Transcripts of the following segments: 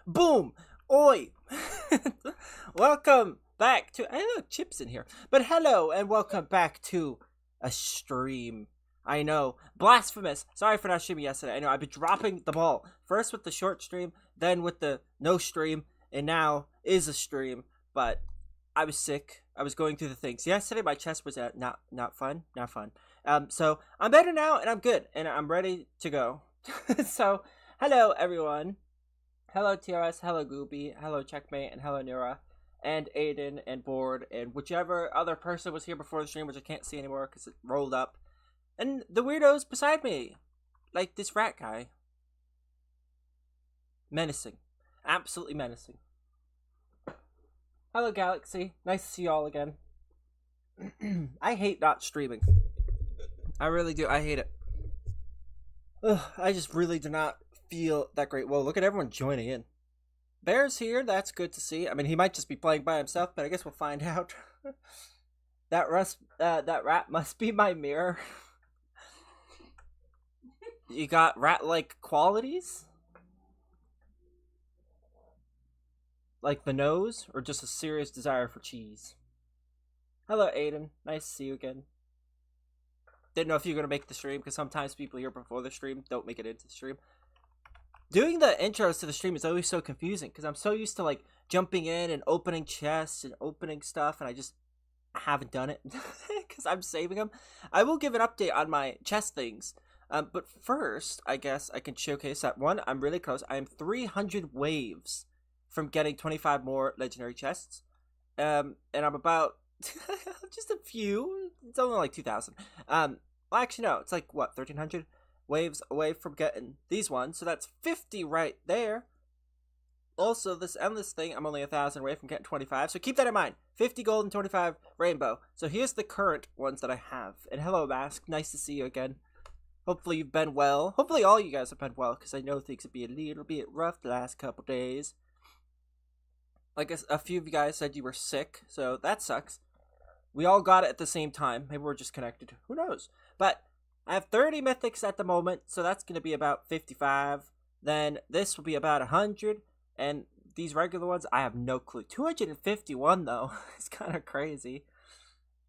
Boom! Oi! Welcome back to. I know Chip's in here, but hello and welcome back to a stream. I know, blasphemous. Sorry for not streaming yesterday. I know I've been dropping the ball. First with the short stream, then with the no stream, and now is a stream. But I was sick. I was going through the things. Yesterday my chest was not fun. So I'm better now and I'm good and I'm ready to go. So hello everyone. Hello TRS, hello Gooby, hello Checkmate, and hello Nura, and Aiden, and Board, and whichever other person was here before the stream, which I can't see anymore because it rolled up. And the weirdos beside me, like this rat guy. Menacing. Absolutely menacing. Hello Galaxy, nice to see you all again. I hate not streaming. I really do, I hate it. Ugh, I just really do not feel that great. Whoa, look at everyone joining in. Bear's here, that's good to see. I mean, he might just be playing by himself, but I guess we'll find out. That rat must be my mirror. You got rat-like qualities? Like the nose, or just a serious desire for cheese? Hello, Aiden. Nice to see you again. Didn't know if you were going to make the stream, because sometimes people here before the stream don't make it into the stream. Doing the intros to the stream is always so confusing because I'm so used to like jumping in and opening chests and opening stuff, and I just haven't done it because I'm saving them. I will give an update on my chest things, but first I guess I can showcase that one. I'm really close. I am 300 waves from getting 25 more legendary chests, and I'm about just a few. It's only like 2,000. Well, actually no, it's like what, 1,300 waves away from getting these ones, so that's 50 right there. Also, this endless thing, I'm only 1,000 away from getting 25, so keep that in mind. 50 gold and 25 rainbow. So here's the current ones that I have. And hello, Mask, nice to see you again. Hopefully you've been well. Hopefully all you guys have been well, because I know things have been a little bit rough the last couple days. Like a few of you guys said you were sick, so that sucks. We all got it at the same time. Maybe we're just connected. Who knows? But I have 30 mythics at the moment, so that's going to be about 55. Then this will be about 100. And these regular ones, I have no clue. 251, though. It's kind of crazy.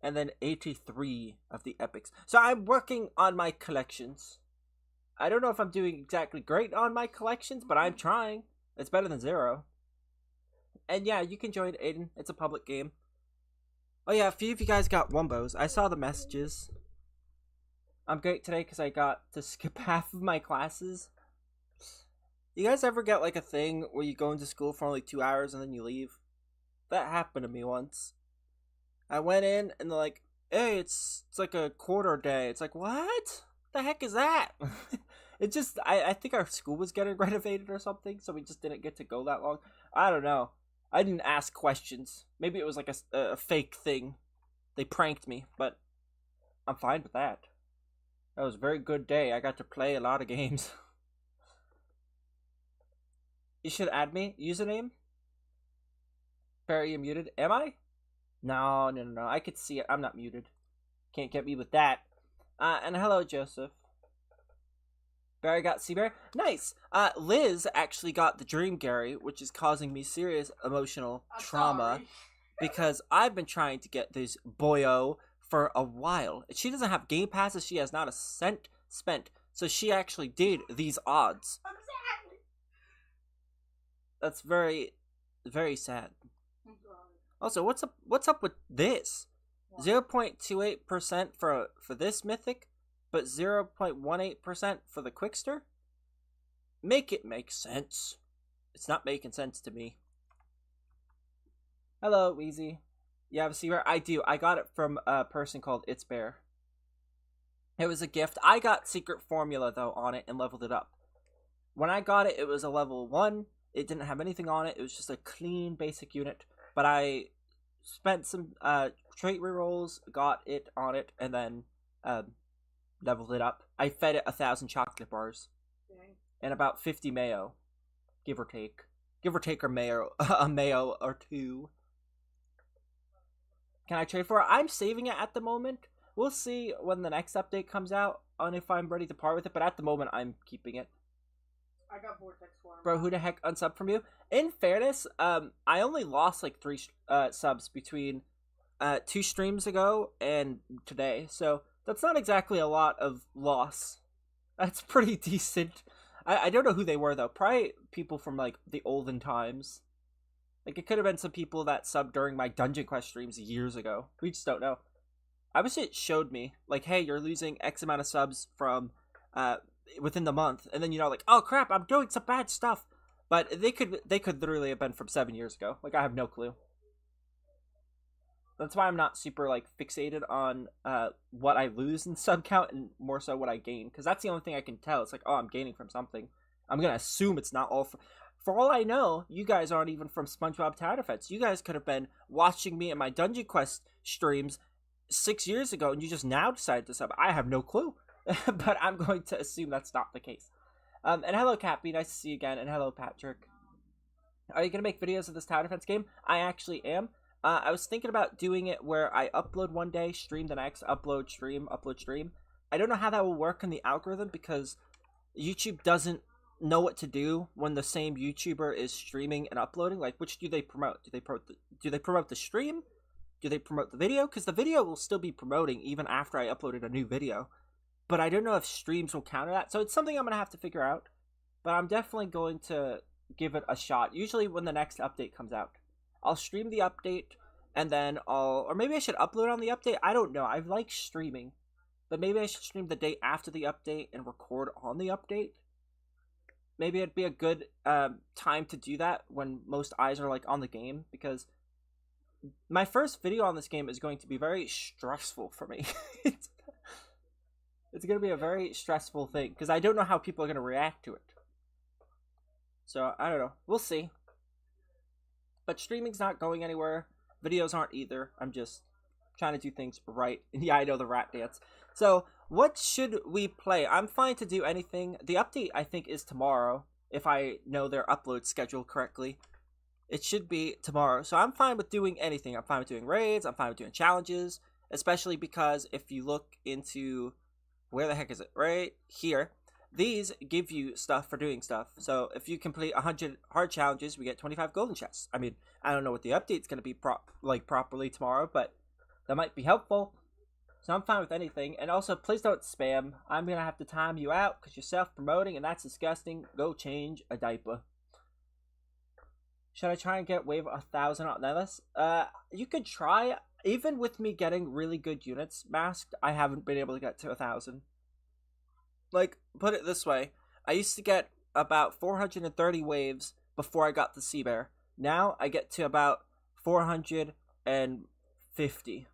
And then 83 of the epics. So I'm working on my collections. I don't know if I'm doing exactly great on my collections, but I'm trying. It's better than 0. And yeah, you can join Aiden. It's a public game. Oh yeah, a few of you guys got Wumbos. I saw the messages. I'm great today because I got to skip half of my classes. You guys ever get like a thing where you go into school for only 2 hours and then you leave? That happened to me once. I went in and they're like, hey, it's like a quarter day. It's like, what? The heck is that? It just, I think our school was getting renovated or something, so we just didn't get to go that long. I don't know. I didn't ask questions. Maybe it was like a fake thing. They pranked me, but I'm fine with that. That was a very good day. I got to play a lot of games. You should add me. Username? Barry, you muted? Am I? No. I could see it. I'm not muted. Can't get me with that. And hello, Joseph. Barry got Seabear. Nice. Liz actually got the Dream Gary, which is causing me serious emotional trauma. Because I've been trying to get this boyo for a while. She doesn't have game passes. She has not a cent spent. So she actually did these odds. That's very, very sad. Also, what's up with this? 0.28% for this mythic, but 0.18% for the Quickster? Make it make sense. It's not making sense to me. Hello, Wheezy. You have a Seabear? I do. I got it from a person called It's Bear. It was a gift. I got Secret Formula, though, on it and leveled it up. When I got it, it was a level 1. It didn't have anything on it. It was just a clean, basic unit. But I spent some trait rerolls, got it on it, and then leveled it up. I fed it 1,000 chocolate bars. Dang. And about 50 mayo. Give or take. Give or take a mayo or 2. Can I trade for it? I'm saving it at the moment. We'll see when the next update comes out on if I'm ready to part with it, but at the moment I'm keeping it. I got Vortex for him. Bro, who the heck unsubbed from you? In fairness, I only lost like 3 subs between 2 streams ago and today, so that's not exactly a lot of loss. That's pretty decent. I don't know who they were though. Probably people from like the olden times. Like it could have been some people that subbed during my Dungeon Quest streams years ago. We just don't know. I wish it showed me like, hey, you're losing X amount of subs from within the month, and then you know like, oh crap, I'm doing some bad stuff. But they could literally have been from 7 years ago. Like I have no clue. That's why I'm not super like fixated on what I lose in sub count and more so what I gain, because that's the only thing I can tell. It's like, oh, I'm gaining from something. I'm gonna assume it's not all for all I know. You guys aren't even from SpongeBob Tower Defense. You guys could have been watching me in my Dungeon Quest streams 6 years ago, and you just now decided to sub. I have no clue, but I'm going to assume that's not the case. And hello, Cappy. Nice to see you again. And hello, Patrick. Are you gonna make videos of this Tower Defense game? I actually am. I was thinking about doing it where I upload one day, stream the next, upload, stream, upload, stream. I don't know how that will work in the algorithm because YouTube doesn't know what to do when the same YouTuber is streaming and uploading. Like, which do they promote? Do they promote the stream? Do they promote the video? Because the video will still be promoting even after I uploaded a new video. But I don't know if streams will counter that. So it's something I'm going to have to figure out. But I'm definitely going to give it a shot. Usually when the next update comes out. I'll stream the update, and then or maybe I should upload on the update. I don't know. I like streaming, but maybe I should stream the day after the update and record on the update. Maybe it'd be a good time to do that when most eyes are like on the game, because my first video on this game is going to be very stressful for me. It's going to be a very stressful thing because I don't know how people are going to react to it. So I don't know. We'll see. But streaming's not going anywhere. Videos aren't either. I'm just trying to do things right. Yeah, I know the rat dance. So, what should we play? I'm fine to do anything. The update, I think, is tomorrow. If I know their upload schedule correctly. It should be tomorrow. So, I'm fine with doing anything. I'm fine with doing raids. I'm fine with doing challenges. Especially because if you look into... Where the heck is it? Right here. These give you stuff for doing stuff. So if you complete 100 hard challenges, we get 25 golden chests. I mean, I don't know what the update's going to be properly tomorrow, but that might be helpful. So I'm fine with anything. And also, please don't spam. I'm going to have to time you out because you're self-promoting, and that's disgusting. Go change a diaper. Should I try and get wave 1,000 on this? You could try. Even with me getting really good units masked, I haven't been able to get to 1,000. Like, put it this way. I used to get about 430 waves before I got the sea bear. Now I get to about 450.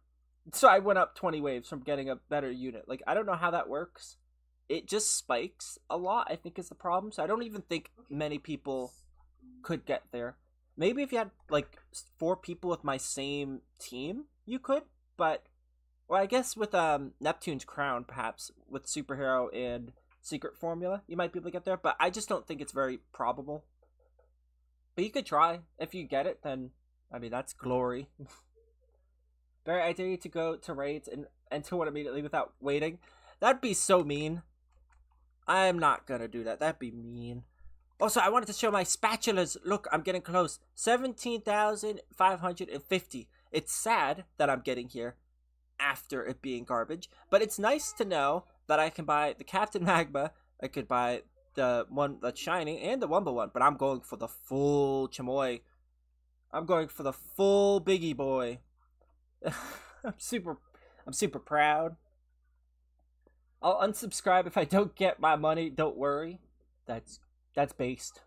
So I went up 20 waves from getting a better unit. Like, I don't know how that works. It just spikes a lot, I think, is the problem. So I don't even think many people could get there. Maybe if you had, like, 4 people with my same team, you could. But... well, I guess with Neptune's Crown, perhaps, with Superhero and Secret Formula, you might be able to get there, but I just don't think it's very probable. But you could try. If you get it, then, I mean, that's glory. Barry, I dare you to go to raids and enter one immediately without waiting. That'd be so mean. I'm not gonna do that. That'd be mean. Also, I wanted to show my spatulas. Look, I'm getting close. 17,550. It's sad that I'm getting here after it being garbage, but it's nice to know that I can buy the Captain Magma, I could buy the one that's shiny, and the Wumba one, but I'm going for the full Chamoy. I'm going for the full Biggie Boy. I'm super proud. I'll unsubscribe if I don't get my money, don't worry. That's based.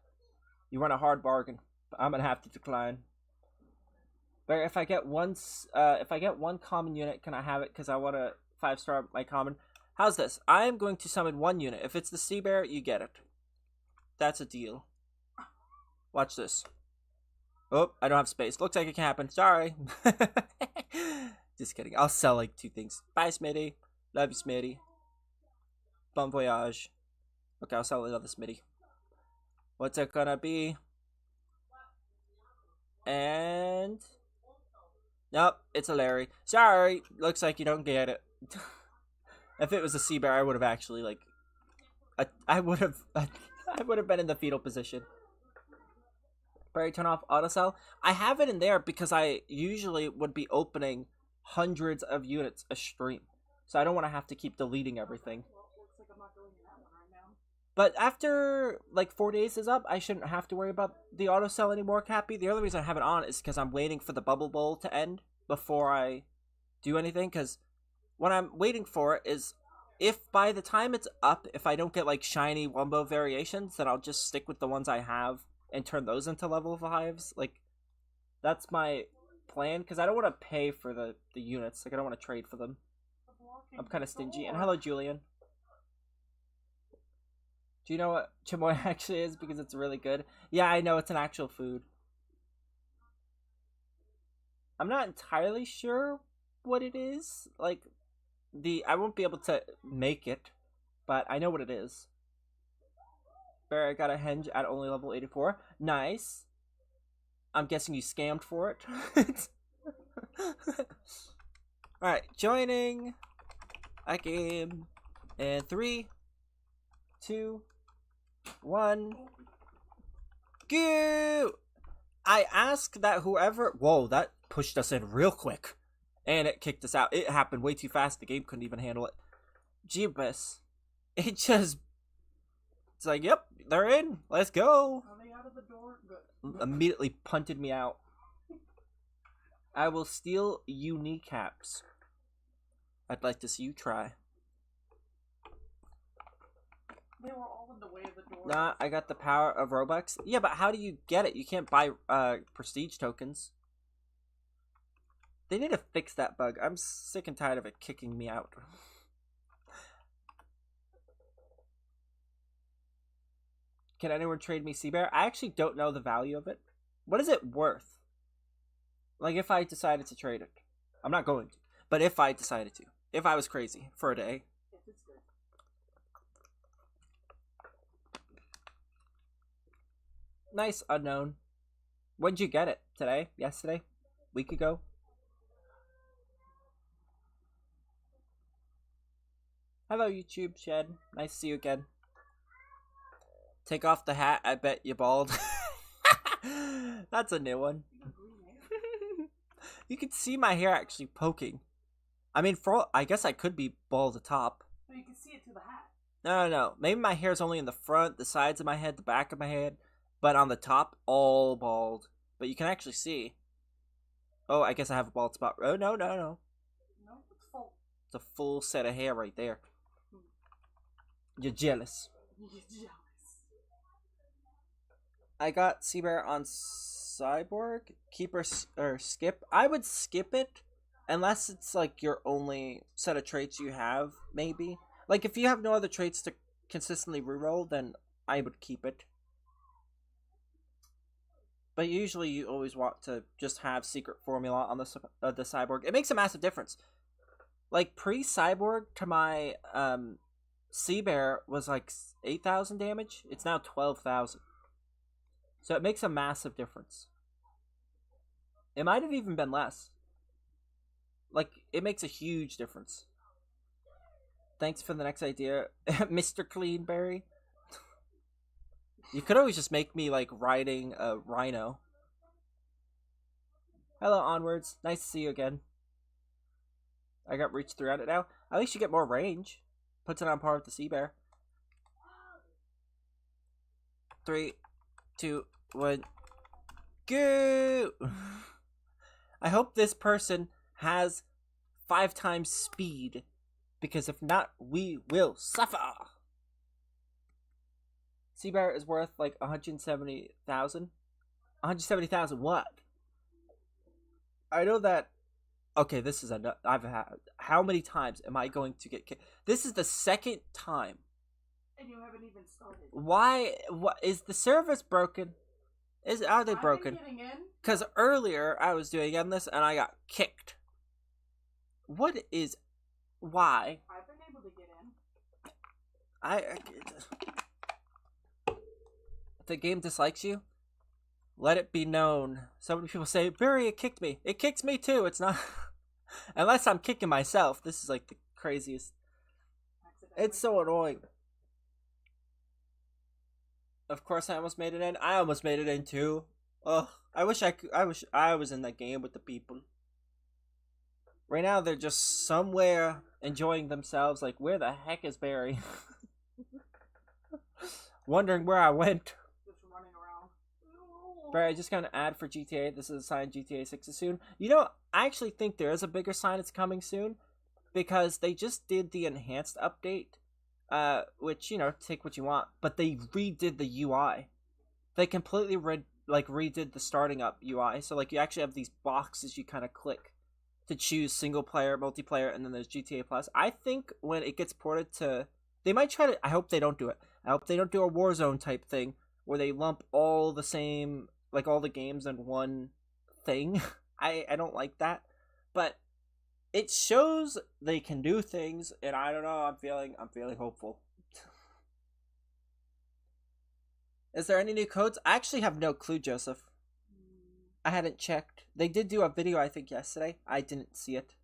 You run a hard bargain, but I'm gonna have to decline. But if I get one common unit, can I have it? Because I want to 5-star my common. How's this? I am going to summon 1 unit. If it's the Sea Bear, you get it. That's a deal. Watch this. Oh, I don't have space. Looks like it can happen. Sorry. Just kidding. I'll sell like 2 things. Bye, Smitty. Love you, Smitty. Bon voyage. Okay, I'll sell another Smitty. What's it gonna be? And... nope, it's a Larry. Sorry, looks like you don't get it. If it was a Sea Bear, I would have actually, like... I would have... I would have been in the fetal position. Barry, turn off autosell. I have it in there because I usually would be opening hundreds of units a stream. So I don't want to have to keep deleting everything. But after like 4 days is up, I shouldn't have to worry about the autosell anymore, Cappy. The only reason I have it on is because I'm waiting for the bubble bowl to end before I do anything. Because what I'm waiting for is, if by the time it's up, if I don't get like shiny Wumbo variations, then I'll just stick with the ones I have and turn those into level 5s. Like, that's my plan, because I don't want to pay for the units. Like, I don't want to trade for them. I'm kind of stingy. And hello, Julian. Do you know what chamoy actually is? Because it's really good. Yeah, I know, it's an actual food. I'm not entirely sure what it is. Like, I won't be able to make it, but I know what it is. Barry, I got a henge at only level 84. Nice. I'm guessing you scammed for it. Alright, joining a game in 3, 2, 1. Go! I ask that whoever... Whoa, that pushed us in real quick. And it kicked us out. It happened way too fast. The game couldn't even handle it. Jeebus. It just... It's like, yep, they're in. Let's go. Are they out of the door? Good. Immediately punted me out. I will steal you kneecaps. I'd like to see you try. They were all in the way of the door. Nah, I got the power of Robux. Yeah, but how do you get it? You can't buy prestige tokens. They need to fix that bug. I'm sick and tired of it kicking me out. Can anyone trade me Seabear? I actually don't know the value of it. What is it worth? Like, if I decided to trade it. I'm not going to. But if I decided to. If I was crazy for a day. Nice, unknown. When'd you get it? Today? Yesterday? Week ago? Hello, YouTube Shed. Nice to see you again. Take off the hat, I bet you bald. That's a new one. You can see my hair actually poking. I mean, I guess I could be bald atop. But you can see it through the hat. No. Maybe my hair's only in the front, the sides of my head, the back of my head. But on the top, all bald. But you can actually see. Oh, I guess I have a bald spot. Oh, no. No, it's full. It's a full set of hair right there. You're jealous. You're jealous. I got Seabear on Cyborg. Keep or skip. I would skip it. Unless it's like your only set of traits you have, maybe. Like, if you have no other traits to consistently reroll, then I would keep it. But usually you always want to just have secret formula on the Cyborg. It makes a massive difference. Like, pre-Cyborg to my Seabear was like 8,000 damage. It's now 12,000. So it makes a massive difference. It might have even been less. Like, it makes a huge difference. Thanks for the next idea, Mr. Cleanberry. You could always just make me, like, riding a rhino. Hello, Onwards. Nice to see you again. I got reach 300 now. At least you get more range. Puts it on par with the Seabear. 3, 2, 1. Go! I hope this person has 5 times speed. Because if not, we will suffer! Seabear is worth like 170,000. 170,000 what? I know that. Okay, this is enough. I've had. How many times am I going to get kicked? This is the second time. And you haven't even started. Why? What is the service broken? Are they broken? Because earlier I was doing this and I got kicked. What is? Why? I've been able to get in. If the game dislikes you, let it be known. So many people say, Barry, it kicked me. It kicks me too. It's not... Unless I'm kicking myself. This is like the craziest. It's so annoying. Of course, I almost made it in. I almost made it in too. Oh, I wish I could. I wish I was in that game with the people. Right now, they're just somewhere enjoying themselves. Like, where the heck is Barry? Wondering where I went. Just running around. Barry, I just got an ad for GTA. This is a sign GTA 6 is soon. You know, I actually think there is a bigger sign it's coming soon. Because they just did the enhanced update. Which, you know, take what you want. But they redid the UI. They completely redid the starting up UI. So, like, you actually have these boxes you kind of click to choose single player, multiplayer, and then there's GTA Plus. I think when it gets ported to, they might try to. I hope they don't do it. I hope they don't do a Warzone type thing where they lump all the same, like all the games in one thing. I don't like that, but it shows they can do things, and I don't know. I'm feeling hopeful. Is there any new codes? I actually have no clue, Joseph. I hadn't checked. They did do a video, I think, yesterday. I didn't see it.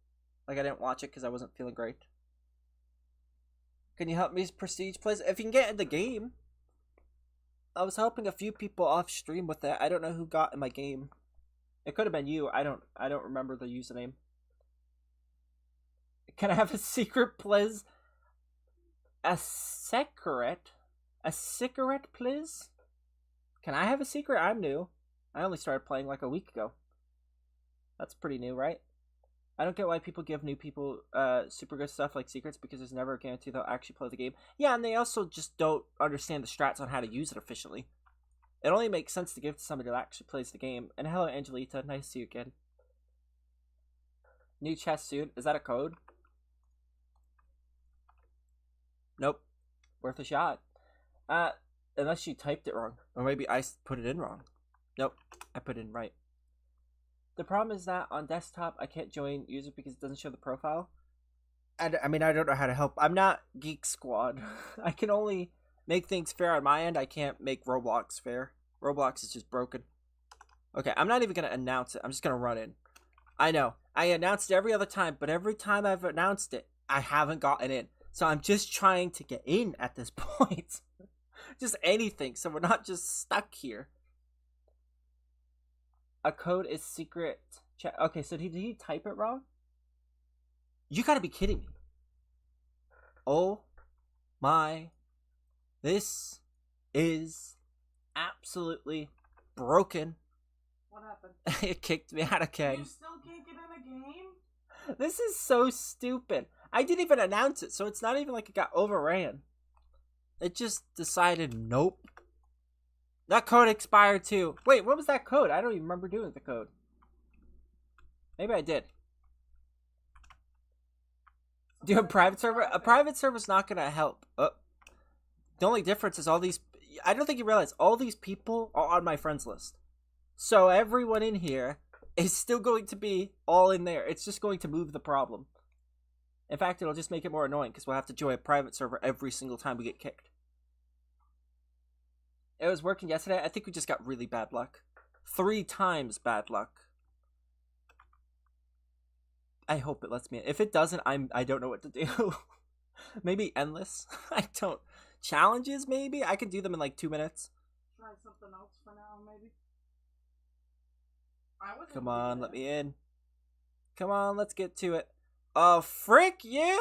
Like, I didn't watch it because I wasn't feeling great. Can you help me prestige, please? If you can get in the game. I was helping a few people off stream with that. I don't know who got in my game. It could have been you. I don't remember the username. Can I have a secret, please? A secret? A cigarette, please? Can I have a secret? I'm new. I only started playing like a week ago. That's pretty new, right? I don't get why people give new people super good stuff like secrets because there's never a guarantee they'll actually play the game. Yeah, and they also just don't understand the strats on how to use it efficiently. It only makes sense to give to somebody that actually plays the game. And hello, Angelita. Nice to see you again. New chest soon. Is that a code? Nope. Worth a shot. Unless you typed it wrong. Or maybe I put it in wrong. Nope, I put it in right. The problem is that on desktop, I can't join user because it doesn't show the profile. I mean, I don't know how to help. I'm not Geek Squad. I can only make things fair on my end. I can't make Roblox fair. Roblox is just broken. Okay, I'm not even going to announce it. I'm just going to run in. I know. I announced it every other time, but every time I've announced it, I haven't gotten in. So I'm just trying to get in at this point. Just anything, so we're not just stuck here. A code is secret. Okay, so did he type it wrong? You gotta be kidding me. Oh my. This is absolutely broken. What happened? It kicked me out again. You still can't get in a game? This is so stupid. I didn't even announce it, so it's not even like it got overran. It just decided, nope. That code expired too. Wait, what was that code? I don't even remember doing the code. Maybe I did. Do a private server? A private server's not gonna help. The only difference is all these... I don't think you realize all these people are on my friends list. So everyone in here is still going to be all in there. It's just going to move the problem. In fact, it'll just make it more annoying because we'll have to join a private server every single time we get kicked. It was working yesterday. I think we just got really bad luck. 3 times bad luck. I hope it lets me in. If it doesn't, I don't know what to do. Maybe endless. I don't. Challenges, maybe? I can do them in like 2 minutes. Try something else for now, maybe. Come on, let me in. Come on, let's get to it. Oh, frick yeah!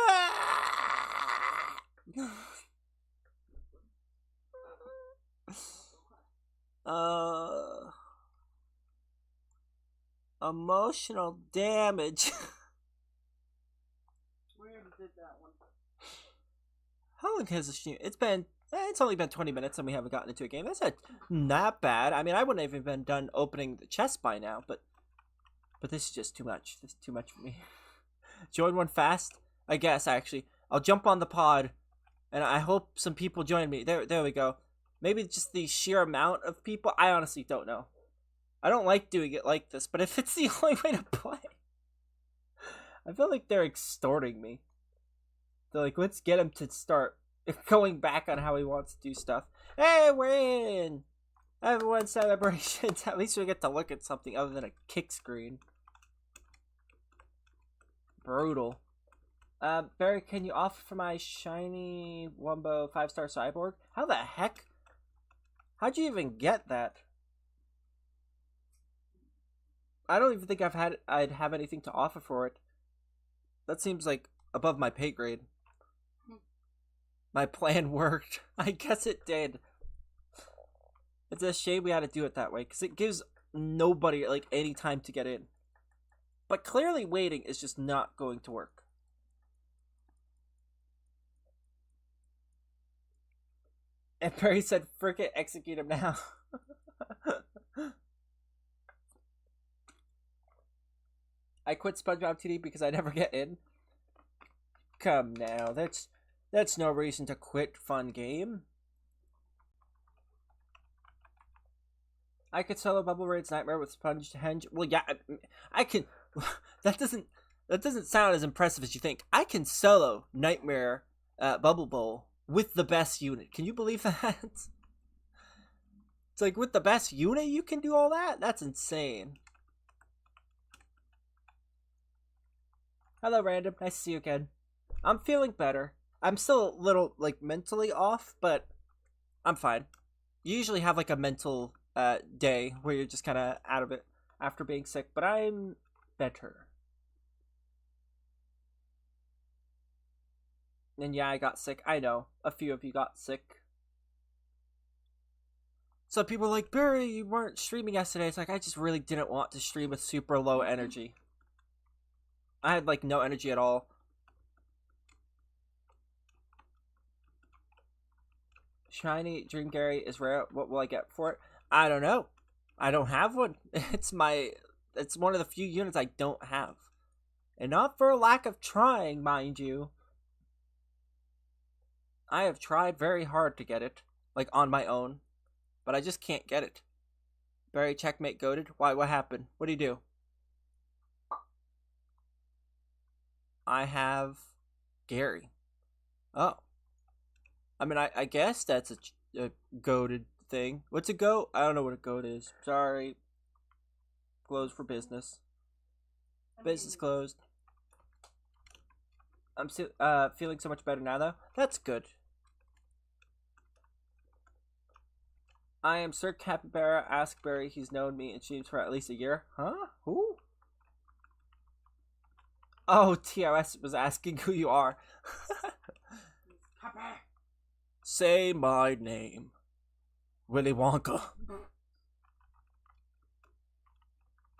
Emotional damage. We already did that one. How long has the stream? It's only been 20 minutes and we haven't gotten into a game. That's not bad. I mean, I wouldn't have even been done opening the chest by now, but this is just too much. This is too much for me. Join one fast? I guess, actually. I'll jump on the pod, and I hope some people join me. There we go. Maybe just the sheer amount of people. I honestly don't know. I don't like doing it like this, but if it's the only way to play, I feel like they're extorting me. They're like, let's get him to start going back on how he wants to do stuff. Hey, we're in! Everyone celebrations. At least we get to look at something other than a kick screen. Brutal. Barry, can you offer for my shiny Wumbo 5-star cyborg? How the heck? How'd you even get that? I don't even think I'd have anything to offer for it. That seems like above my pay grade. My plan worked. I guess it did. It's a shame we had to do it that way, because it gives nobody, like, any time to get in. But clearly waiting is just not going to work. And Perry said, frick it, execute him now. I quit SpongeBob 2D because I never get in. Come now, that's no reason to quit fun game. I could solo Bubble Raid's Nightmare with Sponge Henge. Well, yeah, I can. That doesn't sound as impressive as you think. I can solo Nightmare Bubble Bowl with the best unit. Can you believe that? It's like, with the best unit you can do all that? That's insane. Hello, Random. Nice to see you again. I'm feeling better. I'm still a little, like, mentally off, but I'm fine. You usually have, like, a mental day where you're just kind of out of it after being sick, but I'm better. And yeah, I got sick. I know. A few of you got sick. So people are like, Barry, you weren't streaming yesterday. It's like, I just really didn't want to stream with super low energy. I had, like, no energy at all. Shiny Dream Gary is rare. What will I get for it? I don't know. I don't have one. It's one of the few units I don't have. And not for a lack of trying, mind you. I have tried very hard to get it. Like, on my own. But I just can't get it. Barry checkmate goaded. Why? What happened? What do you do? I have Gary. Oh. I mean, I guess that's a goaded thing. What's a goat? I don't know what a goat is. Sorry. Closed for business. Business closed. I'm still feeling so much better now, though. That's good. I am Sir Capybara. Ask Barry. He's known me and streams for at least a year. Huh? Who? Oh, TRS was asking who you are. Say my name. Willy Wonka.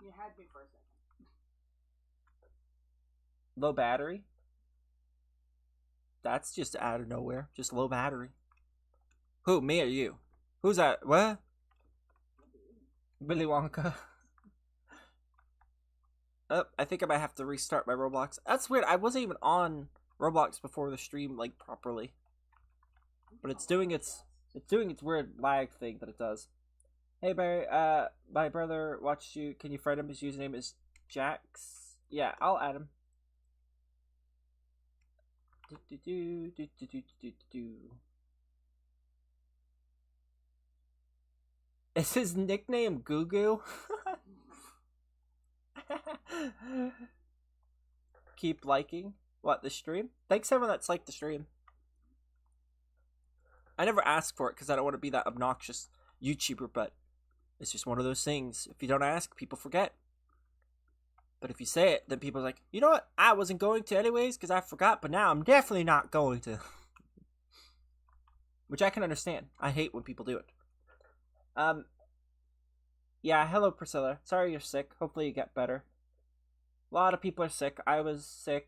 You had me for a second. Low battery? That's just out of nowhere. Just low battery. Who, me or you? Who's that? What? Willy Wonka. Oh, I think I might have to restart my Roblox. That's weird. I wasn't even on Roblox before the stream, like, properly. But it's doing its weird lag thing that it does. Hey Barry, my brother watched you. Can you friend him? His username is Jax. Yeah, I'll add him. Is his nickname Goo Goo? Keep liking what, the stream? Thanks everyone that's liked the stream. I never ask for it because I don't want to be that obnoxious YouTuber, but it's just one of those things. If you don't ask, people forget. But if you say it, then people are like, you know what? I wasn't going to anyways because I forgot, but now I'm definitely not going to. Which I can understand. I hate when people do it. Yeah, hello Priscilla. Sorry you're sick. Hopefully you get better. A lot of people are sick. I was sick.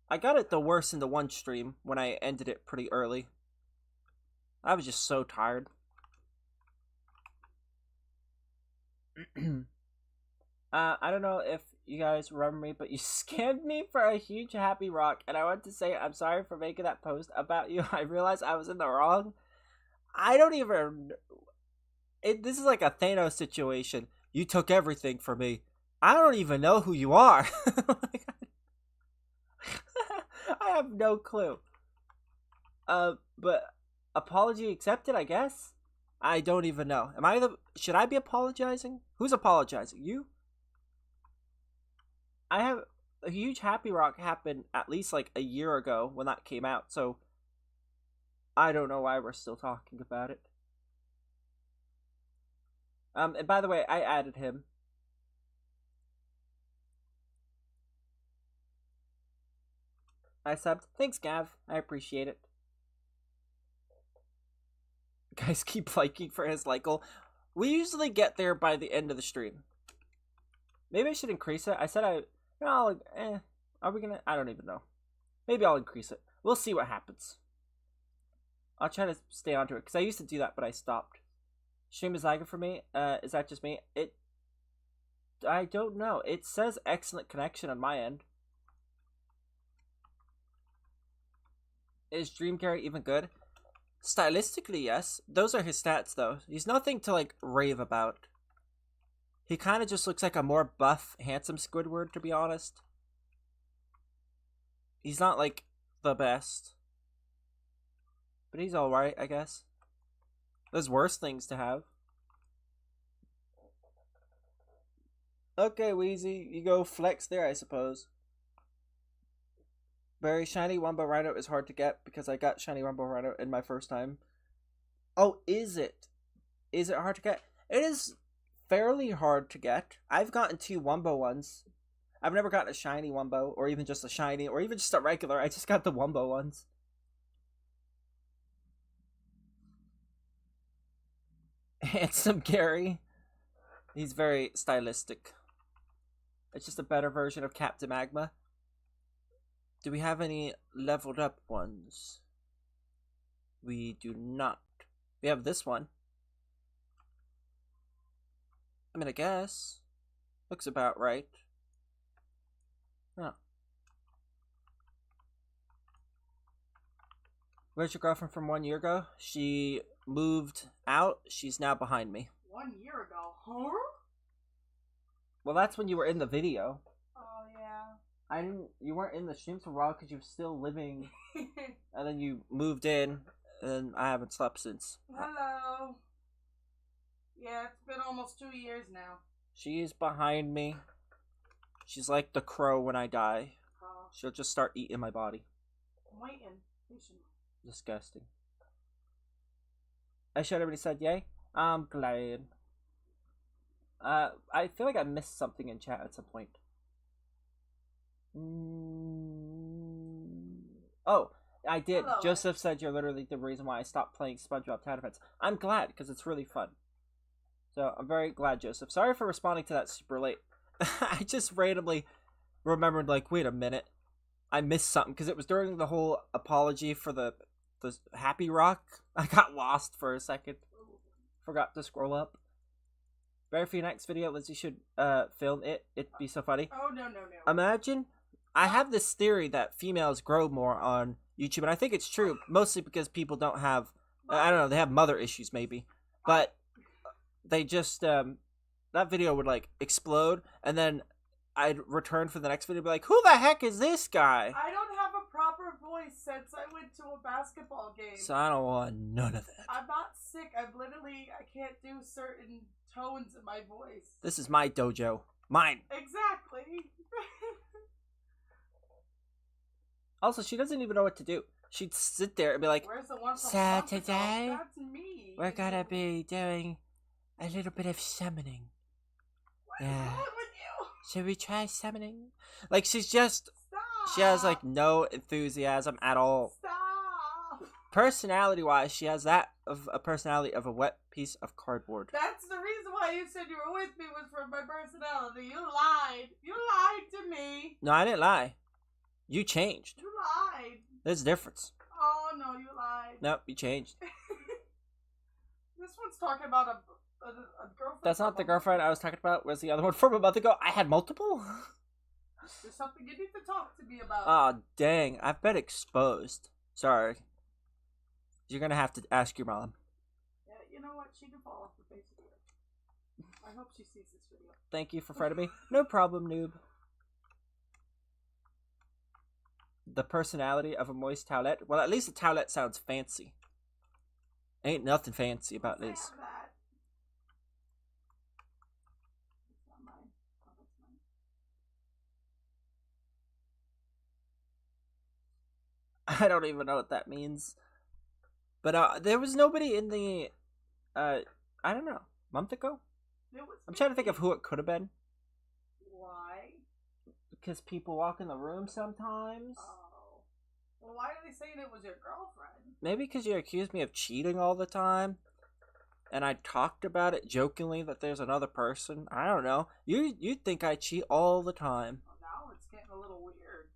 I got it the worst in the one stream when I ended it pretty early. I was just so tired. I don't know if you guys remember me, but you scammed me for a huge happy rock, and I want to say I'm sorry for making that post about you. I realized I was in the wrong. I don't even... This is like a Thanos situation. You took everything from me. I don't even know who you are. I have no clue. But apology accepted, I guess. I don't even know. Should I be apologizing? Who's apologizing? You? I have a huge happy rock happen at least like a year ago when that came out, so I don't know why we're still talking about it. And by the way, I added him. I subbed. Thanks, Gav. I appreciate it. Guys keep liking for his Lycle. We usually get there by the end of the stream. Maybe I should increase it. I said are we gonna? I don't even know. Maybe I'll increase it. We'll see what happens. I'll try to stay onto it because I used to do that, but I stopped. Stream is lagging for me. Is that just me? I don't know. It says excellent connection on my end. Is Dream Gary even good? Stylistically, yes. Those are his stats, though. He's nothing to, like, rave about. He kind of just looks like a more buff, handsome Squidward, to be honest. He's not, like, the best. But he's alright, I guess. There's worse things to have. Okay, Wheezy, you go flex there, I suppose. Very shiny Wumbo Rhino is hard to get because I got shiny Wumbo Rhino in my first time. Oh, is it? Is it hard to get? It is fairly hard to get. I've gotten 2 Wumbo ones. I've never gotten a shiny Wumbo, or even just a shiny, or even just a regular. I just got the Wumbo ones. Handsome Gary. He's very stylistic. It's just a better version of Captain Magma. Do we have any leveled up ones? We do not. We have this one. I mean, I guess. Looks about right. Oh. Where's your girlfriend from 1 year ago? She moved out. She's now behind me. 1 year ago, huh? Well, that's when you were in the video. Oh, yeah. You weren't in the stream for a while because you were still living, and then you moved in, and I haven't slept since. Hello. Yeah, it's been almost 2 years now. She's behind me. She's like the crow when I die. She'll just start eating my body. I'm waiting. Patiently. Disgusting. I should already said yay. I'm glad. I feel like I missed something in chat at some point. Oh, I did. Hello. Joseph said you're literally the reason why I stopped playing SpongeBob Tower Defense. I'm glad, because it's really fun. So, I'm very glad, Joseph. Sorry for responding to that super late. I just randomly remembered, like, wait a minute. I missed something, because it was during the whole apology for the Happy Rock. I got lost for a second. Forgot to scroll up. Better for your next video, Lizzy should film it. It'd be so funny. Oh, no. Imagine, I have this theory that females grow more on YouTube, and I think it's true, mostly because people don't have, I don't know, they have mother issues maybe, but they just, that video would, like, explode, and then I'd return for the next video and be like, who the heck is this guy? I don't have a proper voice since I went to a basketball game. So I don't want none of that. I'm not sick. I can't do certain tones in my voice. This is my dojo. Mine. Exactly. Also, she doesn't even know what to do. She'd sit there and be like, Where's the one from so today, That's me. we're gonna be doing a little bit of summoning. What is Yeah. wrong with you? Should we try summoning? Like, she's just, Stop. she has, like, no enthusiasm at all. Stop. Personality wise, she has that of a personality of a wet piece of cardboard. That's the reason why you said you were with me was for my personality. You lied. You lied to me. No, I didn't lie. You changed. You lied. There's a difference. Oh, no, you lied. Nope, you changed. This one's talking about a girlfriend. That's not the girlfriend I was talking about. Where's the other one from a month ago? I had multiple? There's something you need to talk to me about. Oh, dang. I've been exposed. Sorry. You're gonna have to ask your mom. Yeah, you know what? She can fall off the face of the earth. I hope she sees this video. Thank you for friending me. No problem, noob. The personality of a moist towelette. Well, at least a towelette sounds fancy. Ain't nothing fancy about I Liz. have that. It's not mine. Oh, that's mine. I don't even know what that means. But there was nobody in the, I don't know, month ago? It was I'm trying to think me. of who it could have been. Why? Because people walk in the room sometimes. Oh. Well, why are they saying it was your girlfriend? Maybe because you accused me of cheating all the time. And I talked about it jokingly that there's another person. I don't know. You'd think I cheat all the time. Well, now it's getting a little weird.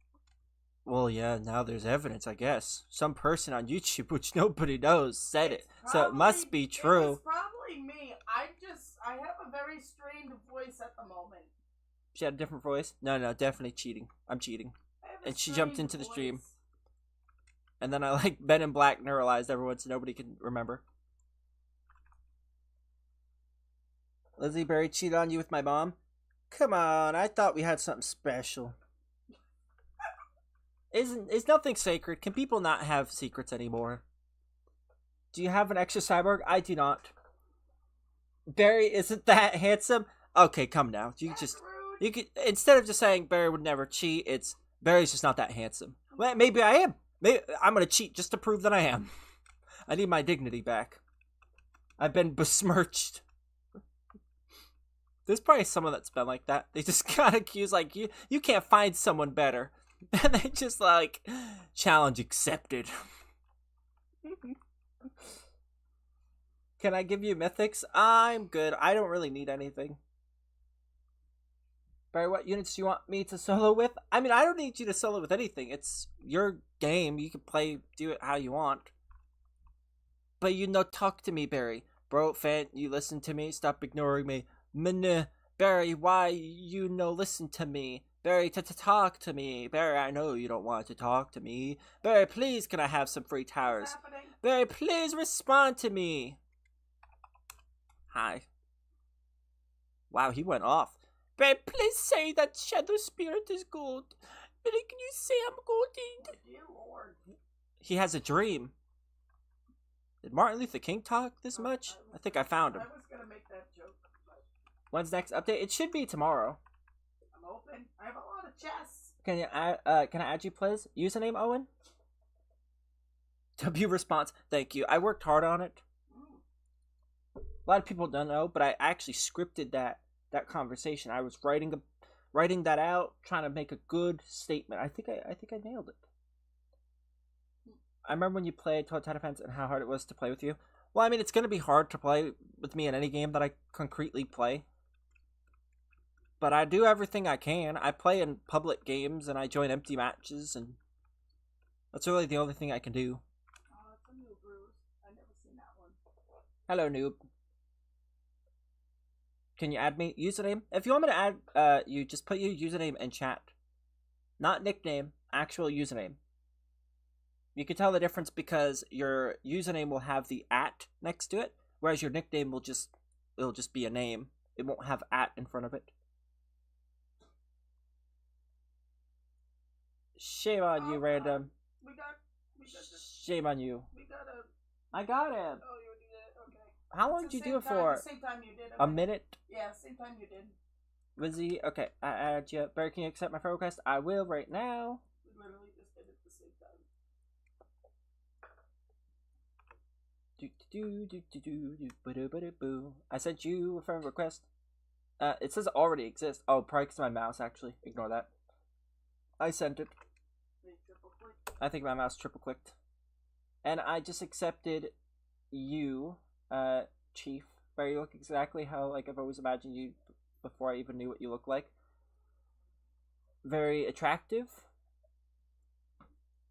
Well, yeah, now there's evidence, I guess. Some person on YouTube, which nobody knows, said it. It's So it must be It true. was probably me. I have a very strained voice at the moment. She had a different voice? No, definitely cheating. I'm cheating. And she jumped into the stream. And then I like Ben in Black neuralized everyone so nobody can remember. Lizzie Berry cheated on you with my mom? Come on, I thought we had something special. Is nothing sacred? Can people not have secrets anymore? Do you have an extra cyborg? I do not. Barry isn't that handsome? Okay, come now. You could instead of just saying Barry would never cheat, it's Barry's just not that handsome. Well, maybe I am. Maybe I'm gonna cheat just to prove that I am. I need my dignity back. I've been besmirched. There's probably someone that's been like that. They just got accused like you can't find someone better. And they just like challenge accepted. Can I give you mythics? I'm good. I don't really need anything. Barry, what units do you want me to solo with? I mean, I don't need you to solo with anything. It's your game. You can do it how you want. But you no talk to me, Barry. Bro, fan, you listen to me. Stop ignoring me. Barry, why you no listen to me? Barry, talk to me. Barry, I know you don't want to talk to me. Barry, please, can I have some free towers? Barry, please respond to me. Hi. Wow, he went off. Barry, please say that Shadow Spirit is good. Barry, can you say I'm good? Dear Lord. He has a dream. Did Martin Luther King talk this much? I think I found him. I was gonna make that joke. When's next update? It should be tomorrow. I'm open. I have a lot of chests. Can I add you, please? Username Owen. W response. Thank you. I worked hard on it. A lot of people don't know, but I actually scripted that conversation. I was writing that out, trying to make a good statement. I think I nailed it. I remember when you played Total Titan Defense and how hard it was to play with you. Well, I mean, it's gonna be hard to play with me in any game that I concretely play. But I do everything I can. I play in public games and I join empty matches, and that's really the only thing I can do. Oh, it's a new bruise. I've never seen that one. Hello, noob. Can you add me? Username? If you want me to add you, just put your username in chat. Not nickname, actual username. You can tell the difference because your username will have the @ next to it, whereas your nickname will it'll just be a name. It won't have @ in front of it. Shame on you, random. We got this. Shame on you. I got him. Oh, you did it? Okay. How long did you do it for? Same time you did. Okay. A minute? Yeah, same time you did. Lizzie, okay, I add you. Barry, can you accept my friend request? I will right now. We literally just did it at the same time. I sent you a friend request. It says already exists. Oh, probably because my mouse actually. Ignore that. I sent it. I think my mouse triple clicked. And I just accepted you, Chief. Barry, you look exactly how like I've always imagined you before I even knew what you look like. Very attractive.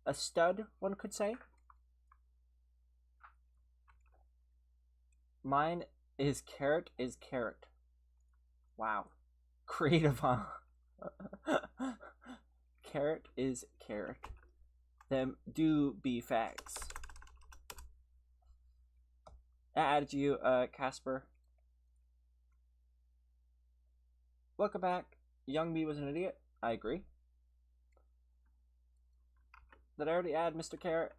A stud, one could say. Mine is carrot is carrot. Wow. Creative, huh? Carrot is carrot. Them do be facts. I added you, Casper. Welcome back. Young me was an idiot. I agree. Did I already add Mr. Carrot?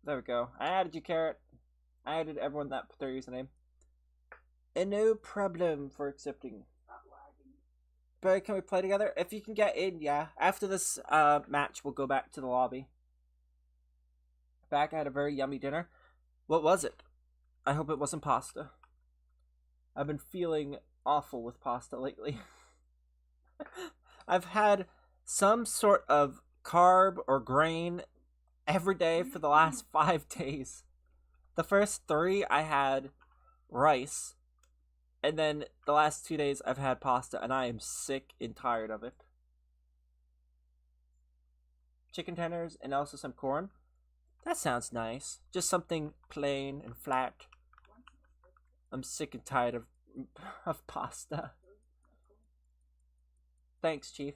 There we go. I added you, Carrot. I added everyone that put their username. And no problem for accepting. But can we play together? If you can get in, yeah. After this match, we'll go back to the lobby. Back, I had a very yummy dinner. What was it? I hope it wasn't pasta. I've been feeling awful with pasta lately. I've had some sort of carb or grain every day for the last 5 days. The first 3 I had rice, and then the last 2 days I've had pasta, and I am sick and tired of it. Chicken tenders and also some corn. That sounds nice. Just something plain and flat. I'm sick and tired of pasta. Thanks, Chief.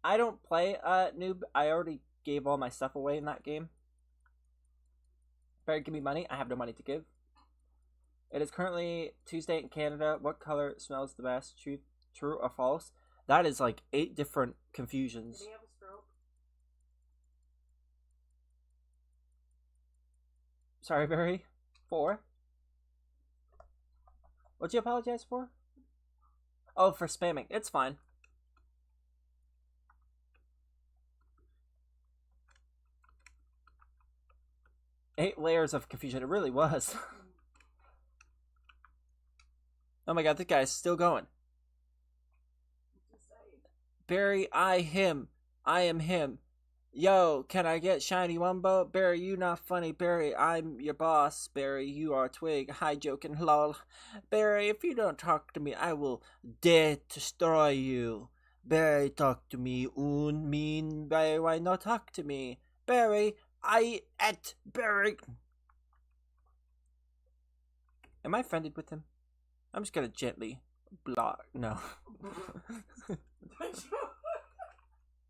I don't play Noob. I already gave all my stuff away in that game. Barry, give me money. I have no money to give. It is currently Tuesday in Canada. What color smells the best? True or false? That is like 8 different confusions. Did he have a stroke? Sorry, Barry. 4? What'd you apologize for? Oh, for spamming. It's fine. Eight layers of confusion. It really was. Oh my god, this guy's still going. Barry, him. I am him. Yo, can I get shiny wumbo? Barry, you not funny. Barry, I'm your boss. Barry, you are twig. Hi, joking, lol. Barry, if you don't talk to me, I will destroy you. Barry, talk to me. Mean. Barry, why not talk to me? Barry, Barry. Am I offended with him? I'm just gonna gently block. No.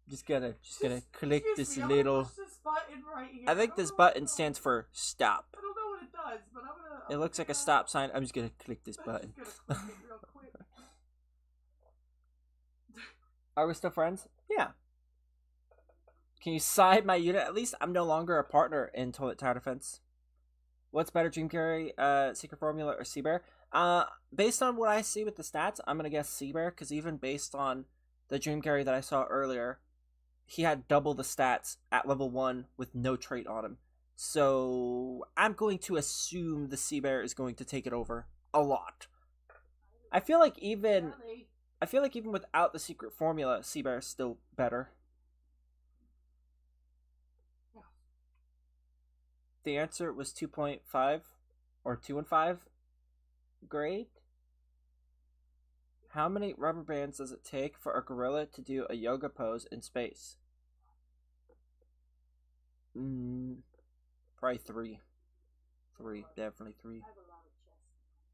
Just gonna click this little. This button right here. I think this button stands for stop. I don't know what it does, but I'm gonna. It looks like a stop sign. I'm just gonna click this button. I'm just gonna click it real quick. Are we still friends? Yeah. Can you side my unit? At least I'm no longer a partner in Toilet Tower Defense. What's better, Dream Carry, Secret Formula, or Seabear? Based on what I see with the stats, I'm gonna guess Seabear, because even based on the Dream Carry that I saw earlier, he had double the stats at level 1 with no trait on him. So I'm going to assume the Seabear is going to take it over a lot. I feel like even without the secret formula, Seabear is still better. The answer was 2.5 or 2 and 5. Great. How many rubber bands does it take for a gorilla to do a yoga pose in space? Probably 3. 3, definitely 3.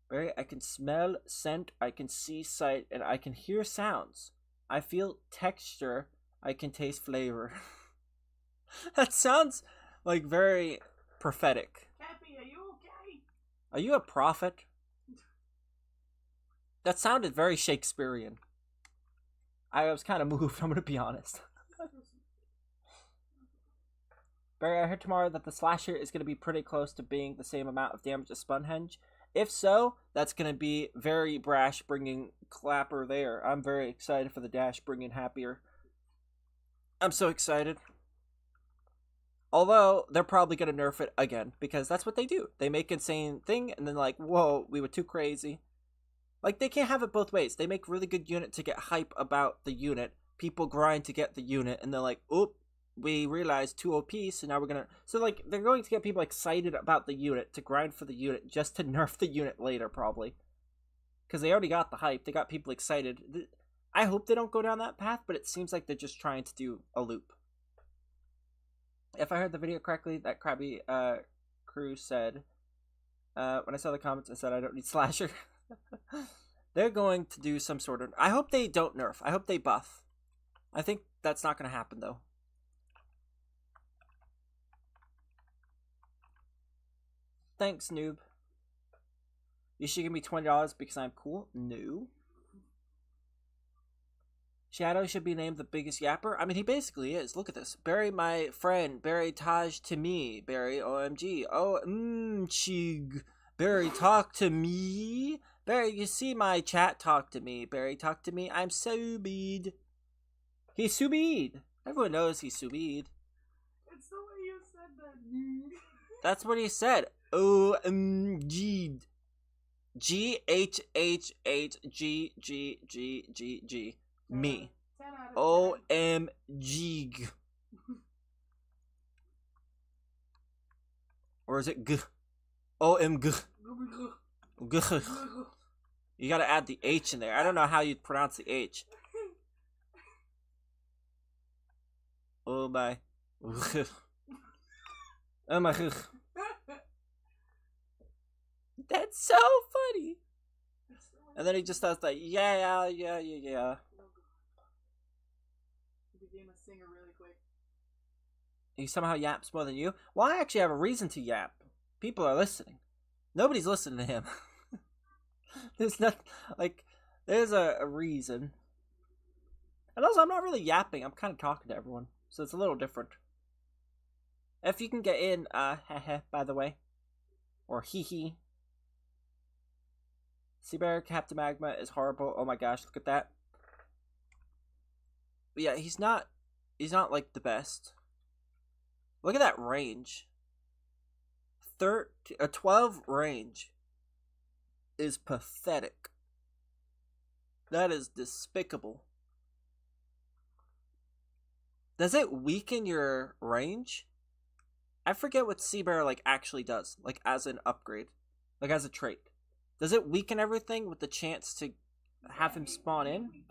Barry, I can smell scent, I can see sight, and I can hear sounds. I feel texture, I can taste flavor. That sounds like very prophetic. Cappy, are you okay? Are you a prophet? That sounded very Shakespearean. I was kind of moved, I'm gonna be honest. Barry, I heard tomorrow that the slasher is gonna be pretty close to being the same amount of damage as Spunhenge. If so, that's gonna be very brash bringing Clapper there. I'm very excited for the dash bringing Happier. I'm so excited. Although, they're probably gonna nerf it again, because that's what they do. They make insane thing, and then like, whoa, we were too crazy. Like, they can't have it both ways. They make really good unit to get hype about the unit. People grind to get the unit, and they're like, oop, we realized 2 OP, so now we're gonna... So, like, they're going to get people excited about the unit, to grind for the unit, just to nerf the unit later, probably. Because they already got the hype. They got people excited. I hope they don't go down that path, but it seems like they're just trying to do a loop. If I heard the video correctly, that Krabby Crew said... when I saw the comments, I said I don't need Slasher. They're going to do some sort of... I hope they don't nerf. I hope they buff. I think that's not going to happen, though. Thanks, noob. You should give me $20 because I'm cool? No. Shadow should be named the biggest yapper? I mean, he basically is. Look at this. Barry, my friend. Barry, Taj to me. Barry, OMG. Oh, chig. Barry, talk to me. Barry, you see my chat, talk to me. Barry, talk to me. I'm Subid. He's Subid. Everyone knows he's Subid. It's the way you said that. That's what he said. OMG. GHHHGGGGG. Me. 10 out of 10. OMG. Or is it G? OMG. G. You gotta add the H in there. I don't know how you'd pronounce the H. Oh my. Oh my. That's so funny. And then he just does like, yeah. He became a singer really quick. He somehow yaps more than you. Well, I actually have a reason to yap. People are listening. Nobody's listening to him. There's nothing, like, there's a reason. And also, I'm not really yapping. I'm kind of talking to everyone. So it's a little different. If you can get in, heh, by the way. Or hee. Seabear Captain Magma is horrible. Oh my gosh, look at that. But yeah, he's not like the best. Look at that range. 12 range is pathetic. That is despicable. Does it weaken your range? I forget what Seabear like actually does, like as an upgrade, like as a trait. Does it weaken everything with the chance to have him spawn in? His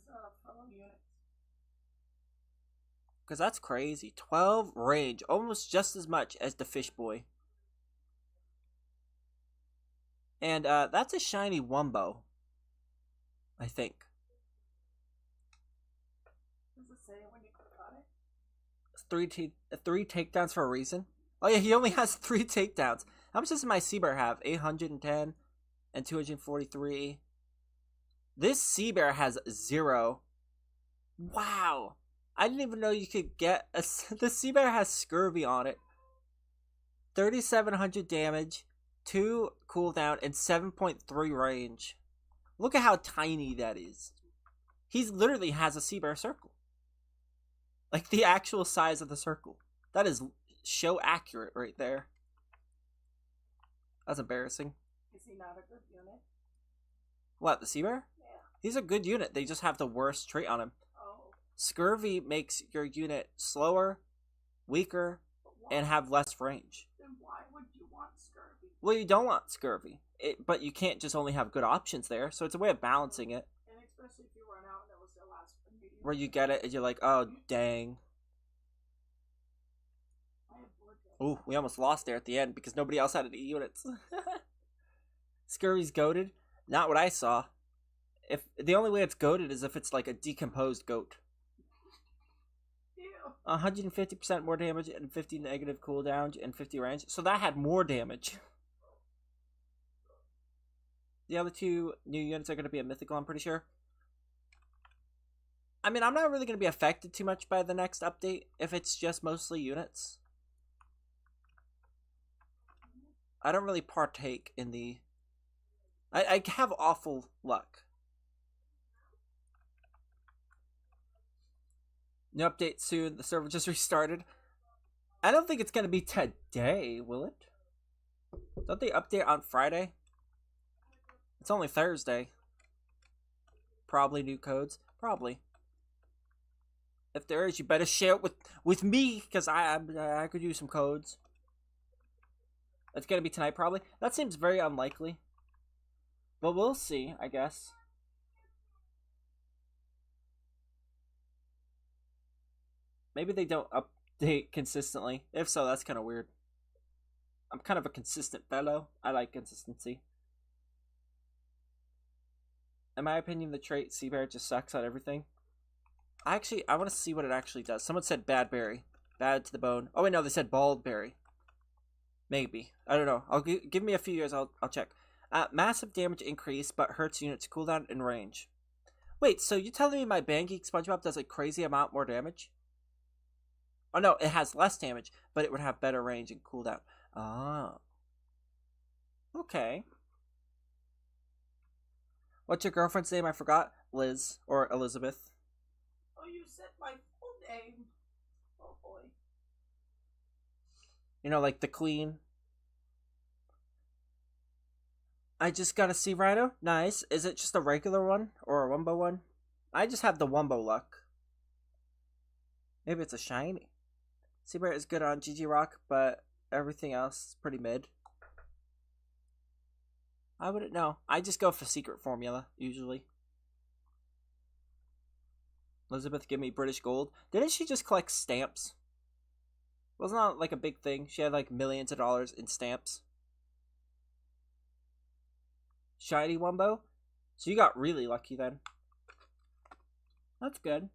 fellow units. Because that's crazy. 12 range, almost just as much as the fish boy. And that's a shiny Wumbo, I think. Does it say when you click on it? 3 takedowns for a reason. Oh yeah, he only has 3 takedowns. How much does my Seabear have? 810 and 243. This Seabear has 0. Wow. I didn't even know you could get a... The Seabear has Scurvy on it. 3,700 damage, 2 cooldown, and 7.3 range. Look at how tiny that is. He literally has a Seabear circle. Like the actual size of the circle. That is so accurate right there. That's embarrassing. Is he not a good unit? What, the Seabear? Yeah. He's a good unit. They just have the worst trait on him. Oh. Scurvy makes your unit slower, weaker, and have less range. Then why would you want Scurvy? Well, you don't want Scurvy. But you can't just only have good options there, so it's a way of balancing it. And especially if you run out and it was the last medium. Where you get it and you're like, oh, dang. Ooh, we almost lost there at the end because nobody else had any units. Scurvy's goated. Not what I saw. If the only way it's goated is if it's like a decomposed goat. Ew. 150% more damage and 50 negative cooldown and 50 range. So that had more damage. The other 2 new units are going to be a mythical, I'm pretty sure. I mean, I'm not really going to be affected too much by the next update if it's just mostly units. I don't really partake in the... I have awful luck. New update soon. The server just restarted. I don't think it's going to be today, will it? Don't they update on Friday? It's only Thursday. Probably new codes. Probably. If there is, you better share it with me, because I could use some codes. It's going to be tonight, probably. That seems very unlikely. But we'll see, I guess. Maybe they don't update consistently. If so, that's kind of weird. I'm kind of a consistent fellow. I like consistency. In my opinion, the trait Seabear just sucks at everything. I want to see what it actually does. Someone said bad berry. Bad to the bone. Oh, wait, no, they said bald berry. Maybe. I don't know. Give me a few years, I'll check. Massive damage increase, but hurts units cooldown and range. Wait, so you're telling me my Bandgeek SpongeBob does a crazy amount more damage? Oh no, it has less damage, but it would have better range and cooldown. Oh. Okay. What's your girlfriend's name? I forgot. Liz or Elizabeth. Oh, you said my full name. Oh boy. You know, like the Queen. I just got a sea rhino. Nice. Is it just a regular one or a wumbo one? I just have the wumbo luck. Maybe it's a shiny. Sea bear is good on GG Rock, but everything else is pretty mid. I wouldn't know. I just go for secret formula, usually. Elizabeth, give me British gold. Didn't she just collect stamps? Wasn't that like a big thing? She had like millions of dollars in stamps. Shiny Wumbo? So you got really lucky then. That's good.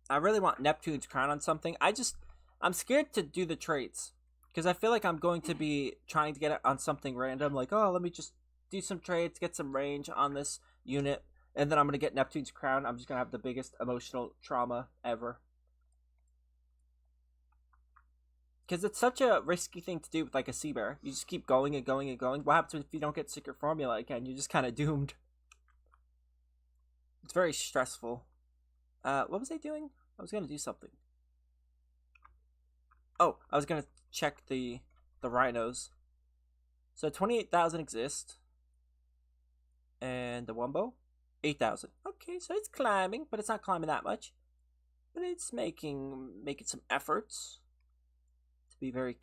I really want Neptune's crown on something. I'm scared to do the traits. Because I feel like I'm going to be trying to get it on something random. Like, oh, let me just do some traits, get some range on this unit. And then I'm going to get Neptune's crown. I'm just going to have the biggest emotional trauma ever. Because it's such a risky thing to do with like a sea bear. You just keep going and going and going. What happens if you don't get secret formula again? You're just kind of doomed. It's very stressful. What was I doing? I was going to do something. Oh, I was going to check the rhinos. So 28,000 exist. And the wumbo? 8,000. Okay, so it's climbing, but it's not climbing that much. But it's making some efforts to be very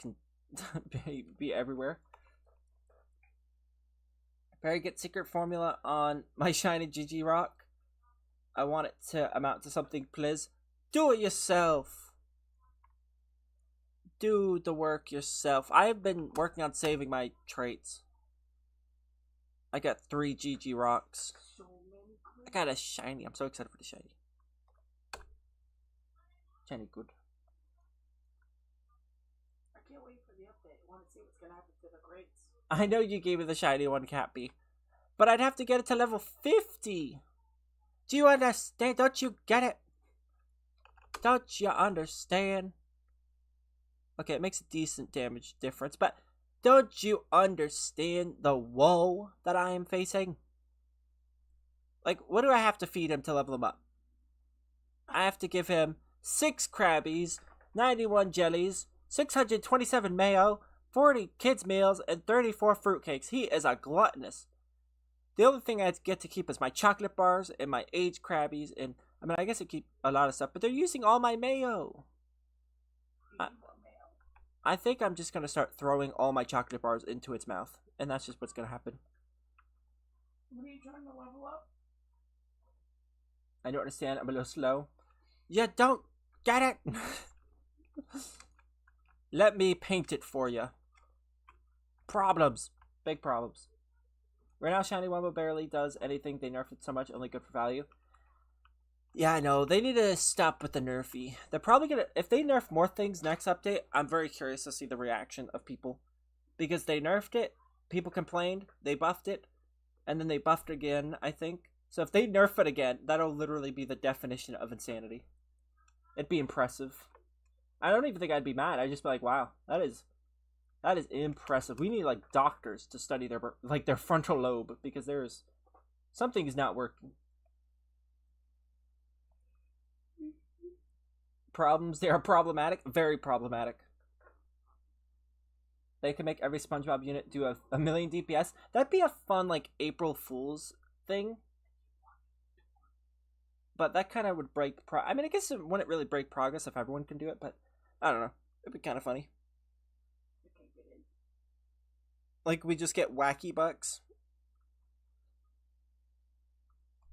be everywhere. Barry, get secret formula on my shiny GG rock. I want it to amount to something, please. Do it yourself. Do the work yourself. I've been working on saving my traits. I got 3 GG rocks. I got a shiny. I'm so excited for the shiny. Shiny good. I can't wait for the update. I want to see what's going to happen to the crates. I know you gave me the shiny one, Cappy. But I'd have to get it to level 50. Do you understand? Don't you get it? Don't you understand? Okay, it makes a decent damage difference, but don't you understand the woe that I am facing? Like, what do I have to feed him to level him up? I have to give him 6 Krabbies, 91 jellies, 627 mayo, 40 kids meals, and 34 fruitcakes. He is a gluttonous. The only thing I get to keep is my chocolate bars and my aged Krabbies, and I mean, I guess I keep a lot of stuff, but they're using all my mayo. I think I'm just going to start throwing all my chocolate bars into its mouth, and that's just what's going to happen. What are you trying to level up? I don't understand. I'm a little slow. You don't get it? Let me paint it for you. Problems. Big problems. Right now, Shiny Wumbo barely does anything. They nerfed it so much, only good for value. Yeah, I know. They need to stop with the nerfy. They're probably gonna... If they nerf more things next update, I'm very curious to see the reaction of people. Because they nerfed it, people complained, they buffed it, and then they buffed again, I think. So if they nerf it again, that'll literally be the definition of insanity. It'd be impressive. I don't even think I'd be mad. I'd just be like, wow, that is impressive. We need like doctors to study their frontal lobe, because something is not working. Problems, they are problematic, very problematic. They can make every SpongeBob unit do a million DPS. That'd be a fun like April Fool's thing. But that kind of would break I mean, I guess it wouldn't really break progress if everyone can do it, but I don't know. It'd be kind of funny. Like, we just get wacky bucks.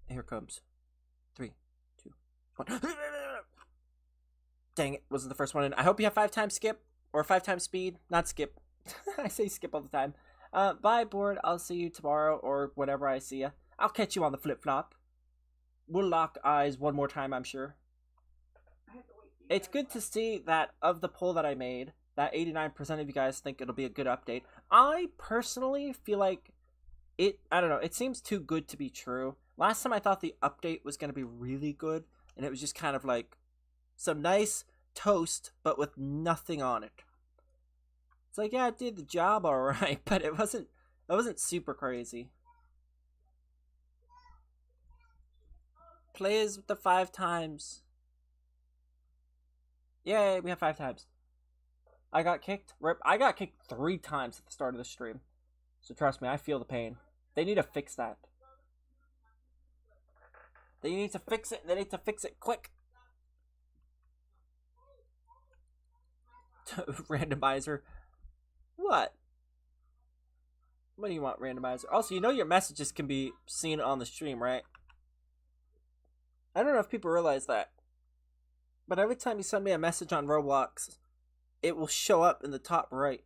Here comes. 3, 2, 1. Dang it, wasn't the first one in. I hope you have 5 times skip, or 5 times speed. Not skip. I say skip all the time. Bye, board. I'll see you tomorrow, or whenever I see you. I'll catch you on the flip-flop. We'll lock eyes one more time, I'm sure. It's good to see that of the poll that I made, that 89% of you guys think it'll be a good update. I personally feel like I don't know, it seems too good to be true. Last time I thought the update was going to be really good, and it was just kind of like some nice toast, but with nothing on it. It's like, yeah, it did the job alright, but it wasn't super crazy. Plays with the 5 times. Yay, we have 5 times. I got kicked. Rip. I got kicked 3 times at the start of the stream. So trust me, I feel the pain. They need to fix that. They need to fix it. They need to fix it quick. Randomizer. What? What do you want, randomizer? Also, you know your messages can be seen on the stream, right? I don't know if people realize that. But every time you send me a message on Roblox, it will show up in the top right.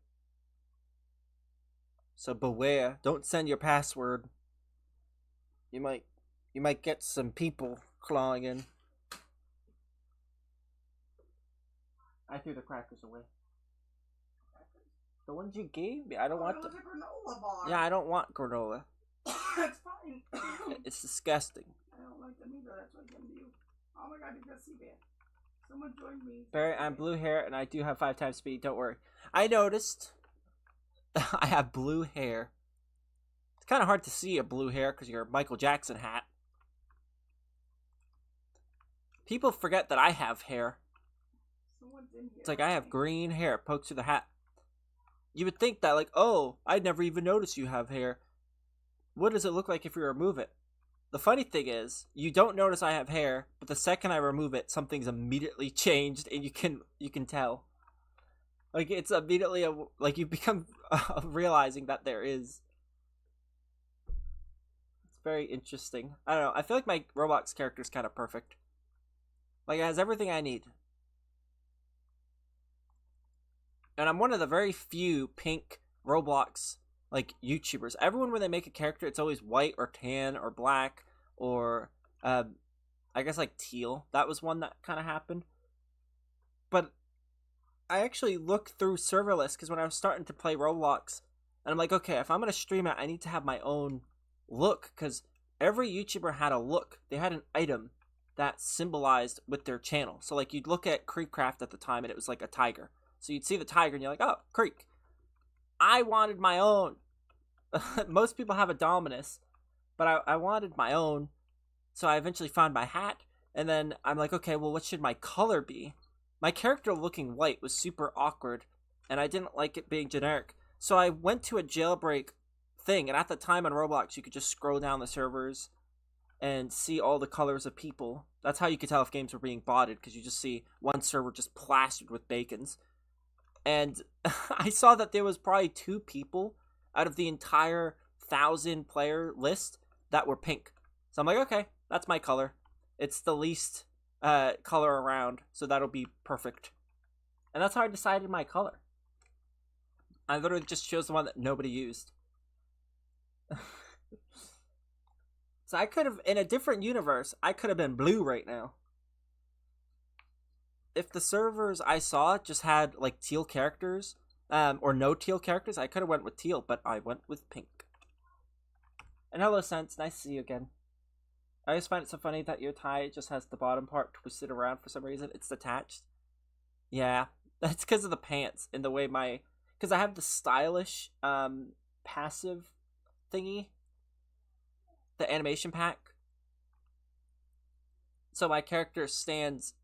So beware. Don't send your password. You might get some people clawing in. I threw the crackers away. The ones you gave me, I don't want them. It was a granola bar. Yeah, I don't want granola. It's fine. It's disgusting. I don't like them either. That's why I came to you. Oh my god, you got C-Band. Someone joined me. Barry, I'm blue hair and I do have 5 times speed. Don't worry. I noticed. I have blue hair. It's kind of hard to see a blue hair because you're a Michael Jackson hat. People forget that I have hair. Someone's in here. It's like I have green hair. It pokes through the hat. You would think that, like, oh, I'd never even noticed you have hair. What does it look like if you remove it? The funny thing is, you don't notice I have hair, but the second I remove it, something's immediately changed, and you can tell. Like, it's immediately like you become realizing that there is. It's very interesting. I don't know. I feel like my Roblox character is kind of perfect. Like, it has everything I need. And I'm one of the very few pink Roblox, like, YouTubers. Everyone, when they make a character, it's always white or tan or black or, I guess, like, teal. That was one that kind of happened. But I actually looked through server lists because when I was starting to play Roblox, and I'm like, okay, if I'm going to stream it, I need to have my own look because every YouTuber had a look. They had an item that symbolized with their channel. So, like, you'd look at Creekcraft at the time, and it was like a tiger. So you'd see the tiger, and you're like, oh, Creek. I wanted my own. Most people have a Dominus, but I wanted my own. So I eventually found my hat, and then I'm like, okay, well, what should my color be? My character looking white was super awkward, and I didn't like it being generic. So I went to a jailbreak thing, and at the time on Roblox, you could just scroll down the servers and see all the colors of people. That's how you could tell if games were being botted, because you just see one server just plastered with bacons. And I saw that there was probably 2 people out of the entire 1,000-player list that were pink. So I'm like, okay, that's my color. It's the least color around, so that'll be perfect. And that's how I decided my color. I literally just chose the one that nobody used. So I could have, in a different universe, I could have been blue right now. If the servers I saw just had, like, teal characters, or no teal characters, I could have went with teal, but I went with pink. And hello, Sense. Nice to see you again. I always find it so funny that your tie just has the bottom part twisted around for some reason. It's detached. Yeah, that's because of the pants and the way my... Because I have the stylish, passive thingy. The animation pack. So my character stands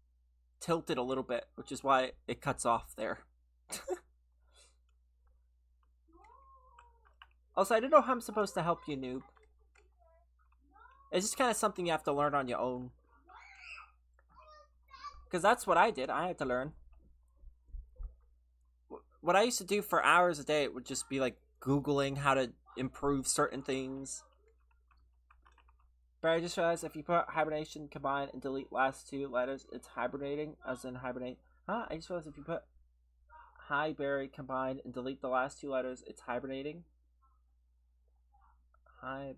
tilted a little bit, which is why it cuts off there. Also, I don't know how I'm supposed to help you, noob. It's just kind of something you have to learn on your own. Because that's what I did. I had to learn. What I used to do for hours a day would just be like Googling how to improve certain things. But I just realized if you put hibernation combine and delete last 2 letters, it's hibernating, as in hibernate. Huh? I just realized if you put hi Barry combined and delete the last 2 letters, it's hibernating. I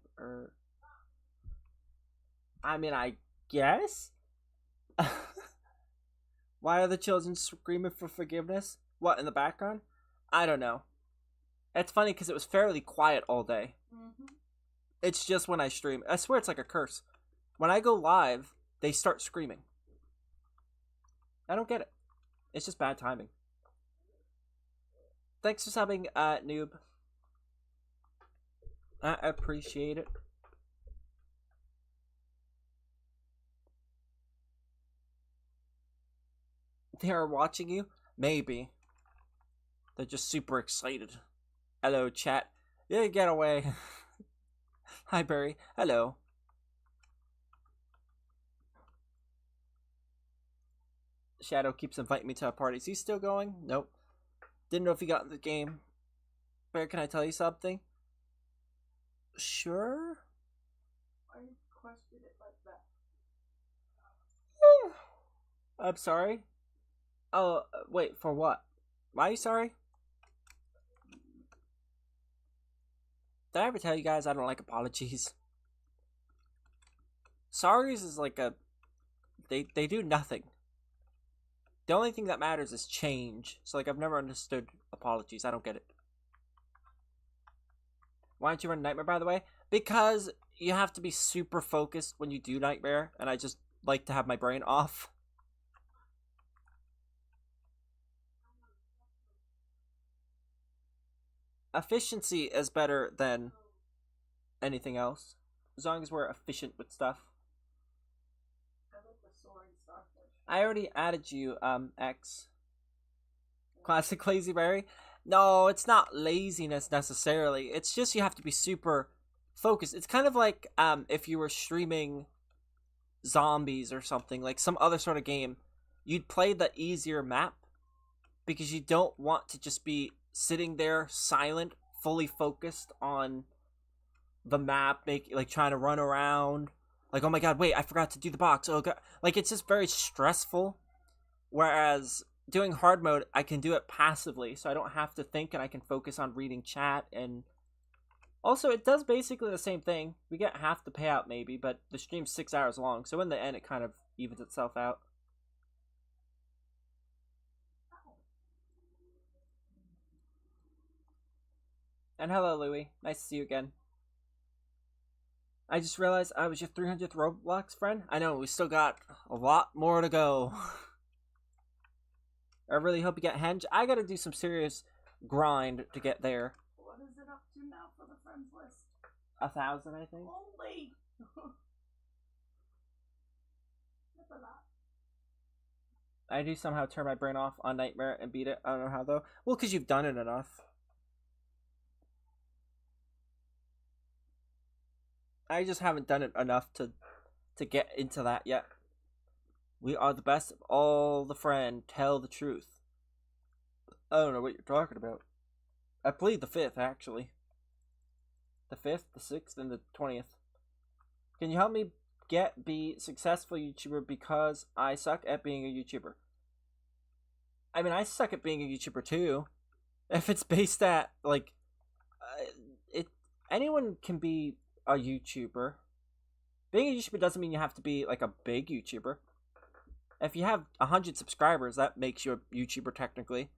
mean, I guess? Why are the children screaming for forgiveness? What, in the background? I don't know. It's funny because it was fairly quiet all day. Mm-hmm. It's just when I stream. I swear it's like a curse. When I go live, they start screaming. I don't get it. It's just bad timing. Thanks for subbing, noob. I appreciate it. They are watching you? Maybe. They're just super excited. Hello, chat. Yeah, get away. Hi, Berry. Hello. Shadow keeps inviting me to a party. Is he still going? Nope. Didn't know if he got in the game. Bear, can I tell you something? Sure. Why you question it like that? I'm sorry. Oh, wait, for what? Why are you sorry? Did I ever tell you guys I don't like apologies? Sorries is like a... They do nothing. The only thing that matters is change. So, like, I've never understood apologies. I don't get it. Why don't you run Nightmare, by the way? Because you have to be super focused when you do Nightmare, and I just like to have my brain off. Efficiency is better than anything else, as long as we're efficient with stuff. I like the soaring starfish. I already added you, X. Classic Lazy Berry. No, it's not laziness necessarily. It's just you have to be super focused. It's kind of like if you were streaming zombies or something, like some other sort of game. You'd play the easier map because you don't want to just be sitting there silent, fully focused on the map, like trying to run around. Like, oh my god, wait, I forgot to do the box. Oh god. Like, it's just very stressful. Whereas doing hard mode, I can do it passively, so I don't have to think and I can focus on reading chat. And also, it does basically the same thing. We get half the payout maybe, but the stream's 6 hours long, so in the end, it kind of evens itself out. And hello, Louie. Nice to see you again. I just realized I was your 300th Roblox friend. I know, we still got a lot more to go. I really hope you get Henge. I gotta do some serious grind to get there. What is it up to now for the friends list? 1,000, I think. Holy! That's a lot. I do somehow turn my brain off on Nightmare and beat it. I don't know how, though. Well, because you've done it enough. I just haven't done it enough to get into that yet. We are the best of all the friend. Tell the truth. I don't know what you're talking about. I played the 5th, actually. The 5th, the 6th, and the 20th. Can you help me be successful YouTuber because I suck at being a YouTuber? I mean, I suck at being a YouTuber too. If it's based at, like, anyone can be a YouTuber. Being a YouTuber doesn't mean you have to be, like, a big YouTuber. If you have 100 subscribers, that makes you a YouTuber technically.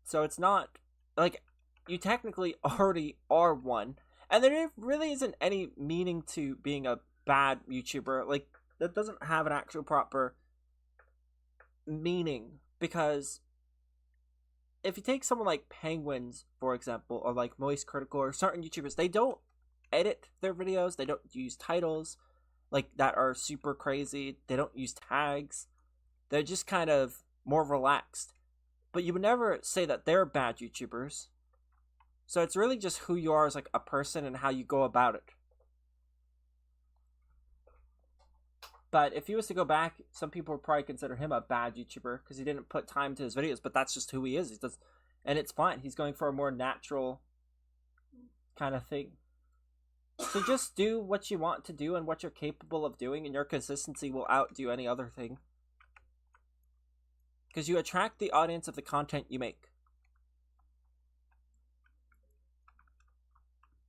So it's not, like, you technically already are one. And there really isn't any meaning to being a bad YouTuber. Like, that doesn't have an actual proper meaning. Because if you take someone like Penguins, for example, or like Moist Critical, or certain YouTubers, they don't edit their videos. They don't use titles like that are super crazy. They don't use tags. They're just kind of more relaxed. But you would never say that they're bad YouTubers. So it's really just who you are as, like, a person and how you go about it. But if he was to go back, some people would probably consider him a bad YouTuber because he didn't put time to his videos. But that's just who he is. He does, and it's fine. He's going for a more natural kind of thing. So just do what you want to do and what you're capable of doing, and your consistency will outdo any other thing. Because you attract the audience of the content you make.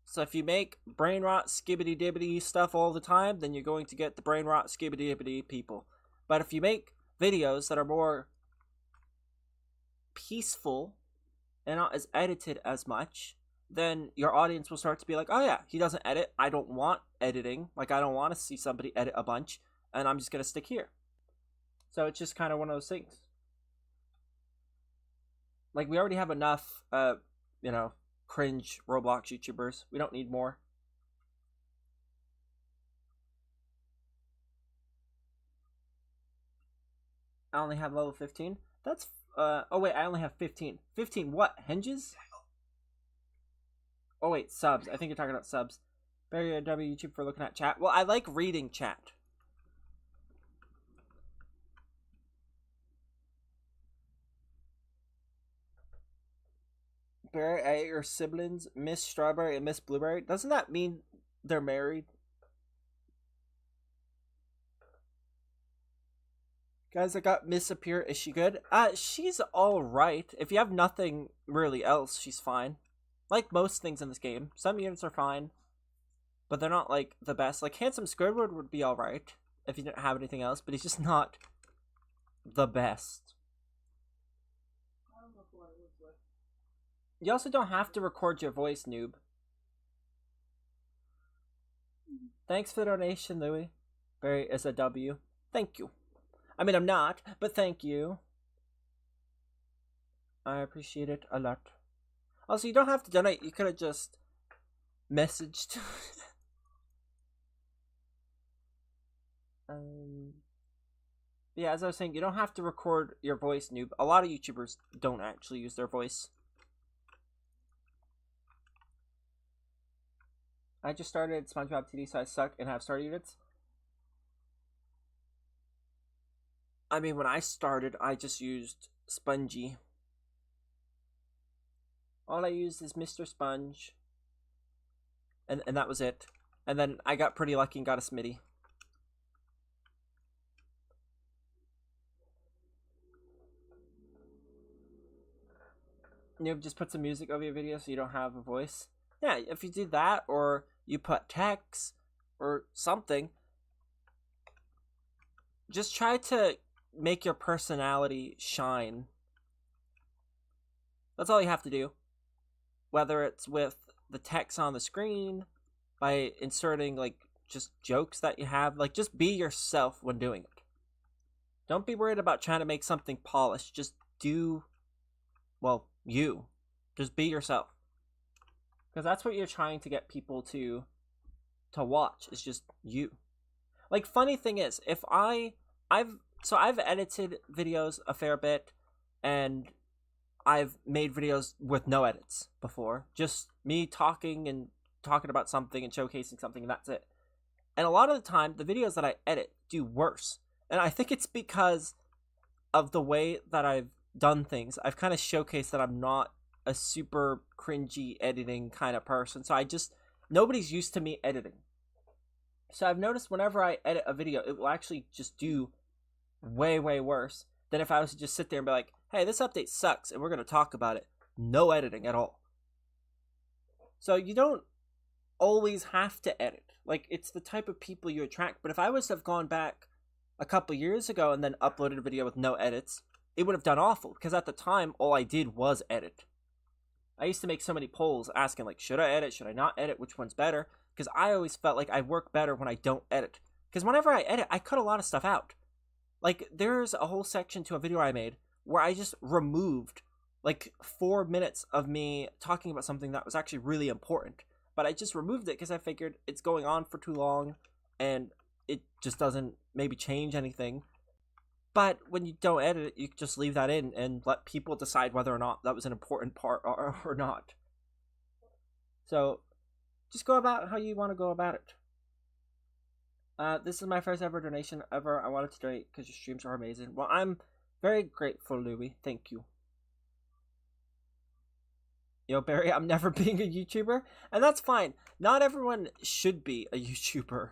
So if you make brain rot, skibbity dibbity stuff all the time, then you're going to get the brain rot, skibbity dibbity people. But if you make videos that are more peaceful and not as edited as much, then your audience will start to be like, oh yeah, he doesn't edit. I don't want editing. Like, I don't want to see somebody edit a bunch, and I'm just going to stick here. So it's just kind of one of those things. Like, we already have enough, cringe Roblox YouTubers. We don't need more. I only have level 15. That's Oh wait, I only have 15. 15 what? Hinges? Oh wait, subs. I think you're talking about subs. Barry W YouTube for looking at chat. Well, I like reading chat. Barry, I ate your siblings, Miss Strawberry and Miss Blueberry. Doesn't that mean they're married? Guys, I got Miss Appear. Is she good? She's alright. If you have nothing really else, she's fine. Like most things in this game. Some units are fine, but they're not, like, the best. Like, Handsome Squidward would be alright if you didn't have anything else, but he's just not the best. You also don't have to record your voice, noob. Thanks for the donation, Louie. Barry is a W. Thank you. I mean, I'm not, but thank you. I appreciate it a lot. Also, you don't have to donate. You could have just messaged. Yeah, as I was saying, you don't have to record your voice, noob. A lot of YouTubers don't actually use their voice. I just started SpongeBob TD, so I suck and have starter units. I mean, when I started, I just used Spongy. All I used is Mr. Sponge. And that was it. And then I got pretty lucky and got a Smitty. You just put some music over your video so you don't have a voice. Yeah, if you do that, or you put text, or something, just try to make your personality shine. That's all you have to do. Whether it's with the text on the screen, by inserting, like, just jokes that you have. Like, just be yourself when doing it. Don't be worried about trying to make something polished. Just do, well, you. Just be yourself. Because that's what you're trying to get people to watch. It's just you. Like, funny thing is, if I've edited videos a fair bit, and I've made videos with no edits before. Just me talking about something and showcasing something, and that's it. And a lot of the time, the videos that I edit do worse. And I think it's because of the way that I've done things. I've kind of showcased that I'm not a super cringy editing kind of person. So nobody's used to me editing. So I've noticed whenever I edit a video, it will actually just do way, way worse than if I was to just sit there and be like, hey, this update sucks, and we're going to talk about it. No editing at all. So you don't always have to edit. Like, it's the type of people you attract. But if I was to have gone back a couple years ago and then uploaded a video with no edits, it would have done awful. Because at the time, all I did was edit. I used to make so many polls asking, like, should I edit? Should I not edit? Which one's better? Because I always felt like I work better when I don't edit. Because whenever I edit, I cut a lot of stuff out. Like, there's a whole section to a video I made where I just removed, like, 4 minutes of me talking about something that was actually really important. But I just removed it because I figured it's going on for too long, and it just doesn't maybe change anything. But when you don't edit it, you just leave that in and let people decide whether or not that was an important part or not. So, just go about how you want to go about it. This is my first ever donation ever. I wanted to donate because your streams are amazing. Well, I'm very grateful, Louie. Thank you. Yo, Barry, I'm never being a YouTuber. And that's fine. Not everyone should be a YouTuber.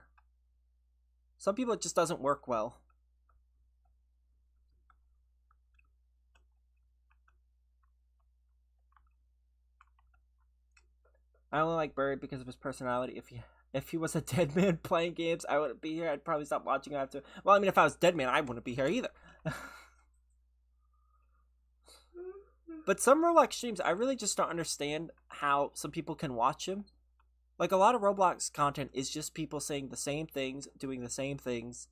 Some people, it just doesn't work well. I only like Barry because of his personality. If he was a dead man playing games, I wouldn't be here. I'd probably stop watching after. Well, I mean, if I was dead man, I wouldn't be here either. But some Roblox streams, I really just don't understand how some people can watch them. Like, a lot of Roblox content is just people saying the same things, doing the same things,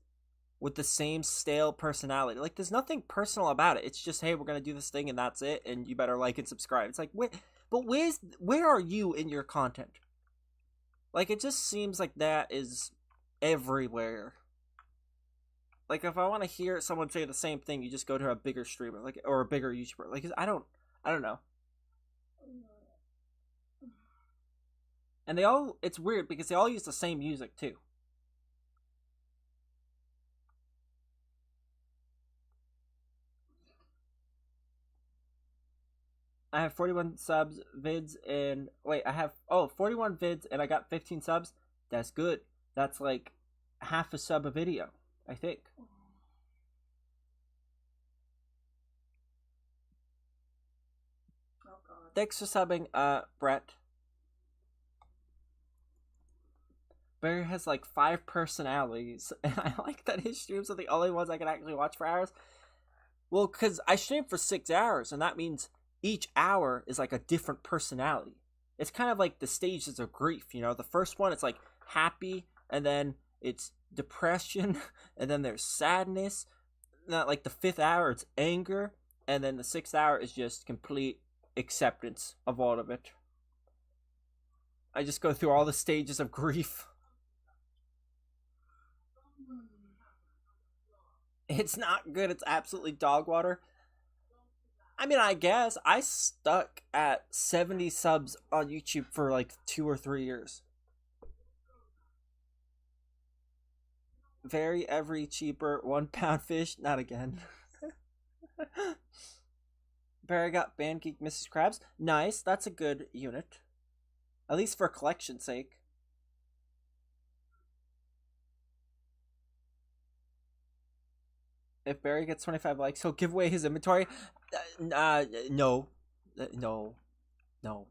with the same stale personality. Like, there's nothing personal about it. It's just, hey, we're gonna do this thing and that's it, and you better like and subscribe. It's like, where are you in your content? Like, it just seems like that is everywhere. Like, if I want to hear someone say the same thing, you just go to a bigger streamer, like, or a bigger YouTuber. Like, I don't know. And they all, it's weird because they all use the same music too. I have 41 subs, vids, and wait, I have 41 vids, and I got 15 subs. That's good. That's like half a sub a video, I think. Oh God. Thanks for subbing, Brett. Barry has like 5 personalities, and I like that his streams are the only ones I can actually watch for hours. Well, because I stream for 6 hours, and that means each hour is like a different personality. It's kind of like the stages of grief, you know? The first one, it's like happy, and then it's depression, and then there's sadness. Not like the 5th hour, it's anger, and then the 6th hour is just complete acceptance of all of it. I just go through all the stages of grief. It's not good. It's absolutely dog water. I mean, I guess I stuck at 70 subs on YouTube for like 2 or 3 years. Very every cheaper 1 pound fish. Not again. Barry got Band Geek Mrs. Krabs. Nice. That's a good unit. At least for collection's sake. If Barry gets 25 likes, he'll give away his inventory. No. No. No.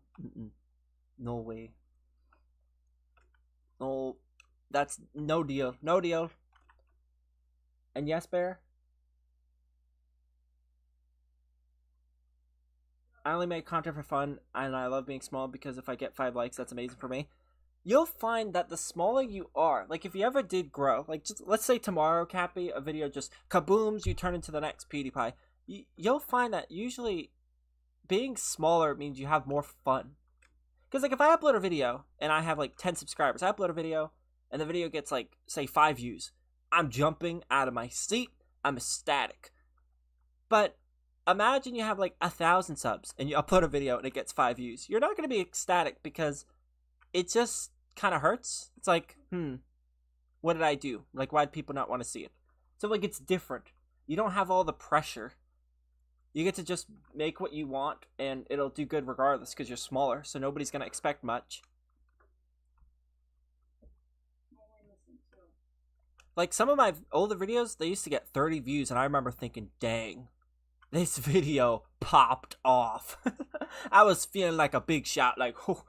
No way. No. That's no deal. No deal. And yes, Bear? I only make content for fun, and I love being small because if I get 5 likes, that's amazing for me. You'll find that the smaller you are, like if you ever did grow, like just let's say tomorrow, Cappy, a video just kabooms, you turn into the next PewDiePie. You'll find that usually being smaller means you have more fun. Because like if I upload a video and I have like 10 subscribers, I upload a video and the video gets like say 5 views, I'm jumping out of my seat. I'm ecstatic. But imagine you have like 1,000 subs and you upload a video and it gets 5 views. You're not going to be ecstatic because it just kind of hurts. It's like, what did I do? Like, why do people not want to see it? So, like, it's different. You don't have all the pressure. You get to just make what you want, and it'll do good regardless because you're smaller, so nobody's going to expect much. Like, some of my older videos, they used to get 30 views, and I remember thinking, dang, this video popped off. I was feeling like a big shot, like, oh,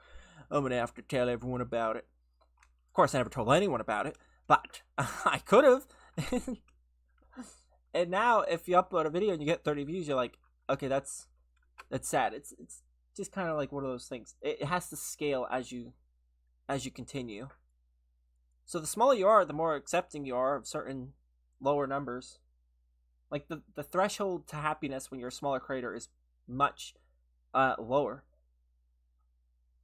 I'm going to have to tell everyone about it. Of course, I never told anyone about it, but I could have. And now, if you upload a video and you get 30 views, you're like, okay, that's sad. It's just kind of like one of those things. It has to scale as you continue. So the smaller you are, the more accepting you are of certain lower numbers. Like the threshold to happiness when you're a smaller creator is much lower.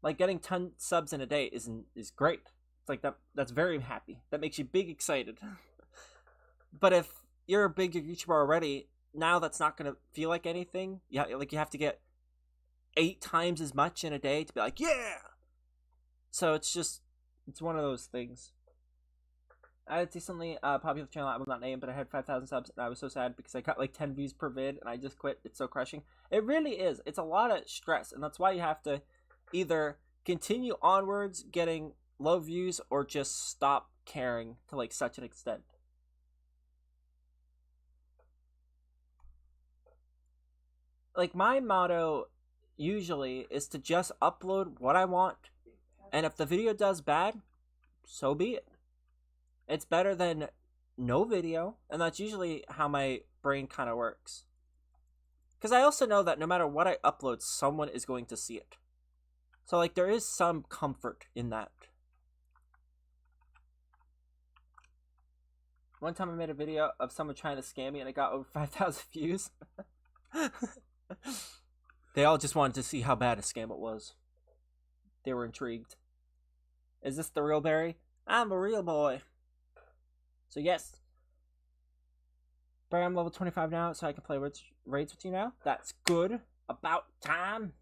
Like getting 10 subs in a day is great. It's like that's very happy. That makes you big excited. But if you're a big YouTuber already, now that's not gonna feel like anything. Yeah, like you have to get 8 times as much in a day to be like, yeah. So it's one of those things. I had a decently popular channel I will not name, but I had 5,000 subs, and I was so sad because I got like 10 views per vid, and I just quit. It's so crushing. It really is. It's a lot of stress, and that's why you have to either continue onwards getting low views or just stop caring to like such an extent. Like my motto usually is to just upload what I want, and if the video does bad, so be it. It's better than no video, and that's usually how my brain kind of works. Because I also know that no matter what I upload, someone is going to see it. So, like, there is some comfort in that. One time I made a video of someone trying to scam me, and it got over 5,000 views. They all just wanted to see how bad a scam it was. They were intrigued. Is this the real Barry? I'm a real boy. So yes, But I'm level 25 now, so I can play raids with you now. That's good. About time.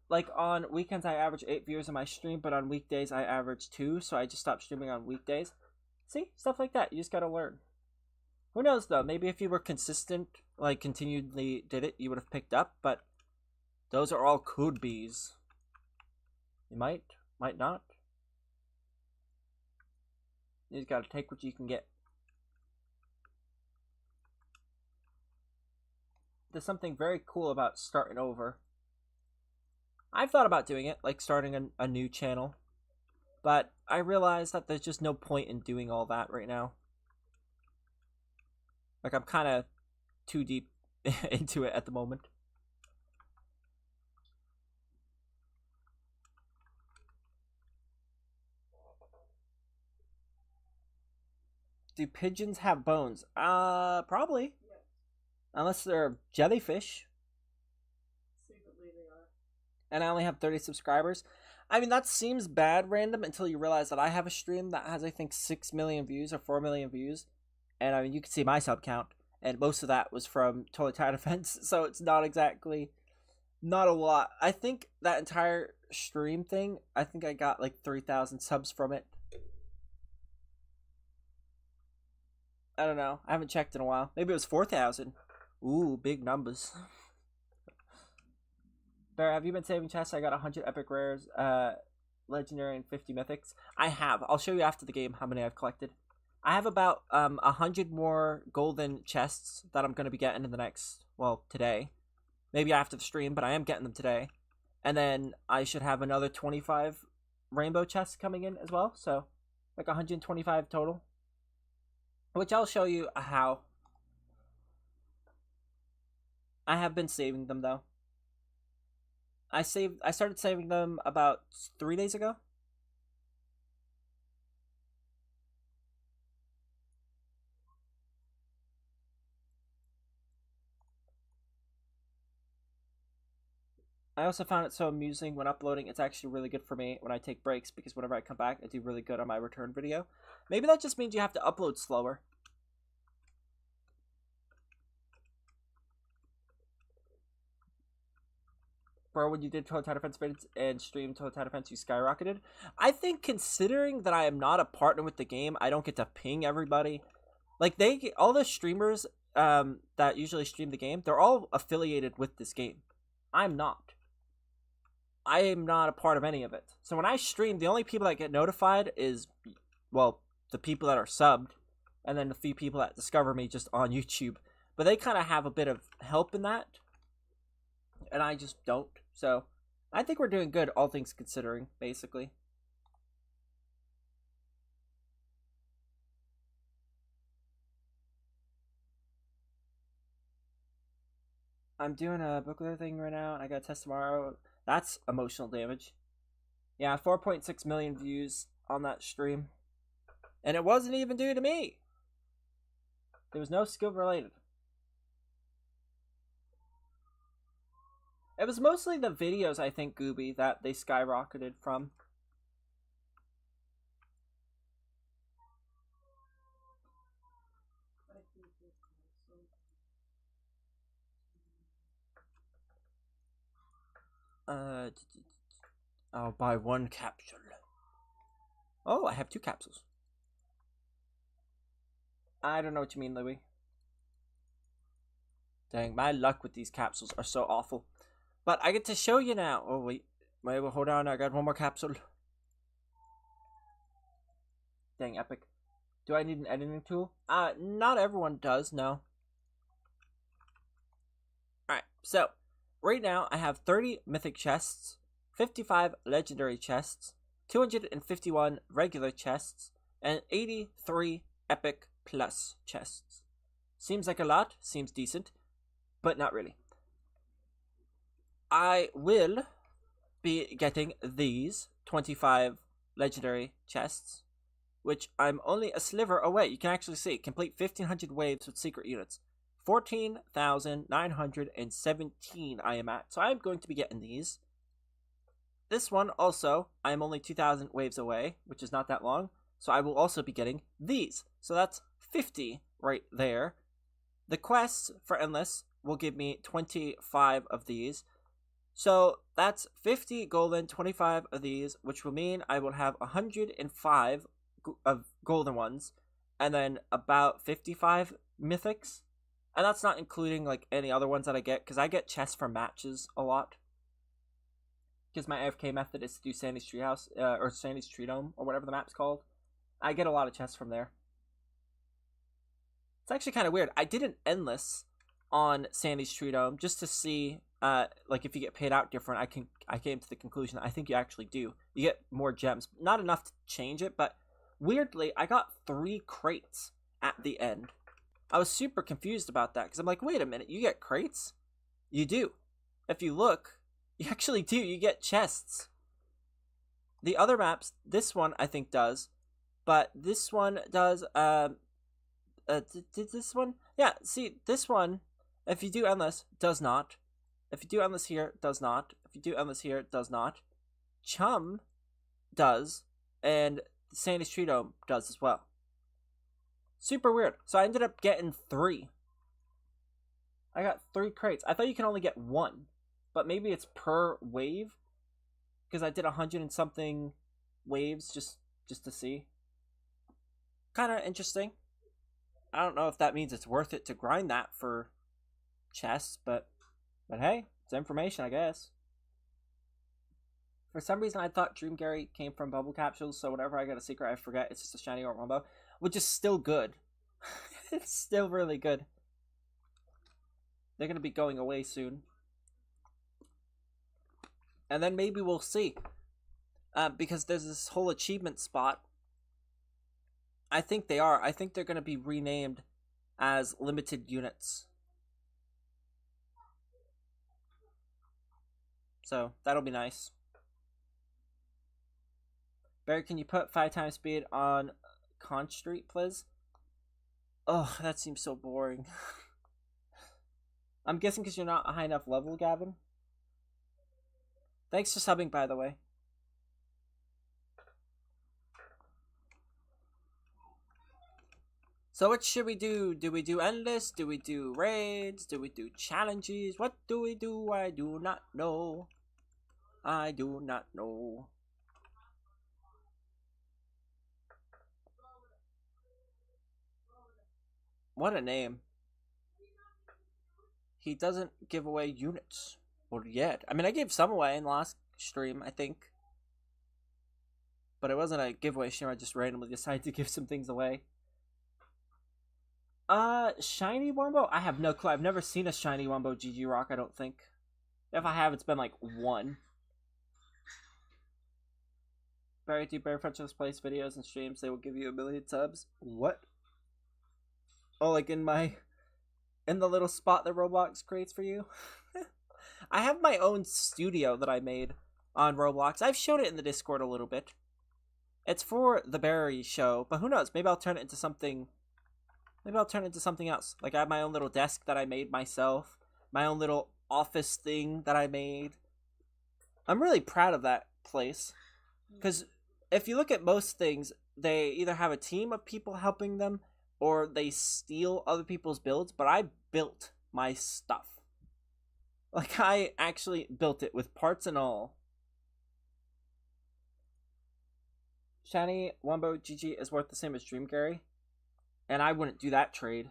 Like, on weekends, I average 8 viewers on my stream, but on weekdays, I average 2, so I just stopped streaming on weekdays. See? Stuff like that. You just gotta learn. Who knows, though? Maybe if you were consistent, like, continually did it, you would have picked up, but those are all could be's. You might not. You just gotta take what you can get. There's something very cool about starting over. I've thought about doing it, like starting a new channel, but I realized that there's just no point in doing all that right now. Like, I'm kind of too deep into it at the moment. Do pigeons have bones? Probably. Yes. Unless they're jellyfish. Secretly they are. And I only have 30 subscribers. I mean, that seems bad random until you realize that I have a stream that has, I think, 6 million views or 4 million views. And I mean, you can see my sub count. And most of that was from Total Tower Defense. So it's not exactly, not a lot. I think that entire stream thing, I think I got like 3,000 subs from it. I don't know. I haven't checked in a while. Maybe it was 4,000. Ooh, big numbers. Bear, have you been saving chests? I got 100 epic rares, legendary, and 50 mythics. I have. I'll show you after the game how many I've collected. I have about 100 more golden chests that I'm going to be getting in the next, well, today. Maybe after the stream, but I am getting them today. And then I should have another 25 rainbow chests coming in as well. So, like 125 total. Which I'll show you how. I have been saving them, though. I started saving them about 3 days ago. I also found it so amusing when uploading. It's actually really good for me when I take breaks, because whenever I come back, I do really good on my return video. Maybe that just means you have to upload slower. Bro, when you did Total Tower Defense and streamed Total Tower Defense, you skyrocketed. I think, considering that I am not a partner with the game, I don't get to ping everybody. Like, all the streamers that usually stream the game, they're all affiliated with this game. I'm not. I am not a part of any of it. So when I stream, the only people that get notified is, well, the people that are subbed, and then the few people that discover me just on YouTube. But they kind of have a bit of help in that, and I just don't. So I think we're doing good, all things considering, basically. I'm doing a booklet thing right now, and I got a test tomorrow. That's emotional damage. Yeah, 4.6 million views on that stream. And it wasn't even due to me. There was no skill related. It was mostly the videos, I think, Gooby, that they skyrocketed from. I'll buy 1 capsule. Oh, I have 2 capsules. I don't know what you mean, Louie. Dang, my luck with these capsules are so awful. But I get to show you now. Oh, wait, hold on. I got 1 more capsule. Dang, epic. Do I need an editing tool? Not everyone does, no. Alright, so, right now I have 30 mythic chests, 55 legendary chests, 251 regular chests, and 83 epic plus chests. Seems like a lot, seems decent, but not really. I will be getting these 25 legendary chests, which I'm only a sliver away. You can actually see, complete 1500 waves with secret units. 14,917 I am at, so I'm going to be getting these. This one also, I am only 2,000 waves away, which is not that long, so I will also be getting these. So that's 50 right there. The quest for Endless will give me 25 of these. So that's 50 golden, 25 of these, which will mean I will have 105 of golden ones, and then about 55 mythics. And that's not including like any other ones that I get, because I get chests for matches a lot. Because my AFK method is to do Sandy's Treehouse, or Sandy's Tree Dome, or whatever the map's called. I get a lot of chests from there. It's actually kind of weird. I did an Endless on Sandy's Tree Dome just to see, like, if you get paid out different. I came to the conclusion that I think you actually do. You get more gems. Not enough to change it, but weirdly, I got 3 crates at the end. I was super confused about that, because I'm like, wait a minute, you get crates? You do. If you look, you actually do. You get chests. The other maps, this one I think does, but this one does, did this one? Yeah, see, this one, if you do Endless, does not. If you do Endless here, does not. If you do Endless here, does not. Chum does, and Sandy's Tree Dome does as well. Super weird. So I ended up getting 3. I got 3 crates. I thought you can only get 1, but maybe it's per wave, because I did 100 and something waves just to see. Kind of interesting. I don't know if that means it's worth it to grind that for chests, but hey, it's information, I guess. For some reason, I thought Dream Gary came from bubble capsules, so whenever I get a secret, I forget it's just a shiny or Rumbo, which is still good. It's still really good. They're going to be going away soon. And then maybe we'll see. Because there's this whole achievement spot. I think they are. I think they're going to be renamed as limited units. So, that'll be nice. Barry, can you put 5 times speed on Conch Street, please? Oh, that seems so boring. I'm guessing because you're not a high enough level, Gavin. Thanks for subbing, by the way. So what should we do? Do we do Endless? Do we do raids? Do we do challenges? What do we do? I do not know. I do not know. What a name. He doesn't give away units. Or yet. I mean, I gave some away in the last stream, I think. But it wasn't a giveaway stream. I just randomly decided to give some things away. Shiny Wombo? I have no clue. I've never seen a shiny Wombo GG Rock, I don't think. If I have, it's been like 1. Barry, do BerryFunChannel plays videos and streams? They will give you 1 million subs. What? Oh, like in the little spot that Roblox creates for you? I have my own studio that I made on Roblox. I've showed it in the Discord a little bit. It's for the Barry show, but who knows? Maybe I'll turn it into something. Maybe I'll turn it into something else. Like I have my own little desk that I made myself. My own little office thing that I made. I'm really proud of that place. Because if you look at most things, they either have a team of people helping them or they steal other people's builds, but I built my stuff. Like, I actually built it with parts and all. Shiny Wombo GG is worth the same as Dream Gary. And I wouldn't do that trade.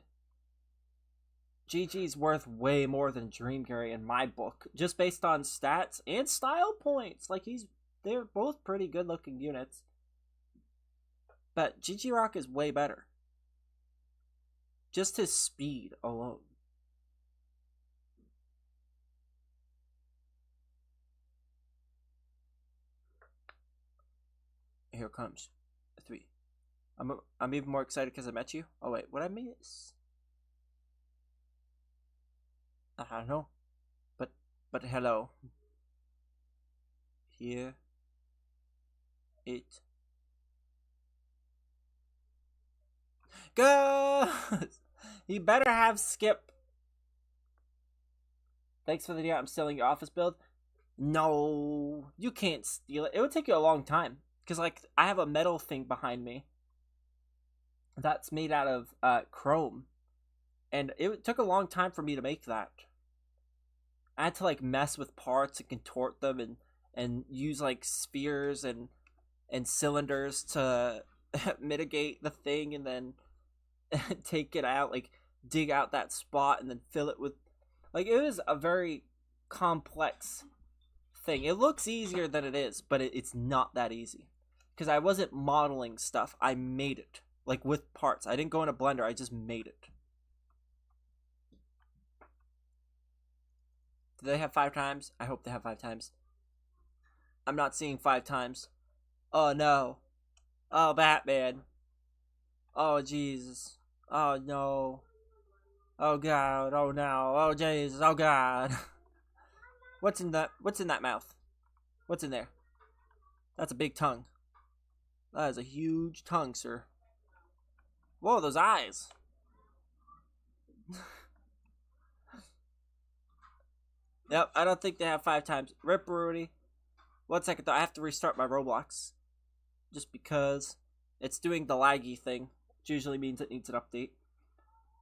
GG's worth way more than Dream Gary in my book. Just based on stats and style points. Like, they're both pretty good looking units. But GG Rock is way better. Just his speed alone. Here comes 3. I'm even more excited because I met you. Oh wait, what I miss? I don't know. But hello. Here it goes. You better have Skip. Thanks for the deal. I'm stealing your office build. No, you can't steal it. It would take you a long time. Because, like, I have a metal thing behind me. that's made out of chrome, and it took a long time for me to make that. I had to like mess with parts and contort them and use like spheres and cylinders to mitigate the thing, and then take it out, like dig out that spot and then fill it with, like, it was a very complex thing. It looks easier than it is, but it's not that easy because I wasn't modeling stuff. I made it like with parts. I didn't go in a blender. I just made it. Do they have 5 times? I hope they have 5 times. I'm not seeing 5 times. Oh no. Oh, Batman. Oh Jesus. Oh no. Oh God. Oh no. Oh Jesus. Oh God. What's in that mouth? What's in there? That's a big tongue. That is a huge tongue, sir. Whoa, those eyes. Yep, I don't think they have 5 times. Rip Rudy. 1 second though, I have to restart my Roblox. Just because it's doing the laggy thing. Which usually means it needs an update.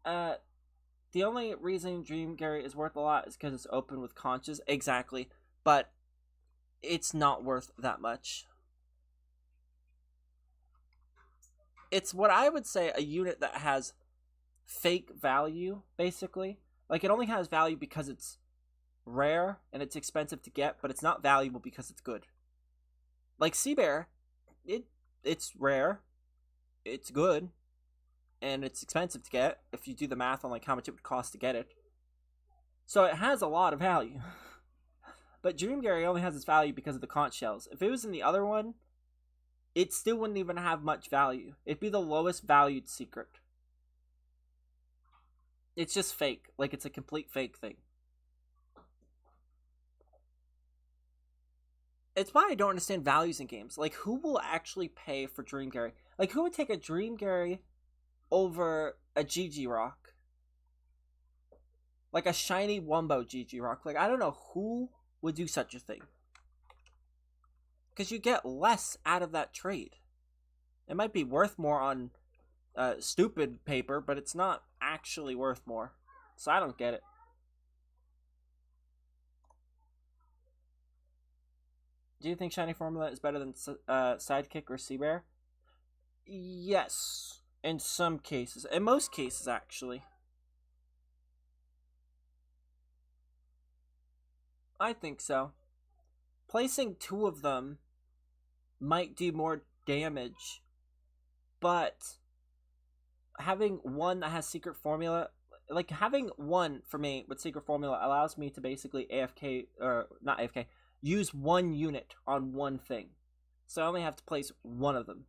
The only reason Dream Gary is worth a lot is because it's open with conches. Exactly. But it's not worth that much. It's what I would say a unit that has fake value, basically. Like, it only has value because it's rare and it's expensive to get, but it's not valuable because it's good. Like Seabear, it's rare, it's good, and it's expensive to get if you do the math on like how much it would cost to get it. So it has a lot of value. But Dream Gary only has its value because of the conch shells. If it was in the other one, it still wouldn't even have much value. It'd be the lowest valued secret. It's just fake. Like, it's a complete fake thing. It's why I don't understand values in games. Like, who will actually pay for Dream Gary? Like, who would take a Dream Gary over a GG Rock? Like a shiny Wumbo GG Rock. Like, I don't know who would do such a thing. Because you get less out of that trade. It might be worth more on stupid paper, but it's not actually worth more. So I don't get it. Do you think Shiny Formula is better than Sidekick or Seabear? Yes. In some cases. In most cases, actually. I think so. Placing 2 of them might do more damage, but having one that has Secret Formula, like having one for me with Secret Formula allows me to basically AFK, or not AFK, use 1 unit on 1 thing. So I only have to place 1 of them.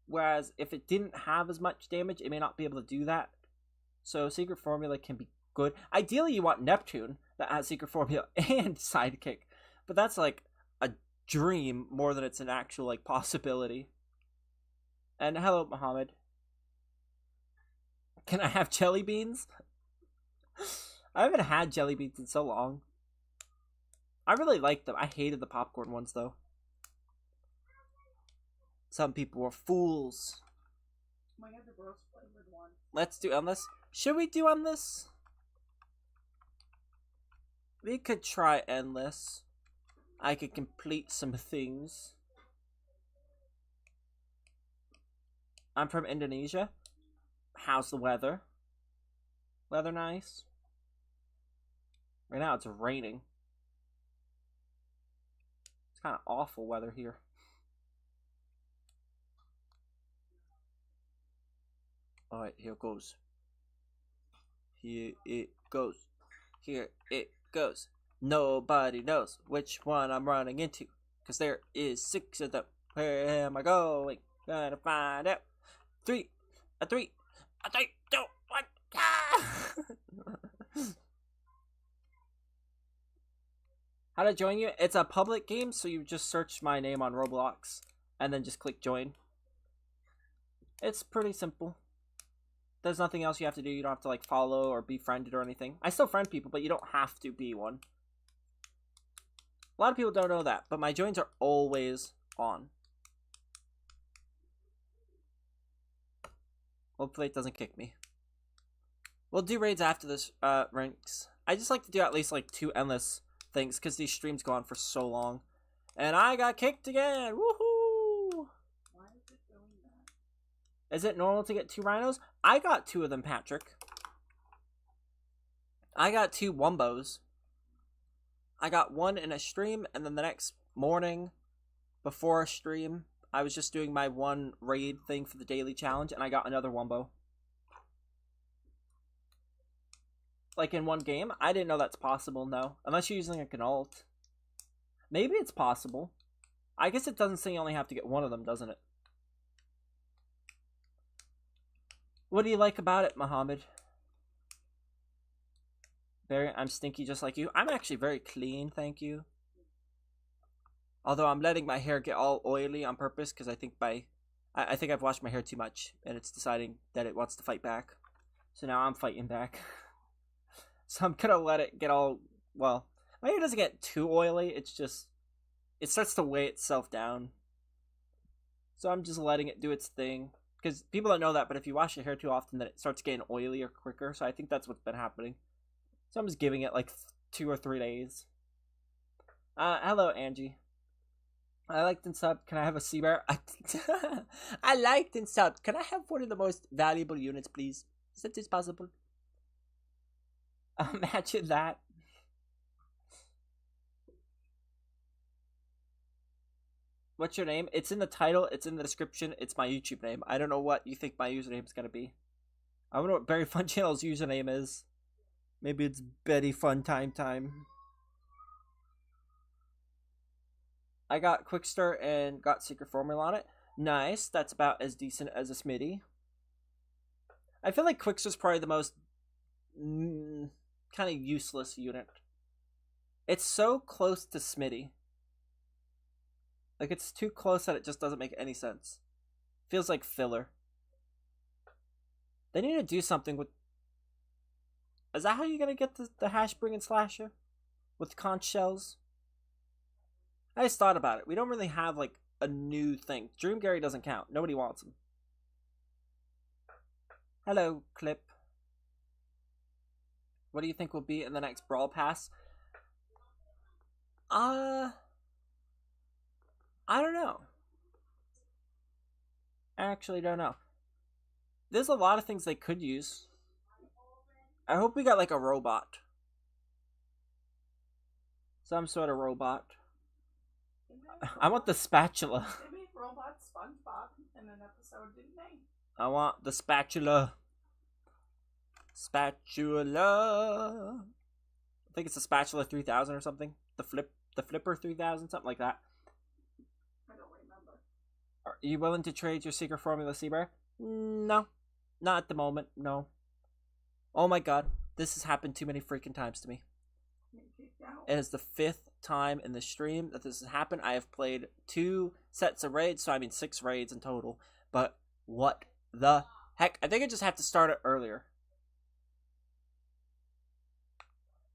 Whereas if it didn't have as much damage, it may not be able to do that. So Secret Formula can be good. Ideally, you want Neptune that has Secret Formula and Sidekick. But that's like a dream more than it's an actual like possibility. And hello, Mohammed. Can I have jelly beans? I haven't had jelly beans in so long. I really liked them. I hated the popcorn ones though. Some people were fools. Oh my god, the gross flavored one. Let's do Endless. Should we do Endless? We could try Endless. I could complete some things. I'm from Indonesia. How's the weather? Weather nice? Right now it's raining. It's kind of awful weather here. Alright, here it goes. Here it goes. Here it goes. Nobody knows which one I'm running into, 'cause there is 6 of them. Where am I going? Gonna find out. 3, a 3, a 3, 2, 1. Ah! How to join you? It's a public game, so you just search my name on Roblox and then just click join. It's pretty simple. There's nothing else you have to do. You don't have to like follow or be friended or anything. I still friend people, but you don't have to be one. A lot of people don't know that, but my joins are always on. Hopefully it doesn't kick me. We'll do raids after this ranks. I just like to do at least like 2 endless things because these streams go on for so long. And I got kicked again. Woohoo! Why is it doing that? Is it normal to get 2 rhinos? I got 2 of them, Patrick. I got 2 wombos. I got 1 in a stream, and then the next morning before a stream, I was just doing my 1 raid thing for the daily challenge, and I got another wombo. Like in 1 game? I didn't know that's possible, no. Unless you're using like an alt. Maybe it's possible. I guess it doesn't say you only have to get 1 of them, doesn't it? What do you like about it, Mohammed? I'm stinky just like you. I'm actually very clean, thank you. Although I'm letting my hair get all oily on purpose because I think I think I've washed my hair too much and it's deciding that it wants to fight back. So now I'm fighting back. So I'm gonna let it get all, well, my hair doesn't get too oily, it's just, it starts to weigh itself down. So I'm just letting it do its thing. Because people don't know that, but if you wash your hair too often, then it starts getting oilier quicker. So I think that's what's been happening. So I'm just giving it like 2 or 3 days. Hello, Angie. I liked and subbed. Can I have a sea bear? I liked and subbed. Can I have one of the most valuable units, please? Is that this possible? Imagine that. What's your name? It's in the title. It's in the description. It's my YouTube name. I don't know what you think my username is going to be. I wonder what BerryFunChannel's username is. Maybe it's BerryFunTime. I got Quickstart and got Secret Formula on it. Nice. That's about as decent as a Smitty. I feel like Quickstart's probably the most kind of useless unit. It's so close to Smitty. Like, it's too close that it just doesn't make any sense. Feels like filler. They need to do something with... Is that how you're gonna get the hash bringing slasher? With conch shells? I just thought about it. We don't really have, like, a new thing. Dream Gary doesn't count. Nobody wants him. Hello, Clip. What do you think will be in the next Brawl Pass? I don't know. I actually don't know. There's a lot of things they could use. I hope we got like a robot. Some sort of robot. I want the spatula. They made robot SpongeBob in an episode, didn't they? I want the spatula. Spatula. I think it's a spatula 3000 or something. The flipper 3000, something like that. I don't remember. Are you willing to trade your secret formula, Seabear? No. Not at the moment, no. Oh my god. This has happened too many freaking times to me. It is the 5th time in the stream that this has happened. I have played 2 sets of raids, so I mean 6 raids in total. But what the heck? I think I just have to start it earlier.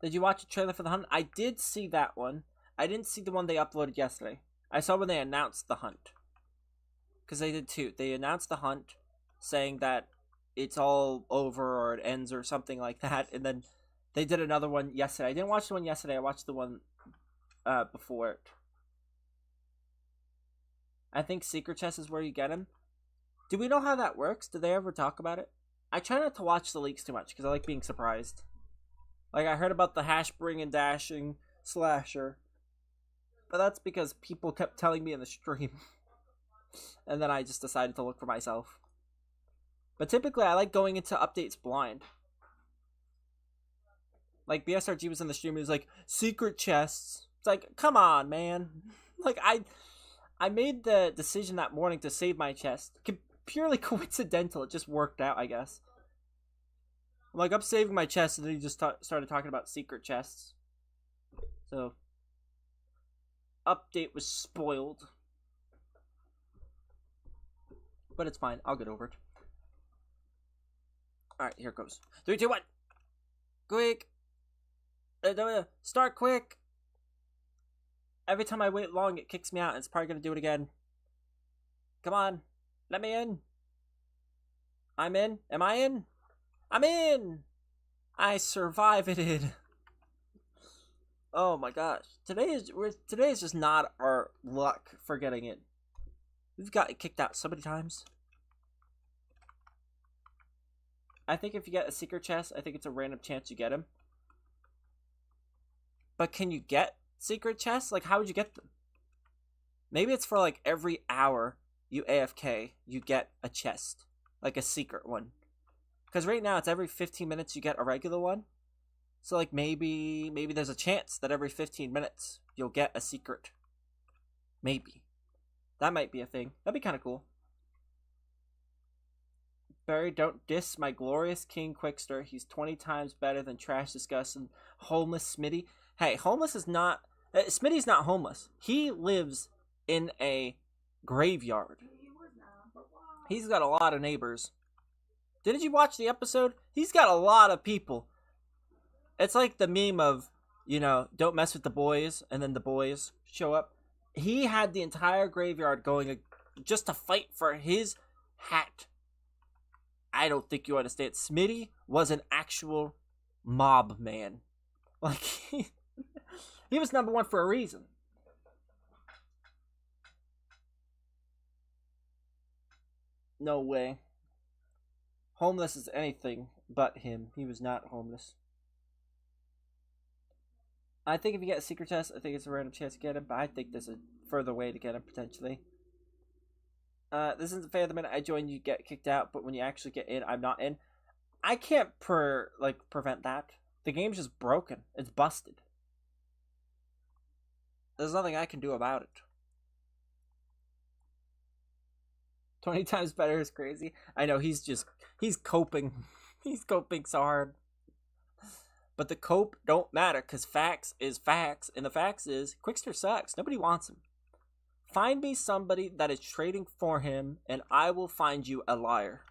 Did you watch a trailer for the hunt? I did see that one. I didn't see the one they uploaded yesterday. I saw when they announced the hunt. Because they did 2. They announced the hunt, saying that it's all over or it ends or something like that. And then they did another one yesterday. I didn't watch the one yesterday. I watched the one before it. I think Secret Chest is where you get him. Do we know how that works? Did they ever talk about it? I try not to watch the leaks too much because I like being surprised. Like, I heard about the hash bring and dashing slasher. But that's because people kept telling me in the stream. And then I just decided to look for myself. But typically, I like going into updates blind. Like, BSRG was in the stream and he was like, secret chests. It's like, come on, man. Like, I made the decision that morning to save my chest. Purely coincidental. It just worked out, I guess. I'm like, I'm saving my chest, and then he just started talking about secret chests. So, update was spoiled. But it's fine. I'll get over it. Alright, here it goes. 3, 2, 1. Quick. Start quick. Every time I wait long, it kicks me out, and it's probably going to do it again. Come on. Let me in. I'm in. Am I in? I'm in! I survived it. Oh my gosh. Today is just not our luck for getting it. We've gotten kicked out so many times. I think if you get a secret chest, I think it's a random chance you get him. But can you get secret chests? Like, how would you get them? Maybe it's for like every hour you AFK, you get a chest. Like a secret one. Because right now it's every 15 minutes you get a regular one. So like maybe there's a chance that every 15 minutes you'll get a secret. Maybe. That might be a thing. That'd be kind of cool. Barry, don't diss my glorious King Quickster. He's 20 times better than trash disgusting homeless Smitty. Hey, homeless is not... Smitty's not homeless. He lives in a graveyard. He's got a lot of neighbors. Didn't you watch the episode? He's got a lot of people. It's like the meme of, you know, don't mess with the boys, and then the boys show up. He had the entire graveyard going just to fight for his hat. I don't think you understand. Smitty was an actual mob man. Like, he was number one for a reason. No way. Homeless is anything but him. He was not homeless. I think if you get a secret chest, I think it's a random chance to get him, but I think there's a further way to get him, potentially. This isn't fair. The minute I join, you get kicked out, but when you actually get in, I'm not in. I can't prevent that. The game's just broken. It's busted. There's nothing I can do about it. 20 times better is crazy. I know, he's coping. He's coping so hard. But the cope don't matter, because facts is facts. And the facts is, Quickster sucks. Nobody wants him. Find me somebody that is trading for him, and I will find you a liar.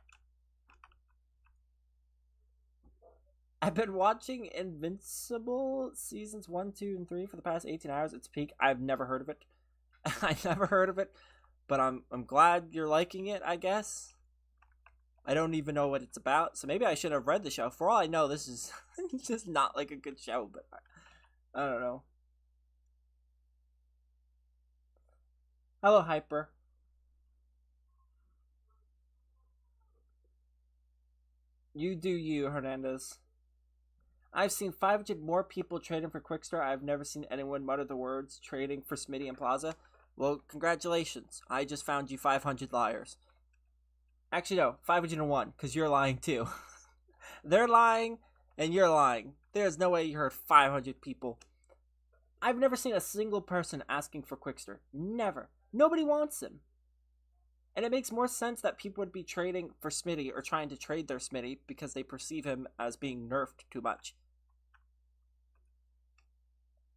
I've been watching Invincible seasons 1, 2, and 3 for the past 18 hours. It's peak. I've never heard of it. I never heard of it. But I'm glad you're liking it, I guess. I don't even know what it's about, so maybe I should have read the show. For all I know, this is just not like a good show, but I don't know. Hello, Hyper. You do you, Hernandez. I've seen 500 more people trading for Quickster. I've never seen anyone mutter the words trading for Smitty and Plaza. Well, congratulations. I just found you 500 liars. Actually, no, 501, because you're lying too. They're lying, and you're lying. There's no way you heard 500 people. I've never seen a single person asking for Quickster. Never. Nobody wants him. And it makes more sense that people would be trading for Smitty or trying to trade their Smitty because they perceive him as being nerfed too much.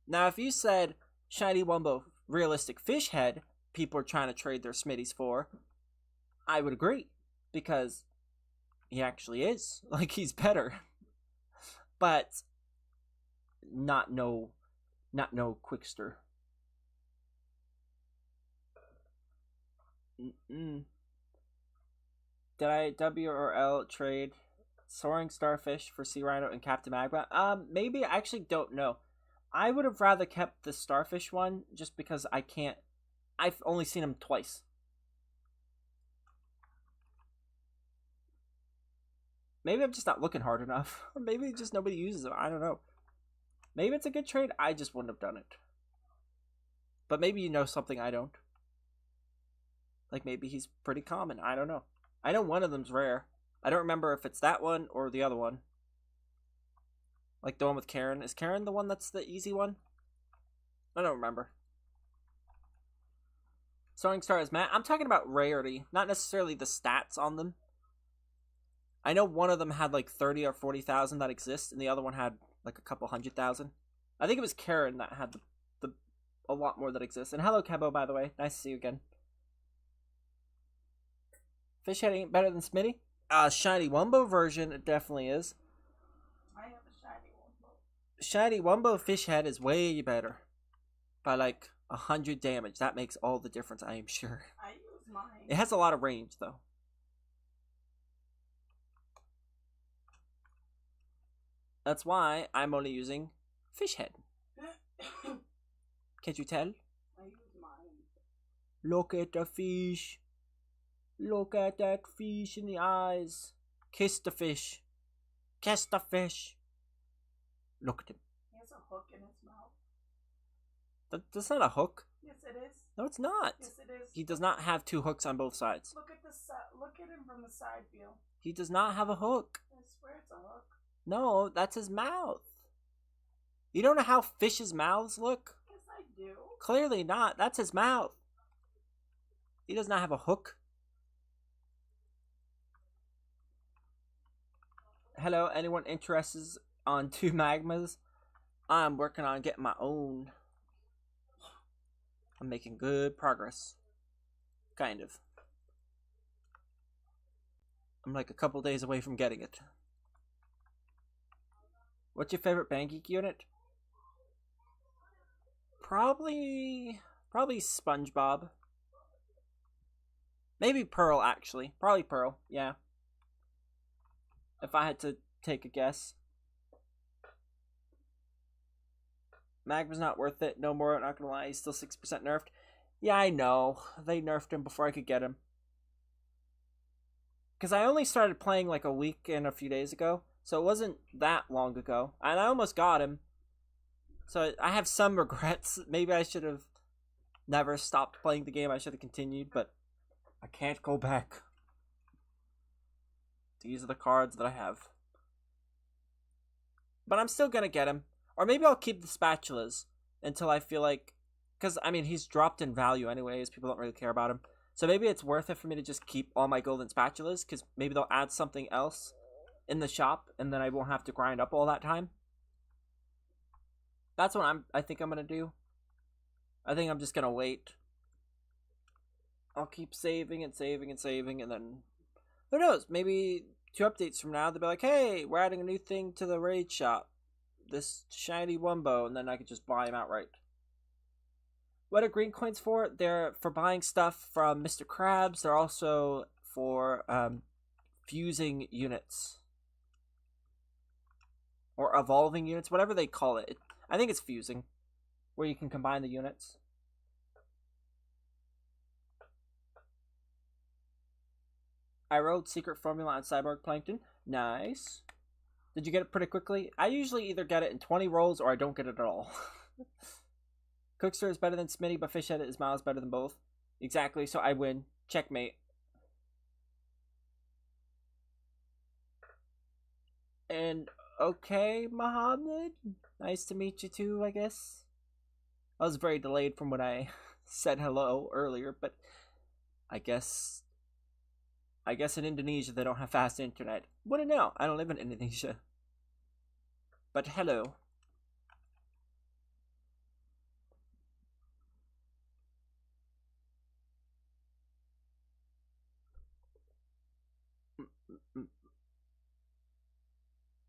Now, if you said Shiny Wumbo realistic fish head, people are trying to trade their Smitties for, I would agree. Because he actually is. Like, he's better. But not no Quickster. Did I W or L trade Soaring Starfish for Sea Rhino and Captain Magma? Maybe. I actually don't know. I would have rather kept the Starfish one just because I can't. I've only seen him twice. Maybe I'm just not looking hard enough. Or maybe just nobody uses it. I don't know. Maybe it's a good trade. I just wouldn't have done it. But maybe you know something I don't. Like maybe he's pretty common. I don't know. I know one of them's rare. I don't remember if it's that one or the other one. Like the one with Karen. Is Karen the one that's the easy one? I don't remember. Soaring Star is Matt. I'm talking about rarity, not necessarily the stats on them. I know one of them had like 30 or 40,000 that exist, and the other one had like a couple 100,000. I think it was Karen that had a lot more that exists. And hello, Kebo, by the way. Nice to see you again. Fish head ain't better than Smitty? Shiny Wumbo version, it definitely is. I have a shiny Wumbo. Shiny Wumbo fish head is way better. By like 100 damage. That makes all the difference, I am sure. I use mine. It has a lot of range, though. That's why I'm only using fish head. Can't you tell? I use mine. Look at the fish. Look at that fish in the eyes. Kiss the fish. Kiss the fish. Look at him. He has a hook in his mouth. That's not a hook. Yes, it is. No, it's not. Yes, it is. He does not have two hooks on both sides. Look at the look at him from the side view. He does not have a hook. I swear it's a hook. No, that's his mouth. You don't know how fishes' mouths look? Yes, I do. Clearly not. That's his mouth. He does not have a hook. Hello, anyone interested on 2 magmas? I'm working on getting my own. I'm making good progress. Kind of. I'm like a couple days away from getting it. What's your favorite Bang-Geek unit? Probably SpongeBob. Maybe Pearl, actually. Probably Pearl, yeah. If I had to take a guess. Magma's not worth it. No more, not gonna lie. He's still 6% nerfed. Yeah, I know. They nerfed him before I could get him. Because I only started playing like a week and a few days ago. So it wasn't that long ago. And I almost got him. So I have some regrets. Maybe I should have never stopped playing the game. I should have continued. But I can't go back. These are the cards that I have. But I'm still going to get him. Or maybe I'll keep the spatulas until I feel like... Because, I mean, he's dropped in value anyways. People don't really care about him. So maybe it's worth it for me to just keep all my golden spatulas. Because maybe they'll add something else in the shop. And then I won't have to grind up all that time. That's what I think I'm going to do. I think I'm just going to wait. I'll keep saving and saving and saving. And then... Who knows? Maybe 2 updates from now, they'll be like, hey, we're adding a new thing to the raid shop. This shiny Wumbo, and then I could just buy them outright. What are green coins for? They're for buying stuff from Mr. Krabs. They're also for fusing units. Or evolving units, whatever they call it. I think it's fusing, where you can combine the units. I wrote Secret Formula on Cyborg Plankton. Nice. Did you get it pretty quickly? I usually either get it in 20 rolls or I don't get it at all. Cookster is better than Smitty, but Fishhead is miles better than both. Exactly, so I win. Checkmate. And okay, Mohammed. Nice to meet you too, I guess. I was very delayed from when I said hello earlier, but I guess in Indonesia they don't have fast internet. Wouldn't know. I don't live in Indonesia. But hello.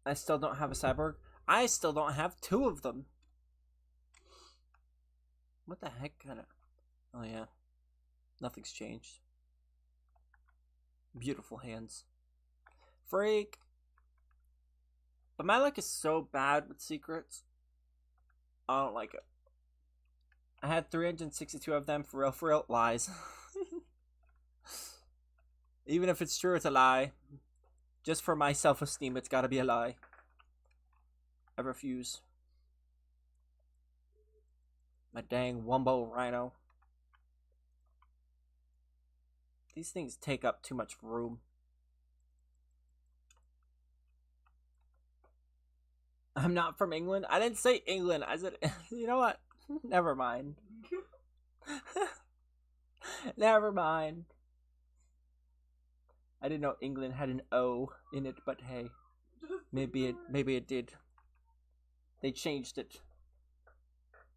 I still don't have a cyborg. I still don't have 2 of them. What the heck kind of... Oh yeah. Nothing's changed. Beautiful hands. Freak. But my luck is so bad with secrets. I don't like it. I had 362 of them. For real. Lies. Even if it's true, it's a lie. Just for my self-esteem, it's gotta be a lie. I refuse. My dang Wumbo Rhino. These things take up too much room. I'm not from England. I didn't say England. I said, you know what? Never mind. Never mind. I didn't know England had an O in it, but hey, maybe it did. They changed it.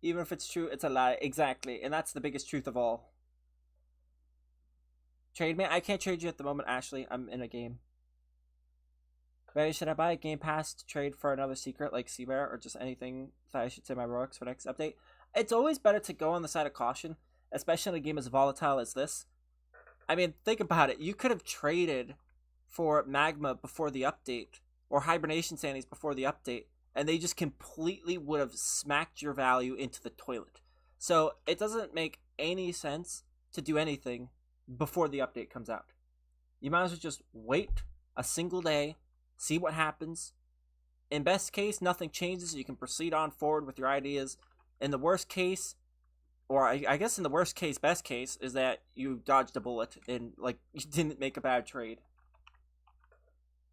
Even if it's true, it's a lie. Exactly, and that's the biggest truth of all. Trade me? I can't trade you at the moment, Ashley. I'm in a game. Maybe should I buy a Game Pass to trade for another secret like Seabear or just anything that I should say my Roblox for next update? It's always better to go on the side of caution, especially in a game as volatile as this. I mean, think about it. You could have traded for Magma before the update or hibernation standings before the update, and they just completely would have smacked your value into the toilet. So it doesn't make any sense to do anything before the update comes out. You might as well just wait a single day, see what happens. In best case, nothing changes. You can proceed on forward with your ideas. In the worst case, or I guess in the worst case, best case, is that you dodged a bullet and, like, you didn't make a bad trade.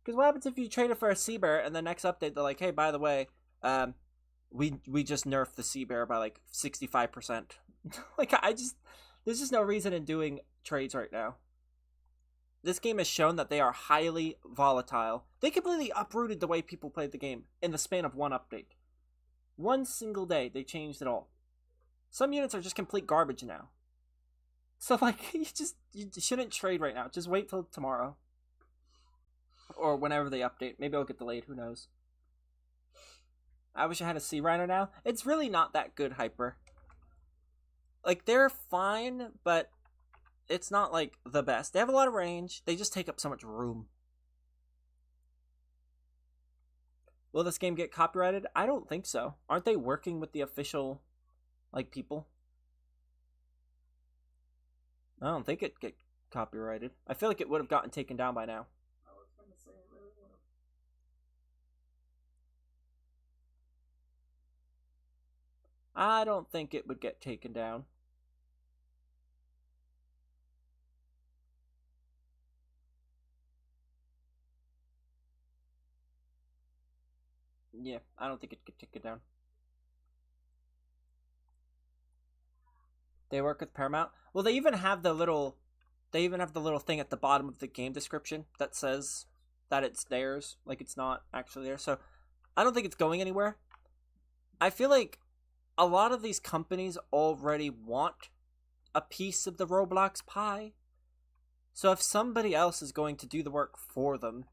Because what happens if you trade it for a sea bear and the next update they're like, hey, by the way, we just nerfed the sea bear by like 65%. Like, there's just no reason in doing trades right now. This game has shown that they are highly volatile. They completely uprooted the way people played the game in the span of one update. One single day, they changed it all. Some units are just complete garbage now. So, like, you shouldn't trade right now. Just wait till tomorrow. Or whenever they update. Maybe it'll get delayed, who knows. I wish I had a sea rhino now. It's really not that good, Hyper. Like, they're fine, but it's not, like, the best. They have a lot of range. They just take up so much room. Will this game get copyrighted? I don't think so. Aren't they working with the official, like, people? I don't think it'd get copyrighted. I feel like it would have gotten taken down by now. I was gonna say it really would have. I don't think it would get taken down. Yeah, I don't think it'd get taken down. They work with Paramount. Well, they even have the little thing at the bottom of the game description that says that it's theirs. Like, it's not actually theirs. So I don't think it's going anywhere. I feel like a lot of these companies already want a piece of the Roblox pie. So if somebody else is going to do the work for them,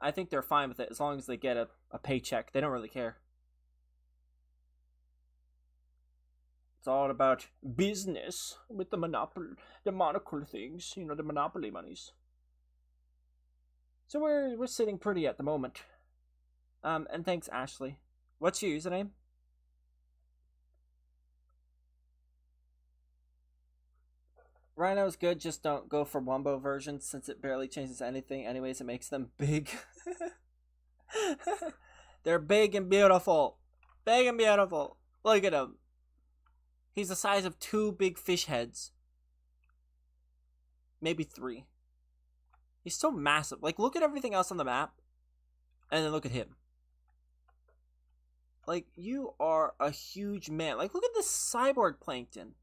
I think they're fine with it as long as they get a paycheck. They don't really care. It's all about business with the monocle things, you know, the monopoly monies. So we're sitting pretty at the moment. And thanks, Ashley. What's your username? Rhino's good, just don't go for Wumbo versions since it barely changes anything. Anyways, it makes them big. They're big and beautiful. Big and beautiful. Look at him. He's the size of 2 big fish heads. Maybe 3. He's so massive. Like, look at everything else on the map. And then look at him. Like, you are a huge man. Like, look at this cyborg plankton.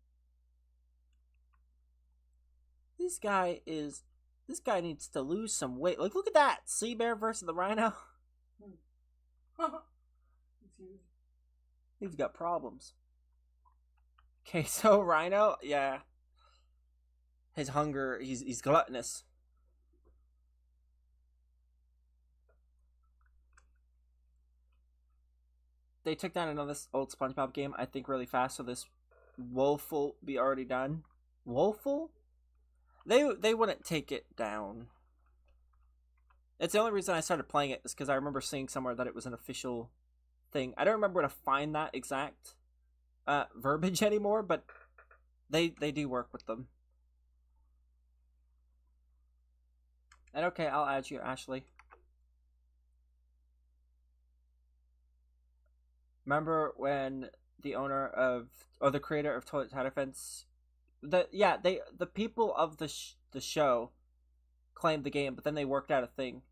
This guy needs to lose some weight. Like, look at that. Sea bear versus the rhino. He's got problems. Okay, so Rhino, yeah. His hunger, he's gluttonous. They took down another old SpongeBob game, I think, really fast, so this wolf will be already done. Wolful? They wouldn't take it down. It's the only reason I started playing it is because I remember seeing somewhere that it was an official thing. I don't remember where to find that exact verbiage anymore, but they do work with them. And okay, I'll add you, Ashley. Remember when the owner of, or the creator of Toilet Tighter Fence, the people of the show claimed the game, but then they worked out a thing.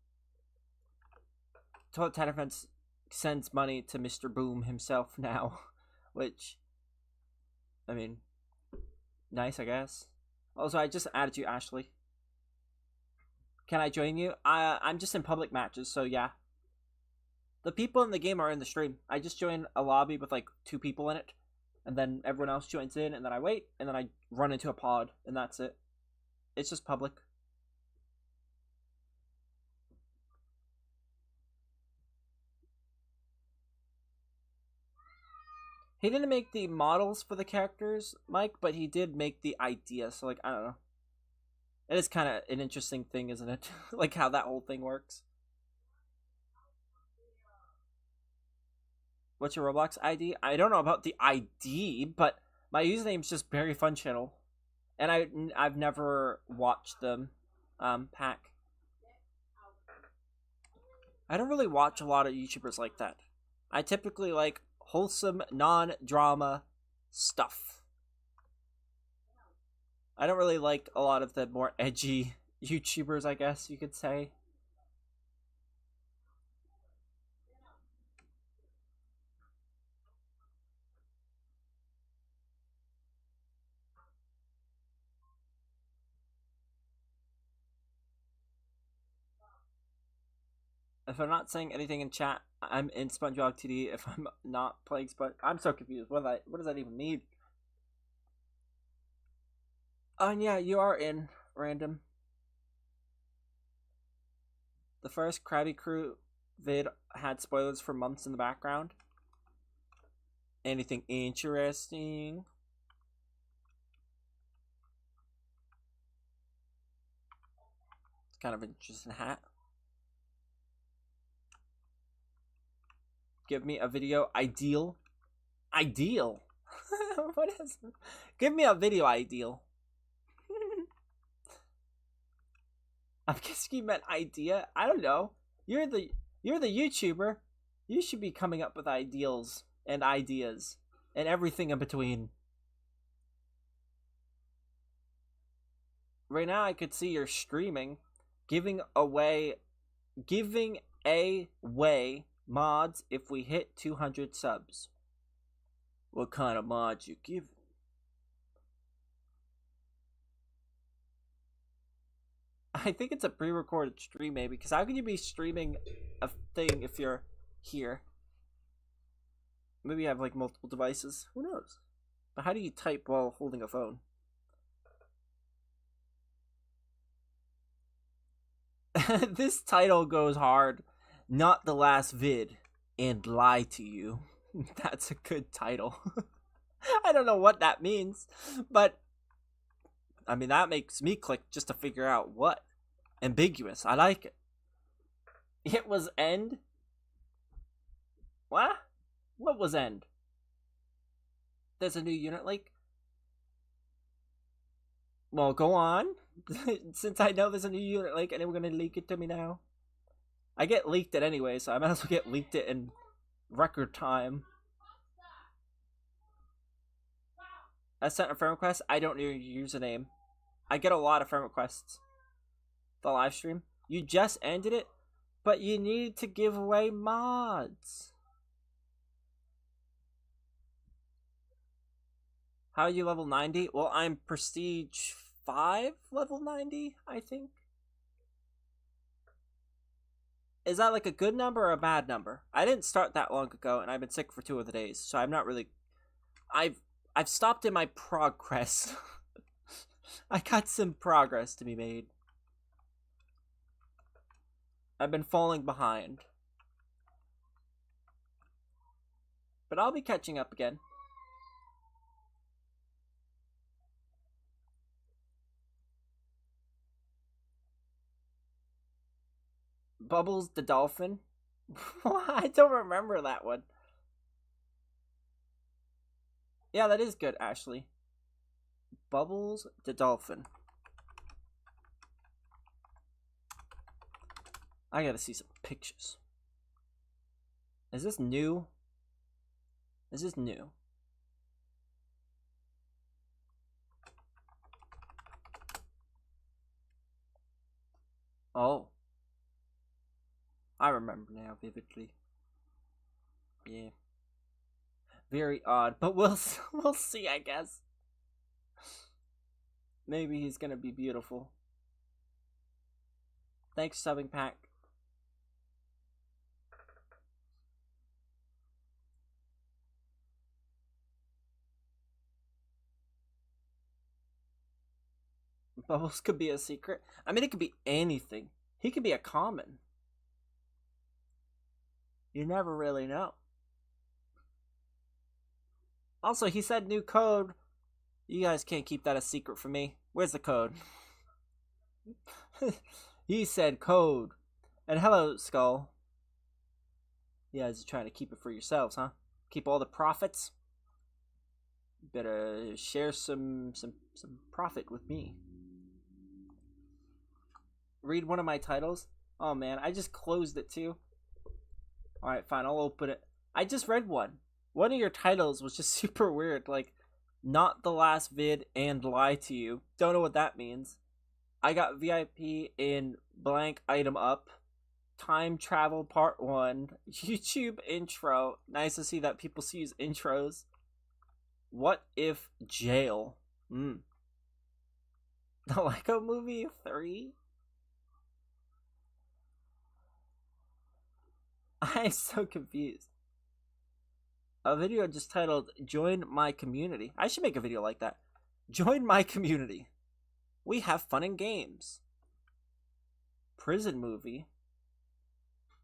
Toilet Tighter Fence sends money to Mr. Boom himself now, which, I mean, nice, I guess. Also, I just added you, Ashley. Can I join you? I'm just in public matches, so yeah. The people in the game are in the stream. I just join a lobby with like 2 people in it, and then everyone else joins in, and then I wait, and then I run into a pod, and that's it. It's just public. He didn't make the models for the characters, Mike, but he did make the idea, so like, I don't know. It is kind of an interesting thing, isn't it? Like how that whole thing works. What's your Roblox ID? I don't know about the ID, but my username's just BerryFunChannel. And I've never watched them pack. I don't really watch a lot of YouTubers like that. I typically like wholesome, non-drama stuff. I don't really like a lot of the more edgy YouTubers, I guess you could say. If I'm not saying anything in chat, I'm in SpongeBob TD. If I'm not playing I'm so confused. What does that even mean? Oh, and yeah, you are in random. The first Krabby Crew vid had spoilers for months in the background. Anything interesting? It's kind of an interesting hat. Give me a video ideal. Ideal? What is it? Give me a video ideal. I'm guessing you meant idea. I don't know. You're the YouTuber. You should be coming up with ideals and ideas and everything in between. Right now I could see you're streaming, giving away mods if we hit 200 subs. What kind of mods you give? I think it's a pre-recorded stream, maybe, because how can you be streaming a thing if you're here? Maybe you have like multiple devices. Who knows? But how do you type while holding a phone? This title goes hard. Not the last vid and lie to you. That's a good title. I don't know what that means, but I mean, that makes me click just to figure out what. Ambiguous. I like it. It was end? What? What was end? There's a new unit leak? Well, go on. Since I know there's a new unit leak and we're going to leak it to me now. I get leaked it anyway, so I might as well get leaked it in record time. I sent a friend request. I don't know your username. I get a lot of friend requests. The live stream. You just ended it, but you need to give away mods. How are you level 90? Well, I'm prestige 5 level 90, I think. Is that like a good number or a bad number? I didn't start that long ago, and I've been sick for 2 of the days, so I'm not really... I've stopped in my progress. I got some progress to be made. I've been falling behind. But I'll be catching up again. Bubbles the dolphin? I don't remember that one. Yeah, that is good, Ashley. Bubbles the dolphin. I gotta see some pictures. Is this new? Is this new? Oh. I remember now vividly. Yeah. Very odd, but we'll see, I guess. Maybe he's gonna be beautiful. Thanks, subbing pack. Bubbles could be a secret. I mean, it could be anything. He could be a common. You never really know. Also, he said new code. You guys can't keep that a secret from me. Where's the code? He said code. And hello, Skull. You guys are trying to keep it for yourselves, huh? keep all the profits. Better share some profit with me. Read one of my titles. Oh man, I just closed it too. Alright, fine, I'll open it. I just read one. One of your titles was just super weird, like, not the last vid and lie to you. Don't know what that means. I got VIP in blank item up. Time travel part 1. YouTube intro. Nice to see that people use intros. What if jail? The Lego Movie 3? I'm so confused. A video just titled Join My Community. I should make a video like that. Join my community. We have fun and games. Prison movie.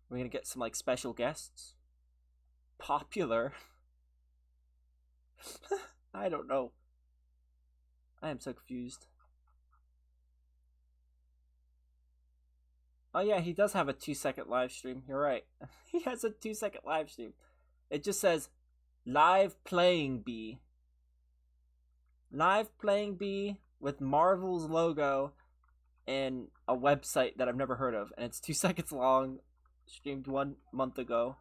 We're gonna get some like special guests. Popular. I don't know. I am so confused. Oh yeah, he does have a 2-second live stream. You're right. He has a 2-second live stream. It just says Live Playing B. Live Playing B with Marvel's logo and a website that I've never heard of. And it's 2 seconds long. Streamed 1 month ago.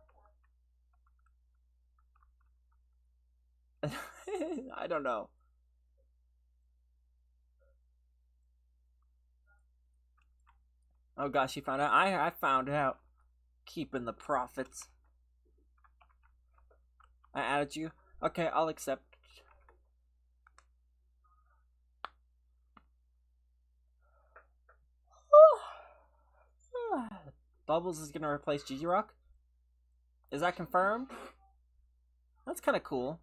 I don't know. Oh gosh, he found out. I found out. Keeping the profits. I added you. Okay, I'll accept. Bubbles is gonna replace Gigi Rock? Is that confirmed? That's kind of cool.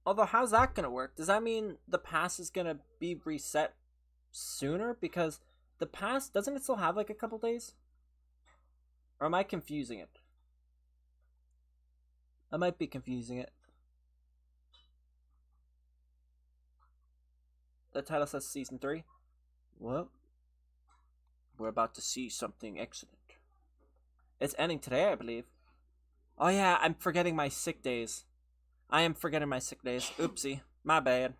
Although, how's that gonna work? Does that mean the pass is gonna be reset sooner? Because the pass, doesn't it still have like a couple days? Or am I confusing it? I might be confusing it. The title says Season 3. Well, we're about to see something excellent. It's ending today, I believe. Oh yeah, I'm forgetting my sick days. I am forgetting my sick days. Oopsie. My bad.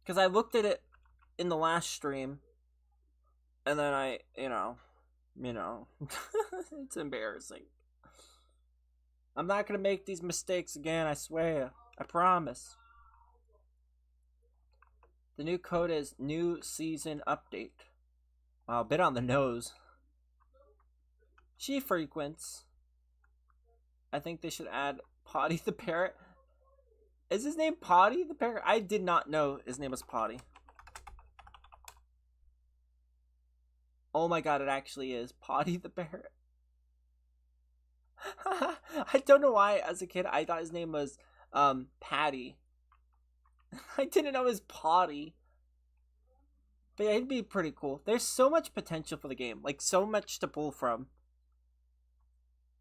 Because I looked at it in the last stream. And then I, you know. It's embarrassing. I'm not going to make these mistakes again, I swear. I promise. The new code is new season update. Wow, a bit on the nose. She frequents. I think they should add Potty the Parrot. Is his name Potty the Parrot? I did not know his name was Potty. Oh my god, it actually is Potty the Parrot. I don't know why, as a kid, I thought his name was, Patty. I didn't know it was Potty. But yeah, it'd be pretty cool. There's so much potential for the game. Like, so much to pull from.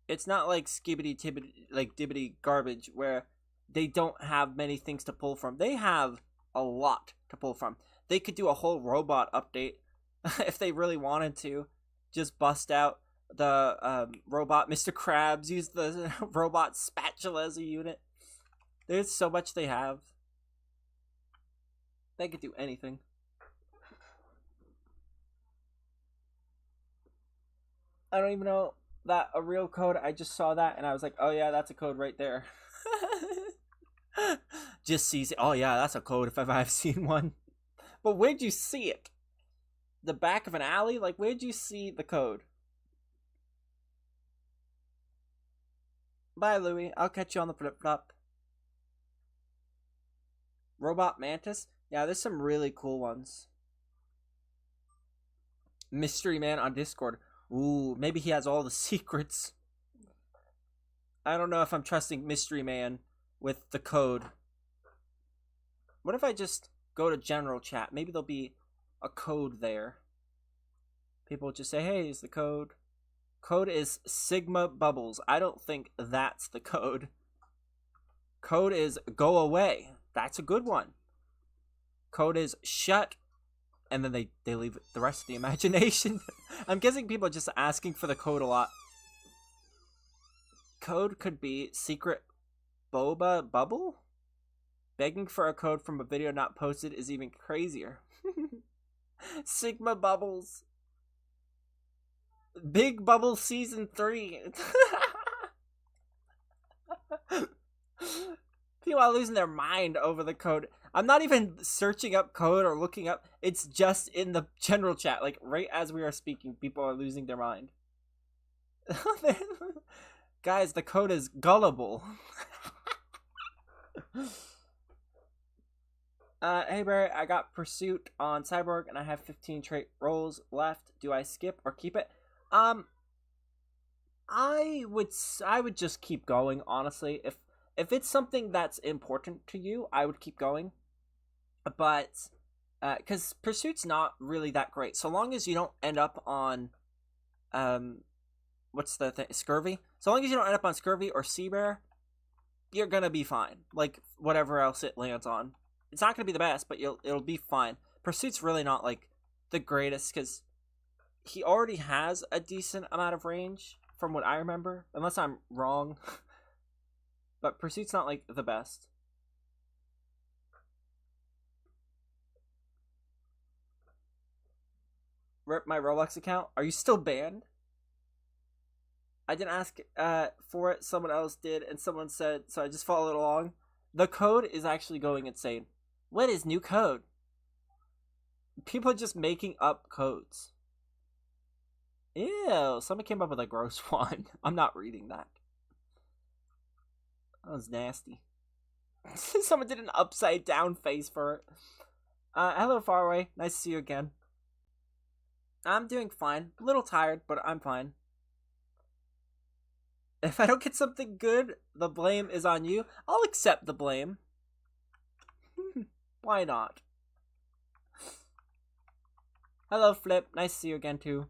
It's not like skibbity tibbity, like dibbity garbage, where they don't have many things to pull from. They have a lot to pull from. They could do a whole robot update if they really wanted to. Just bust out the robot Mr. Krabs, use the robot spatula as a unit. There's so much they have. They could do anything. I don't even know that a real code. I just saw that and I was like, oh yeah, that's a code right there. Just sees it. Oh yeah, that's a code if I've seen one. But where'd you see it? The back of an alley? Like, where'd you see the code? Bye, Louie. I'll catch you on the flip-flop. Robot Mantis? Yeah, there's some really cool ones. Mystery Man on Discord. Ooh, maybe he has all the secrets. I don't know if I'm trusting Mystery Man with the code. What if I just go to general chat? Maybe there'll be a code there. People just say, hey, is the code? Code is Sigma Bubbles. I don't think that's the code. Code is go away. That's a good one. Code is shut. And then they leave the rest of the imagination. I'm guessing people are just asking for the code a lot. code could be secret boba bubble. Begging for a code from a video not posted is even crazier. Sigma bubbles. Big Bubble Season 3. People are losing their mind over the code. I'm not even searching up code or looking up. It's just in the general chat. Like, right as we are speaking, people are losing their mind. Guys, the code is gullible. Hey Barry, I got Pursuit on Cyborg and I have 15 trait rolls left. Do I skip or keep it? I would just keep going, honestly. If it's something that's important to you, I would keep going. But cuz Pursuit's not really that great. So long as you don't end up on what's the thing? Scurvy? So long as you don't end up on Scurvy or Sea Bear, you're going to be fine. Like whatever else it lands on. It's not going to be the best, but it'll be fine. Pursuit's really not like the greatest cuz he already has a decent amount of range from what I remember, unless I'm wrong. But Pursuit's not like the best. Rip my Roblox account. Are you still banned? I didn't ask for it. Someone else did, and someone said, so I just followed along. The code is actually going insane. What is new code? People are just making up codes. Ew, someone came up with a gross one. I'm not reading that. That was nasty. Someone did an upside down face for it. Hello, Faraway. Nice to see you again. I'm doing fine. A little tired, but I'm fine. If I don't get something good, the blame is on you. I'll accept the blame. Why not? Hello, Flip. Nice to see you again, too.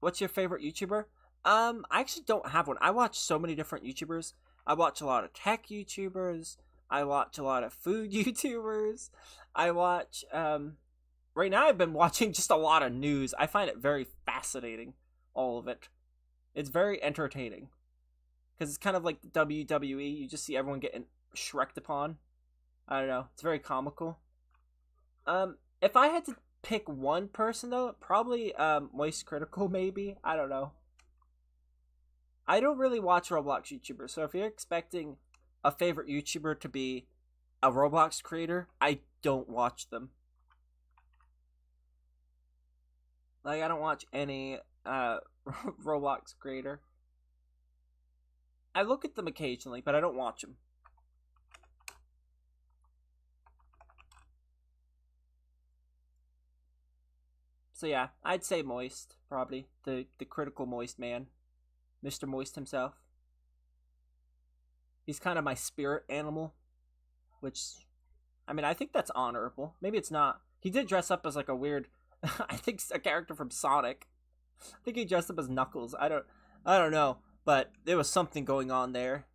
What's your favorite YouTuber? I actually don't have one. I watch so many different YouTubers. I watch a lot of tech YouTubers. I watch a lot of food YouTubers. I watch, right now I've been watching just a lot of news. I find it very fascinating, all of it. It's very entertaining. Because it's kind of like the WWE. You just see everyone getting shreked upon. I don't know. It's very comical. If I had to pick one person, though, probably, Moist Critical, maybe. I don't know. I don't really watch Roblox YouTubers, so if you're expecting a favorite YouTuber to be a Roblox creator, I don't watch them. Like, I don't watch any, Roblox creator. I look at them occasionally, but I don't watch them. So yeah, I'd say Moist, probably. The critical Moist man. Mr. Moist himself. He's kind of my spirit animal. Which, I mean, I think that's honorable. Maybe it's not. He did dress up as like a weird, I think a character from Sonic. I think he dressed up as Knuckles. I don't know. But there was something going on there.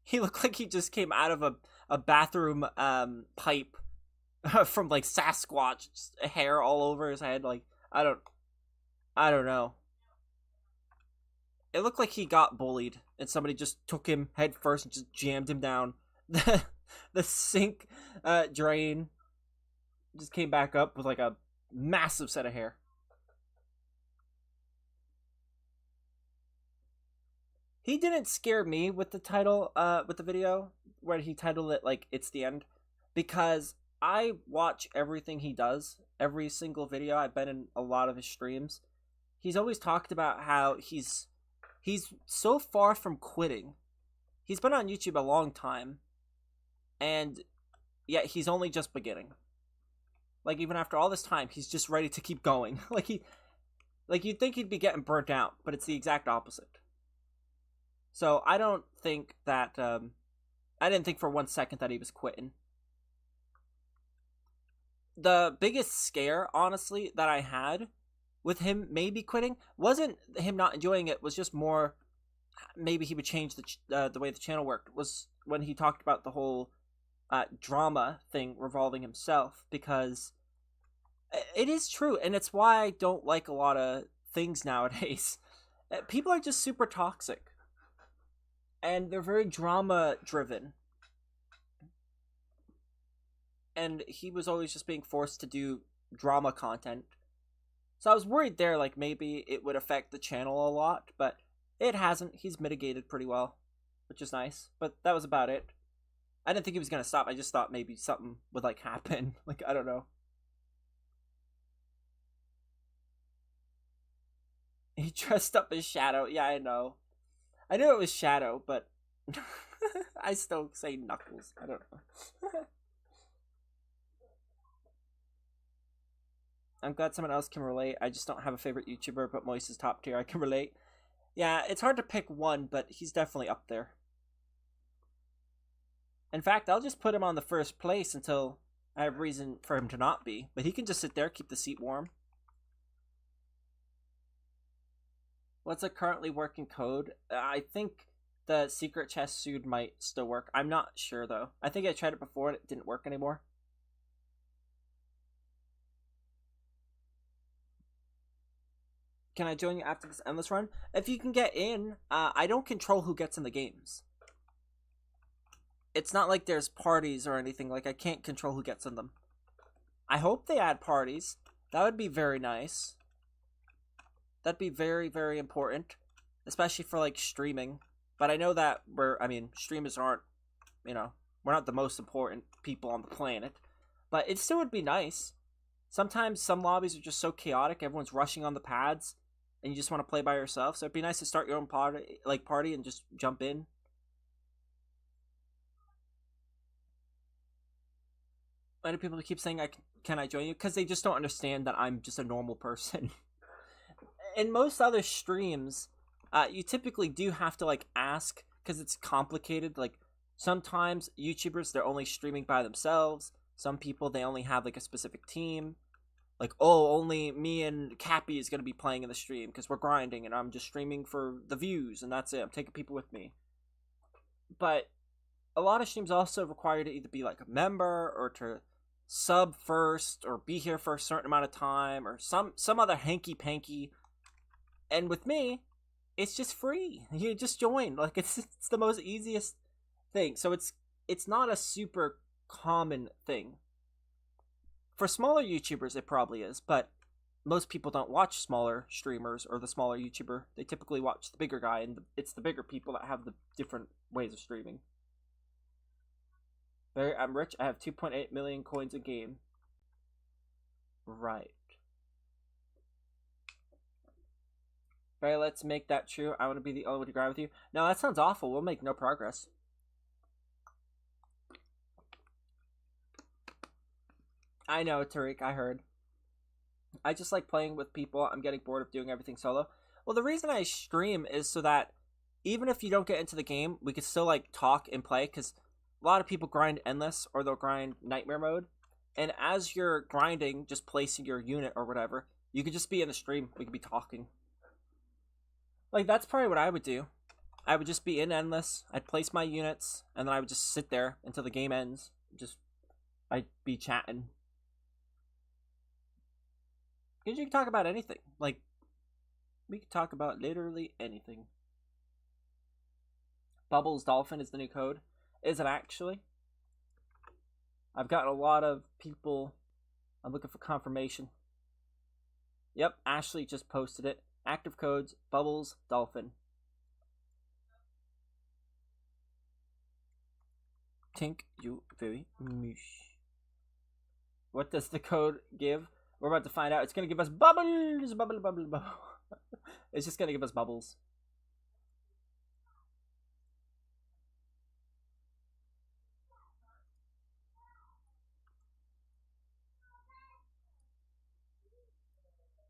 He looked like he just came out of a bathroom pipe from like Sasquatch. Just hair all over his head. Like, I don't know. It looked like he got bullied and somebody just took him head first and just jammed him down the sink drain. Just came back up with like a massive set of hair. He didn't scare me with the title, with the video, where he titled it, like, It's the End, because I watch everything he does, every single video. I've been in a lot of his streams. He's always talked about how he's so far from quitting. He's been on YouTube a long time, and yet he's only just beginning. Like, even after all this time, he's just ready to keep going. Like, you'd think he'd be getting burnt out, but it's the exact opposite. So I don't think that, I didn't think for 1 second that he was quitting. The biggest scare, honestly, that I had with him maybe quitting wasn't him not enjoying it, was just more maybe he would change the way the channel worked, was when he talked about the whole drama thing revolving himself, because it is true, and it's why I don't like a lot of things nowadays. People are just super toxic. And they're very drama driven. And he was always just being forced to do drama content. So I was worried there, like, maybe it would affect the channel a lot, but it hasn't. He's mitigated pretty well, which is nice. But that was about it. I didn't think he was going to stop. I just thought maybe something would, like, happen. Like, I don't know. He dressed up as Shadow. Yeah, I know. I knew it was Shadow, but I still say Knuckles. I don't know. I'm glad someone else can relate. I just don't have a favorite YouTuber, but Moise is top tier. I can relate. Yeah, it's hard to pick one, but he's definitely up there. In fact, I'll just put him on the first place until I have reason for him to not be. But he can just sit there, keep the seat warm. What's a currently working code? I think the secret chest suit might still work. I'm not sure, though. I think I tried it before and it didn't work anymore. Can I join you after this endless run? If you can get in, I don't control who gets in the games. It's not like there's parties or anything. Like, I can't control who gets in them. I hope they add parties. That would be very nice. That'd be very, very important. Especially for, like, streaming. But I know that streamers aren't, we're not the most important people on the planet. But it still would be nice. Sometimes some lobbies are just so chaotic, everyone's rushing on the pads, and you just want to play by yourself. So it'd be nice to start your own party and just jump in. Why do people keep saying, can I join you? Because they just don't understand that I'm just a normal person. In most other streams, you typically do have to, like, ask, because it's complicated. Like, sometimes YouTubers, they're only streaming by themselves. Some people, they only have, like, a specific team. Like, oh, only me and Cappy is going to be playing in the stream because we're grinding and I'm just streaming for the views and that's it. I'm taking people with me. But a lot of streams also require you to either be, like, a member or to sub first or be here for a certain amount of time or some other hanky-panky. And with me, it's just free. You just join. Like, it's the most easiest thing. So it's not a super common thing. For smaller YouTubers, it probably is, but most people don't watch smaller streamers or the smaller YouTuber. They typically watch the bigger guy, and it's the bigger people that have the different ways of streaming. I'm rich. I have 2.8 million coins a game. Right. Barry, let's make that true. I want to be the only one to grind with you. No, that sounds awful. We'll make no progress. I know, Tariq, I heard. I just like playing with people. I'm getting bored of doing everything solo. Well, the reason I stream is so that even if you don't get into the game, we can still, like, talk and play, because a lot of people grind endless or they'll grind nightmare mode. And as you're grinding, just placing your unit or whatever, you could just be in the stream. We could be talking. Like, that's probably what I would do. I would just be in endless. I'd place my units, and then I would just sit there until the game ends. I'd be chatting. Because you can talk about anything. Like, we can talk about literally anything. Bubbles Dolphin is the new code. Is it actually? I've gotten a lot of people. I'm looking for confirmation. Yep, Ashley just posted it. Active codes, Bubbles Dolphin. Thank you very much. What does the code give? We're about to find out. It's going to give us bubbles. Bubble, bubble, bubble. It's just going to give us bubbles.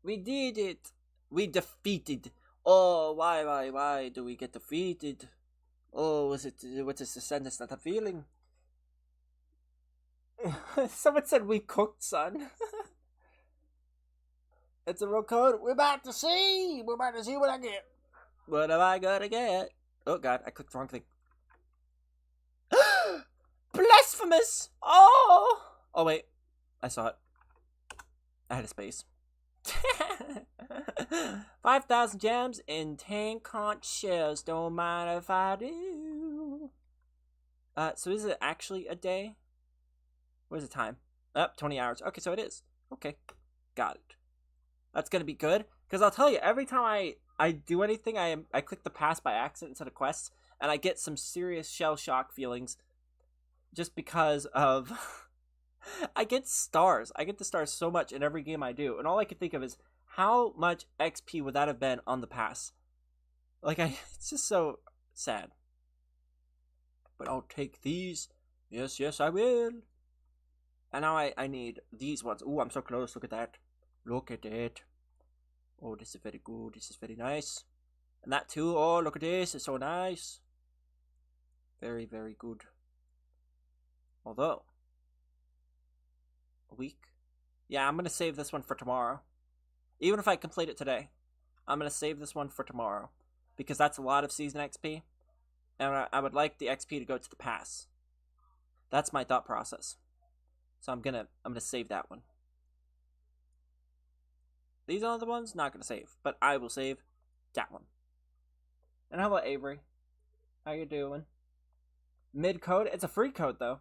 We did it. We defeated. Oh, why do we get defeated? Oh, what is the sadness that I'm feeling? Someone said we cooked, son. It's a real code. We're about to see. We're about to see what I get. What am I gonna get? Oh, God, I clicked the wrong thing. Blasphemous! Oh! Oh, wait. I saw it. I had a space. 5,000 gems in 10 conch shells. Don't mind if I do. So is it actually a day? What is the time? 20 hours. Okay, so it is. Okay, got it. That's gonna be good. Because I'll tell you, every time I do anything, I click the pass by accident instead of quests, and I get some serious shell shock feelings just because of I get stars. I get the stars so much in every game I do, and all I can think of is how much XP would that have been on the pass? Like, it's just so sad. But I'll take these. Yes, yes, I will. And now I need these ones. Ooh, I'm so close. Look at that. Look at it. Oh, this is very good. This is very nice. And that too. Oh, look at this. It's so nice. Very, very good. Although, a week? Yeah, I'm going to save this one for tomorrow. Even if I complete it today, I'm going to save this one for tomorrow. Because that's a lot of season XP. And I would like the XP to go to the pass. That's my thought process. So I'm gonna save that one. These are the ones not gonna save, but I will save that one. And how about Avery? How you doing? Mid code? It's a free code though.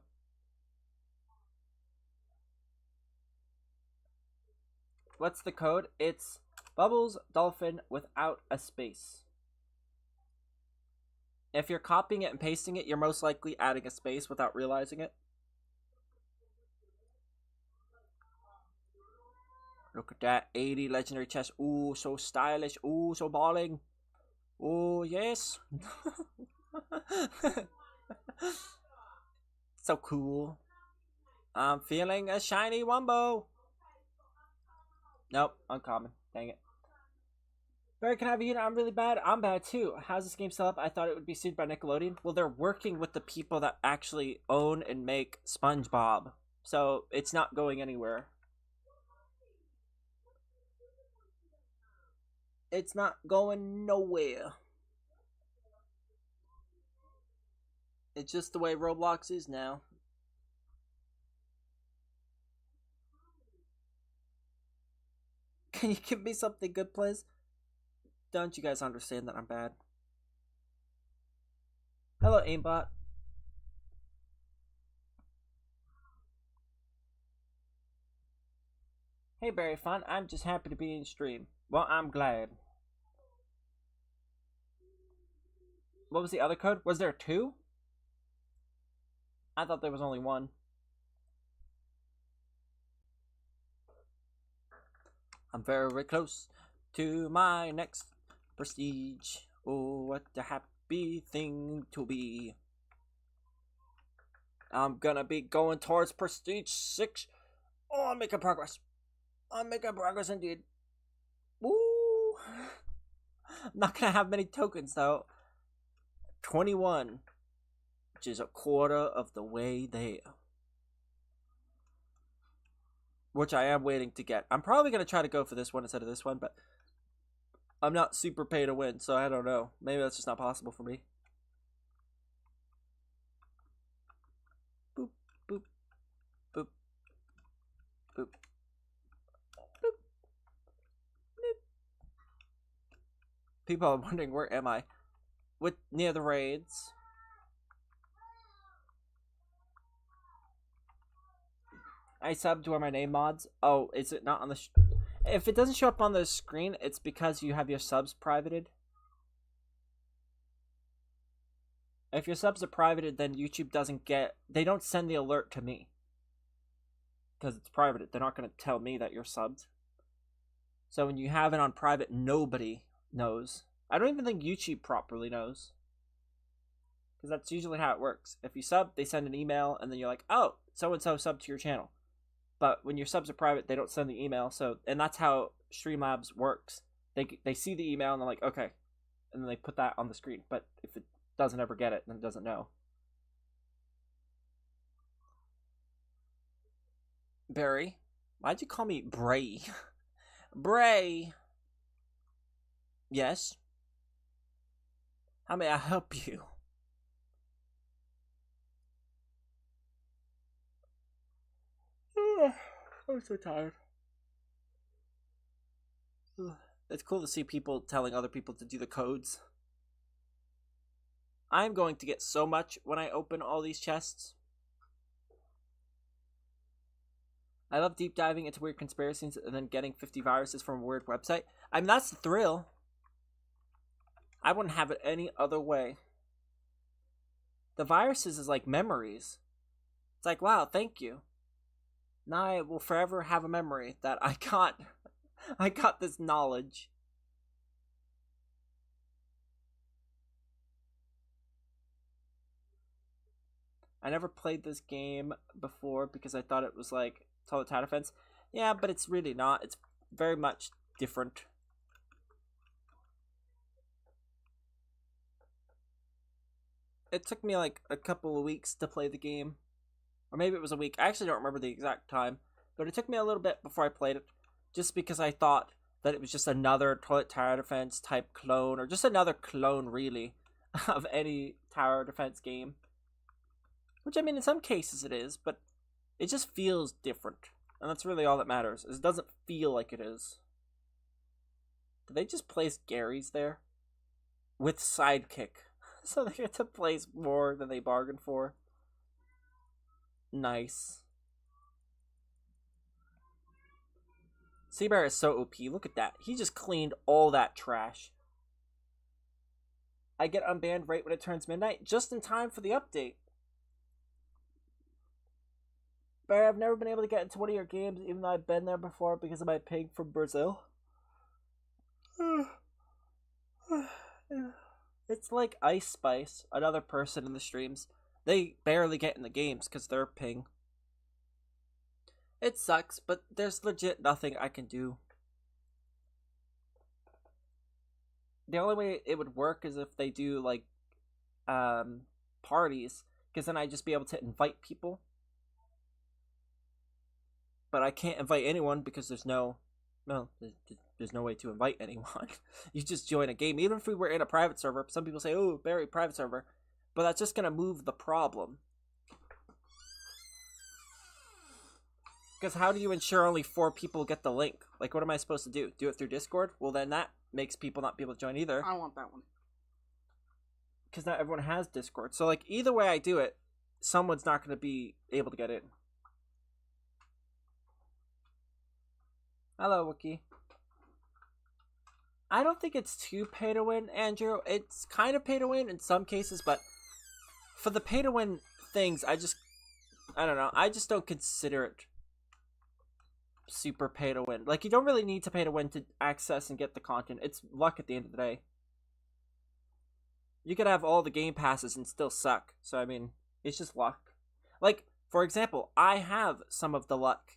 What's the code? It's Bubbles Dolphin without a space. If you're copying it and pasting it, you're most likely adding a space without realizing it. Look at that 80 legendary chest. Ooh, so stylish. Ooh, so balling. Ooh, yes. So cool. I'm feeling a shiny Wumbo. Nope, uncommon. Dang it. Barry, can I have a unit? I'm really bad. I'm bad too. How's this game still up? I thought it would be sued by Nickelodeon. Well, they're working with the people that actually own and make SpongeBob. So it's not going anywhere. It's not going nowhere. It's just the way Roblox is now. Can you give me something good, please? Don't you guys understand that I'm bad? Hello, aimbot. Hey, BerryFun. I'm just happy to be in stream. Well, I'm glad. What was the other code? Was there 2? I thought there was only 1. I'm very close to my next prestige. Oh, what a happy thing to be. I'm gonna be going towards prestige 6. Oh, I'm making progress. I'm making progress indeed. Woo! I'm not gonna have many tokens though. 21, which is a quarter of the way there. Which I am waiting to get. I'm probably gonna try to go for this one instead of this one, but I'm not super pay to win, so I don't know. Maybe that's just not possible for me. Boop, boop, boop, boop, boop, boop. People are wondering, where am I? Near the raids. I subbed where my name mods. Oh, is it not on the... If it doesn't show up on the screen, it's because you have your subs privated. If your subs are privated, then YouTube doesn't get... They don't send the alert to me. Because it's privated. They're not going to tell me that you're subbed. So when you have it on private, nobody knows. I don't even think YouTube properly knows. Because that's usually how it works. If you sub, they send an email, and then you're like, oh, so-and-so subbed to your channel. But when your subs are private, they don't send the email. So, and that's how Streamlabs works. They see the email, and they're like, okay. And then they put that on the screen. But if it doesn't ever get it, then it doesn't know. Barry, why'd you call me Bray? Bray! Yes? How may I help you? I'm so tired. It's cool to see people telling other people to do the codes. I'm going to get so much when I open all these chests. I love deep diving into weird conspiracies and then getting 50 viruses from a weird website. I mean, that's the thrill. I wouldn't have it any other way. The viruses is like memories. It's like, wow, thank you. Now I will forever have a memory that I got this knowledge. I never played this game before because I thought it was like Toilet Tower Defense. Yeah, but it's really not. It's very much different. It took me like a couple of weeks to play the game. Or maybe it was a week. I actually don't remember the exact time. But it took me a little bit before I played it. Just because I thought that it was just another Toilet Tower Defense type clone. Or just another clone, really, of any tower defense game. Which, I mean, in some cases it is. But it just feels different. And that's really all that matters. Is it doesn't feel like it is. Did they just place Gary's there? With Sidekick. So they get to place more than they bargained for. Nice. Seabear is so OP. Look at that. He just cleaned all that trash. I get unbanned right when it turns midnight. Just in time for the update. Barry, I've never been able to get into one of your games even though I've been there before because of my pig from Brazil. It's like Ice Spice, another person in the streams. They barely get in the games because they're ping. It sucks, but there's legit nothing I can do. The only way it would work is if they do like parties, because then I'd just be able to invite people. But I can't invite anyone because there's no way to invite anyone. You just join a game. Even if we were in a private server, some people say, oh, Barry, private server. But that's just going to move the problem. Because how do you ensure only 4 people get the link? Like, what am I supposed to do? Do it through Discord? Well, then that makes people not be able to join either. I want that one. Because not everyone has Discord. So, like, either way I do it, someone's not going to be able to get in. Hello, Wookie. I don't think it's too pay to win, Andrew. It's kind of pay to win in some cases, but for the pay to win things, I don't know. I just don't consider it super pay to win. Like, you don't really need to pay to win to access and get the content. It's luck at the end of the day. You could have all the game passes and still suck. So, I mean, it's just luck. Like, for example, I have some of the luck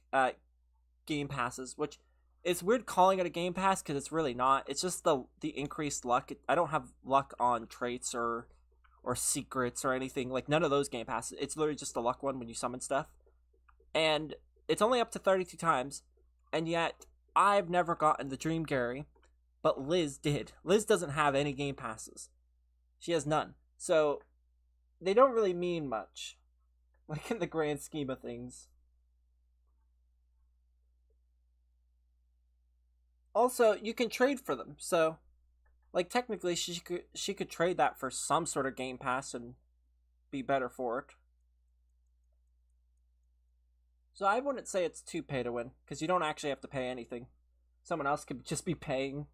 game passes, which it's weird calling it a game pass because it's really not. It's just the increased luck. I don't have luck on traits or secrets or anything. Like, none of those game passes. It's literally just the luck one when you summon stuff. And it's only up to 32 times. And yet, I've never gotten the Dream Gary. But Liz did. Liz doesn't have any game passes. She has none. So, they don't really mean much. Like, in the grand scheme of things. Also, you can trade for them, so like technically she could trade that for some sort of game pass and be better for it. So I wouldn't say it's too pay to win, because you don't actually have to pay anything. Someone else could just be paying.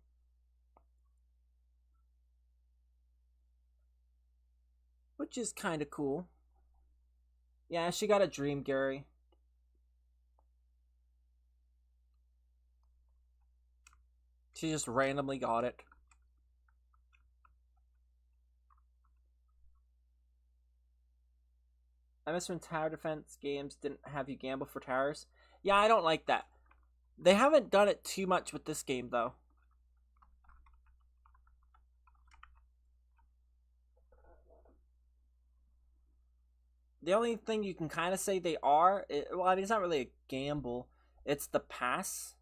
Which is kind of cool. Yeah, she got a Dream Gary. She just randomly got it. I miss when tower defense games didn't have you gamble for towers. Yeah, I don't like that. They haven't done it too much with this game, though. The only thing you can kind of say they are, well, I mean, it's not really a gamble. It's the pass.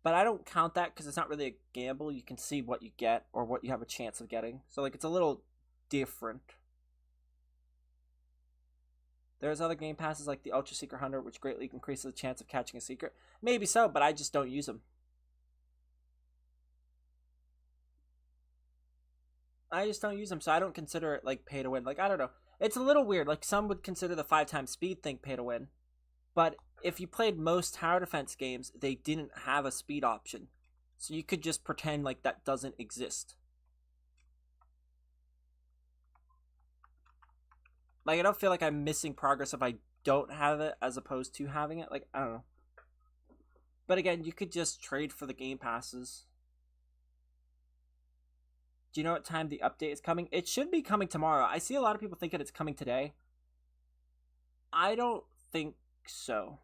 But I don't count that because it's not really a gamble. You can see what you get or what you have a chance of getting. So, like, it's a little different. There's other game passes like the Ultra Secret Hunter, which greatly increases the chance of catching a secret. Maybe so, but I just don't use them. I just don't use them, so I don't consider it like pay to win. Like, I don't know. It's a little weird. Like, some would consider the 5x speed thing pay to win. But if you played most tower defense games, they didn't have a speed option. So you could just pretend like that doesn't exist. Like, I don't feel like I'm missing progress if I don't have it as opposed to having it. Like, I don't know. But again, you could just trade for the game passes. Do you know what time the update is coming? It should be coming tomorrow. I see a lot of people thinking it's coming today. I don't think so.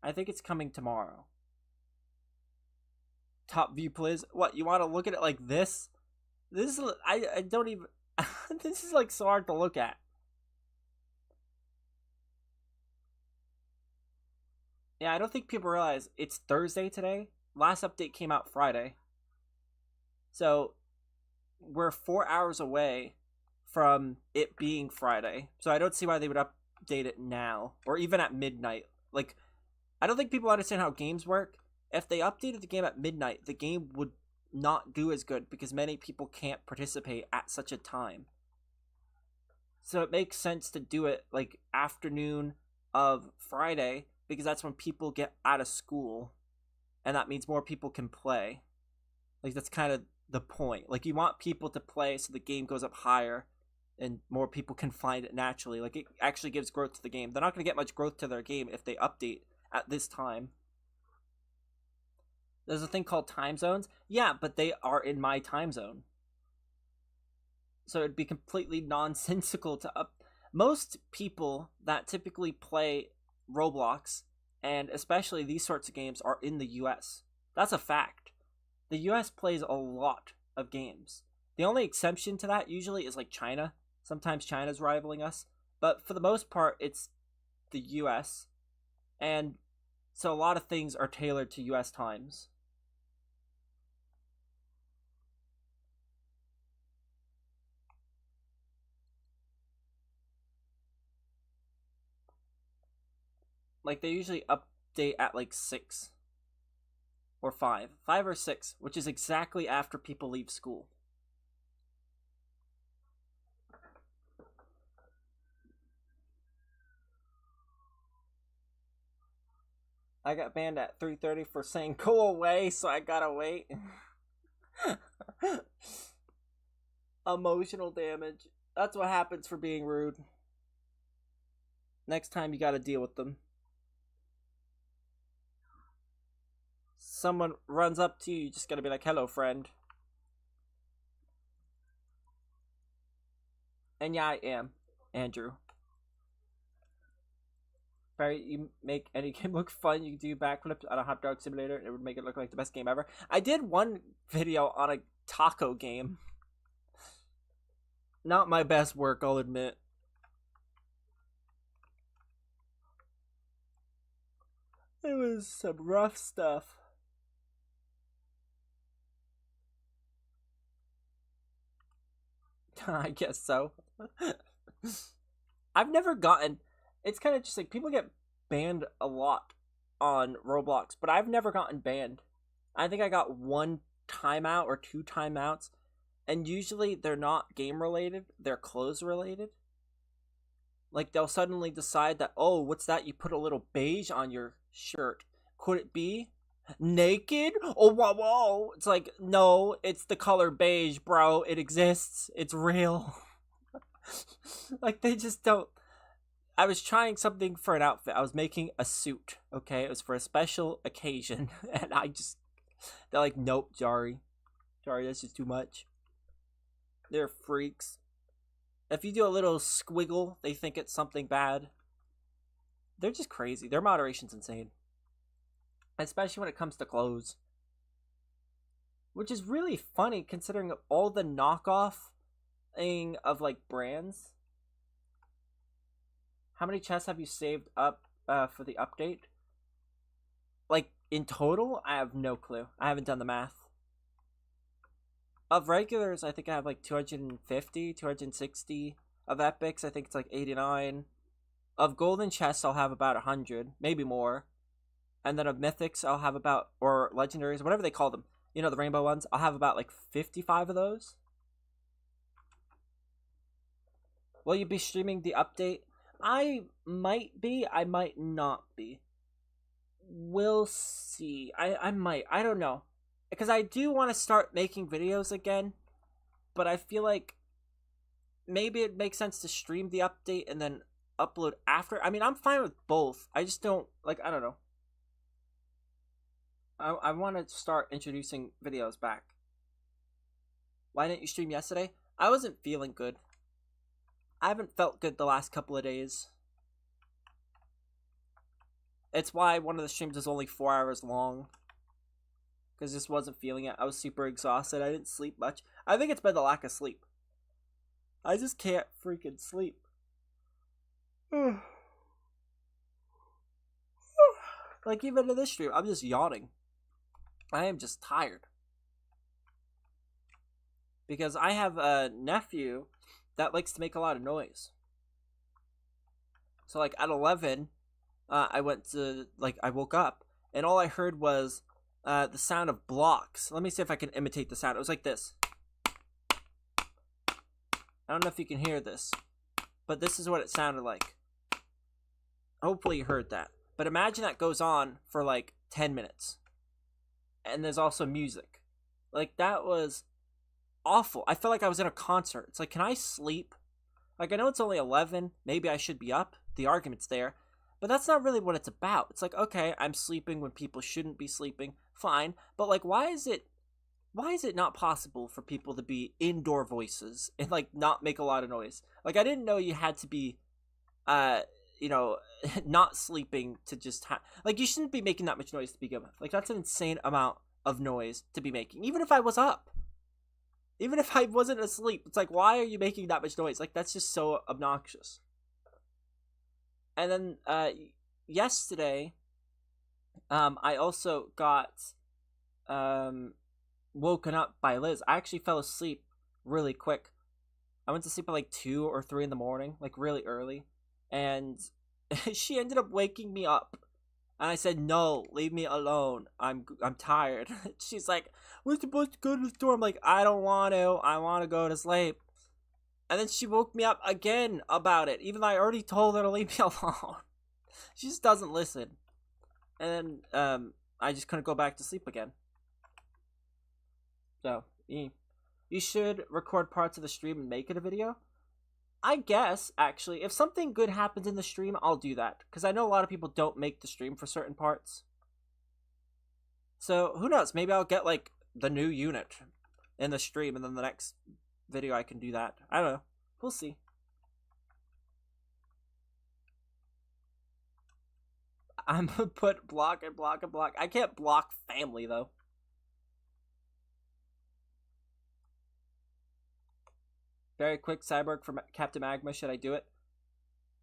I think it's coming tomorrow. Top view, please. What, you want to look at it like this? This is, I don't even, this is like so hard to look at. Yeah, I don't think people realize it's Thursday today. Last update came out Friday. So, we're 4 hours away from it being Friday. So I don't see why they would update it now. Or even at midnight. Like, I don't think people understand how games work. If they updated the game at midnight, the game would not do as good because many people can't participate at such a time. So it makes sense to do it like afternoon of Friday because that's when people get out of school and that means more people can play. Like, that's kind of the point. Like, you want people to play so the game goes up higher and more people can find it naturally. Like, it actually gives growth to the game. They're not going to get much growth to their game if they update at this time. There's a thing called time zones. Yeah, but they are in my time zone. So it'd be completely nonsensical to up. Most people that typically play Roblox, and especially these sorts of games, are in the US. That's a fact. The US plays a lot of games. The only exception to that usually is like China. Sometimes China's rivaling us. But for the most part, it's the US. And so a lot of things are tailored to US times. Like, they usually update at like 6 or 5 or 6, which is exactly after people leave school. I got banned at 3:30 for saying go away, so I gotta wait. Emotional damage. That's what happens for being rude. Next time you gotta deal with them. Someone runs up to you, you just gotta be like, hello, friend. And yeah, I am, Andrew. Barry, you make any game look fun. You do backflips on a hot dog simulator. It would make it look like the best game ever. I did one video on a taco game. Not my best work, I'll admit. It was some rough stuff. I guess so. I've never gotten... It's kind of just like people get banned a lot on Roblox, but I've never gotten banned. I think I got 1 timeout or 2 timeouts, and usually they're not game related, they're clothes related. Like, they'll suddenly decide that, oh, what's that? You put a little beige on your shirt. Could it be naked? Oh, whoa, whoa. It's like, no, it's the color beige, bro. It exists. It's real. Like, they just don't. I was trying something for an outfit. I was making a suit, okay? It was for a special occasion. And they're like, nope, Jari. Jari, that's just too much. They're freaks. If you do a little squiggle, they think it's something bad. They're just crazy. Their moderation's insane. Especially when it comes to clothes. Which is really funny considering all the knockoff-ing of, like, brands. How many chests have you saved up for the update? Like, in total? I have no clue. I haven't done the math. Of regulars, I think I have like 250, 260. Of epics, I think it's like 89. Of golden chests, I'll have about 100, maybe more. And then of mythics, I'll have about, or legendaries, whatever they call them. You know, the rainbow ones. I'll have about like 55 of those. Will you be streaming the update? I might be, I might not be. We'll see. I might. I don't know. Because I do want to start making videos again, but I feel like maybe it makes sense to stream the update and then upload after. I mean, I'm fine with both. I just don't, like, I don't know. I want to start introducing videos back. Why didn't you stream yesterday? I wasn't feeling good. I haven't felt good the last couple of days. It's why one of the streams is only 4 hours long. Because I just wasn't feeling it. I was super exhausted. I didn't sleep much. I think it's been the lack of sleep. I just can't freaking sleep. Like, even in this stream, I'm just yawning. I am just tired. Because I have a nephew that likes to make a lot of noise. So, like, at 11, I woke up, and all I heard was the sound of blocks. Let me see if I can imitate the sound. It was like this. I don't know if you can hear this, but this is what it sounded like. Hopefully you heard that. But imagine that goes on for like 10 minutes. And there's also music. Like, that was awful. I felt like I was in a concert. It's like, can I sleep? Like, I know it's only 11. Maybe I should be up. The argument's there. But that's not really what it's about. It's like, okay, I'm sleeping when people shouldn't be sleeping. Fine. But, like, why is it not possible for people to be indoor voices and, like, not make a lot of noise? Like, I didn't know you had to be, not sleeping to just like, you shouldn't be making that much noise to begin with. Like, that's an insane amount of noise to be making. Even if I was up. Even if I wasn't asleep. It's like, why are you making that much noise? Like, that's just so obnoxious. And then, yesterday, I also got, woken up by Liz. I actually fell asleep really quick. I went to sleep at like 2 or 3 in the morning, like really early. And she ended up waking me up. And I said, no, leave me alone. I'm tired. She's like, we're supposed to go to the store. I'm like, I don't want to. I want to go to sleep. And then she woke me up again about it, even though I already told her to leave me alone. She just doesn't listen. And then I just couldn't go back to sleep again. So, you should record parts of the stream and make it a video. I guess, actually, if something good happens in the stream, I'll do that. Because I know a lot of people don't make the stream for certain parts. So, who knows? Maybe I'll get, like, the new unit in the stream, and then the next video I can do that. I don't know. We'll see. I'm gonna put block and block and block. I can't block family, though. Very quick cyborg from Captain Magma. Should I do it?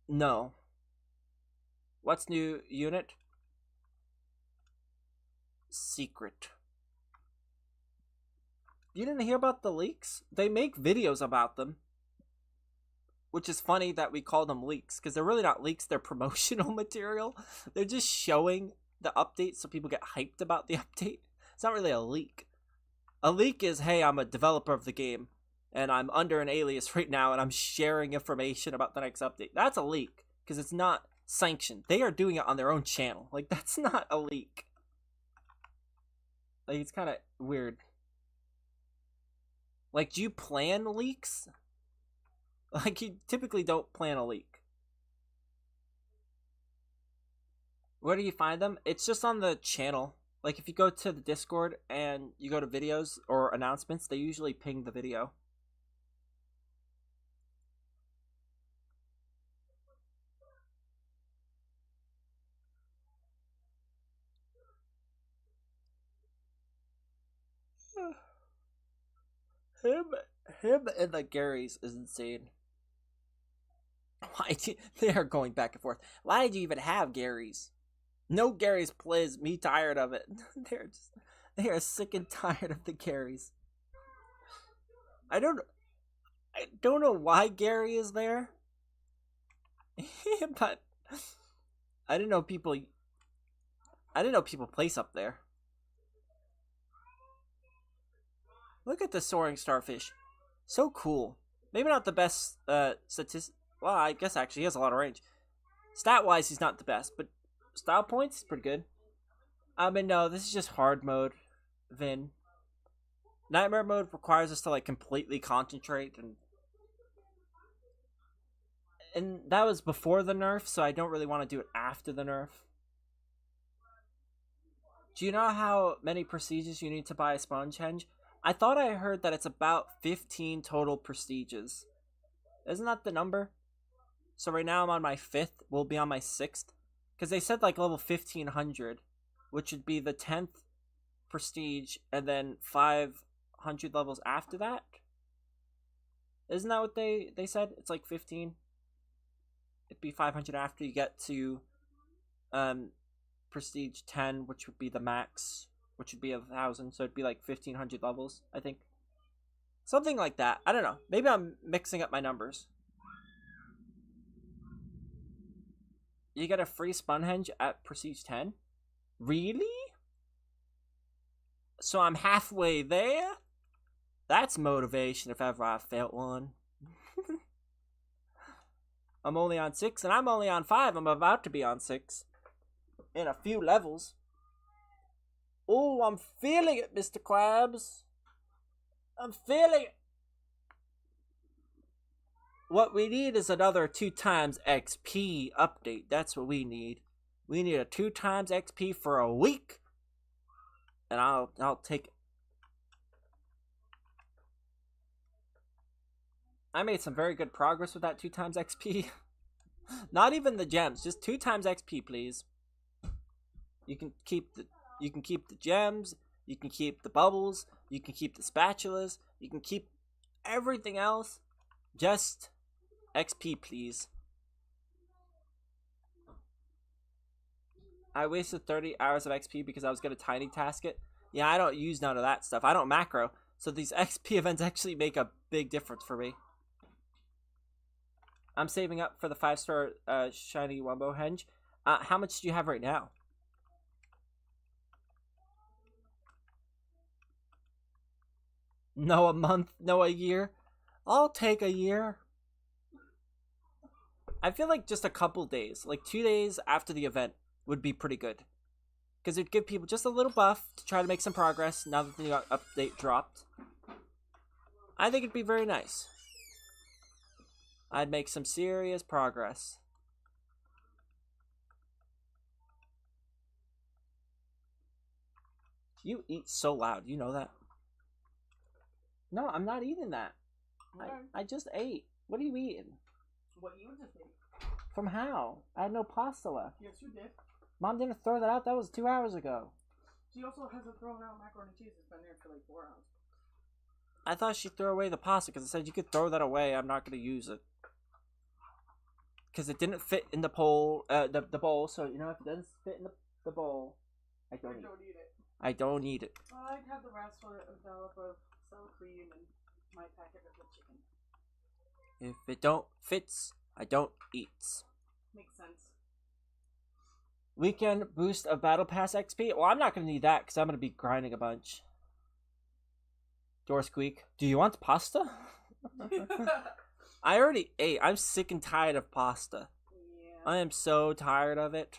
No. What's new unit? Secret. You didn't hear about the leaks? They make videos about them. Which is funny that we call them leaks, because they're really not leaks, they're promotional material. They're just showing the update so people get hyped about the update. It's not really a leak. A leak is, hey, I'm a developer of the game, and I'm under an alias right now, and I'm sharing information about the next update. That's a leak, because it's not sanctioned. They are doing it on their own channel. Like, that's not a leak. Like, it's kind of weird. Like, do you plan leaks? Like, you typically don't plan a leak. Where do you find them? It's just on the channel. Like, if you go to the Discord and you go to videos or announcements, they usually ping the video. Him and the Garys is insane. They are going back and forth. Why did you even have Garys? No Garys, please. Me tired of it. They are sick and tired of the Garys. I don't know why Gary is there. But I didn't know people place up there. Look at the soaring starfish. So cool. maybe not the best statistic. Well, I guess actually he has a lot of range. Stat wise, he's not the best, but style points, he's pretty good. I mean, no, this is just hard mode, Vin. Nightmare mode requires us to like completely concentrate, and that was before the nerf, so I don't really want to do it after the nerf. Do you know how many prestiges you need to buy a sponge henge? I thought I heard that it's about 15 total prestiges. Isn't that the number? So right now I'm on my 5th, we'll be on my 6th. Because they said like level 1500, which would be the 10th prestige, and then 500 levels after that? Isn't that what they said? It's like 15? It'd be 500 after you get to prestige 10, which would be the max, which would be 1,000, so it'd be like 1500 levels, I think. Something like that. I don't know. Maybe I'm mixing up my numbers. You get a free Spunhenge at prestige 10? Really? So I'm halfway there? That's motivation if ever I felt one. I'm only on 6, and I'm only on 5. I'm about to be on 6. In a few levels. Oh, I'm feeling it, Mr. Krabs. I'm feeling it. What we need is another 2 times XP update. That's what we need. We need a 2 times XP for a week. And I'll take it. I made some very good progress with that 2 times XP. Not even the gems, just 2 times XP, please. You can keep the gems, you can keep the bubbles, you can keep the spatulas, you can keep everything else. Just XP, please. I wasted 30 hours of XP because I was gonna tiny task it. Yeah, I don't use none of that stuff. I don't macro, so these XP events actually make a big difference for me. I'm saving up for the 5-star shiny Wumbo henge. How much do you have right now? No a month, no a year. I'll take a year. I feel like just a couple days, like 2 days after the event would be pretty good. Because it'd give people just a little buff to try to make some progress now that the new update dropped. I think it'd be very nice. I'd make some serious progress. You eat so loud, you know that? No, I'm not eating that. Okay. I just ate. What are you eating? What you just ate. From how? I had no pasta left. Yes, you did. Mom didn't throw that out. That was 2 hours ago. She also hasn't thrown out macaroni and cheese. It's been there for like 4 hours. I thought she'd throw away the pasta because it said you could throw that away. I'm not going to use it. Because it didn't fit in the bowl, so, you know, if it doesn't fit in the bowl, I don't eat it. I don't eat it. Well, I'd have the rest for envelop of sour cream and my packet of the chicken. If it don't fits, I don't eat. Makes sense. Weekend boost of Battle Pass XP? Well, I'm not going to need that because I'm going to be grinding a bunch. Door squeak. Do you want pasta? I already ate. I'm sick and tired of pasta. Yeah. I am so tired of it.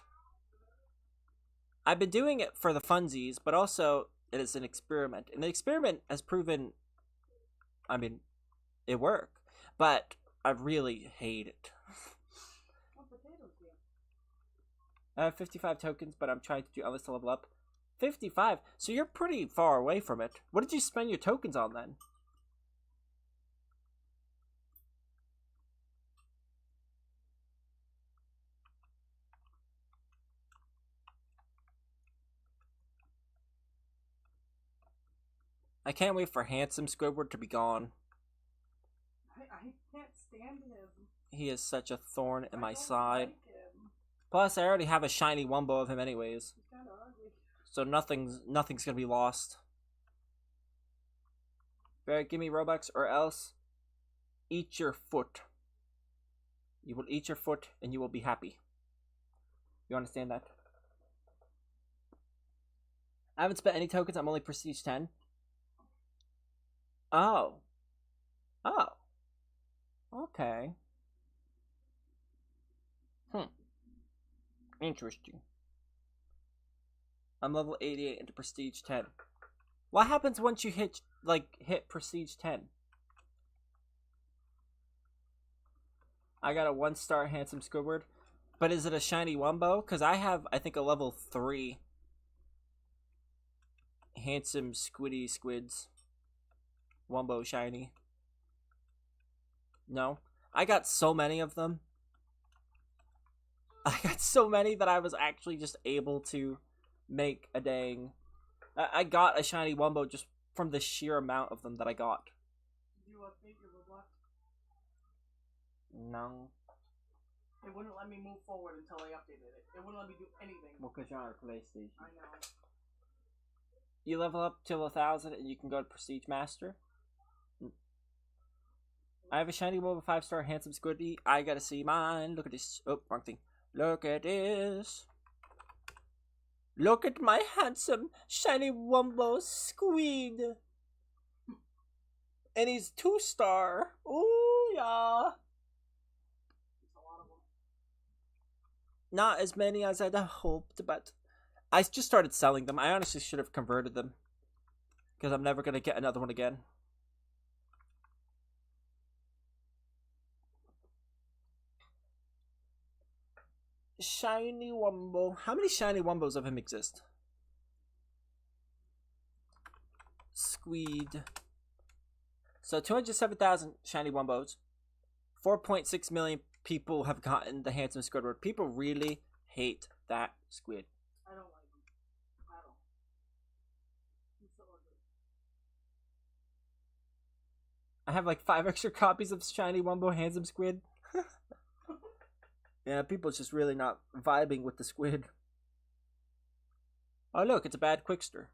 I've been doing it for the funsies, but also it is an experiment. And the experiment has proven, I mean, it worked. But I really hate it. What potatoes do you? I have 55 tokens, but I'm trying to do others to level up. 55? So you're pretty far away from it. What did you spend your tokens on then? I can't wait for handsome Squidward to be gone. I can't stand him. He is such a thorn in my side. Like him. Plus, I already have a shiny Wumbo of him anyways. He's kind of ugly. So nothing's gonna be lost. Barry, give me Robux or else eat your foot. You will eat your foot and you will be happy. You understand that? I haven't spent any tokens. I'm only prestige 10. Oh. Oh. Okay. Interesting. I'm level 88 into Prestige 10. What happens once you hit Prestige 10? I got a 1-star handsome Squidward. But is it a shiny Wumbo? Because I have, I think, a level 3 handsome Squiddy Squids. Wumbo shiny. No. I got so many of them. I got so many that I was actually just able to make a dang... I got a shiny Wumbo just from the sheer amount of them that I got. Did you update your Roblox? No. It wouldn't let me move forward until I updated it. It wouldn't let me do anything. Well, because you're on a PlayStation. I know. You level up till 1,000 and you can go to Prestige Master. I have a shiny Wumbo 5-star handsome Squiddy. I gotta see mine. Look at this. Oh, wrong thing. Look at this. Look at my handsome shiny Wumbo Squid. And he's 2-star. Ooh, yeah. Not as many as I'd hoped, but I just started selling them. I honestly should have converted them. Because I'm never going to get another one again. Shiny Wumbo. How many shiny Wumbos of him exist? Squid. So 207,000 shiny Wumbos. 4.6 million people have gotten the handsome Squidward. People really hate that squid. I don't like him. I don't. He's so ugly. I have like 5 extra copies of shiny Wumbo handsome squid. Yeah, people just really not vibing with the squid. Oh look, it's a bad Quickster.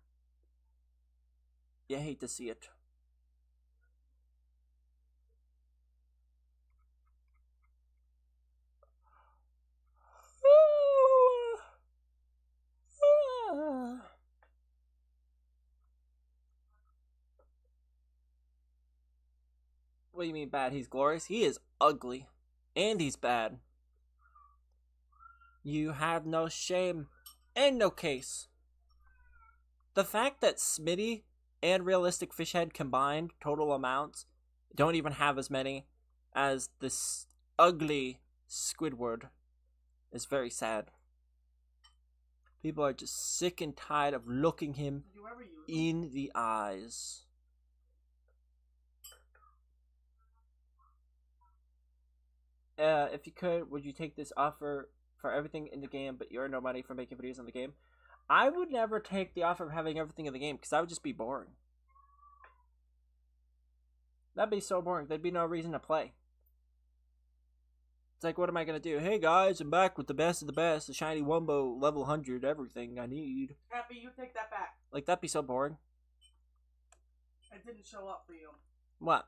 You hate to see it. What do you mean bad? He's glorious? He is ugly. And he's bad. You have no shame and no case. The fact that Smitty and Realistic Fishhead combined total amounts don't even have as many as this ugly Squidward is very sad. People are just sick and tired of looking him in the eyes. If you could, would you take this offer for everything in the game, but you earn no money for making videos in the game? I would never take the offer of having everything in the game, because that would just be boring. That'd be so boring. There'd be no reason to play. It's like, what am I going to do? Hey guys, I'm back with the best of the best, the shiny Wumbo, level 100, everything I need. Happy, you take that back. Like, that'd be so boring. It didn't show up for you. What?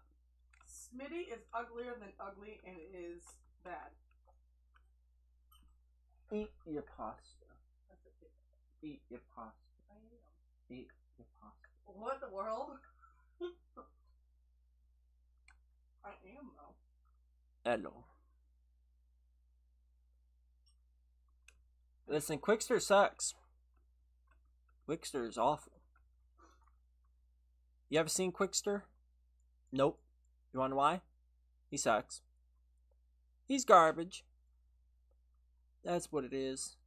Smitty is uglier than ugly and is bad. Eat your pasta. Eat your pasta. Eat your pasta. What in the world? I am, though. Hello. Listen, Quickster sucks. Quickster is awful. You ever seen Quickster? Nope. You wanna know why? He sucks. He's garbage. That's what it is.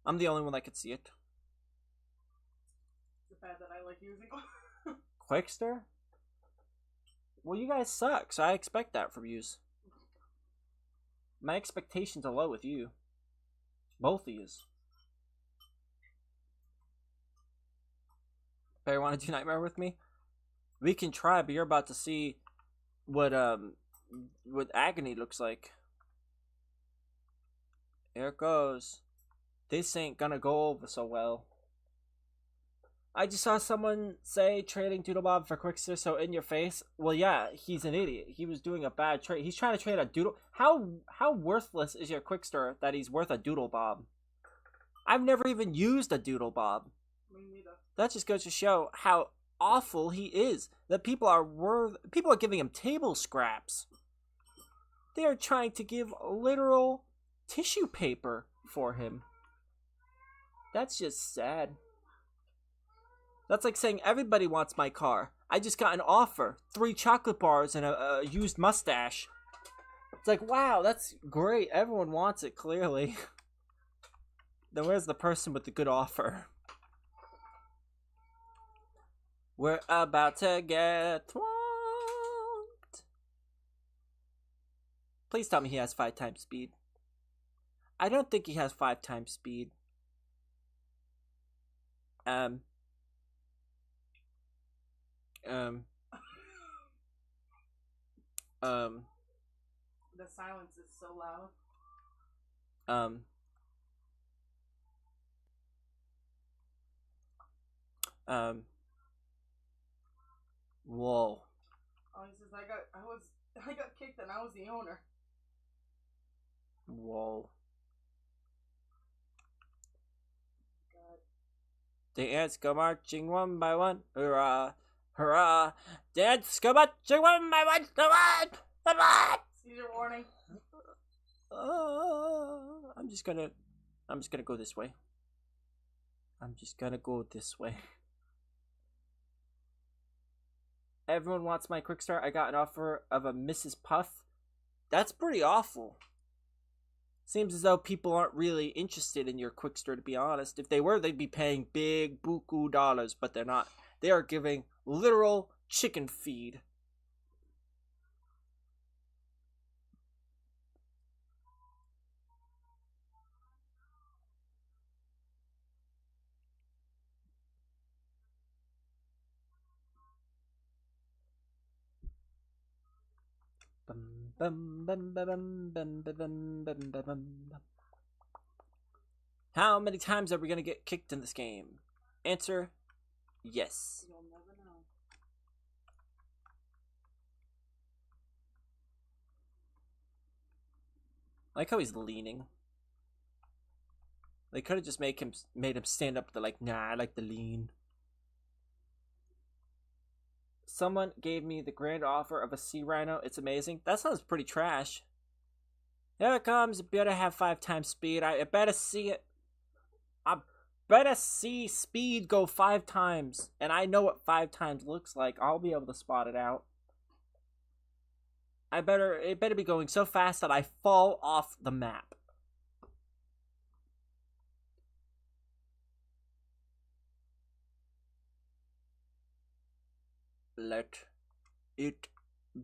I'm the only one that could see it. It's bad that I like using Quickster? Well, you guys suck, so I expect that from yous. My expectations are low with you. Both of yous. Barry, want to do Nightmare with me? We can try, but you're about to see what agony looks like. Here it goes. This ain't gonna go over so well. I just saw someone say trading Doodlebob for Quickster, so in your face. Well, yeah, he's an idiot. He was doing a bad trade. He's trying to trade a Doodle. How worthless is your Quickster that he's worth a Doodlebob? I've never even used a Doodlebob. Me neither. That just goes to show how awful he is. That people are giving him table scraps. They are trying to give literal tissue paper for him. That's just sad. That's like saying everybody wants my car. I just got an offer. 3 chocolate bars and a used mustache. It's like, wow, that's great. Everyone wants it, clearly. Then where's the person with the good offer? We're about to get swamped. Please tell me he has 5 times speed. I don't think he has 5 times speed. The silence is so loud. Whoa. Oh, he says I got kicked and I was the owner. Whoa. God. The ants go marching one by one. Hurrah! Hurrah! The ants go marching one by one. Come on! Come on! Seizure warning. I'm just gonna go this way. I'm just gonna go this way. Everyone wants my quick start. I got an offer of a Mrs. Puff. That's pretty awful. Seems as though people aren't really interested in your quick start, to be honest. If they were, they'd be paying big buku dollars, but they're not. They are giving literal chicken feed. How many times are we gonna get kicked in this game? Answer, yes. You'll never know. I like how he's leaning. They could have just made him stand up. They're like, nah, I like the lean. Someone gave me the grand offer of a sea rhino. It's amazing. That sounds pretty trash. Here it comes. It better have 5 times speed. I better see it. I better see speed go 5 times. And I know what 5 times looks like. I'll be able to spot it out. It better be going so fast that I fall off the map. Let it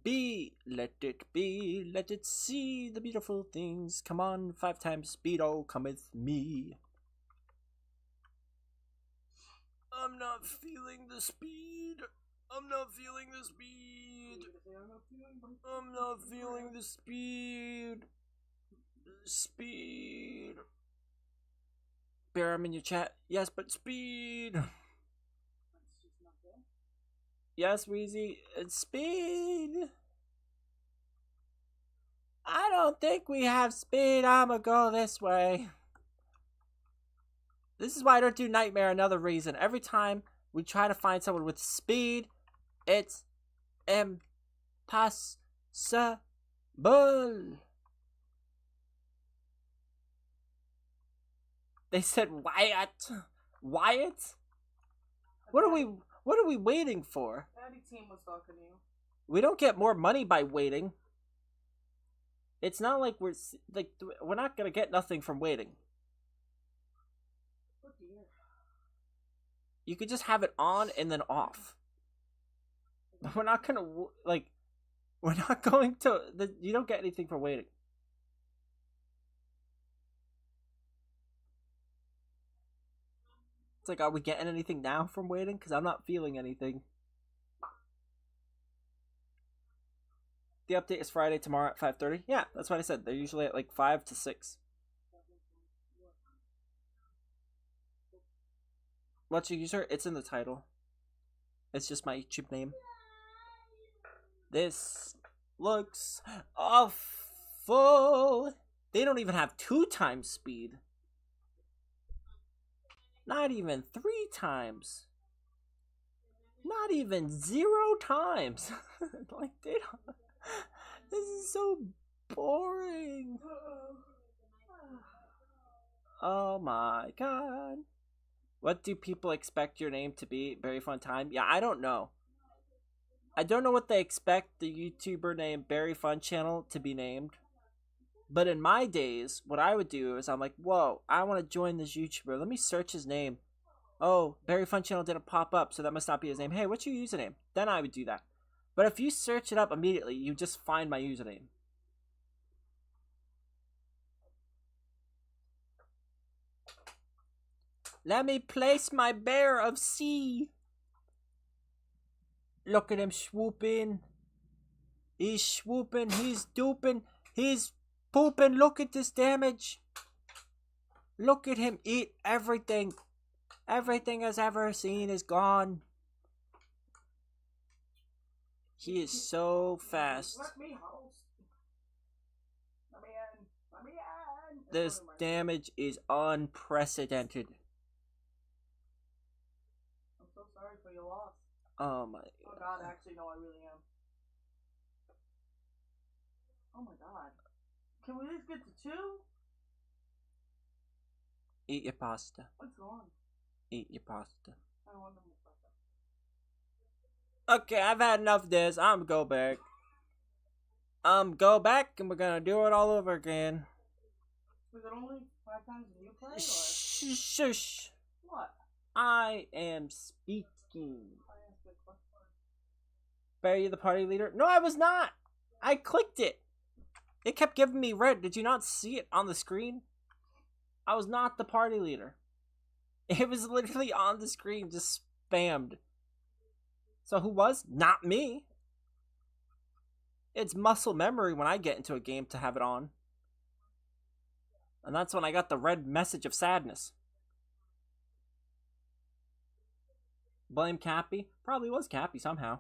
be, let it be, let it see the beautiful things. Come on, 5 times speed, oh, come with me. I'm not feeling the speed. I'm not feeling the speed. I'm not feeling the speed. Speed. Bear, I'm in your chat. Yes, but speed. Yes, Weezy, it's speed. I don't think we have speed. I'ma go this way. This is why I don't do Nightmare. Another reason. Every time we try to find someone with speed, it's impossible. They said Wyatt. Wyatt? What are we waiting for? Daddy team was talking to you. We don't get more money by waiting. It's not like we're not gonna get nothing from waiting. Oh dear. You could just have it on and then off. But we're not gonna we're not going to. You don't get anything for waiting. It's like, are we getting anything now from waiting? Because I'm not feeling anything. The update is Friday tomorrow at 5:30. Yeah, that's what I said. They're usually at like 5 to 6. What's your user? It's in the title. It's just my YouTube name. This looks awful. They don't even have 2 times speed. Not even 3 times. Not even 0 times. Like, they don't. This is so boring. Oh my god. What do people expect your name to be? Very fun time? Yeah, I don't know. I don't know what they expect the YouTuber named BerryFunChannel to be named. But in my days, what I would do is I'm like, whoa, I want to join this YouTuber. Let me search his name. Oh, BerryFunChannel didn't pop up, so that must not be his name. Hey, what's your username? Then I would do that. But if you search it up immediately, you just find my username. Let me place my bear of sea. Look at him swooping. He's swooping. He's duping. He's pooping. Look at this damage. Look at him eat everything. Everything has ever seen is gone. He is so fast. Let me host. Let me in. Let me in. This damage is unprecedented. I'm so sorry for your loss. Oh my Oh god, actually, no, I really am. Oh my god. Can we at least get to 2? Eat your pasta. What's going on? Eat your pasta. I don't want no more pasta. Okay, I've had enough of this. I'm go back. Go back and we're gonna do it all over again. Was it only 5 times that you played, or? Shush. What? I am speaking. I asked a question. Barry, the party leader? No, I was not. I clicked it. It kept giving me red. Did you not see it on the screen? I was not the party leader. It was literally on the screen, just spammed. So who was? Not me. It's muscle memory when I get into a game to have it on. And that's when I got the red message of sadness. Blame Cappy? Probably was Cappy somehow.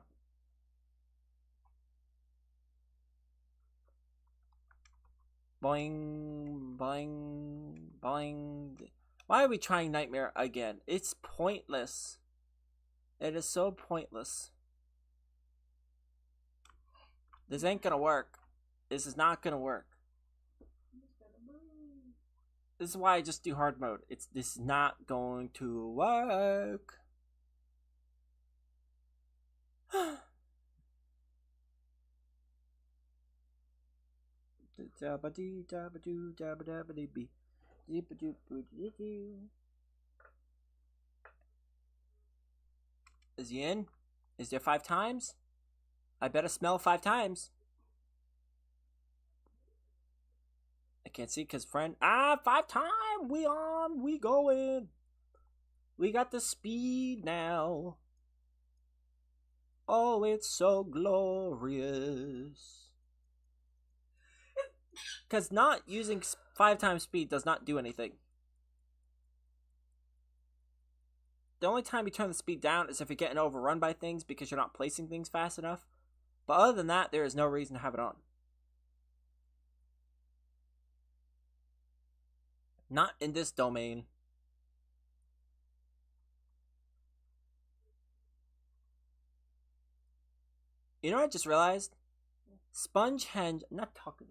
Boing, boing, boing. Why are we trying Nightmare again? It's pointless. It is so pointless. This ain't gonna work. This is not gonna work. This is why I just do hard mode. This is not going to work. Is he in? Is there 5 times? I better smell 5 times. I can't see because friend. 5 times. We on. We going. We got the speed now. Oh, it's so glorious. Because not using 5 times speed does not do anything. The only time you turn the speed down is if you're getting overrun by things because you're not placing things fast enough. But other than that, there is no reason to have it on. Not in this domain. You know what I just realized? Spongehenge, not talking.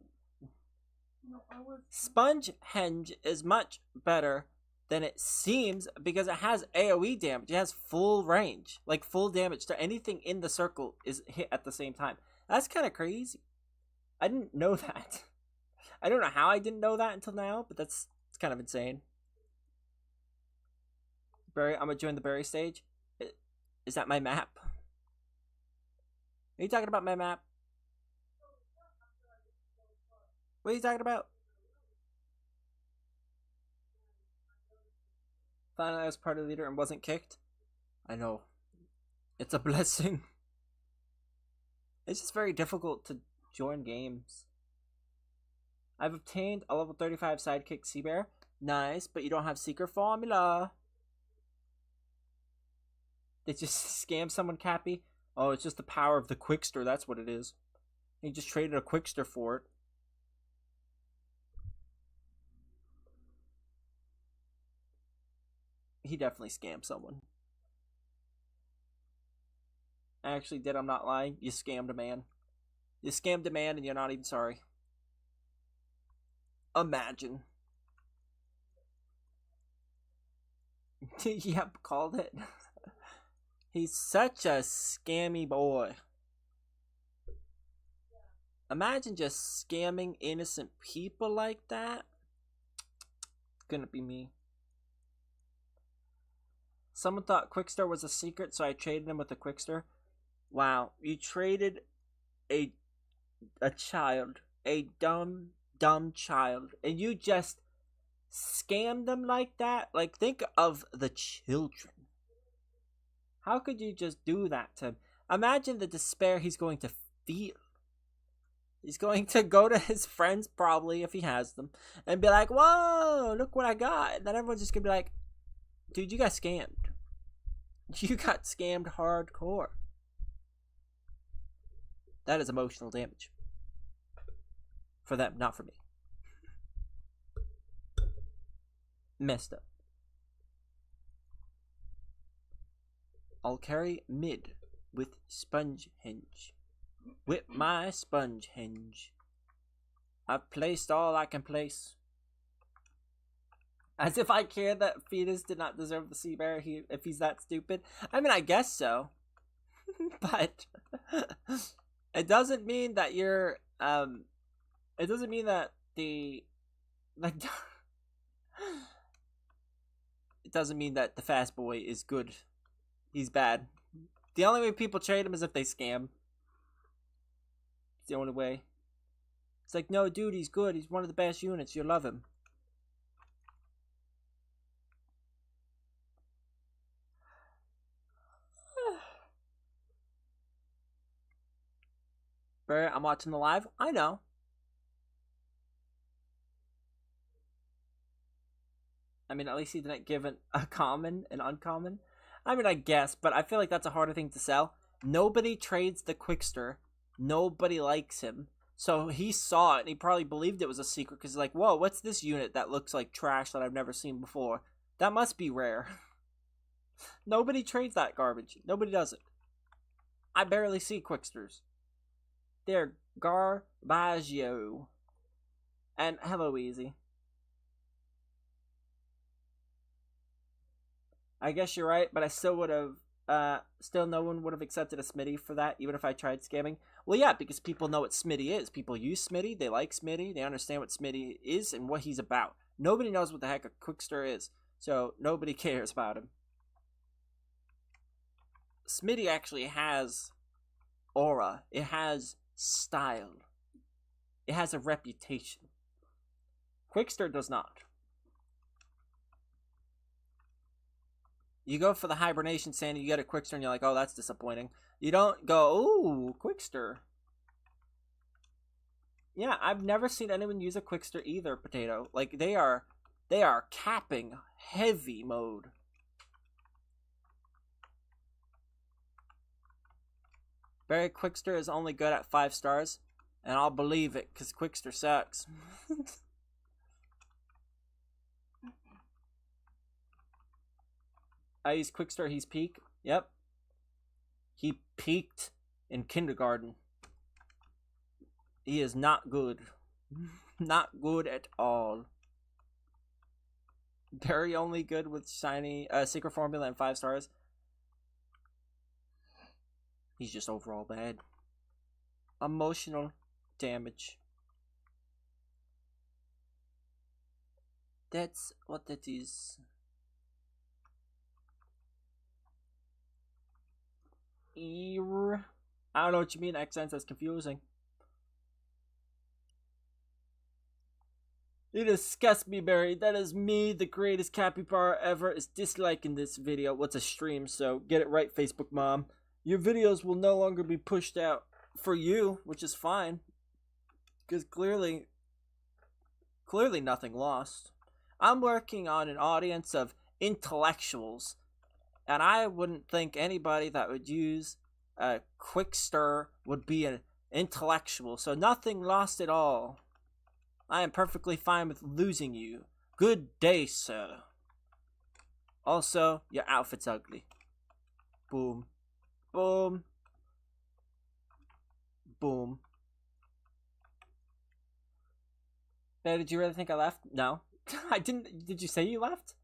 No, Spongehenge is much better than it seems because it has AoE damage. It has full range, like full damage to anything in the circle is hit at the same time. That's kind of crazy. I didn't know that. I don't know how I didn't know that until now, but it's kind of insane. Berry, I'm gonna join the Berry stage. Is that my map? Are you talking about my map? What are you talking about? Finally, I was party leader and wasn't kicked. I know. It's a blessing. It's just very difficult to join games. I've obtained a level 35 sidekick Sea Bear. Nice, but you don't have secret formula. Did you scam someone, Cappy? Oh, it's just the power of the Quickster. That's what it is. He just traded a Quickster for it. He definitely scammed someone. I actually did. I'm not lying. You scammed a man. You scammed a man and you're not even sorry. Imagine. Yep, called it. He's such a scammy boy. Imagine just scamming innocent people like that. It's gonna be me. Someone thought Quickster was a secret, so I traded him with a Quickster. Wow, you traded a child, a dumb child, and you just scammed them like that? Like, think of the children. How could you just do that to him? Imagine the despair he's going to feel. He's going to go to his friends, probably, if he has them, and be like, whoa, look what I got. And then everyone's just going to be like, dude, you got scammed. You got scammed hardcore. That is emotional damage. For them, not for me. Messed up. I'll carry mid with sponge hinge. With my sponge hinge. I've placed all I can place. As if I care that Fetus did not deserve the sea bear if he's that stupid. I mean, I guess so. But it doesn't mean that you're it doesn't mean that the like it doesn't mean that the fast boy is good. He's bad. The only way people trade him is if they scam. It's the only way. It's like, no, dude, he's good. He's one of the best units. You'll love him. Barry, I'm watching the live. I know. I mean, at least he didn't give a common and uncommon. I mean, I guess, but I feel like that's a harder thing to sell. Nobody trades the Quickster. Nobody likes him. So he saw it, and he probably believed it was a secret, because he's like, whoa, what's this unit that looks like trash that I've never seen before? That must be rare. Nobody trades that garbage. Nobody does it. I barely see Quicksters. They're garbaggio. And hello, Easy. I guess you're right, but I still would have, still no one would have accepted a Smitty for that, even if I tried scamming. Well, yeah, because people know what Smitty is. People use Smitty, they like Smitty, they understand what Smitty is and what he's about. Nobody knows what the heck a Quickster is, so nobody cares about him. Smitty actually has aura. It has style. It has a reputation. Quickster does not. You go for the hibernation Sandy, you get a Quickster, and you're like, oh, that's disappointing. You don't go, ooh, Quickster. Yeah, I've never seen anyone use a Quickster either, Potato. Like, they are capping heavy mode. Barry, Quickster is only good at 5 stars, and I'll believe it, because Quickster sucks. I use Quickster, he's peak. Yep. He peaked in kindergarten. He is not good. Not good at all. Very only good with shiny secret formula and 5 stars. He's just overall bad. Emotional damage. That's what that is. I don't know what you mean, accents. That's confusing. You disgust me, Barry. That is me, the greatest capybara ever, is disliking this video. What's a stream? So get it right, Facebook mom. Your videos will no longer be pushed out for you, which is fine. Because clearly nothing lost. I'm working on an audience of intellectuals. And I wouldn't think anybody that would use a Quickster would be an intellectual. So nothing lost at all. I am perfectly fine with losing you. Good day, sir. Also, your outfit's ugly. Boom. Boom. Boom. Hey, did you really think I left? No. I didn't. Did you say you left?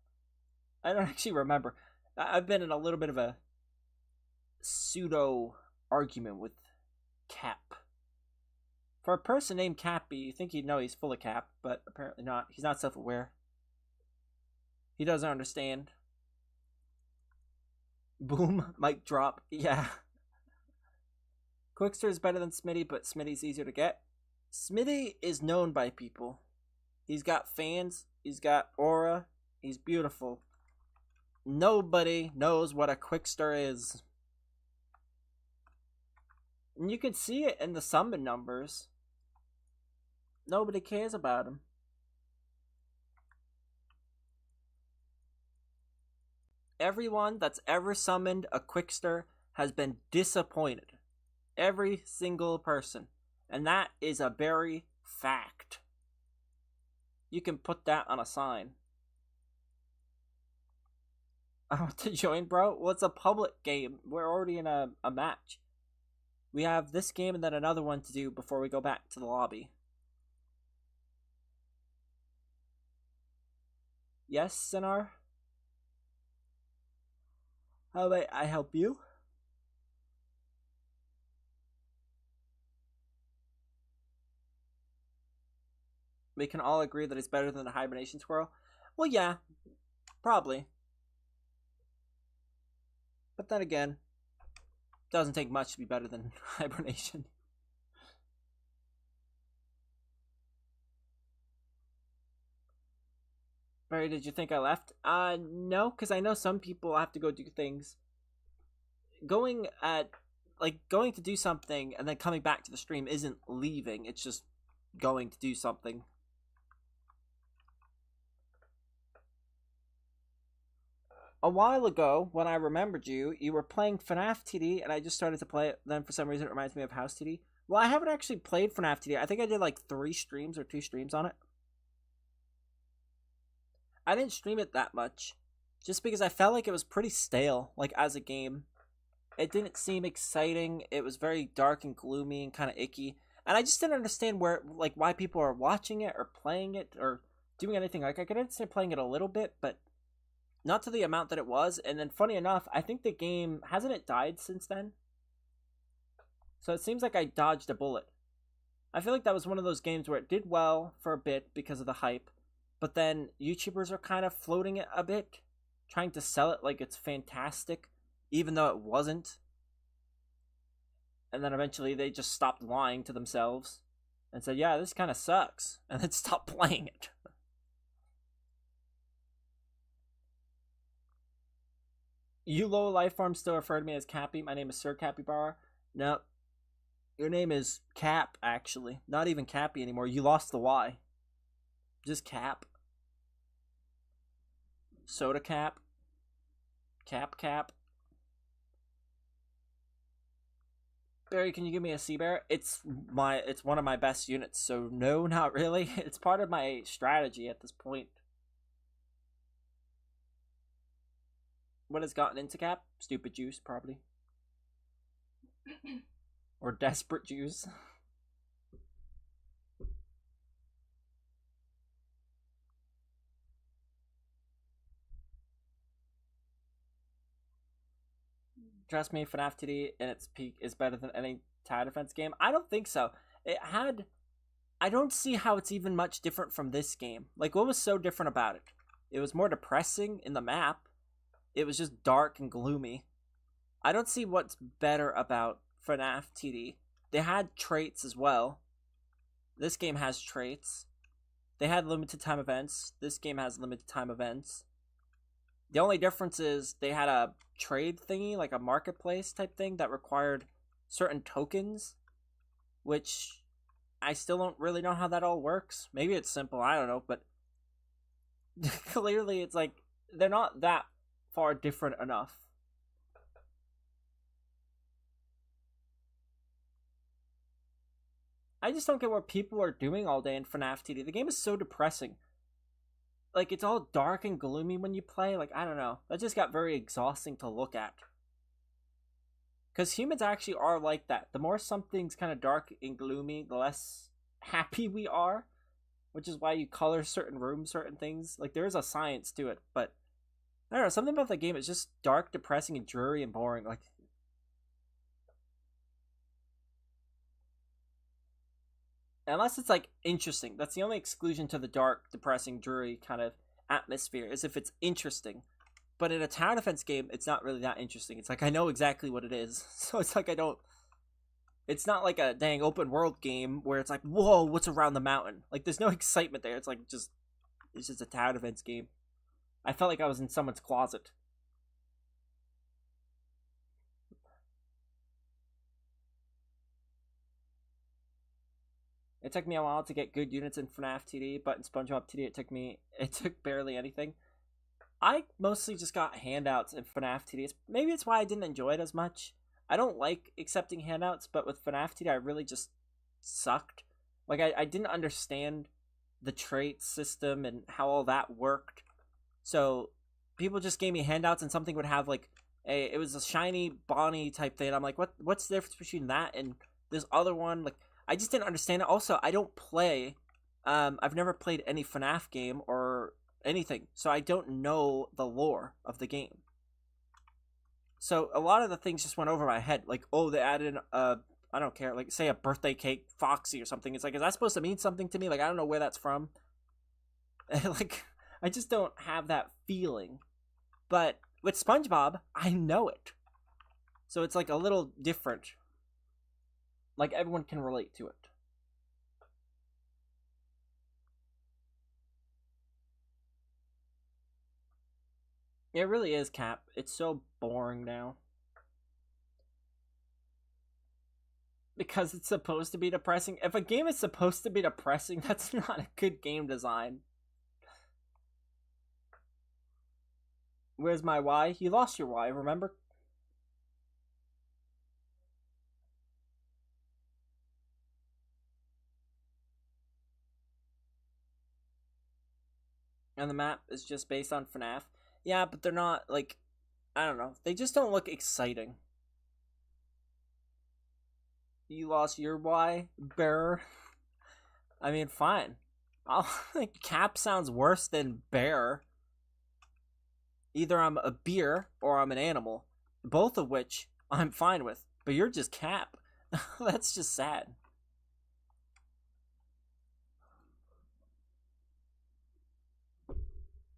I don't actually remember. I've been in a little bit of a pseudo argument with Cap. For a person named Cappy, you think he'd know he's full of cap, but apparently not. He's not self-aware. He doesn't understand. Boom. Mic drop. Yeah. Quickster is better than Smitty, but Smitty's easier to get. Smitty is known by people. He's got fans. He's got aura. He's beautiful. Nobody knows what a Quickster is. And you can see it in the summon numbers. Nobody cares about him. Everyone that's ever summoned a Quickster has been disappointed. Every single person. And that is a very fact. You can put that on a sign. I want to join, bro. Well, it's a public game. We're already in a match. We have this game and then another one to do before we go back to the lobby. Yes, Sinar? How about I help you? We can all agree that it's better than the hibernation squirrel. Well, yeah, probably. But then again, it doesn't take much to be better than hibernation. Barry, did you think I left? No, because I know some people have to go do things. Going to do something and then coming back to the stream isn't leaving. It's just going to do something. A while ago, when I remembered you, you were playing FNAF TD, and I just started to play it. Then for some reason, it reminds me of House TD. Well, I haven't actually played FNAF TD. I think I did like 3 streams or 2 streams on it. I didn't stream it that much, just because I felt like it was pretty stale, like as a game. It didn't seem exciting. It was very dark and gloomy and kind of icky, and I just didn't understand why people are watching it or playing it or doing anything. Like I could understand playing it a little bit, but not to the amount that it was. And then, funny enough, I think the game hasn't it died since then. So it seems like I dodged a bullet. I feel like that was one of those games where it did well for a bit because of the hype. But then YouTubers are kind of floating it a bit, trying to sell it like it's fantastic, even though it wasn't. And then eventually they just stopped lying to themselves and said, yeah, this kind of sucks, and then stopped playing it. You low life forms still refer to me as Cappy. My name is Sir Capybara. No, your name is Cap, actually. Not even Cappy anymore. You lost the Y. Just Cap. Soda Cap. Cap. Barry, can you give me a sea bear? It's one of my best units, so no, not really. It's part of my strategy at this point. What has gotten into Cap? Stupid juice, probably. Or desperate juice. Trust me, FNAF TD in its peak is better than any tower defense game. I don't think so. I don't see how it's even much different from this game. Like, what was so different about it? It was more depressing in the map. It was just dark and gloomy. I don't see what's better about FNAF TD. They had traits as well. This game has traits. They had limited time events. This game has limited time events. The only difference is they had a trade thingy, like a marketplace type thing that required certain tokens, which I still don't really know how that all works. Maybe it's simple, I don't know, but clearly it's like they're not that far different enough. I just don't get what people are doing all day in FNAF TD. The game is so depressing. Like, it's all dark and gloomy when you play. Like, I don't know. That just got very exhausting to look at. Because humans actually are like that. The more something's kind of dark and gloomy, the less happy we are. Which is why you color certain rooms, certain things. Like, there is a science to it, but I don't know, something about the game is just dark, depressing, and dreary and boring. Like, unless it's like interesting. That's the only exclusion to the dark, depressing, dreary kind of atmosphere, is if it's interesting. But in a tower defense game, it's not really that interesting. It's like, I know exactly what it is. So it's like, it's not like a dang open world game where it's like, whoa, what's around the mountain? Like, there's no excitement there. It's like, it's just a tower defense game. I felt like I was in someone's closet. It took me a while to get good units in FNAF TD, but in SpongeBob TD it took barely anything. I mostly just got handouts in FNAF TD. Maybe it's why I didn't enjoy it as much. I don't like accepting handouts, but with FNAF TD I really just sucked. Like, I didn't understand the trait system and how all that worked. So people just gave me handouts and something would have like it was a shiny Bonnie type thing. I'm like, what's the difference between that and this other one? Like, I just didn't understand it. Also, I don't play. I've never played any FNAF game or anything, so I don't know the lore of the game. So a lot of the things just went over my head. Like, oh, they added I don't care. Like, say a birthday cake, Foxy or something. It's like, is that supposed to mean something to me? Like, I don't know where that's from. Like, I just don't have that feeling. But with SpongeBob, I know it. So it's like a little different. Like, everyone can relate to it. It really is, Cap. It's so boring now. Because it's supposed to be depressing. If a game is supposed to be depressing, that's not a good game design. Where's my Y? You lost your Y, remember? And the map is just based on FNAF. Yeah, but they're not, like, I don't know. They just don't look exciting. You lost your Y, Bear. I mean, fine. Cap sounds worse than Bear. Either I'm a beer or I'm an animal. Both of which I'm fine with. But you're just Cap. That's just sad.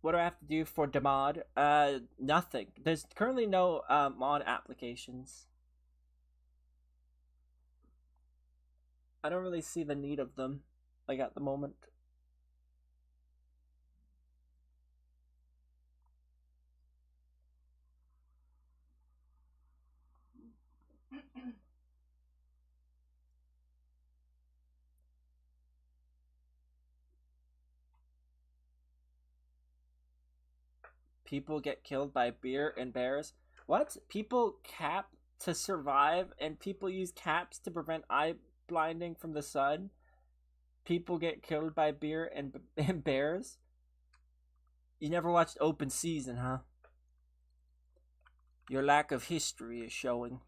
What do I have to do for the mod? Nothing. There's currently no mod applications. I don't really see the need of them, like, at the moment. People get killed by beer and bears. What? People cap to survive, and people use caps to prevent eye blinding from the sun? People get killed by beer and bears? You never watched Open Season, huh? Your lack of history is showing.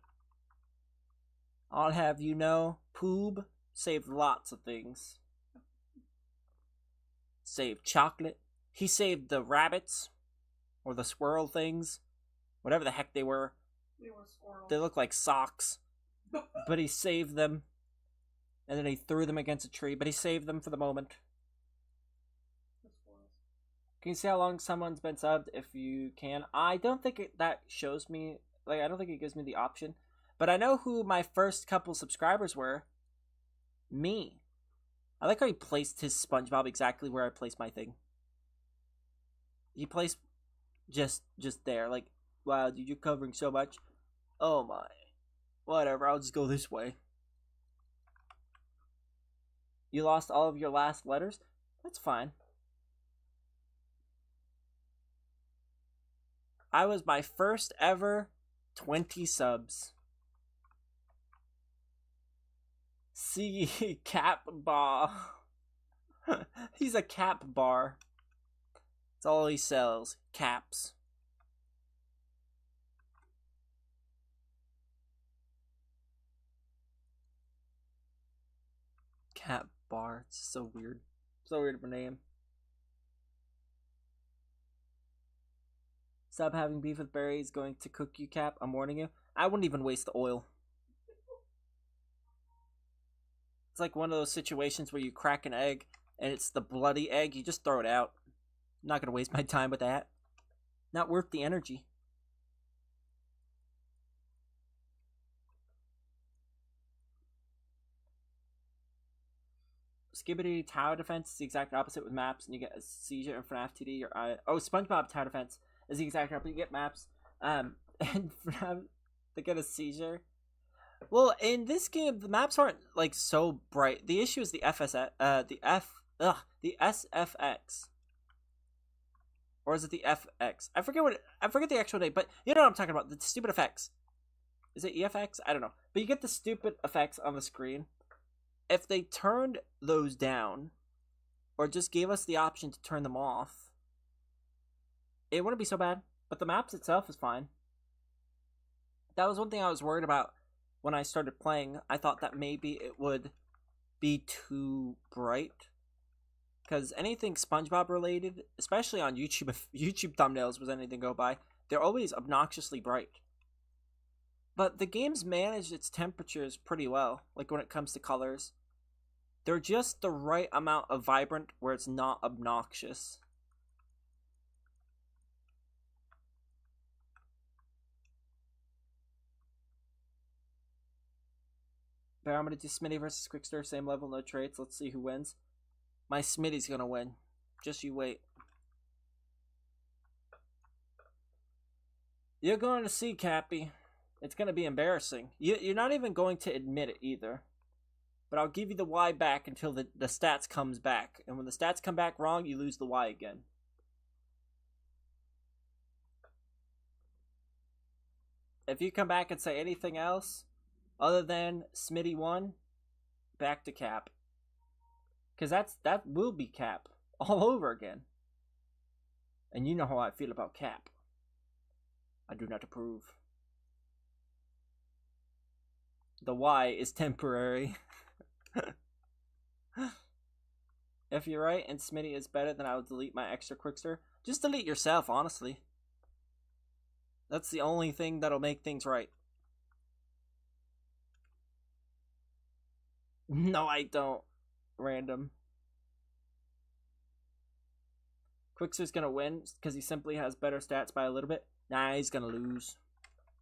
I'll have you know, Poob saved lots of things. Saved chocolate. He saved the rabbits. Or the squirrel things. Whatever the heck they were. They were squirrels. They look like socks. But he saved them. And then he threw them against a tree. But he saved them for the moment. Can you see how long someone's been subbed if you can? I don't think that shows me. Like, I don't think it gives me the option. But I know who my first couple subscribers were. Me. I like how he placed his SpongeBob exactly where I placed my thing. He placed just there. Like, wow, dude, you're covering so much. Oh my. Whatever, I'll just go this way. You lost all of your last letters? That's fine. I was my first ever 20 subs. See, cap bar. He's a cap bar. That's all he sells. Caps. Cat bar. It's so weird. So weird of a name. Stop having beef with Barry. He's going to cook you, Cap. I'm warning you. I wouldn't even waste the oil. It's like one of those situations where you crack an egg and it's the bloody egg. You just throw it out. I'm not going to waste my time with that. Not worth the energy. Skibidi Tower Defense is the exact opposite with maps, and you get a seizure in FNAF TD. Oh, SpongeBob Tower Defense is the exact opposite. You get maps, and FNAF, they get a seizure. Well, in this game, the maps aren't like so bright. The issue is the the SFX, or is it the FX? I forget the actual name, but you know what I'm talking about. The stupid effects. Is it EFX? I don't know, but you get the stupid effects on the screen. If they turned those down, or just gave us the option to turn them off, it wouldn't be so bad. But the maps itself is fine. That was one thing I was worried about when I started playing. I thought that maybe it would be too bright. Because anything SpongeBob related, especially on YouTube, if YouTube thumbnails was anything go by, they're always obnoxiously bright. But the game's managed its temperatures pretty well, like when it comes to colors. They're just the right amount of vibrant where it's not obnoxious. But I'm going to do Smitty versus Quickster, same level, no traits. Let's see who wins. My Smitty's going to win. Just you wait. You're going to see, Cappy. It's going to be embarrassing. You're not even going to admit it either. But I'll give you the Y back until the stats comes back. And when the stats come back wrong, you lose the Y again. If you come back and say anything else other than Smitty won, back to Cap. Because that will be Cap all over again. And you know how I feel about Cap. I do not approve. The Y is temporary. If you're right and Smitty is better, then I would delete my extra Quickster. Just delete yourself, honestly. That's the only thing that'll make things right. No, I don't. Random. Quickster's gonna win because he simply has better stats by a little bit. Nah, he's gonna lose.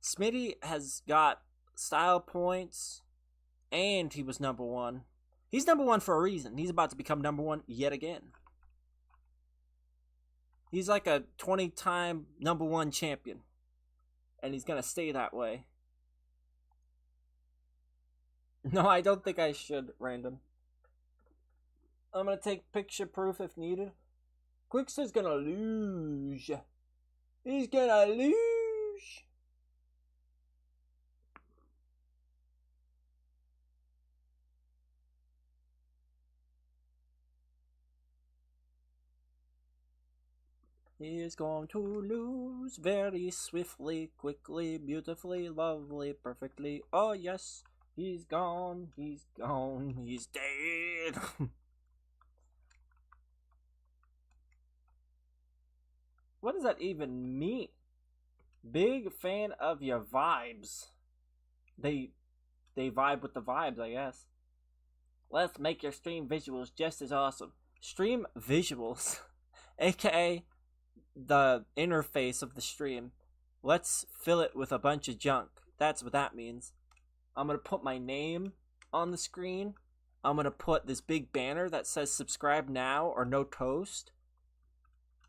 Smitty has got style points, and he was number one. He's number one for a reason. He's about to become number one yet again. He's like a 20-time number one champion, and he's gonna stay that way. No, I don't think I should, Random. I'm gonna take picture proof if needed. Quickster's gonna lose. He's gonna lose. He is going to lose very swiftly, quickly, beautifully, lovely, perfectly. Oh yes, he's gone, he's gone, he's dead. What does that even mean? Big fan of your vibes. They vibe with the vibes, I guess. Let's make your stream visuals just as awesome. Stream visuals, aka the interface of the stream. Let's fill it with a bunch of junk. That's what that means. I'm gonna put my name on the screen. I'm gonna put this big banner that says subscribe now or no toast.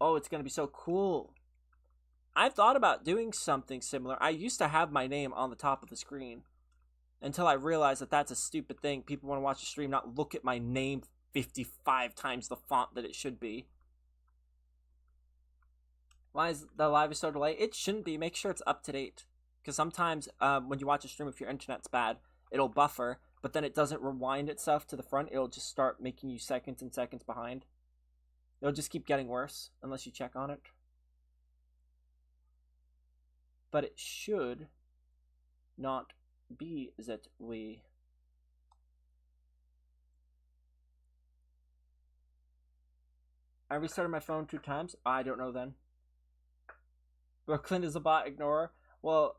Oh, it's gonna be so cool. I thought about doing something similar. I used to have my name on the top of the screen until I realized that that's a stupid thing. People want to watch the stream, not look at my name 55 times the font that it should be. Why is the live so delayed? It shouldn't be. Make sure it's up to date. Because sometimes when you watch a stream, if your internet's bad, it'll buffer, but then it doesn't rewind itself to the front. It'll just start making you seconds and seconds behind. It'll just keep getting worse unless you check on it. But it should not be that way. I restarted my phone 2 times. I don't know then. Brooklyn is a bot ignorer. Well,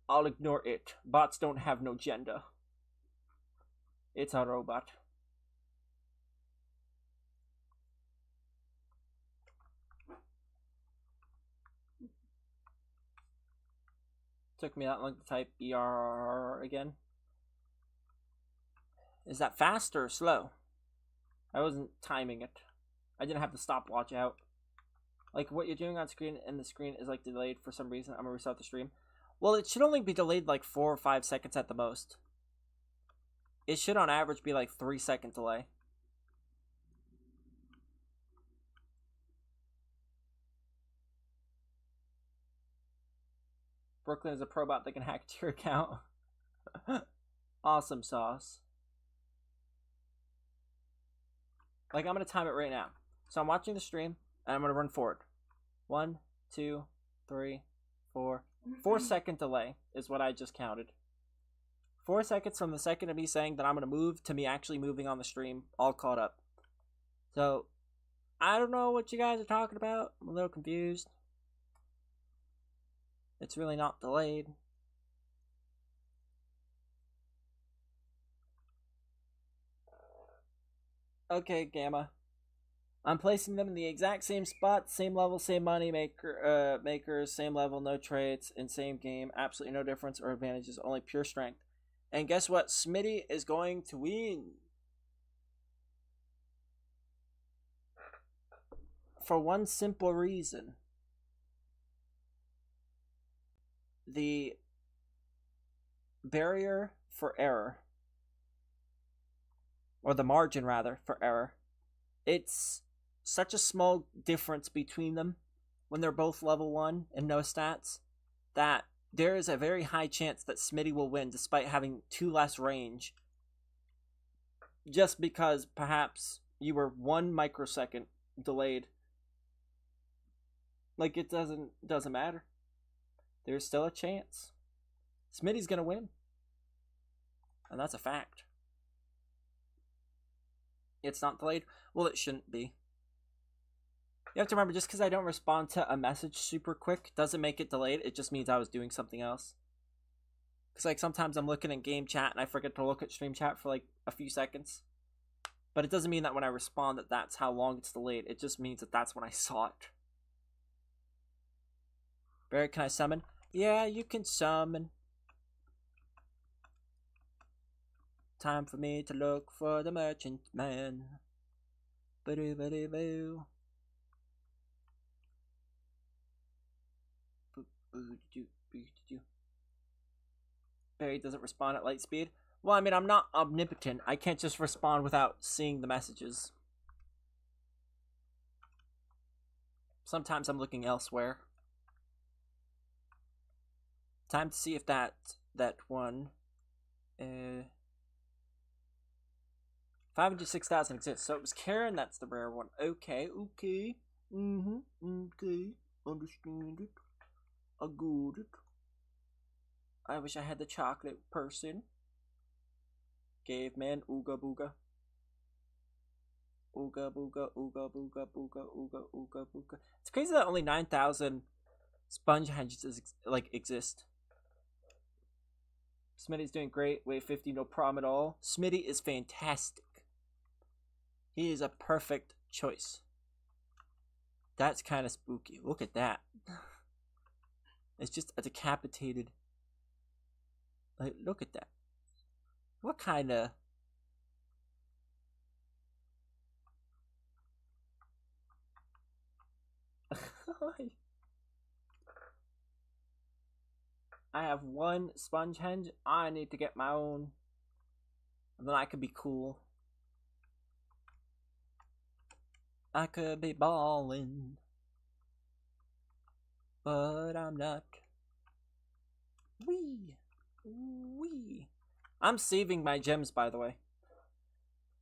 I'll ignore it. Bots don't have no gender. It's a robot. Took me that long to type BR again. Is that fast or slow? I wasn't timing it. I didn't have the stopwatch out. Like what you're doing on screen and the screen is like delayed for some reason. I'm gonna restart the stream. Well, it should only be delayed like 4 or 5 seconds at the most. It should on average be like 3-second delay. Brooklyn is a pro bot that can hack your account. Awesome sauce. Like, I'm going to time it right now. So I'm watching the stream, and I'm going to run forward. 1, 2, 3, 4. 4-second delay is what I just counted. 4 seconds from the second of me saying that I'm going to move to me actually moving on the stream, all caught up. So, I don't know what you guys are talking about. I'm a little confused. It's really not delayed. Okay, Gamma. I'm placing them in the exact same spot, same level, same money makers, same level, no traits, in same game, absolutely no difference or advantages, only pure strength. And guess what? Smitty is going to win. For one simple reason. The barrier for error, or the margin rather for error, it's such a small difference between them when they're both level 1 and no stats that there is a very high chance that Smitty will win despite having 2 less range, just because perhaps you were 1 microsecond delayed. Like, it doesn't matter. There's still a chance. Smitty's gonna win. And that's a fact. It's not delayed. Well, it shouldn't be. You have to remember, just because I don't respond to a message super quick doesn't make it delayed. It just means I was doing something else. Because, like, sometimes I'm looking at game chat and I forget to look at stream chat for, like, a few seconds. But it doesn't mean that when I respond that that's how long it's delayed. It just means that that's when I saw it. Barry, can I summon? Yeah, you can summon. Time for me to look for the merchant man. Ba-do-ba-do-boo. Barry doesn't respond at light speed. Well, I mean, I'm not omnipotent. I can't just respond without seeing the messages. Sometimes I'm looking elsewhere. Time to see if that one 506,000 exists. So it was Karen, that's the rare one. Okay. Okay, understand it. I got it. I wish I had the chocolate person. Caveman, ooga booga. Ooga booga, ooga booga, booga, ooga, ooga booga. It's crazy that only 9,000 sponge hedges exist. Smitty's doing great. Wave 50, no problem at all. Smitty is fantastic. He is a perfect choice. That's kind of spooky. Look at that. It's just a decapitated. Like, look at that. What kind of. I have 1 sponge henge. I need to get my own. And then I could be cool. I could be ballin'. But I'm not. Wee. Wee. I'm saving my gems, by the way.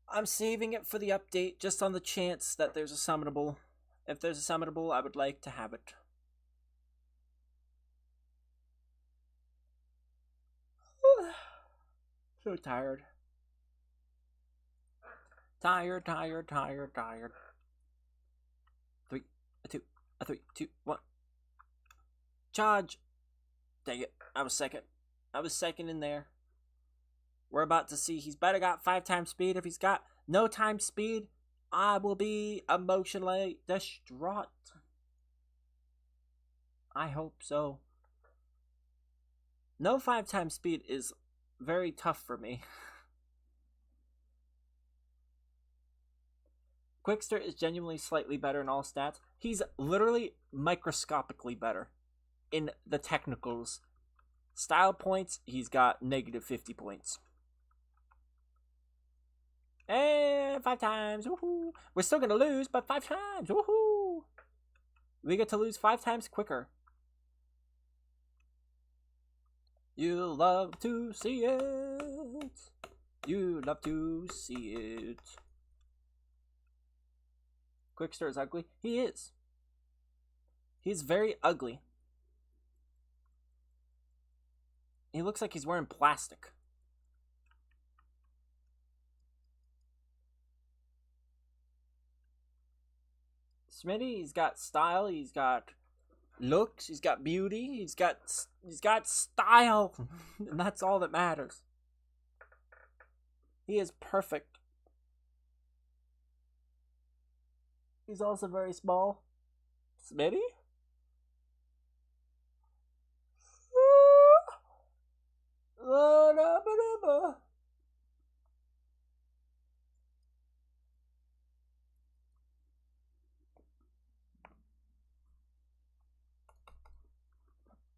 I'm saving it for the update, just on the chance that there's a summonable. If there's a summonable, I would like to have it. So tired. Tired. A 3, 2, 1. Charge! Dang it. I was second. I was second in there. We're about to see. He's better got 5 times speed. If he's got no time speed, I will be emotionally distraught. I hope so. No 5 times speed is very tough for me. Quickster is genuinely slightly better in all stats. He's literally microscopically better in the technicals. Style points, he's got negative 50 points. And 5 times, woohoo! We're still gonna lose, but 5 times, woohoo! We get to lose 5 times quicker. You love to see it. You love to see it. Quickster is ugly. He is. He's very ugly. He looks like he's wearing plastic. Smitty, he's got style, he's got looks, he's got beauty, he's got style. And that's all that matters. He is perfect. He's also very small. Smitty?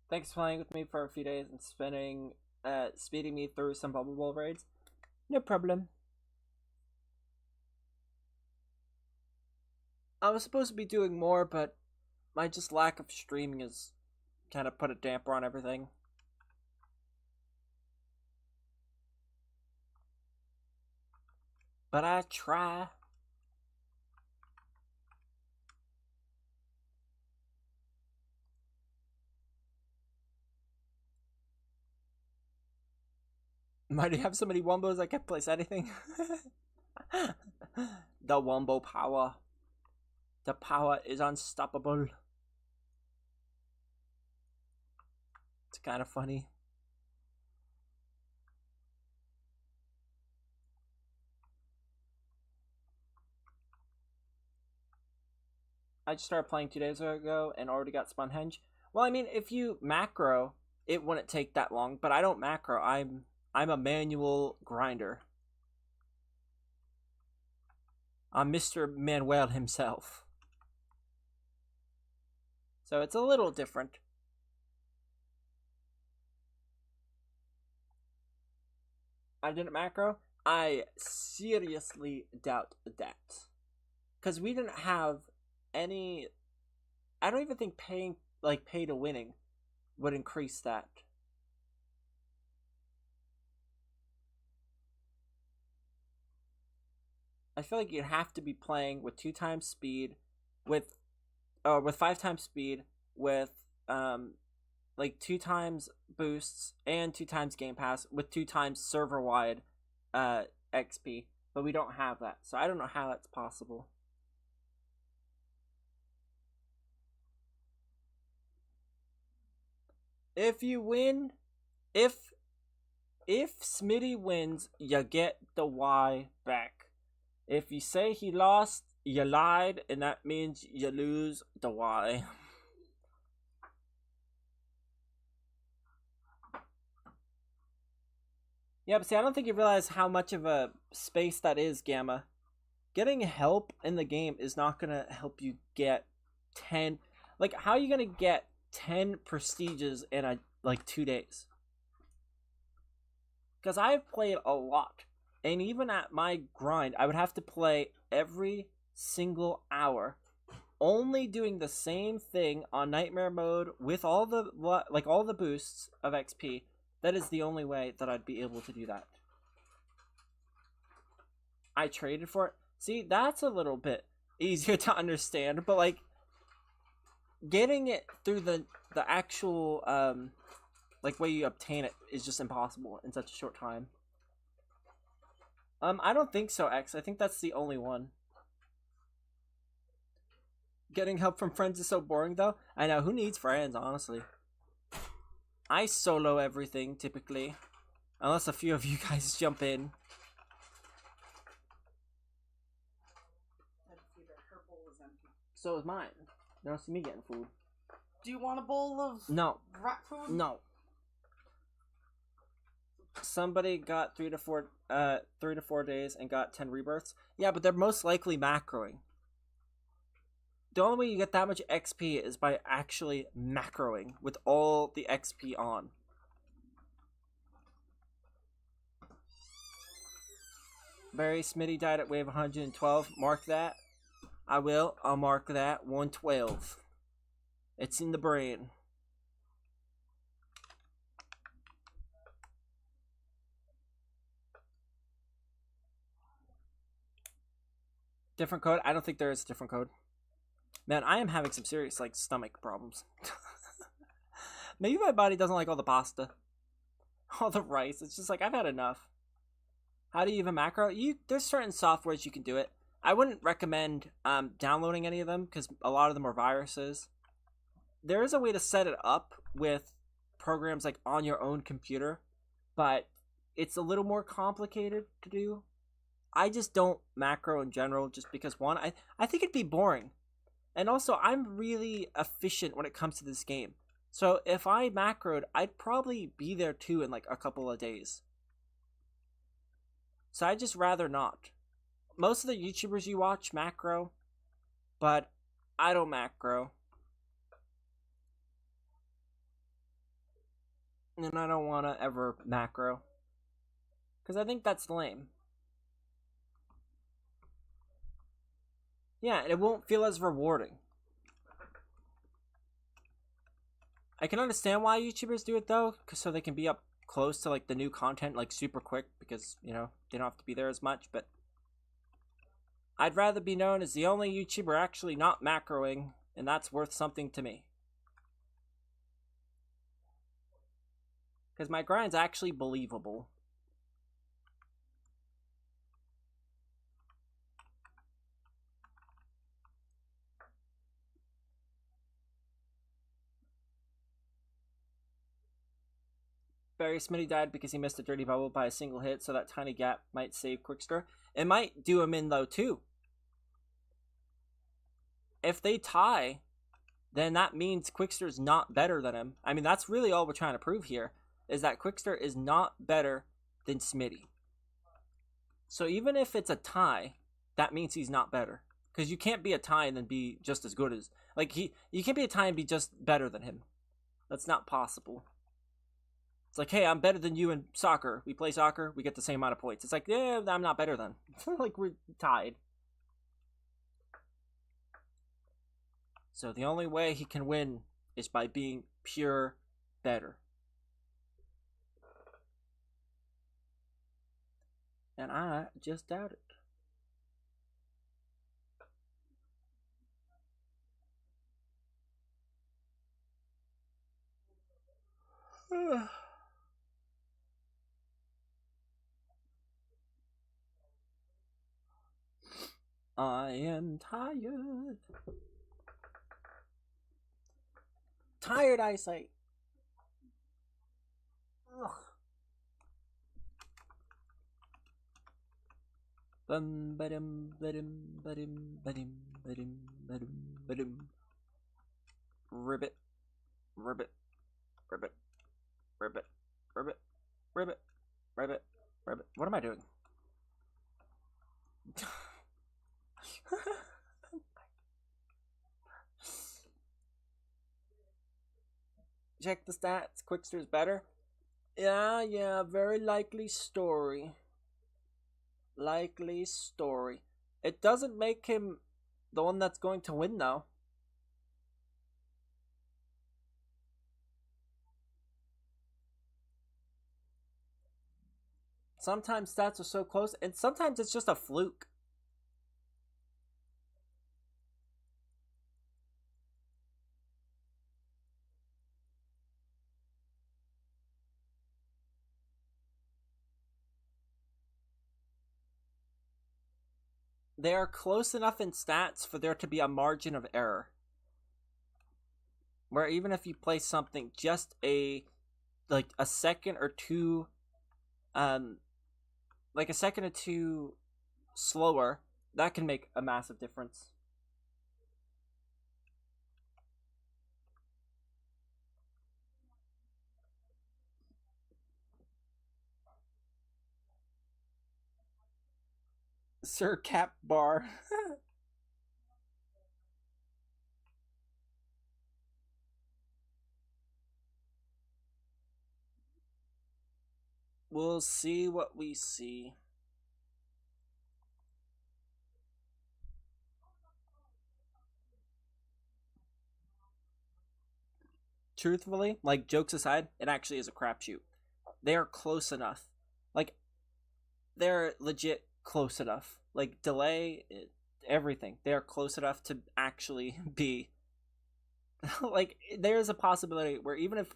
Thanks for playing with me for a few days and speeding me through some bubble ball raids. No problem. I was supposed to be doing more, but my just lack of streaming has kind of put a damper on everything. But I try. Might you have so many wombos I can't place anything? The wombo power. The power is unstoppable. It's kind of funny. I just started playing 2 days ago and already got Spongehenge. Well, I mean, if you macro, it wouldn't take that long, but I don't macro. I'm a manual grinder. I'm Mr. Manuel himself. So it's a little different. I didn't macro? I seriously doubt that. Because we didn't have any... I don't even think pay to winning would increase that. I feel like you'd have to be playing with 2 times speed, with 5 times speed, with 2 times boosts and 2 times game pass with 2 times server wide XP, but we don't have that, so I don't know how that's possible. If you win, if Smitty wins, you get the Y back. If you say he lost, you lied, and that means you lose the Y. Yeah, but see, I don't think you realize how much of a space that is, Gamma. Getting help in the game is not gonna help you get 10... Like, how are you gonna get 10 prestiges in 2 days? Because I've played a lot. And even at my grind, I would have to play every single hour, only doing the same thing on nightmare mode with all the boosts of XP. That is the only way that I'd be able to do that. I traded for it. See, that's a little bit easier to understand, but getting it through the actual way you obtain it is just impossible in such a short time. I don't think so, X. I think that's the only one. Getting help from friends is so boring, though. I know, who needs friends, honestly? I solo everything, typically. Unless a few of you guys jump in. So is mine. They don't see me getting food. Do you want a bowl of No. rat food? No. Somebody got 3 to 4 days and got 10 rebirths. Yeah, but they're most likely macroing. The only way you get that much XP is by actually macroing with all the XP on. Barry Smitty died at wave 112. Mark that. I will. I'll mark that. 112. It's in the brain. Different code? I don't think there is a different code. Man, I am having some serious, like, stomach problems. Maybe my body doesn't like all the pasta. All the rice. It's just like, I've had enough. How do you even macro? There's certain softwares you can do it. I wouldn't recommend downloading any of them because a lot of them are viruses. There is a way to set it up with programs like on your own computer, but it's a little more complicated to do. I just don't macro in general just because, one, I think it'd be boring. And also, I'm really efficient when it comes to this game. So if I macroed, I'd probably be there too in like a couple of days. So I'd just rather not. Most of the YouTubers you watch macro, but I don't macro. And I don't want to ever macro. Because I think that's lame. Yeah, and it won't feel as rewarding. I can understand why YouTubers do it though, so they can be up close to like the new content like super quick because, you know, they don't have to be there as much, but I'd rather be known as the only YouTuber actually not macroing, and that's worth something to me. Because my grind's actually believable. Barry Smitty died because he missed a dirty bubble by a single hit, so that tiny gap might save Quickster. It might do him in though too. If they tie, then that means Quickster's not better than him. I mean, that's really all we're trying to prove here, is that Quickster is not better than Smitty. So even if it's a tie, that means he's not better. Because you can't be a tie and then be just as good as... Like, you can't be a tie and be just better than him. That's not possible. It's like, hey, I'm better than you in soccer. We play soccer, we get the same amount of points. It's like, yeah, I'm not better than. Like, we're tied. So the only way he can win is by being pure better. And I just doubt it. I am tired. Tired eyesight. Ugh. Bum ba-dum ba-dum ba-dum ba-dum ba-dum ba-dum ba-dum. Ribbit. Ribbit. Ribbit. Ribbit. Ribbit. Ribbit. Ribbit. Ribbit. What am I doing? Check the stats. Quickster's better. Yeah, very likely story. Likely story. It doesn't make him the one that's going to win, though. Sometimes stats are so close, and sometimes it's just a fluke. They are close enough in stats for there to be a margin of error. Where even if you play something just a second or two, like a second or two slower, that can make a massive difference. Sir Cap Bar. We'll see what we see. Truthfully, like, jokes aside, it actually is a crapshoot. They are close enough. Like, they're legit close enough. Like, delay, everything. They are close enough to actually be. Like, there's a possibility where even if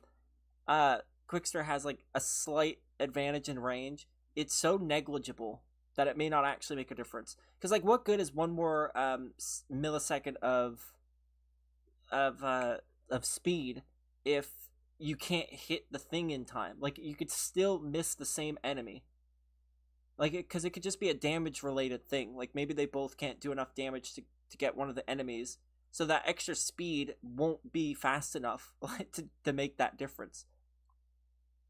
Quickster has, like, a slight advantage in range, it's so negligible that it may not actually make a difference. Because, like, what good is one more millisecond of speed if you can't hit the thing in time? Like, you could still miss the same enemy. Like, because it could just be a damage related thing. Like, maybe they both can't do enough damage to get one of the enemies, so that extra speed won't be fast enough to make that difference.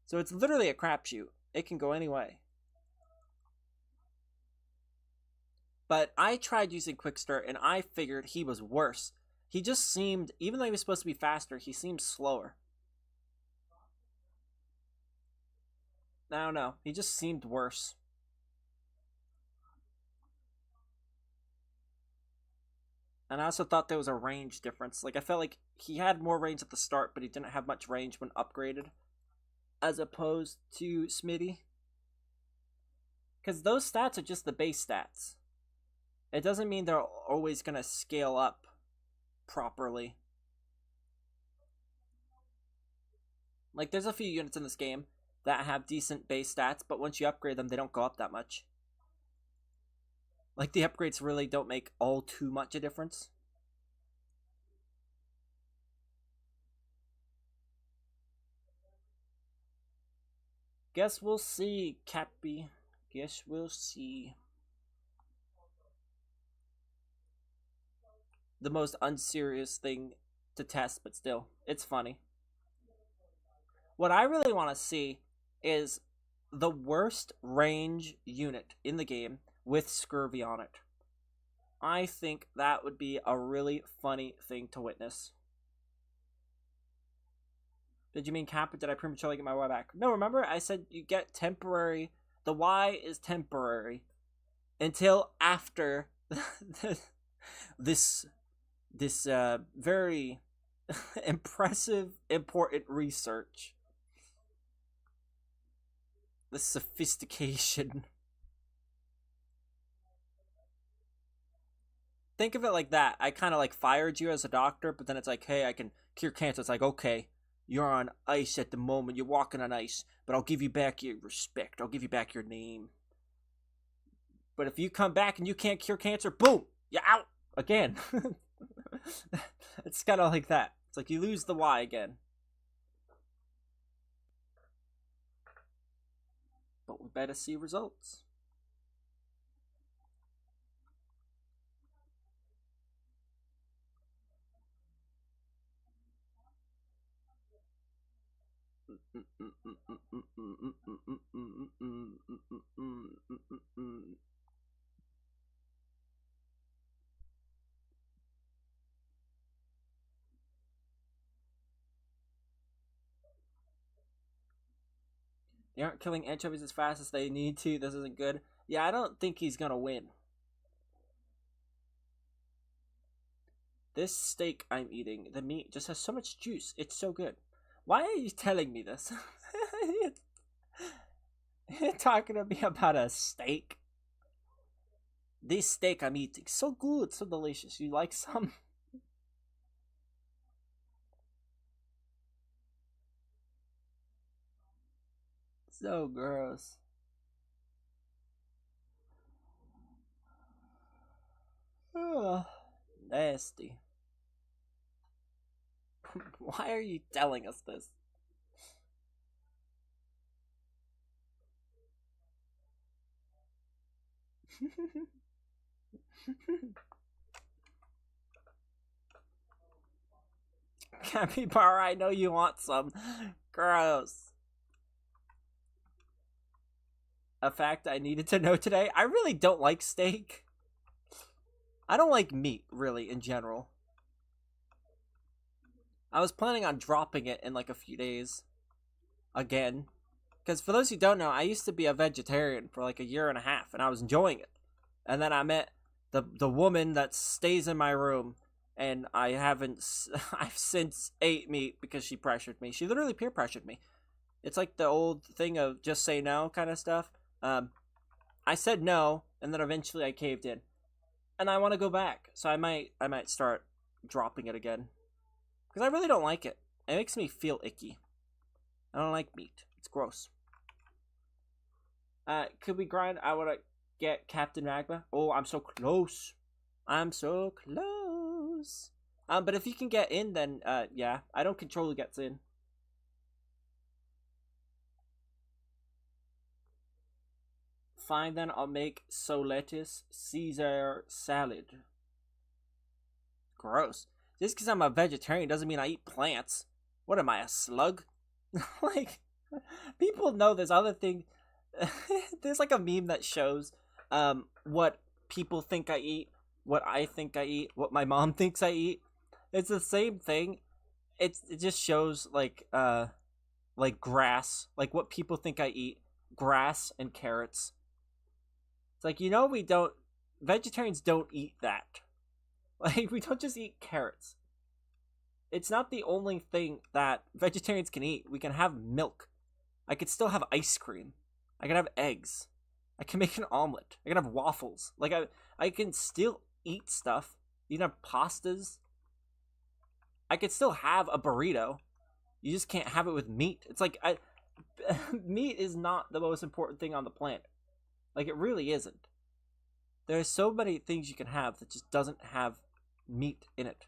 So it's literally a crapshoot. It can go any way. But I tried using Quickster, and I figured he was worse. He just seemed, even though he was supposed to be faster, he seemed slower. I don't know. He just seemed worse. And I also thought there was a range difference. Like, I felt like he had more range at the start, but he didn't have much range when upgraded, as opposed to Smitty. Because those stats are just the base stats. It doesn't mean they're always going to scale up properly. Like, there's a few units in this game that have decent base stats, but once you upgrade them, they don't go up that much. Like, the upgrades really don't make all too much a difference. Guess we'll see, Cappy. Guess we'll see. The most unserious thing to test, but still, it's funny. What I really want to see is the worst range unit in the game with scurvy on it. I think that would be a really funny thing to witness. Did you mean Cap, or did I prematurely get my Y back? No, remember I said you get temporary. The Y is temporary until after this very impressive, important research. The sophistication. Think of it like that. I kind of like fired you as a doctor, but then it's like, hey, I can cure cancer. It's like, okay, you're on ice at the moment. You're walking on ice, but I'll give you back your respect. I'll give you back your name. But if you come back and you can't cure cancer, boom, you're out again. It's kind of like that. It's like you lose the Y again. But we better see results. They aren't killing anchovies as fast as they need to. This isn't good. Yeah, I don't think he's gonna win. This steak I'm eating, the meat just has so much juice. It's so good. Why are you telling me this? You're talking to me about a steak? This steak I'm eating, so good, so delicious. You like some? So gross. Ugh, nasty. Why are you telling us this? Capybara, I know you want some. Gross. A fact I needed to know today. I really don't like steak. I don't like meat, really, in general. I was planning on dropping it in like a few days. Again. Because for those who don't know, I used to be a vegetarian for like a year and a half, and I was enjoying it. And then I met the woman that stays in my room, and I've since ate meat because she pressured me. She literally peer pressured me. It's like the old thing of just say no kind of stuff. I said no, and then eventually I caved in, and I want to go back. So I might start dropping it again because I really don't like it. It makes me feel icky. I don't like meat. It's gross. Could we grind? I want to get Captain Magma. Oh, I'm so close. I'm so close. But if you can get in, then yeah. I don't control who gets in. Fine, then I'll make lettuce Caesar salad. Gross. Just because I'm a vegetarian doesn't mean I eat plants. What am I, a slug? Like, people know there's other things. There's like a meme that shows what people think I eat, what I think I eat, what my mom thinks I eat. It's the same thing. It just shows like grass, like what people think I eat, grass and carrots. It's like, we don't, vegetarians don't eat that. Like, we don't just eat carrots. It's not the only thing that vegetarians can eat. We can have milk. I could still have ice cream. I can have eggs. I can make an omelet. I can have waffles. Like, I can still eat stuff. You can have pastas. I could still have a burrito. You just can't have it with meat. It's like, meat is not the most important thing on the planet. Like, it really isn't. There's so many things you can have that just doesn't have meat in it.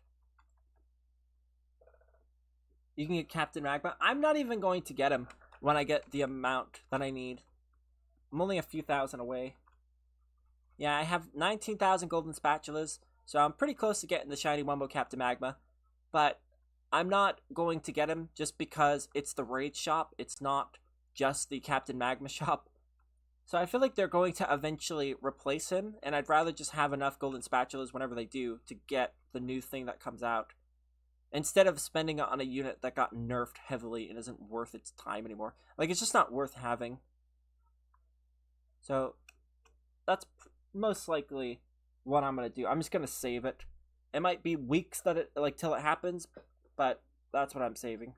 You can get Captain Magma. I'm not even going to get him when I get the amount that I need. I'm only a few thousand away. Yeah, I have 19,000 golden spatulas, so I'm pretty close to getting the shiny Wumbo Captain Magma. But I'm not going to get him just because it's the raid shop. It's not just the Captain Magma shop. So I feel like they're going to eventually replace him, and I'd rather just have enough golden spatulas whenever they do to get the new thing that comes out, instead of spending it on a unit that got nerfed heavily and isn't worth its time anymore. Like, it's just not worth having. So that's most likely what I'm going to do. I'm just going to save it. It might be weeks that it, like, till it happens, but that's what I'm saving.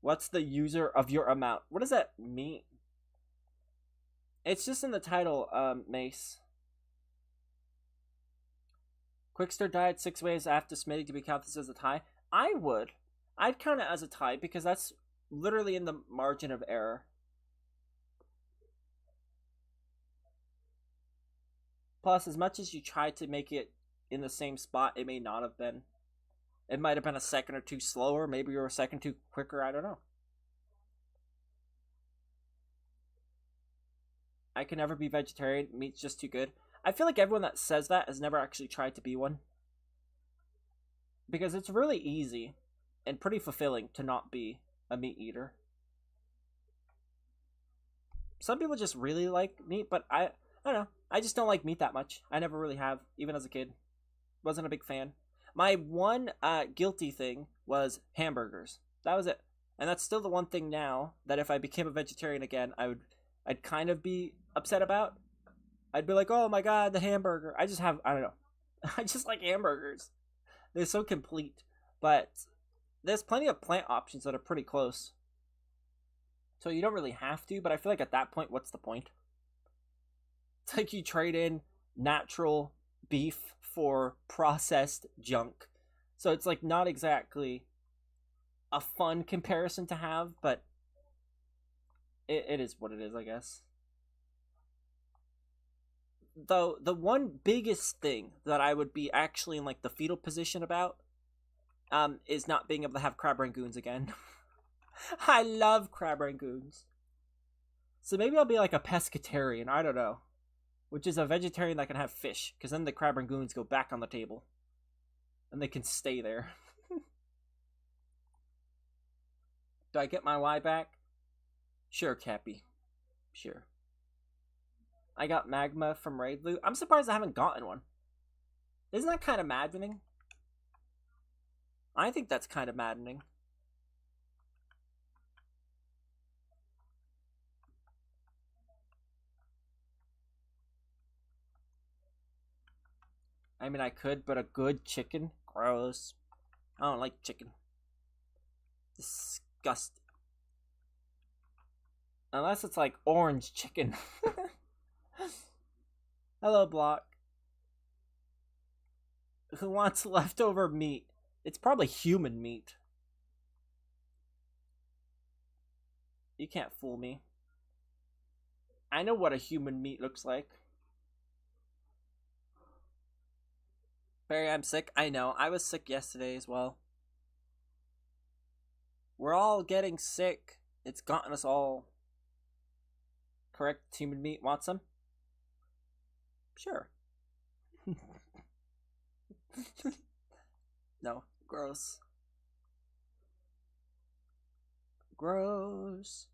What's the user of your amount? What does that mean? It's just in the title, Mace. Quickster died 6 waves after Smitty. Do we count this as a tie? I would. I'd count it as a tie because that's literally in the margin of error. Plus, as much as you tried to make it in the same spot, it may not have been. It might have been a second or two slower. Maybe you were a second too quicker. I don't know. I can never be vegetarian. Meat's just too good. I feel like everyone that says that has never actually tried to be one. Because it's really easy and pretty fulfilling to not be a meat eater. Some people just really like meat, but I don't know. I just don't like meat that much. I never really have, even as a kid. Wasn't a big fan. My one guilty thing was hamburgers. That was it. And that's still the one thing now that if I became a vegetarian again, I'd kind of be upset about. I'd be like, oh my god, the hamburger. I don't know. I just like hamburgers. They're so complete. But there's plenty of plant options that are pretty close. So you don't really have to, but I feel like at that point, what's the point? It's like you trade in natural beef for processed junk. So it's like not exactly a fun comparison to have, but it is what it is, I guess. though, the one biggest thing that I would be actually in like the fetal position about, is not being able to have crab rangoons again. I love crab rangoons. So maybe I'll be like a pescatarian. I don't know. Which is a vegetarian that can have fish, because then the crab rangoons go back on the table. And they can stay there. Do I get my Y back? Sure, Cappy. Sure. I got magma from Raid Loot. I'm surprised I haven't gotten one. Isn't that kind of maddening? I think that's kind of maddening. I mean, I could, but a good chicken? Gross. I don't like chicken. Disgusting. Unless it's like orange chicken. Hello, Block. Who wants leftover meat? It's probably human meat. You can't fool me. I know what a human meat looks like. Barry, I'm sick. I know. I was sick yesterday as well. We're all getting sick. It's gotten us all. Correct? Human meat. Want some? Sure. No. Gross. Gross.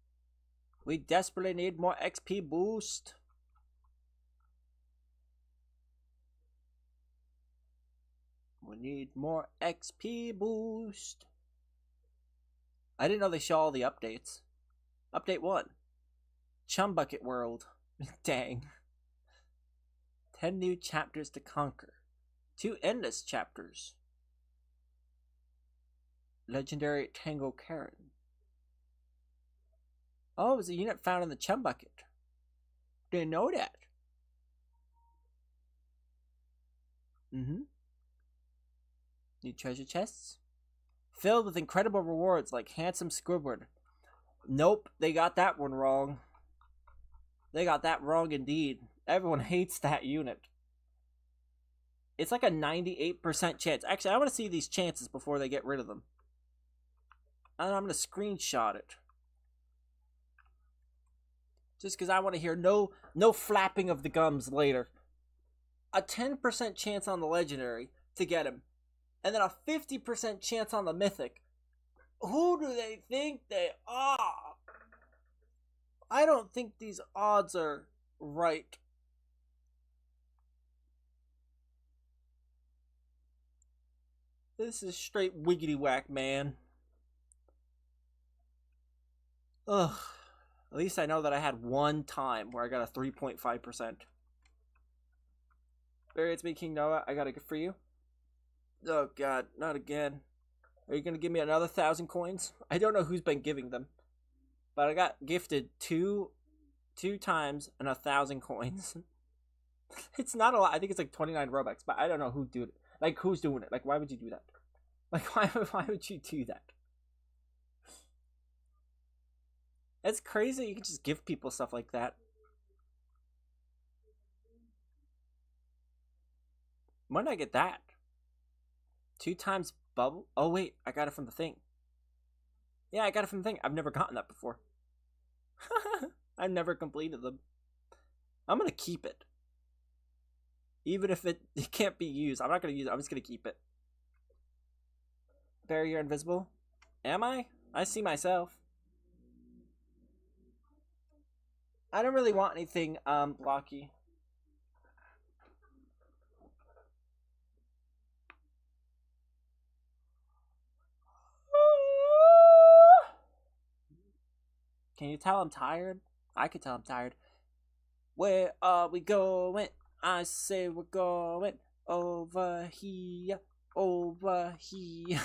We desperately need more XP boost. We need more XP boost. I didn't know they show all the updates. Update 1. Chum Bucket World. Dang. 10 new chapters to conquer. 2 endless chapters. Legendary Tango Karen. Oh, it was a unit found in the Chum Bucket. Didn't know that. New treasure chests. Filled with incredible rewards like handsome Squidward. Nope, they got that one wrong. They got that wrong indeed. Everyone hates that unit. It's like a 98% chance. Actually, I want to see these chances before they get rid of them. And I'm going to screenshot it. Just because I want to hear no flapping of the gums later. A 10% chance on the legendary to get him. And then a 50% chance on the mythic. Who do they think they are? I don't think these odds are right. This is straight wiggity whack, man. Ugh. At least I know that I had one time where I got a 3.5%. Barry, it's me, King Noah. I got a gift for you. Oh god, not again. Are you gonna give me another 1,000 coins? I don't know who's been giving them. But I got gifted two times and 1,000 coins. It's not a lot. I think it's like 29 Robux, but I don't know who did it. Like, who's doing it? Like, why would you do that? Like, why would you do that? It's crazy you can just give people stuff like that. When did I get that? 2 times bubble? Oh wait, I got it from the thing. Yeah, I got it from the thing. I've never gotten that before. I've never completed them. I'm gonna keep it. Even if it can't be used. I'm not gonna use it. I'm just gonna keep it. Barry, you're invisible? Am I? I see myself. I don't really want anything blocky. Can you tell I'm tired? I could tell I'm tired. Where are we going? I say we're going over here. Over here.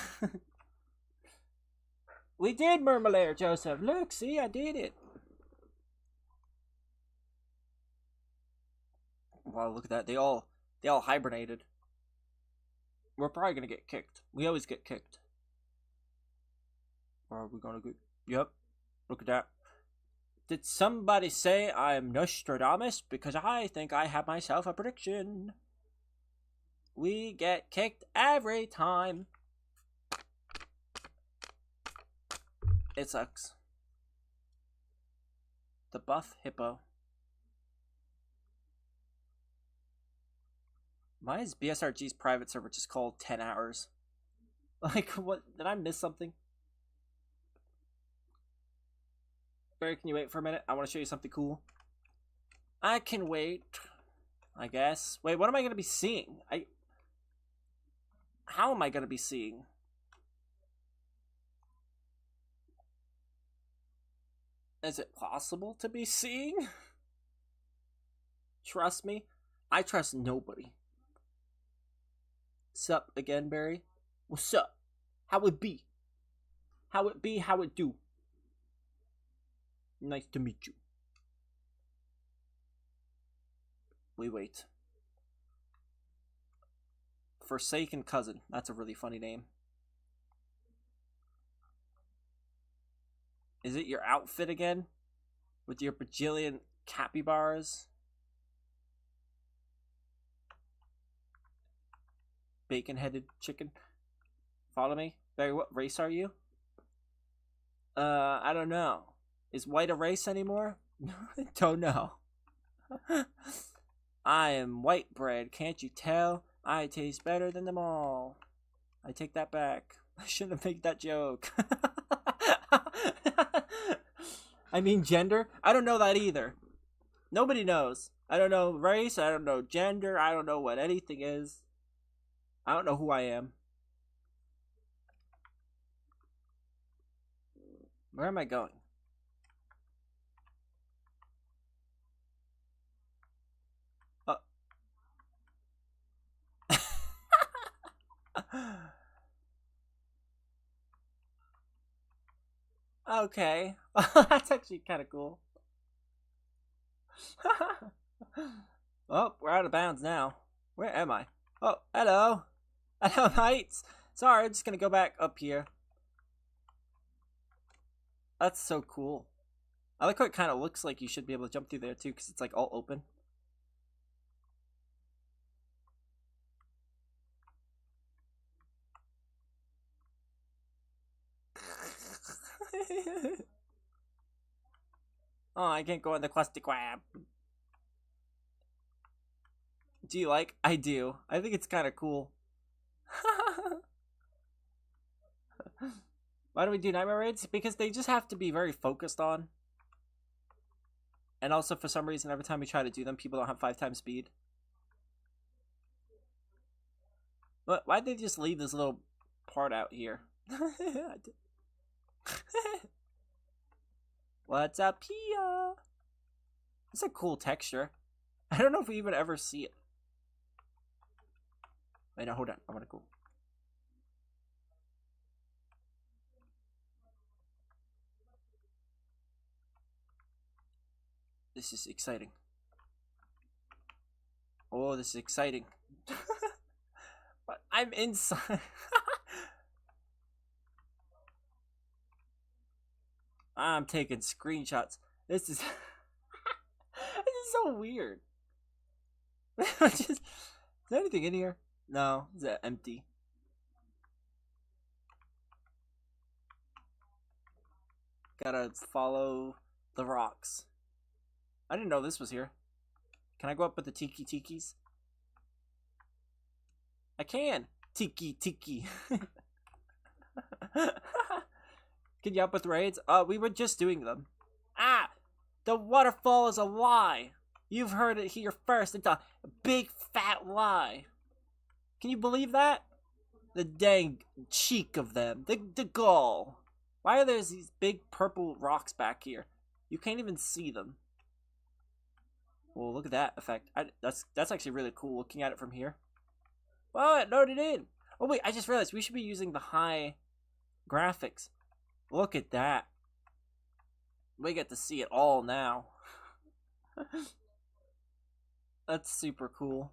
We did Murmulaire, Joseph. Look, see, I did it. Wow, look at that. They all hibernated. We're probably gonna get kicked. We always get kicked. Or are we gonna get... Yep. Look at that. Did somebody say I'm Nostradamus? Because I think I have myself a prediction. We get kicked every time. It sucks. The buff hippo. Why is BSRG's private server just called 10 hours? Like, what? Did I miss something? Barry, can you wait for a minute? I want to show you something cool. I can wait, I guess. Wait, what am I going to be seeing? How am I going to be seeing? Is it possible to be seeing? Trust me, I trust nobody. Sup again, Barry? What's up? How it be? How it be, how it do? Nice to meet you. We wait. Forsaken Cousin. That's a really funny name. Is it your outfit again? With your bajillion capybaras? Bacon-headed chicken? Follow me? Barry, what race are you? I don't know. Is white a race anymore? Don't know. I am white bread, can't you tell? I taste better than them all. I take that back. I shouldn't have made that joke. I mean gender? I don't know that either. Nobody knows. I don't know race, I don't know gender, I don't know what anything is. I don't know who I am. Where am I going? Okay. That's actually kind of cool. Oh, we're out of bounds now. Where am I? Oh, hello. Hello, mates. Sorry, I'm just gonna go back up here. That's so cool. I like how it kind of looks like you should be able to jump through there too, because it's like all open. Oh, I can't go in the Krusty Krab. Do you like? I do. I think it's kind of cool. Why do we do nightmare raids? Because they just have to be very focused on. And also, for some reason, every time we try to do them, people don't have 5 times speed. But why'd they just leave this little part out here? What's up here? It's a cool texture. I don't know if we even ever see it. Wait, no, hold on. I want to go. This is exciting. Oh, this is exciting. But I'm inside. I'm taking screenshots. This is this is so weird. Is there anything in here? No, it's empty. Gotta follow the rocks. I didn't know this was here. Can I go up with the tiki tikis? I can. Tiki tiki. Can you up with raids? We were just doing them. Ah! The waterfall is a lie! You've heard it here first. It's a big fat lie. Can you believe that? The dang cheek of them. The gall. Why are there these big purple rocks back here? You can't even see them. Well, look at that effect. That's actually really cool looking at it from here. Oh, it loaded in. Oh, wait, I just realized we should be using the high graphics. Look at that. We get to see it all now. That's super cool.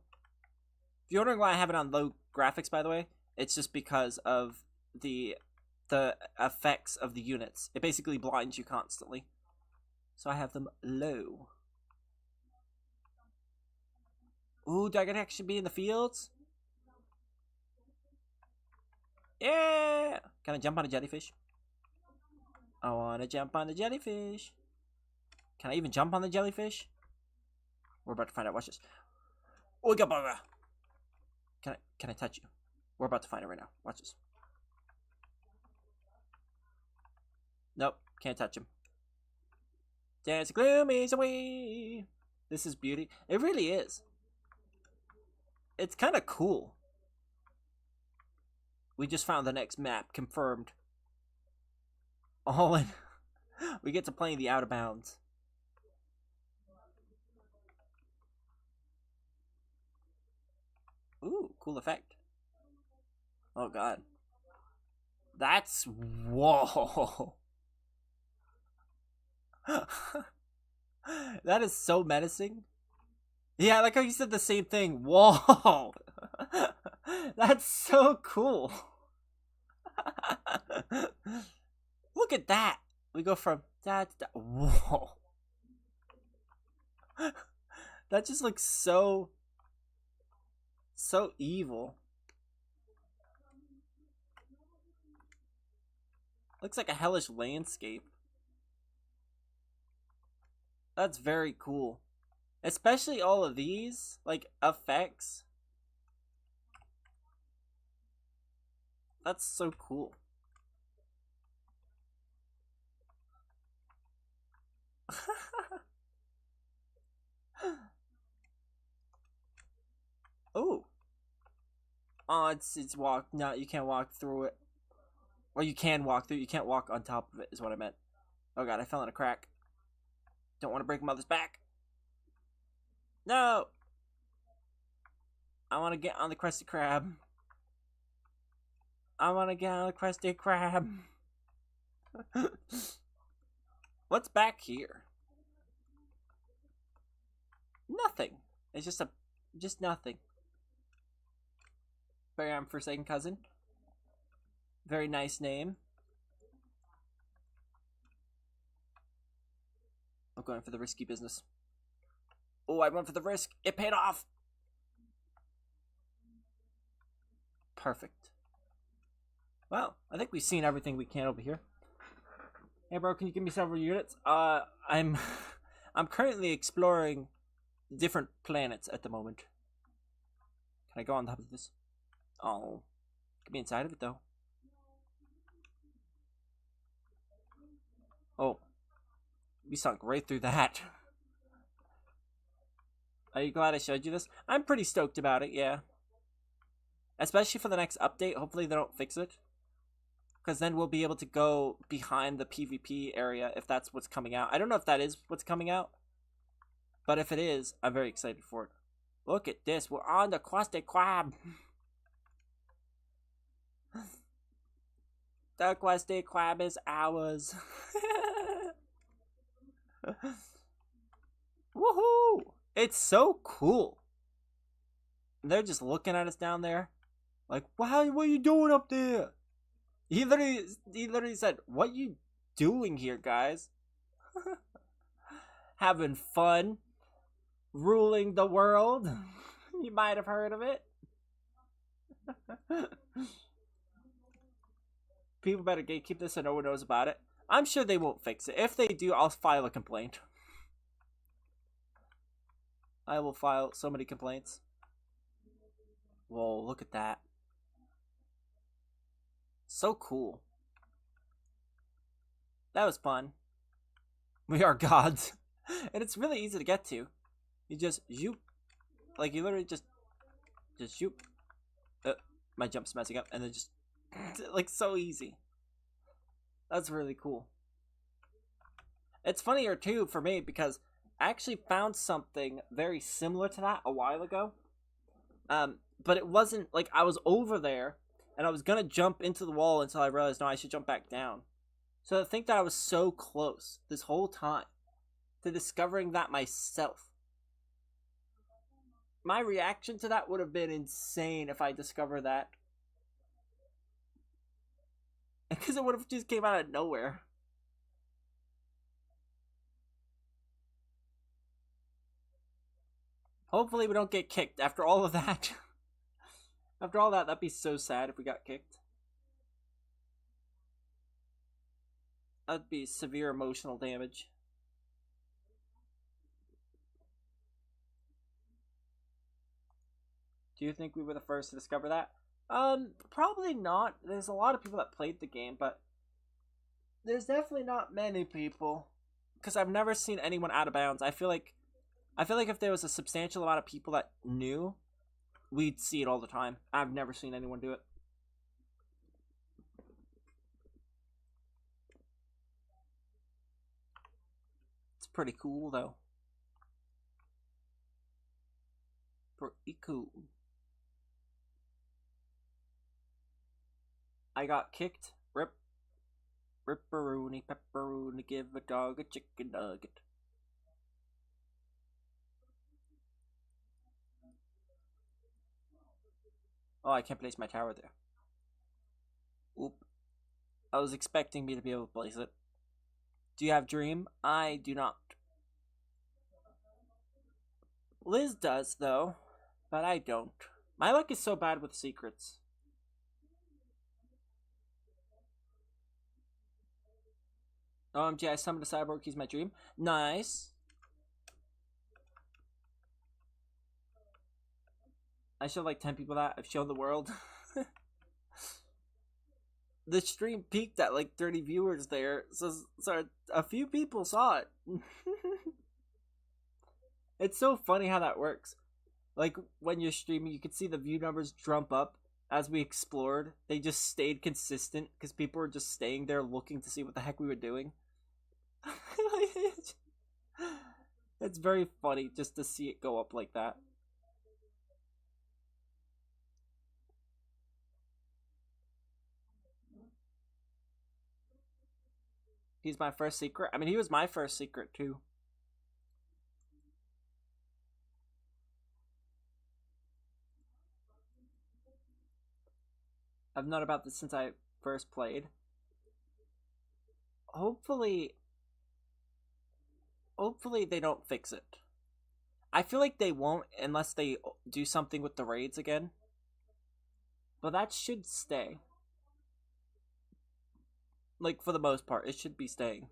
If you're wondering why I have it on low graphics, by the way, it's just because of the effects of the units. It basically blinds you constantly. so I have them low. Ooh, do I gotta actually be in the fields? Yeah! Can I jump on a jellyfish? I wanna jump on the jellyfish. Can I even jump on the jellyfish? We're about to find out. Watch this. Ooga booga! Can I touch you? We're about to find it right now. Watch this. Nope, can't touch him. Dance gloomies away. This is beauty. It really is. It's kind of cool. We just found the next map. Confirmed. All in. We get to play in the out of bounds. Ooh, cool effect. Oh god. That's... Whoa. That is so menacing. Yeah, like how you said the same thing. Whoa. That's so cool. Look at that. We go from that to that. Whoa. That just looks so evil. Looks like a hellish landscape. That's very cool. Especially all of these, like, effects. That's so cool. Oh. Oh, it's walk. No, you can't walk through it. Or you can walk through. You can't walk on top of it, is what I meant. Oh god, I fell in a crack. Don't want to break mother's back. No! I want to get on the Krusty Krab. I want to get on the Krusty Krab. What's back here? Nothing. It's just nothing. Very unforsaken cousin. Very nice name. I'm going for the risky business. Oh, I went for the risk. It paid off. Perfect. Well, I think we've seen everything we can over here. Hey, bro, can you give me several units? I'm currently exploring different planets at the moment. Can I go on top of this? Oh, get me inside of it though. Oh, we sunk right through that. Are you glad I showed you this? I'm pretty stoked about it, yeah. Especially for the next update. Hopefully they don't fix it. Because then we'll be able to go behind the PvP area if that's what's coming out. I don't know if that is what's coming out. But if it is, I'm very excited for it. Look at this. We're on the Krusty Krab. The Krusty Krab is ours. Woohoo! It's so cool. They're just looking at us down there. Like, wow, what are you doing up there? He literally said, what you doing here, guys? Having fun? Ruling the world? You might have heard of it. People better keep this so no one knows about it. I'm sure they won't fix it. If they do, I'll file a complaint. I will file so many complaints. Whoa, look at that. So cool. That was fun. We are gods. And it's really easy to get to. You just zoop. Like, you literally just zoop. My jump's messing up. And then just, like, so easy. That's really cool. It's funnier, too, for me, because I actually found something very similar to that a while ago. But it wasn't, like, I was over there, and I was gonna jump into the wall until I realized, no, I should jump back down. So to think that I was so close this whole time to discovering that myself. My reaction to that would have been insane if I discovered that. Because it would have just came out of nowhere. Hopefully we don't get kicked after all of that. After all that, that'd be so sad if we got kicked. That'd be severe emotional damage. Do you think we were the first to discover that? Probably not. There's a lot of people that played the game, but there's definitely not many people. Because I've never seen anyone out of bounds. I feel like if there was a substantial amount of people that knew, we'd see it all the time. I've never seen anyone do it. It's pretty cool, though. Pretty cool. I got kicked. Rip. Ripperoonie, pepperoni, give a dog a chicken nugget. Oh, I can't place my tower there. Oop. I was expecting me to be able to place it. Do you have Dream? I do not. Liz does, though, but I don't. My luck is so bad with secrets. OMG, I summoned a cyborg, he's my dream. Nice. I showed like 10 people that. I've shown the world. The stream peaked at like 30 viewers there, so a few people saw it. It's so funny how that works. Like, when you're streaming, you can see the view numbers jump up as we explored. They just stayed consistent because people were just staying there looking to see what the heck we were doing. It's very funny just to see it go up like that. He's my first secret. I mean, he was my first secret too. I've known about this since I first played. Hopefully they don't fix it. I feel like they won't unless they do something with the raids again. But that should stay. Like, for the most part, it should be staying.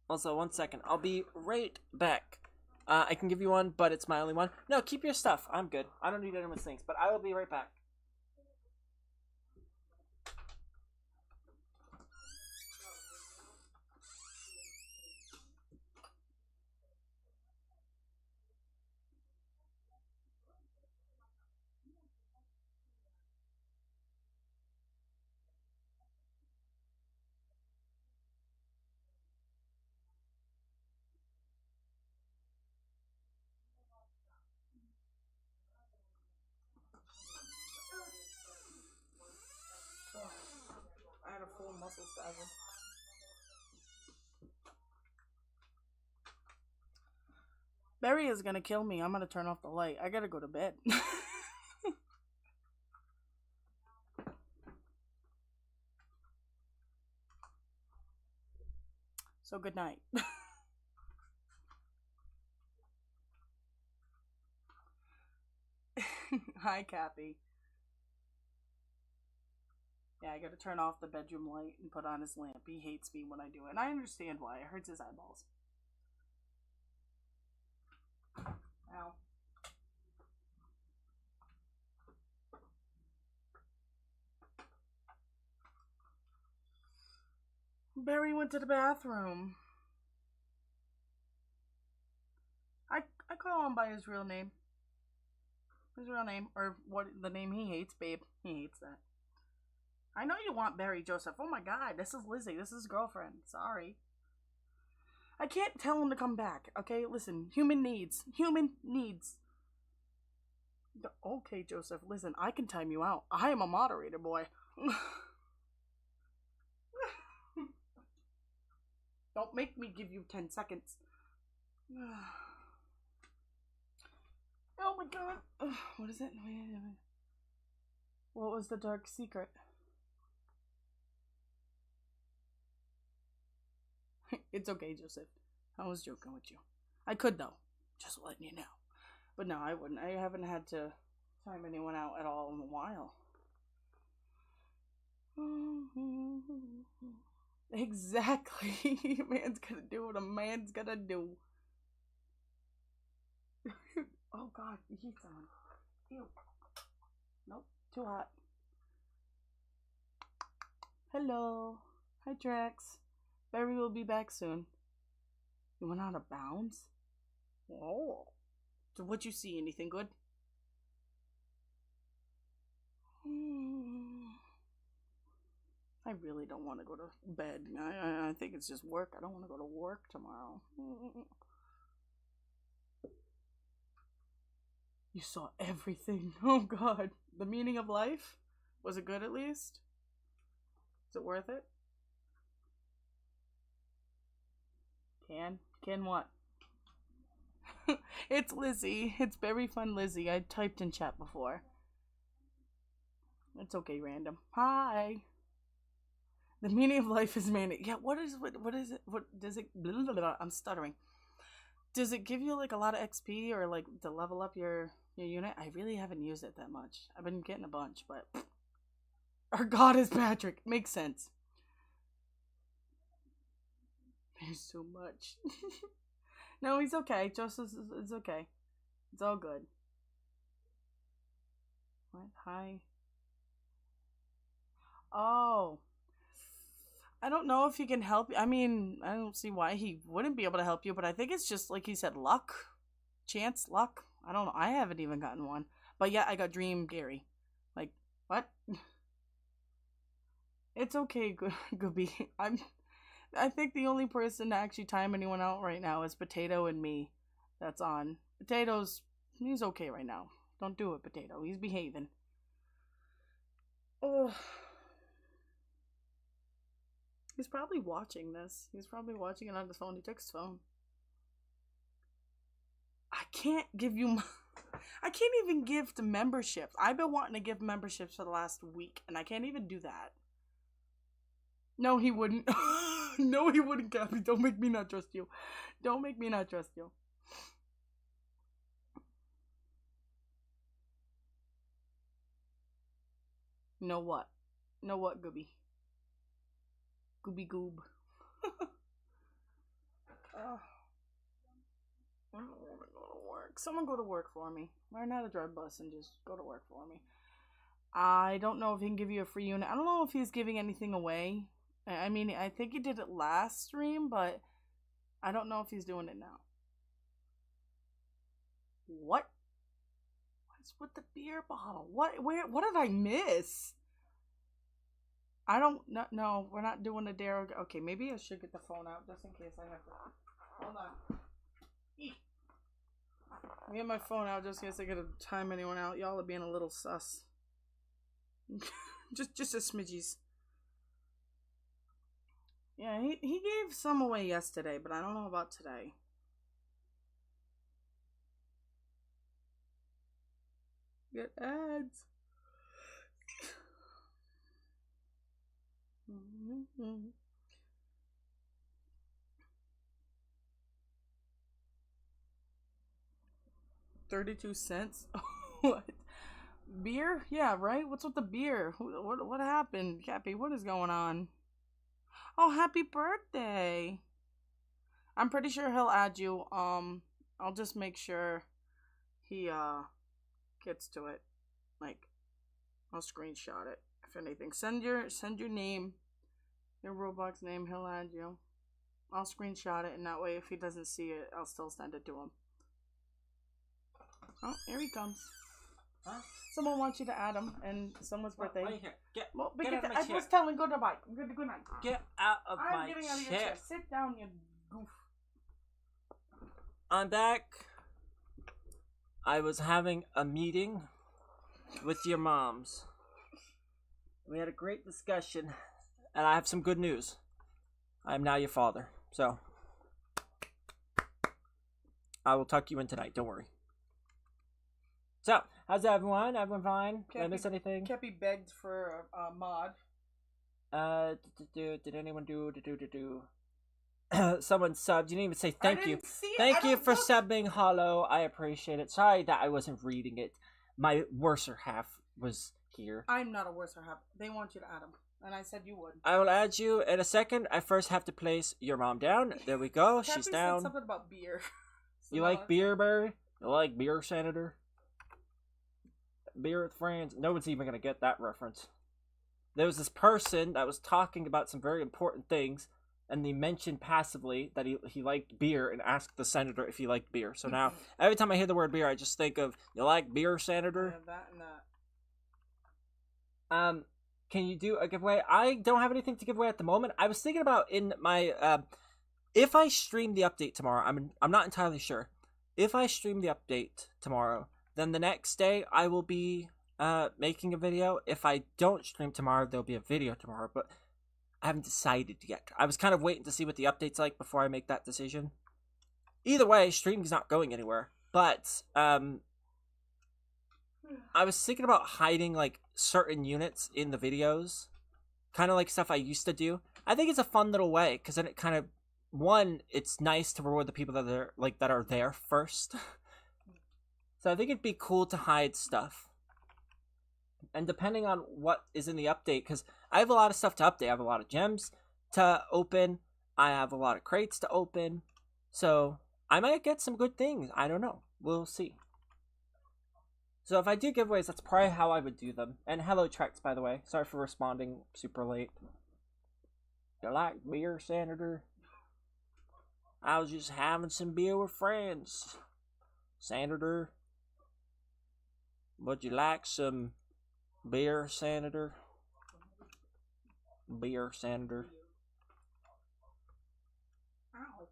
Also, 1 second. I'll be right back. I can give you one, but it's my only one. No, keep your stuff. I'm good. I don't need anyone's things, but I will be right back. I had a full muscle spasm. Berry is gonna kill me. I'm gonna turn off the light. I gotta go to bed. So good night. Hi, Cappy. Yeah, I gotta turn off the bedroom light and put on his lamp. He hates me when I do it. And I understand why. It hurts his eyeballs. Ow. Berry went to the bathroom. I call him by his real name. His real name, or what the name he hates, babe. He hates that. I know you want Berry, Joseph. Oh my god, this is Lizzie. This is his girlfriend. Sorry. I can't tell him to come back, okay? Listen, human needs. Human needs. Okay, Joseph, listen, I can time you out. I am a moderator, boy. Don't make me give you 10 seconds. Oh my god. What is it? What was the dark secret? It's okay, Joseph. I was joking with you. I could though. Just letting you know. But no, I wouldn't. I haven't had to time anyone out at all in a while. Exactly. Man's gonna do what a man's gonna do. Oh god, the heat's on. Ew. Nope, too hot. Hello. Hi, Drax. Berry will be back soon. You went out of bounds? Oh. So what'd you see? Anything good? I really don't want to go to bed. I think it's just work. I don't want to go to work tomorrow. You saw everything. Oh god. The meaning of life? Was it good at least? Is it worth it? Can what? It's Lizzy. It's BerryFunLizzy. I typed in chat before. It's okay, random. Hi. The meaning of life is manic. Yeah, what is it? What does it? Blah, blah, blah, I'm stuttering. Does it give you like a lot of XP or like to level up your unit? I really haven't used it that much. I've been getting a bunch, but our god is Patrick. Makes sense. There's too much. No, he's okay. Joseph is okay. It's all good. What? Hi. Oh. I don't know if he can help you. I mean, I don't see why he wouldn't be able to help you, but I think it's just like he said, luck. Chance, luck. I don't know. I haven't even gotten one. But yeah, I got Dream Gary. Like, what? It's okay, Gooby. I think the only person to actually time anyone out right now is Potato and me. That's on. Potato's, he's okay right now. Don't do it, Potato. He's behaving. Oh. He's probably watching this. He's probably watching it on his phone. He took his phone. I can't give you... I can't even give the memberships. I've been wanting to give memberships for the last week, and I can't even do that. No, he wouldn't. No, he wouldn't, Gabby. Don't make me not trust you. Don't make me not trust you. Know what? Know what, Gooby? Gooby Goob. I don't want to go to work. Someone go to work for me. Learn how to drive bus and just go to work for me. I don't know if he can give you a free unit. I don't know if he's giving anything away. I mean, I think he did it last stream, but I don't know if he's doing it now. What? What's with the beer bottle? What did I miss? I don't know. No, we're not doing a dare. Okay, maybe I should get the phone out just in case I have to. Hold on. I get my phone out just in case I gotta time anyone out. Y'all are being a little sus. just a smidgies. Yeah, he gave some away yesterday, but I don't know about today. Get ads. Mm-hmm. 32 cents? What? Beer? Yeah, right? What's with the beer? What happened? Cappy, what is going on? Oh, happy birthday! I'm pretty sure he'll add you. I'll just make sure he gets to it. Like, I'll screenshot it if anything. Send your name, your Roblox name. He'll add you. I'll screenshot it, and that way, if he doesn't see it, I'll still send it to him. Oh, here he comes. Huh? Someone wants you to add him, and someone's birthday. Wait here. Get out of my I chair. was telling good night. Good night. Get out of my I'm getting out of your chair. Sit down, you goof. I'm back. I was having a meeting with your moms. We had a great discussion, and I have some good news. I am now your father, so I will tuck you in tonight. Don't worry. So, how's everyone? Everyone fine? Did I miss anything? Kepi begged for a mod. Did anyone do? Someone subbed. You didn't even say thank you. See Thank you for subbing, Hollow. I appreciate it. Sorry that I wasn't reading it. My worser half was here. I'm not a worser half. They want you to add them. And I said you would. I will add you in a second. I first have to place your mom down. There we go. She's down. Said something about beer. So you like beer, Barry? You like beer, Senator? Beer with friends? No one's even going to get that reference. There was this person that was talking about some very important things, and they mentioned passively that he liked beer and asked the senator if he liked beer. So now, every time I hear the word beer, I just think of, you like beer, Senator? That and that. Can you do a giveaway? I don't have anything to give away at the moment. I was thinking about in my, if I stream the update tomorrow, I'm not entirely sure. If I stream the update tomorrow, then the next day I will be making a video. If I don't stream tomorrow, there'll be a video tomorrow, but I haven't decided yet. I was kind of waiting to see what the update's like before I make that decision. Either way, streaming's not going anywhere, but I was thinking about hiding like certain units in the videos, kind of like stuff I used to do. I think it's a fun little way, because then it kind of, one, it's nice to reward the people that are there first. So I think it'd be cool to hide stuff. And depending on what is in the update, because I have a lot of stuff to update. I have a lot of gems to open. I have a lot of crates to open. So I might get some good things. I don't know. We'll see. So if I do giveaways, that's probably how I would do them. And hello, Trex, by the way. Sorry for responding super late. You like beer, Senator? I was just having some beer with friends. Senator? Would you like some beer, Senator? Beer, Senator. Ow.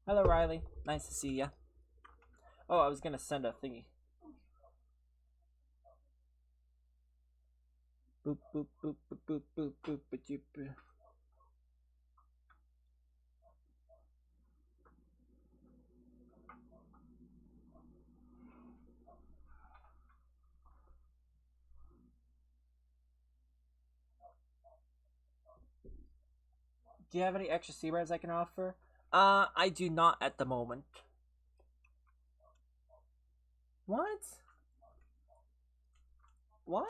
Hello, Riley. Nice to see ya. Oh, I was gonna send a thingy. Boop, boop, boop, boop, boop, boop, boop, boop, boop. Do you have any extra seabirds I can offer? I do not at the moment. What? What?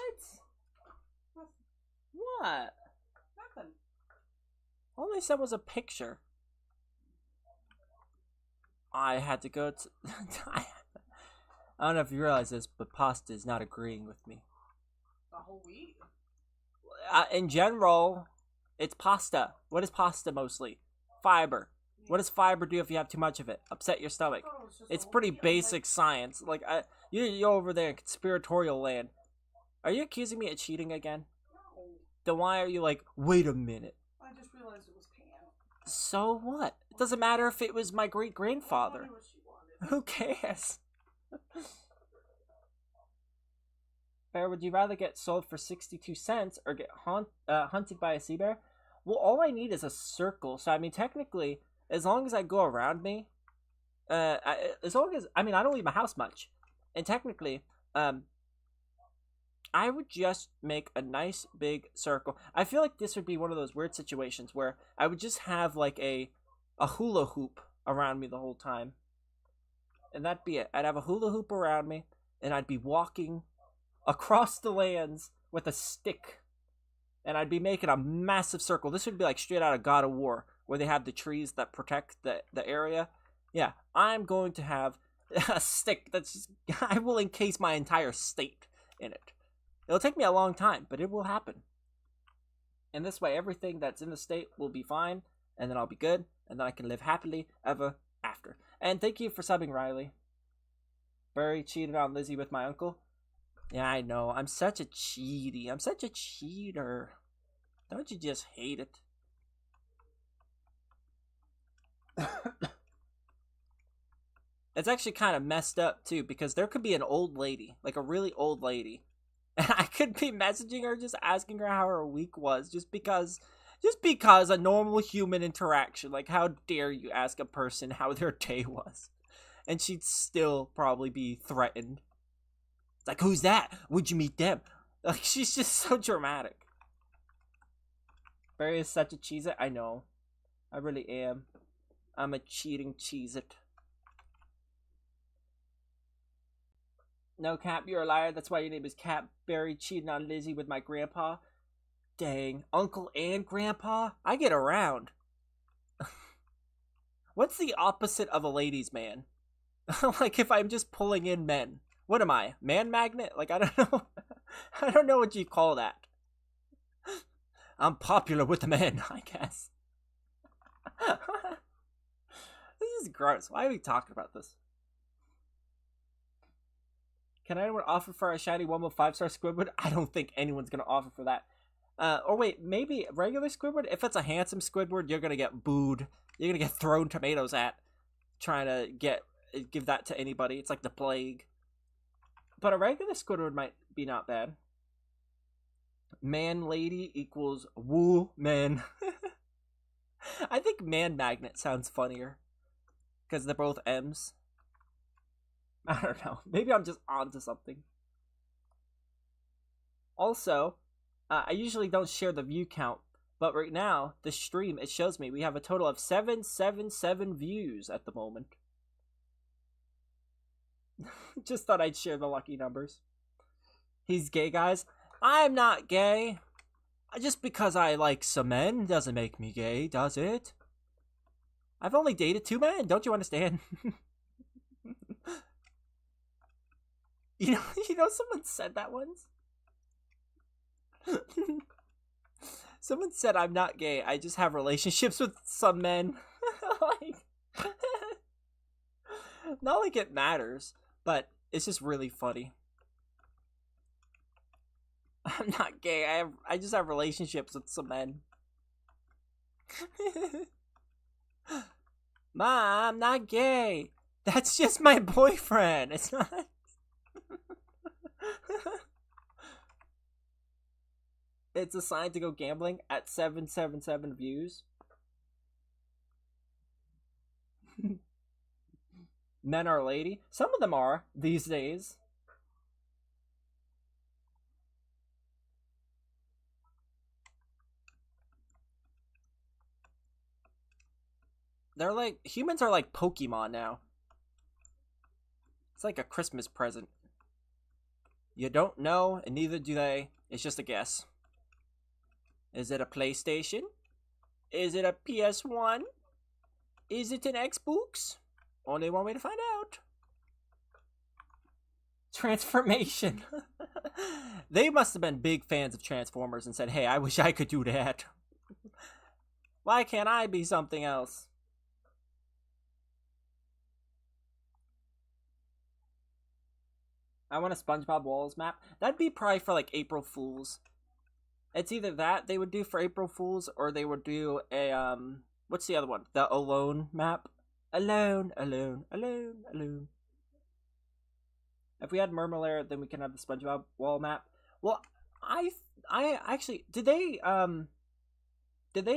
What? Nothing. All I said was a picture. I had to go to... I don't know if you realize this, but pasta is not agreeing with me. The whole week? In general, it's pasta. What is pasta mostly? Fiber. What does fiber do if you have too much of it? Upset your stomach. It's pretty basic science. Like, you're over there in conspiratorial land. Are you accusing me of cheating again? No. Then why are you like, wait a minute? I just realized it was Pam. So what? It doesn't matter if it was my great-grandfather. Who cares? Bear, would you rather get sold for 62 cents or get hunted by a sea bear? Well, all I need is a circle. So, I mean, technically, as long as I go around me, as long as, I mean, I don't leave my house much. And technically, I would just make a nice big circle. I feel like this would be one of those weird situations where I would just have like a hula hoop around me the whole time. And that'd be it. I'd have a hula hoop around me, and I'd be walking across the lands with a stick. And I'd be making a massive circle. This would be like straight out of God of War, where they have the trees that protect the area. Yeah, I'm going to have a stick that's just, I will encase my entire state in it. It'll take me a long time, but it will happen. And this way, everything that's in the state will be fine, and then I'll be good, and then I can live happily ever after. And thank you for subbing, Riley. Barry cheated on Lizzie with my uncle. Yeah, I know. I'm such a cheaty. I'm such a cheater. Don't you just hate it? It's actually kind of messed up, too, because there could be an old lady, like a really old lady, and I could be messaging her, just asking her how her week was, just because a normal human interaction. Like, how dare you ask a person how their day was? And she'd still probably be threatened. It's like, who's that? Would you meet them? Like, she's just so dramatic. Barry is such a cheese. I know. I really am. I'm a cheating Cheez-It. No, Cap, you're a liar. That's why your name is Cap. Berry cheating on Lizzy with my grandpa. Dang, uncle and grandpa? I get around. What's the opposite of a ladies' man? Like if I'm just pulling in men. What am I? Man magnet? Like I don't know. I don't know what you call that. I'm popular with the men, I guess. This is gross. Why are we talking about this? Can anyone offer for a shiny 1 with 5-star Squidward? I don't think anyone's gonna offer for that. Or wait, maybe regular Squidward? If it's a handsome Squidward, you're gonna get booed. You're gonna get thrown tomatoes at. Trying to give that to anybody. It's like the plague. But a regular Squidward might be not bad. Man lady equals woo man. I think man magnet sounds funnier. Because they're both M's. I don't know. Maybe I'm just onto something. Also, I usually don't share the view count. But right now, the stream, it shows me we have a total of 777 views at the moment. Just thought I'd share the lucky numbers. He's gay, guys. I'm not gay. Just because I like some men doesn't make me gay, does it? I've only dated 2 men. Don't you understand? You know, someone said that once. Someone said I'm not gay. I just have relationships with some men. Like, not like it matters, but it's just really funny. I'm not gay. I just have relationships with some men. Mom, I'm not gay. That's just my boyfriend. It's not. It's a sign to go gambling at 777 views. Men are lady. Some of them are these days. They're like, humans are like Pokemon now. It's like a Christmas present. You don't know, and neither do they. It's just a guess. Is it a PlayStation? Is it a PS1? Is it an Xbox? Only one way to find out. Transformation. They must have been big fans of Transformers and said, hey, I wish I could do that. Why can't I be something else? I want a SpongeBob Walls map. That'd be probably for like April Fools. It's either that they would do for April Fools, or they would do a, what's the other one? The Alone map? Alone, alone, alone, alone. If we had Murmulaire, then we can have the SpongeBob wall map. Well, I actually, did they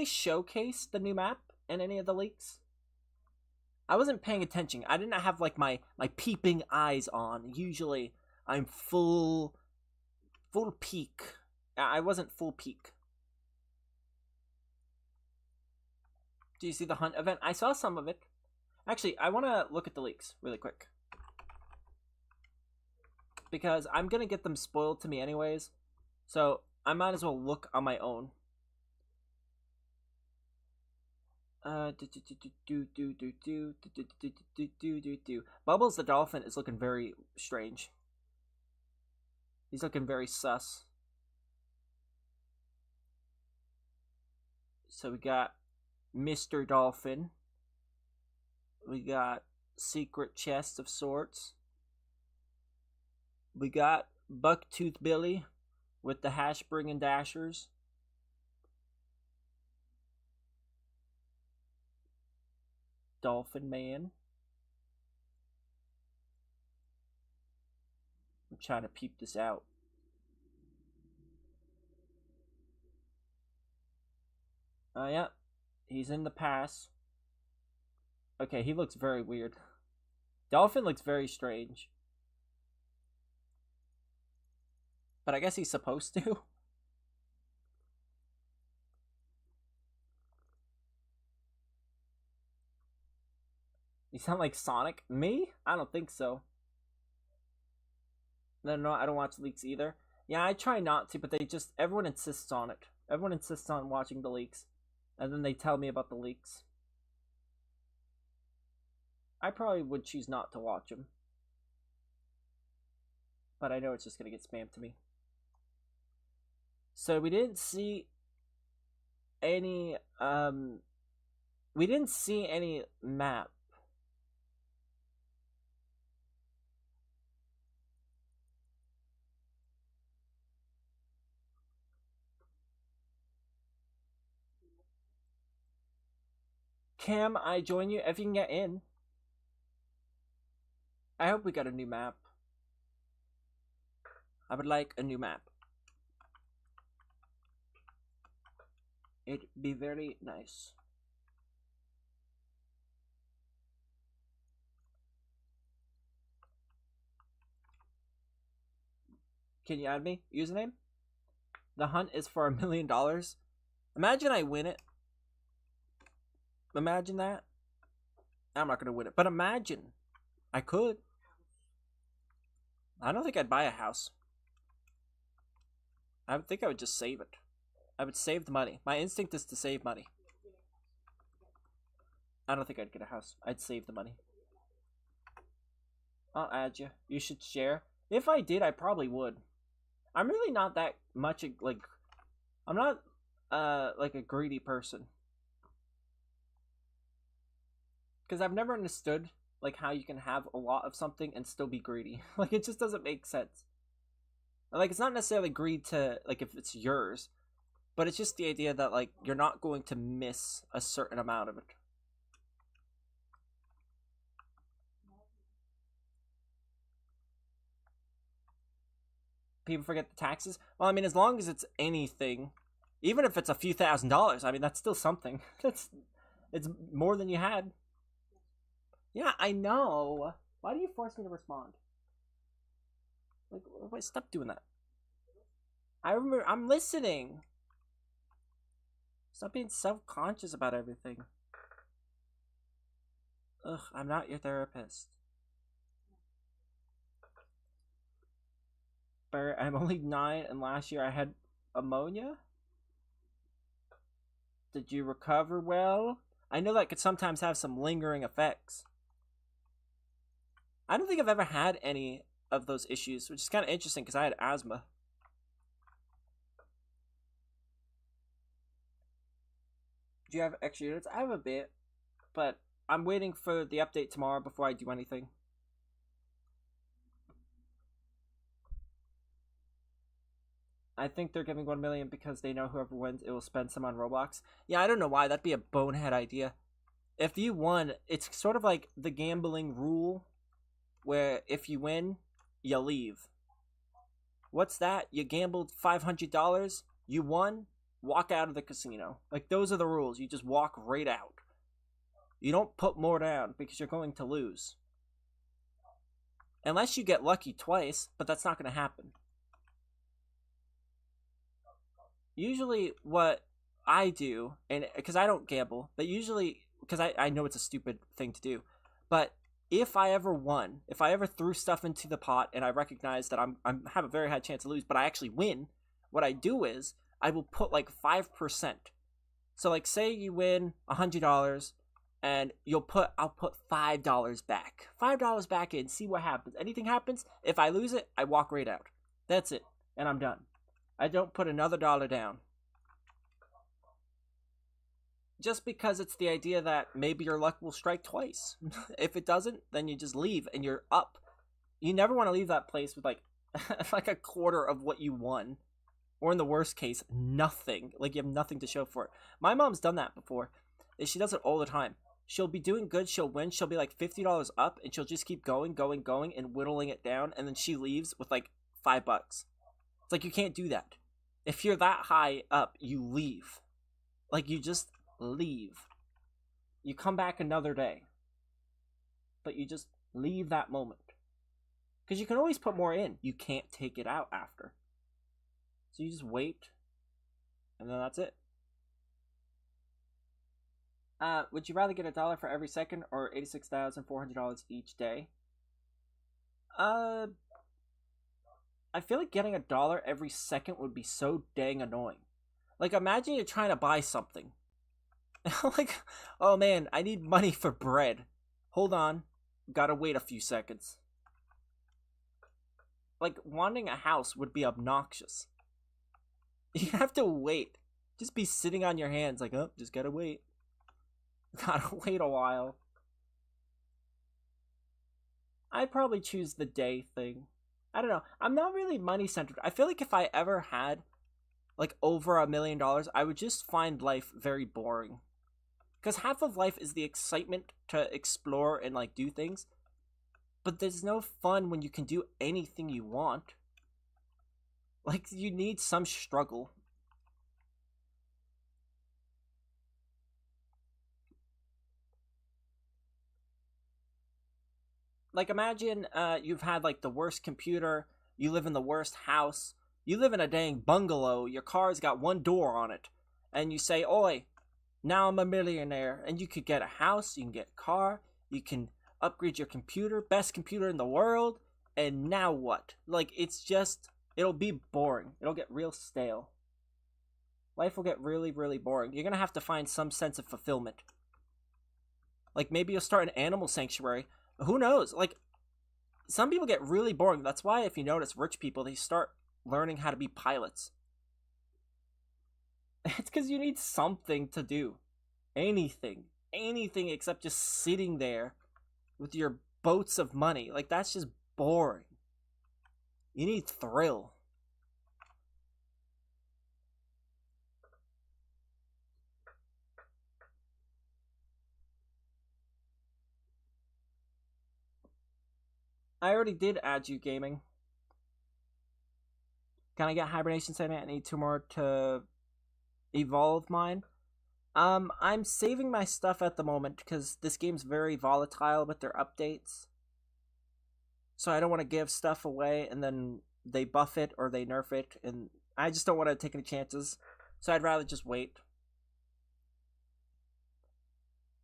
showcase the new map in any of the leaks? I wasn't paying attention. I didn't have, like, my peeping eyes on. Usually, I'm full peak. I wasn't full peak. Do you see the hunt event? I saw some of it. Actually, I want to look at the leaks really quick. Because I'm going to get them spoiled to me anyways. So, I might as well look on my own. Bubbles the dolphin is looking very strange. He's looking very sus. So we got Mr. Dolphin. We got Secret Chest of sorts. We got Bucktooth Billy with the Hashbring and Dashers. Dolphin Man. I'm trying to peep this out. Oh, yeah. He's in the pass. Okay, he looks very weird. Dolphin looks very strange. But I guess he's supposed to. Do You sound like Sonic. Me? I don't think so. No, I don't watch leaks either. Yeah, I try not to, but everyone insists on it. Everyone insists on watching the leaks. And then they tell me about the leaks. I probably would choose not to watch them. But I know it's just going to get spammed to me. So we didn't see any, map. Cam, I join you if you can get in. I hope we got a new map. I would like a new map. It'd be very nice. Can you add me? Username? The hunt is for $1 million. Imagine I win it. Imagine that. I'm not gonna win it, but imagine I could. I don't think I'd buy a house. I would think I would just save it. I would save the money. My instinct is to save money. I don't think I'd get a house. I'd save the money. I'll add you. You should share. If I did, I probably would. I'm really not that much like. I'm not like a greedy person. Because I've never understood like how you can have a lot of something and still be greedy. Like it just doesn't make sense. Like it's not necessarily greed to like if it's yours, but it's just the idea that like you're not going to miss a certain amount of it. People forget the taxes. Well, I mean, as long as it's anything, even if it's a few $1,000s, I mean that's still something. It's more than you had. Yeah, I know. Why do you force me to respond? Like, wait, stop doing that. I remember, I'm listening. Stop being self-conscious about everything. Ugh, I'm not your therapist. I'm only 9 and last year I had ammonia? Did you recover well? I know that could sometimes have some lingering effects. I don't think I've ever had any of those issues, which is kind of interesting because I had asthma. Do you have extra units? I have a bit, but I'm waiting for the update tomorrow before I do anything. I think they're giving 1 million because they know whoever wins, it will spend some on Roblox. Yeah, I don't know why. That'd be a bonehead idea. If you won, it's sort of like the gambling rule where if you win, you leave. What's that? You gambled $500, you won, walk out of the casino. Like, those are the rules. You just walk right out. You don't put more down because you're going to lose. Unless you get lucky twice, but that's not going to happen. Usually what I do, and because I don't gamble, but usually, because I know it's a stupid thing to do, but if I ever won, if I ever threw stuff into the pot and I recognize that I'm have a very high chance to lose, but I actually win, what I do is I will put like 5%. So like say you win $100 and I'll put $5 back. $5 back in, see what happens. Anything happens, if I lose it, I walk right out. That's it. And I'm done. I don't put another dollar down. Just because it's the idea that maybe your luck will strike twice. If it doesn't, then you just leave and you're up. You never want to leave that place with like like a quarter of what you won. Or in the worst case, nothing. Like you have nothing to show for it. My mom's done that before. She does it all the time. She'll be doing good, she'll win, she'll be like $50 up, and she'll just keep going, and whittling it down, and then she leaves with like $5. It's like you can't do that. If you're that high up, you leave. Like you just leave. You come back another day. But you just leave that moment. Because you can always put more in. You can't take it out after. So you just wait. And then that's it. Would you rather get $1 for every second or $86,400 each day? I feel like getting $1 every second would be so dang annoying. Like, imagine you're trying to buy something. Like, oh man, I need money for bread. Hold on. Gotta wait a few seconds. Like, wanting a house would be obnoxious. You have to wait. Just be sitting on your hands like, oh, just gotta wait. Gotta wait a while. I'd probably choose the day thing. I don't know. I'm not really money centered. I feel like if I ever had like over $1 million, I would just find life very boring. Because half of life is the excitement to explore and like do things. But there's no fun when you can do anything you want. Like, you need some struggle. Like, imagine you've had like the worst computer, you live in the worst house, you live in a dang bungalow, your car's got one door on it, and you say, oi, now I'm a millionaire, and you could get a house, you can get a car, you can upgrade your computer, best computer in the world, and now what? Like, it's just, it'll be boring. It'll get real stale. Life will get really, really boring. You're gonna have to find some sense of fulfillment. Like, maybe you'll start an animal sanctuary. Who knows? Like, some people get really boring. That's why, if you notice, rich people, they start learning how to be pilots. It's because you need something to do. Anything. Anything except just sitting there with your boats of money. Like, that's just boring. You need thrill. I already did add you, gaming. Can I get hibernation setting? I need 2 more to evolve mine. I'm saving my stuff at the moment because this game's very volatile with their updates. So I don't want to give stuff away and then they buff it or they nerf it, and I just don't want to take any chances. So I'd rather just wait.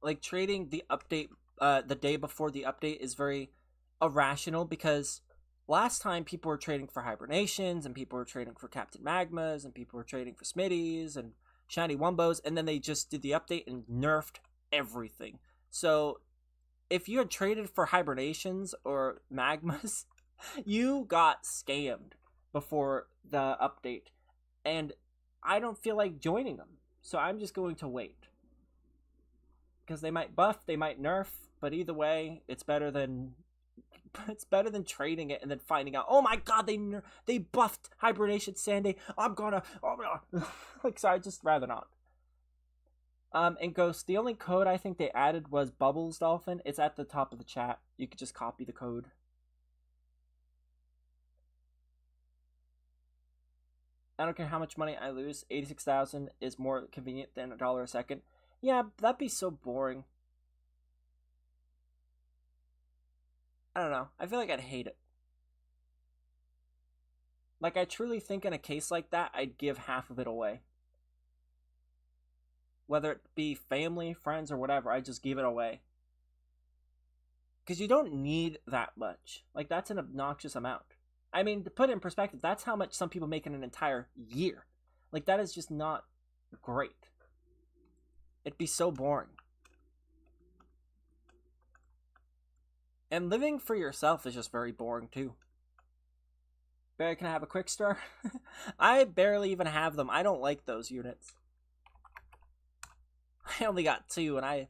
Like, trading the update the day before the update is very irrational because last time people were trading for hibernations and people were trading for Captain Magmas and people were trading for Smitties and Shiny Wumbos, and then they just did the update and nerfed everything. So if you had traded for hibernations or magmas, you got scammed before the update. And I don't feel like joining them. So I'm just going to wait. Because they might buff, they might nerf, but either way, it's better than trading it and then finding out, oh my god, they buffed hibernation Sandy. I'm gonna like, so I just rather not. And Ghost, the only code I think they added was Bubbles Dolphin. It's at the top of the chat. You could just copy the code. I don't care how much money I lose. 86,000 is more convenient than $1 a second. Yeah, that'd be so boring. I don't know. I feel like I'd hate it. Like, I truly think in a case like that, I'd give half of it away. Whether it be family, friends, or whatever, I just give it away. Because you don't need that much. Like, that's an obnoxious amount. I mean, to put it in perspective, that's how much some people make in an entire year. Like, that is just not great. It'd be so boring. And living for yourself is just very boring, too. Barry, can I have a quick star? I barely even have them. I don't like those units. I only got 2, and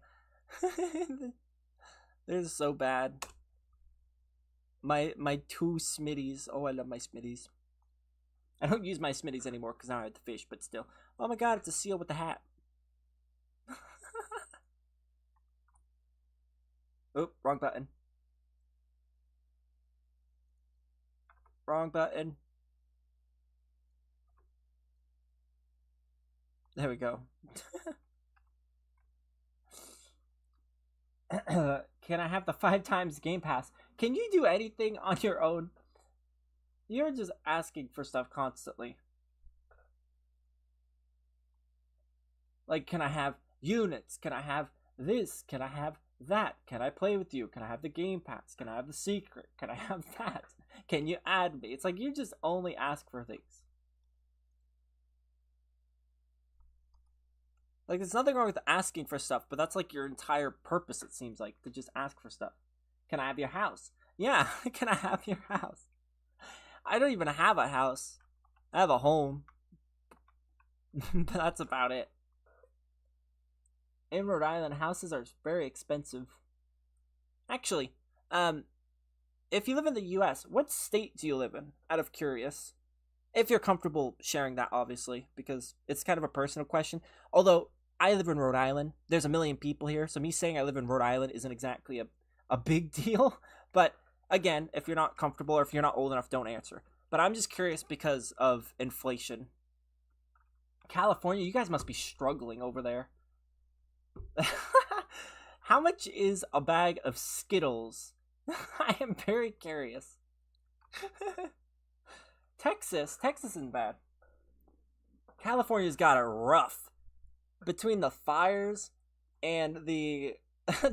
they're so bad. My 2 Smitties. Oh, I love my Smitties. I don't use my Smitties anymore because now I have the fish, but still. Oh my god, it's a seal with the hat. Oh, wrong button. Wrong button. There we go. Can I have the 5 times Game Pass? Can you do anything on your own? You're just asking for stuff constantly. Like, can I have units? Can I have this? Can I have that? Can I play with you? Can I have the Game Pass? Can I have the secret? Can I have that? Can you add me? It's like you just only ask for things. Like, there's nothing wrong with asking for stuff, but that's like your entire purpose, it seems like, to just ask for stuff. Can I have your house? Yeah, can I have your house? I don't even have a house. I have a home. But that's about it. In Rhode Island, houses are very expensive. Actually, if you live in the US, what state do you live in? Out of curious. If you're comfortable sharing that, obviously, because it's kind of a personal question. Although, I live in Rhode Island. There's a million people here, so me saying I live in Rhode Island isn't exactly a big deal. But, again, if you're not comfortable or if you're not old enough, don't answer. But I'm just curious because of inflation. California, you guys must be struggling over there. How much is a bag of Skittles? I am very curious. Texas isn't bad. California's got it rough. Between the fires and the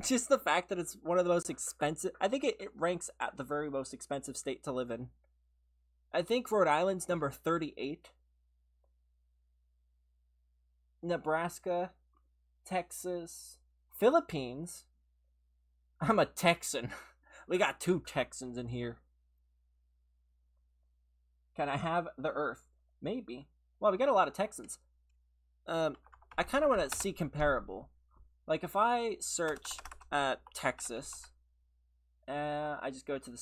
just the fact that it's one of the most expensive, I think it ranks at the very most expensive state to live in. I think Rhode Island's number 38. Nebraska, Texas, Philippines. I'm a Texan. We got 2 Texans in here. Can I have the Earth? Maybe. Well, we got a lot of Texans. I kind of want to see comparable. Like, if I search Texas, I just go to the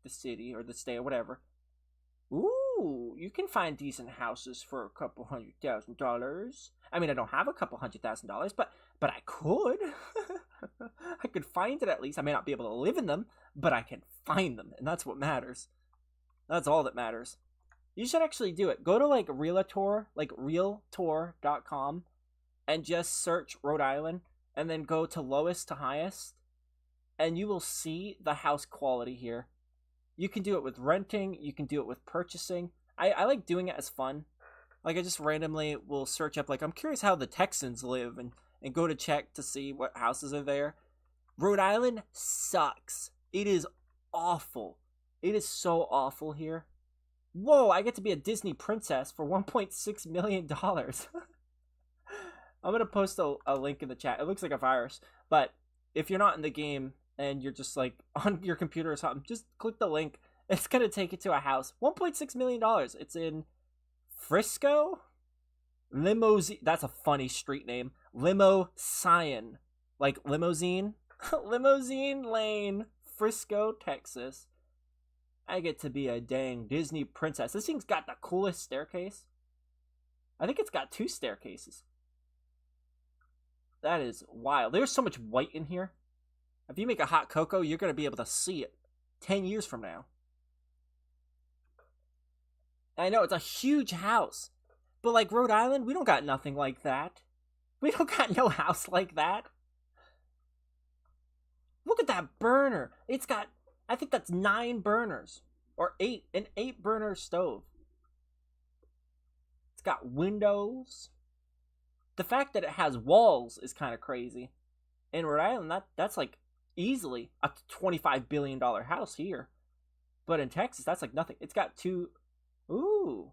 city or the state or whatever. Ooh, you can find decent houses for a couple $100,000. I mean, I don't have a couple $100,000, but I could. I could find it at least. I may not be able to live in them, but I can find them, and that's what matters. That's all that matters. You should actually do it. Go to like Realtor, like Realtor.com, and just search Rhode Island, and then go to lowest to highest, and you will see the house quality here. You can do it with renting. You can do it with purchasing. I like doing it as fun. Like, I just randomly will search up, like, I'm curious how the Texans live, and go to check to see what houses are there. Rhode Island sucks. It is awful. It is so awful here. Whoa, I get to be a Disney princess for $1.6 million. I'm going to post a link in the chat. It looks like a virus, but if you're not in the game and you're just like on your computer or something, just click the link. It's going to take you to a house. $1.6 million. It's in Frisco? Limousine. That's a funny street name. Limousine. Like limousine? Limousine Lane, Frisco, Texas. I get to be a dang Disney princess. This thing's got the coolest staircase. I think it's got 2 staircases. That is wild. There's so much white in here. If you make a hot cocoa, you're going to be able to see it 10 years from now. I know, it's a huge house. But like Rhode Island, we don't got nothing like that. We don't got no house like that. Look at that burner. It's got, I think that's 9 burners. Or 8. An 8-burner stove. It's got windows. The fact that it has walls is kind of crazy. In Rhode Island, that's like easily a $25 billion house here. But in Texas, that's like nothing. It's got 2... Ooh.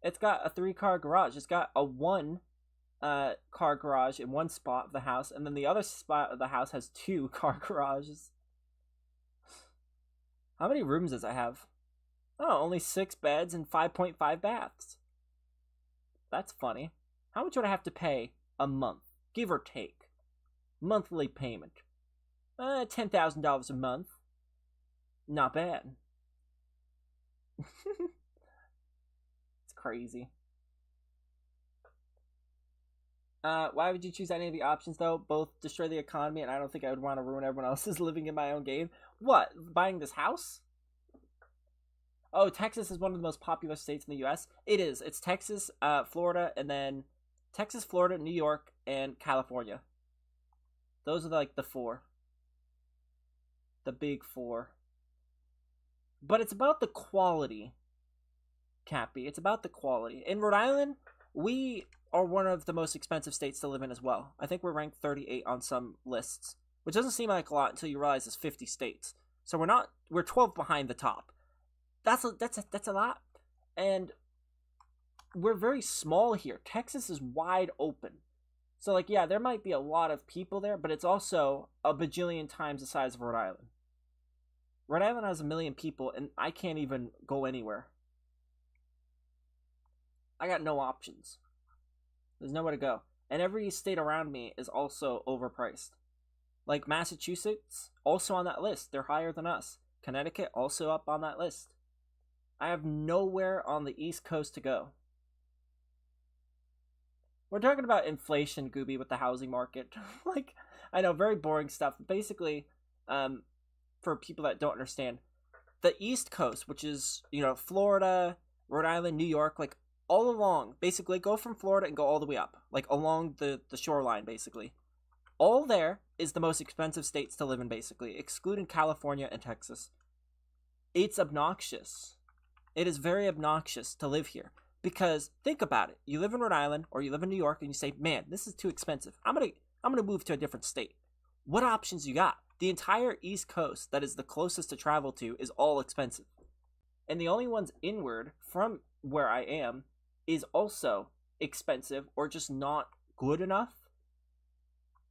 It's got a 3-car garage. It's got a 1-car garage in one spot of the house, and then the other spot of the house has 2-car garages. How many rooms does it have? Oh, only 6 beds and 5.5 baths. That's funny. How much would I have to pay a month, give or take? Monthly payment. $10,000 a month. Not bad. It's crazy. Why would you choose any of the options, though? Both destroy the economy, and I don't think I would want to ruin everyone else's living in my own game. What? Buying this house? Oh, Texas is one of the most popular states in the U.S. It is. It's Texas, Florida, and then Texas, Florida, New York, and California. Those are like the 4. The big 4. But it's about the quality, Cappy. It's about the quality. In Rhode Island, we are one of the most expensive states to live in as well. I think we're ranked 38 on some lists, which doesn't seem like a lot until you realize it's 50 states. So we're 12 behind the top. That's a lot. And we're very small here. Texas is wide open. So, like, yeah, there might be a lot of people there, but it's also a bajillion times the size of Rhode Island. Rhode Island has 1 million people, and I can't even go anywhere. I got no options. There's nowhere to go. And every state around me is also overpriced. Like Massachusetts, also on that list. They're higher than us. Connecticut, also up on that list. I have nowhere on the East Coast to go. We're talking about inflation, Gooby, with the housing market. Like, I know, very boring stuff. Basically, for people that don't understand, the East Coast, which is, Florida, Rhode Island, New York, like, all along, basically, go from Florida and go all the way up. Like, along the shoreline, basically. All there is the most expensive states to live in, basically, excluding California and Texas. It's obnoxious. It is very obnoxious to live here. Because think about it. You live in Rhode Island or you live in New York and you say, man, this is too expensive. I'm gonna move to a different state. What options you got? The entire East Coast that is the closest to travel to is all expensive. And the only ones inward from where I am is also expensive or just not good enough.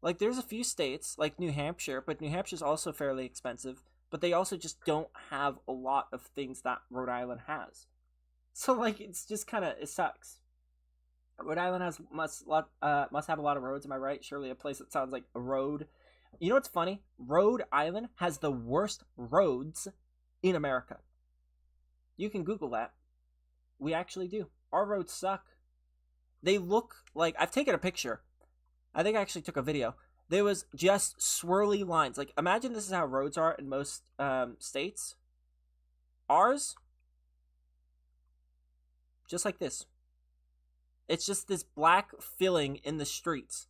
Like, there's a few states like New Hampshire, but New Hampshire's also fairly expensive, but they also just don't have a lot of things that Rhode Island has. So, like, it's just kind of, it sucks. Rhode Island must have a lot of roads, am I right? Surely a place that sounds like a road. You know what's funny? Rhode Island has the worst roads in America. You can Google that. We actually do. Our roads suck. They look like, I've taken a picture. I think I actually took a video. There was just swirly lines. Like, imagine this is how roads are in most states. Ours, just like this. It's just this black filling in the streets.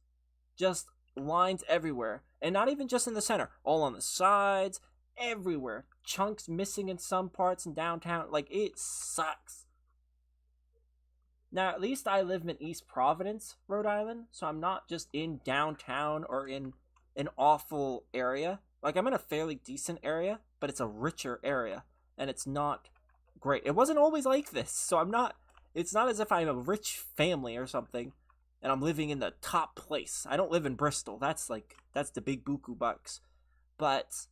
Just lines everywhere. And not even just in the center. All on the sides. Everywhere. Chunks missing in some parts in downtown. Like, it sucks. Now, at least I live in East Providence, Rhode Island. So I'm not just in downtown or in an awful area. Like, I'm in a fairly decent area. But it's a richer area. And it's not great. It wasn't always like this. So I'm not... It's not as if I'm a rich family or something, and I'm living in the top place. I don't live in Bristol. That's the big buku bucks. But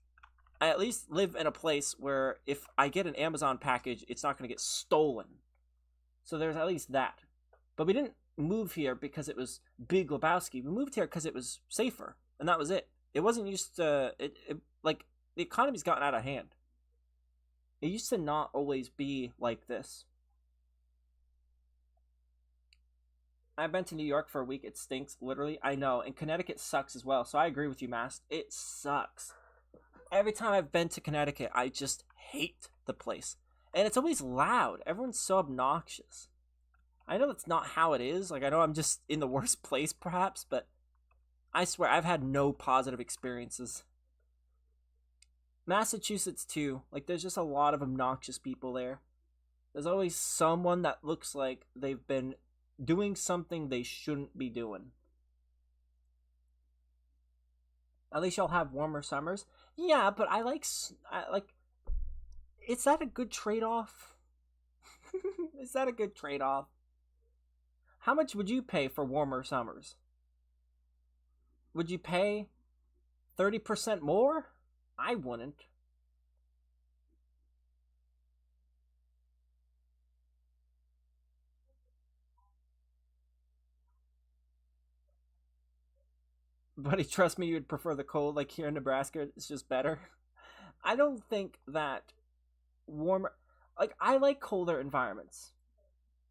I at least live in a place where if I get an Amazon package, it's not going to get stolen. So there's at least that. But we didn't move here because it was Big Lebowski. We moved here because it was safer, and that was it. It wasn't used to... Like, the economy's gotten out of hand. It used to not always be like this. I've been to New York for a week. It stinks, literally. I know. And Connecticut sucks as well. So I agree with you, Mast. It sucks. Every time I've been to Connecticut, I just hate the place. And it's always loud. Everyone's so obnoxious. I know that's not how it is. Like, I know I'm just in the worst place, perhaps. But I swear, I've had no positive experiences. Massachusetts, too. Like, there's just a lot of obnoxious people there. There's always someone that looks like they've been... doing something they shouldn't be doing. At least you'll have warmer summers. Yeah, but I like... Is that a good trade-off? Is that a good trade-off? How much would you pay for warmer summers? Would you pay 30% more? I wouldn't. Buddy, trust me, you'd prefer the cold. Like here in Nebraska, it's just better. I don't think that warmer... Like, I like colder environments.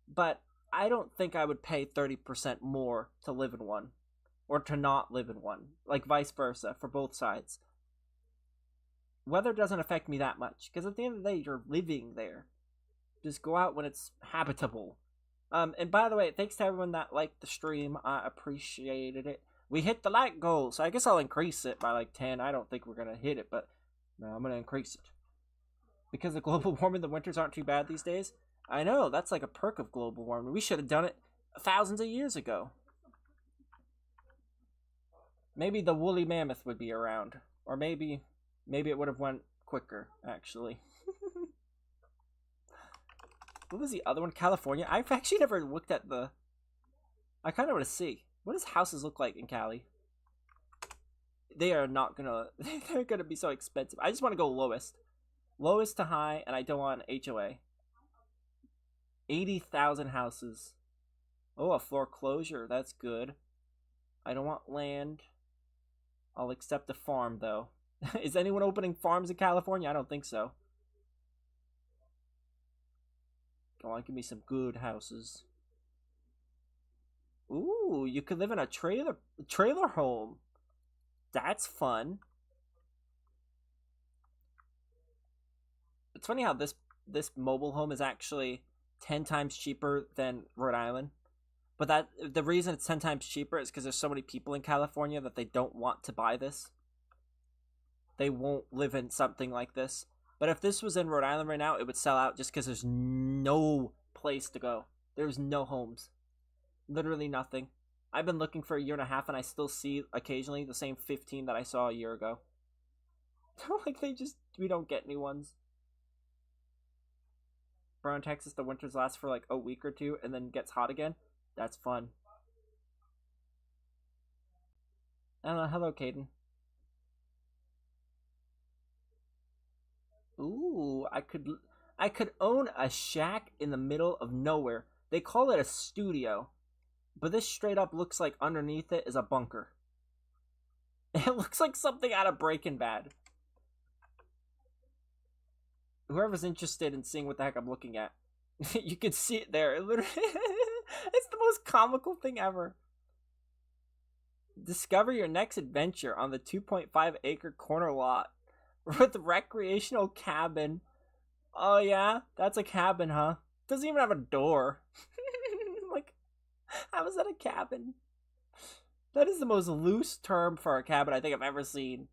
But I don't think I would pay 30% more to live in one. Or to not live in one. Like, vice versa, for both sides. Weather doesn't affect me that much. Because at the end of the day, you're living there. Just go out when it's habitable. And by the way, thanks to everyone that liked the stream. I appreciated it. We hit the like goal, so I guess I'll increase it by like 10. I don't think we're going to hit it, but no, I'm going to increase it. Because the global warming, the winters aren't too bad these days. I know, that's like a perk of global warming. We should have done it thousands of years ago. Maybe the woolly mammoth would be around. Or maybe it would have went quicker, actually. What was the other one? California? I've actually never looked at the... I kind of want to see. What does houses look like in Cali? They are not gonna... They're gonna be so expensive. I just want to go lowest. Lowest to high, and I don't want HOA. 80,000 houses. Oh, a foreclosure. That's good. I don't want land. I'll accept a farm, though. Is anyone opening farms in California? I don't think so. Come on, give me some good houses. Ooh, you could live in a trailer home. That's fun. It's funny how this mobile home is actually 10 times cheaper than Rhode Island. But that the reason it's 10 times cheaper is because there's so many people in California that they don't want to buy this. They won't live in something like this. But if this was in Rhode Island right now, it would sell out just because there's no place to go. There's no homes. Literally nothing. I've been looking for a year and a half and I still see occasionally the same 15 that I saw a year ago. Like we don't get new ones. Brown, Texas, the winters last for like a week or two and then gets hot again. That's fun. Hello, Caden. Ooh, I could own a shack in the middle of nowhere. They call it a studio, but this straight up looks like underneath it is a bunker. It looks like something out of Breaking Bad. Whoever's interested in seeing what the heck I'm looking at, you can see it there. It literally, it's the most comical thing ever. Discover your next adventure on the 2.5-acre corner lot with recreational cabin. Oh yeah, that's a cabin, huh? Doesn't even have a door. Like, how is that a cabin? That is the most loose term for a cabin I think I've ever seen.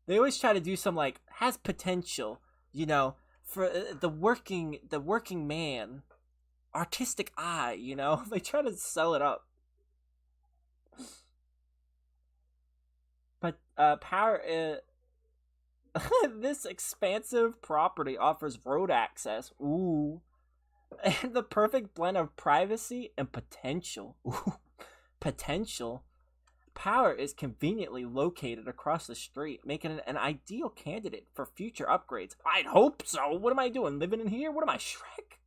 They always try to do some like has potential, you know, for the working man, artistic eye, you know. They try to sell it up. But power. This expansive property offers road access. Ooh. And the perfect blend of privacy and potential. Ooh. Potential. Power is conveniently located across the street, making it an ideal candidate for future upgrades. I'd hope so. What am I doing? Living in here? What am I, Shrek?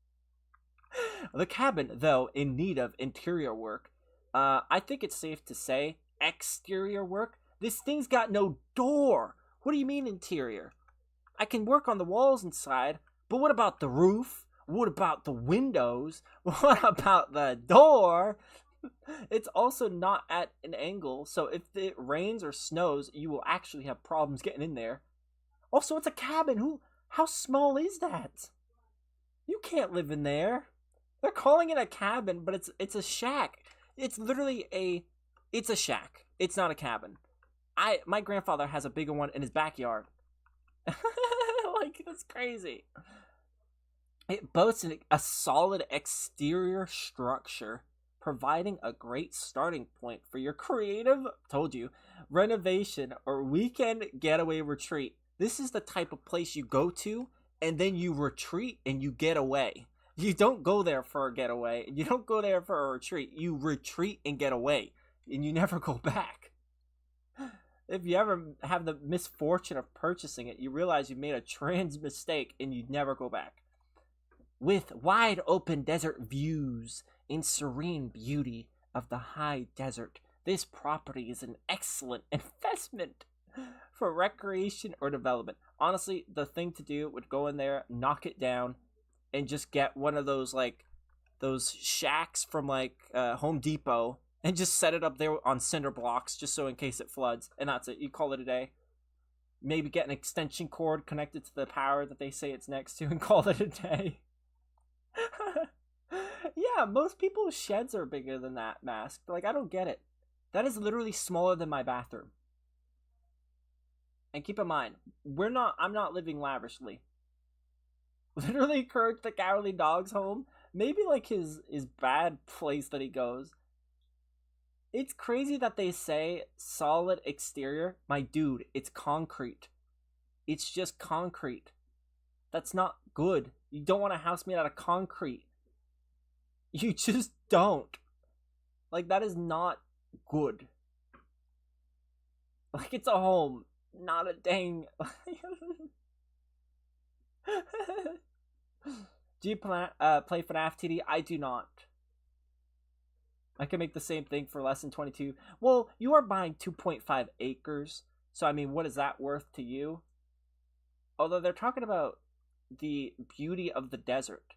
The cabin, though, in need of interior work. I think it's safe to say exterior work. This thing's got no door. What do you mean interior? I can work on the walls inside, but what about the roof? What about the windows? What about the door? It's also not at an angle, so if it rains or snows, you will actually have problems getting in there. Also, it's a cabin. How small is that? You can't live in there. They're calling it a cabin, but it's a shack. It's literally it's a shack. It's not a cabin. My grandfather has a bigger one in his backyard. Like, that's crazy. It boasts a solid exterior structure, providing a great starting point for your creative, renovation or weekend getaway retreat. This is the type of place you go to, and then you retreat and you get away. You don't go there for a getaway. You don't go there for a retreat. You retreat and get away, and you never go back. If you ever have the misfortune of purchasing it, you realize you made a trans mistake and you never go back. With wide open desert views and serene beauty of the high desert, this property is an excellent investment for recreation or development. Honestly, the thing to do would go in there, knock it down, and just get one of those shacks from Home Depot and just set it up there on cinder blocks just so in case it floods, and that's it. You call it a day. Maybe get an extension cord connected to the power that they say it's next to and call it a day. Yeah, most people's sheds are bigger than that, Mask. Like, I don't get it. That is literally smaller than my bathroom. And keep in mind, I'm not living lavishly. Literally encourage the Cowardly Dogs home. Maybe like his bad place that he goes. It's crazy that they say solid exterior. My dude, it's concrete. It's just concrete. That's not good. You don't want a house made out of concrete. You just don't. Like, that is not good. Like, it's a home, not a dang. Do you play FNAF TD? I do not. I can make the same thing for less than 22. Well, you are buying 2.5 acres. So, I mean, what is that worth to you? Although they're talking about the beauty of the desert.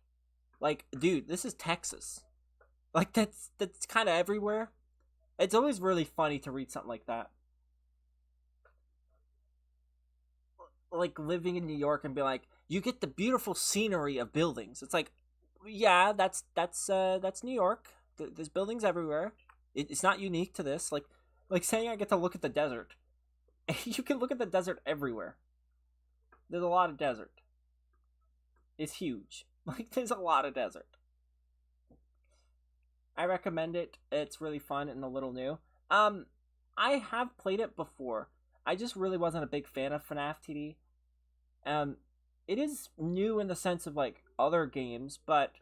Like, dude, this is Texas. Like, that's kind of everywhere. It's always really funny to read something like that. Like, living in New York and be like, you get the beautiful scenery of buildings. It's like, yeah, that's New York. There's buildings everywhere. It's not unique to this. Like saying I get to look at the desert. You can look at the desert everywhere. There's a lot of desert. It's huge. Like, there's a lot of desert. I recommend it. It's really fun and a little new. I have played it before. I just really wasn't a big fan of FNAF TD. It is new in the sense of like other games, but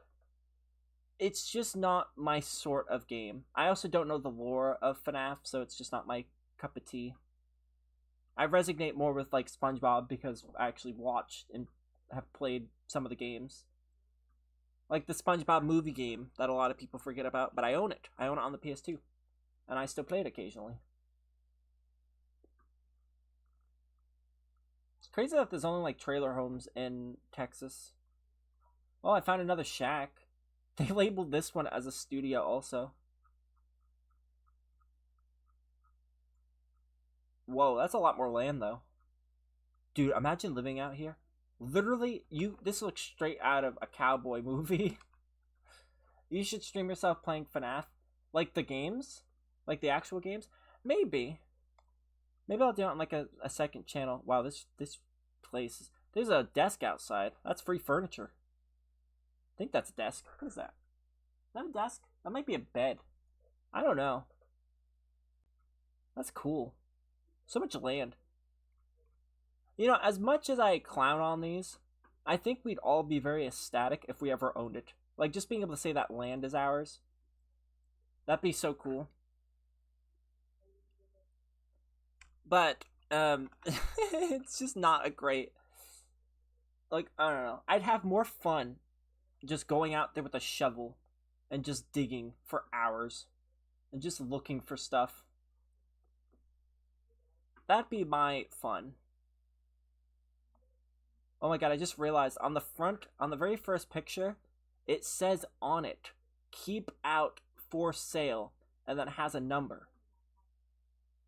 it's just not my sort of game. I also don't know the lore of FNAF, so it's just not my cup of tea. I resonate more with like SpongeBob because I actually watched and have played some of the games. Like the SpongeBob movie game that a lot of people forget about, but I own it. I own it on the PS2. And I still play it occasionally. It's crazy that there's only like trailer homes in Texas. Oh, I found another shack. They labeled this one as a studio also. Whoa, that's a lot more land though. Dude, imagine living out here. Literally, this looks straight out of a cowboy movie. You should stream yourself playing FNAF. Like the games? Like the actual games? Maybe. Maybe I'll do it on like a second channel. Wow, this place is... There's a desk outside. That's free furniture. I think that's a desk. What is that? Is that a desk? That might be a bed. I don't know. That's cool. So much land. You know, as much as I clown on these, I think we'd all be very ecstatic if we ever owned it. Like, just being able to say that land is ours. That'd be so cool. But, it's just not a great... Like, I don't know. I'd have more fun just going out there with a shovel and just digging for hours and just looking for stuff. That'd be my fun. Oh my god, I just realized on the front, on the very first picture, it says on it, keep out for sale, and then it has a number.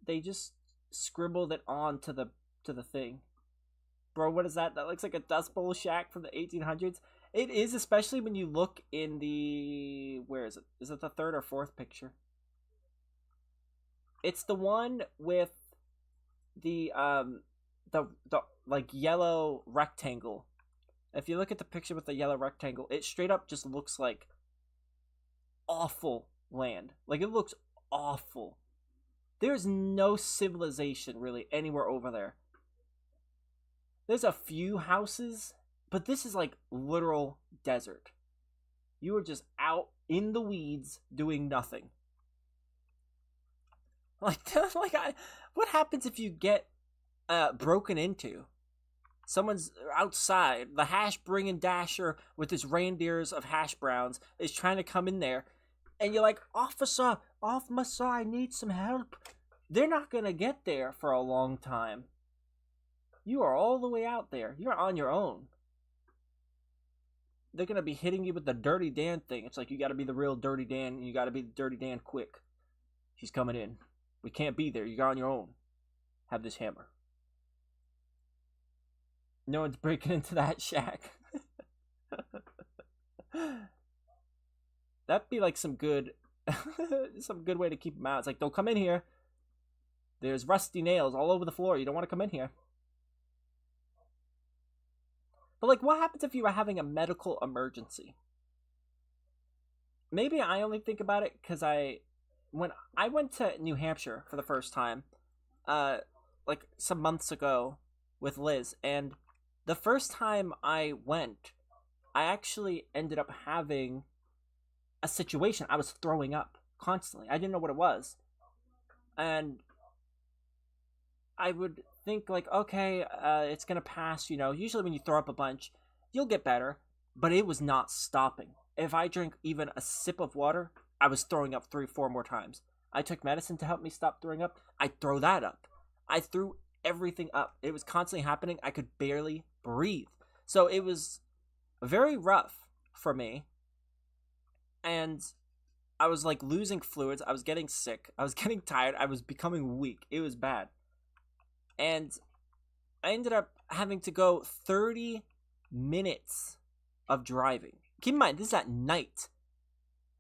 They just scribbled it on to the thing. Bro, what is that? That looks like a Dust Bowl shack from the 1800s. It is, especially when you look in the... Where is it? Is it the third or fourth picture? It's the one with the like yellow rectangle. If you look at the picture with the yellow rectangle, it straight up just looks like awful land. Like, it looks awful. There's no civilization really anywhere over there. There's a few houses, but this is like literal desert. You are just out in the weeds doing nothing. Like, what happens if you get broken into? Someone's outside. The hash bringing dasher with his reindeers of hash browns is trying to come in there, and you're like, officer, I need some help. They're not gonna get there for a long time. You are all the way out there. You're on your own. They're gonna be hitting you with the Dirty Dan thing. It's like, you gotta be the real Dirty Dan, and you gotta be the Dirty Dan quick. She's coming in. We can't be there. You're on your own. Have this hammer. No one's breaking into that shack. That'd be like some good way to keep them out. It's like, don't come in here. There's rusty nails all over the floor. You don't want to come in here. But like, what happens if you were having a medical emergency? maybe I only think about it because when I went to New Hampshire for the first time, uh, like some months ago with Liz, and the first time I went, I actually ended up having a situation. I was throwing up constantly. I didn't know what it was, and I would think like, okay, it's gonna pass. You know, usually when you throw up a bunch, you'll get better. But it was not stopping. If I drank even a sip of water, I was throwing up 3, 4 more times. I took medicine to help me stop throwing up. I'd throw that up. I threw everything up. It was constantly happening. I could barely breathe. So it was very rough for me. And I was like losing fluids. I was getting sick. I was getting tired. I was becoming weak. It was bad. And I ended up having to go 30 minutes of driving. Keep in mind, this is at night.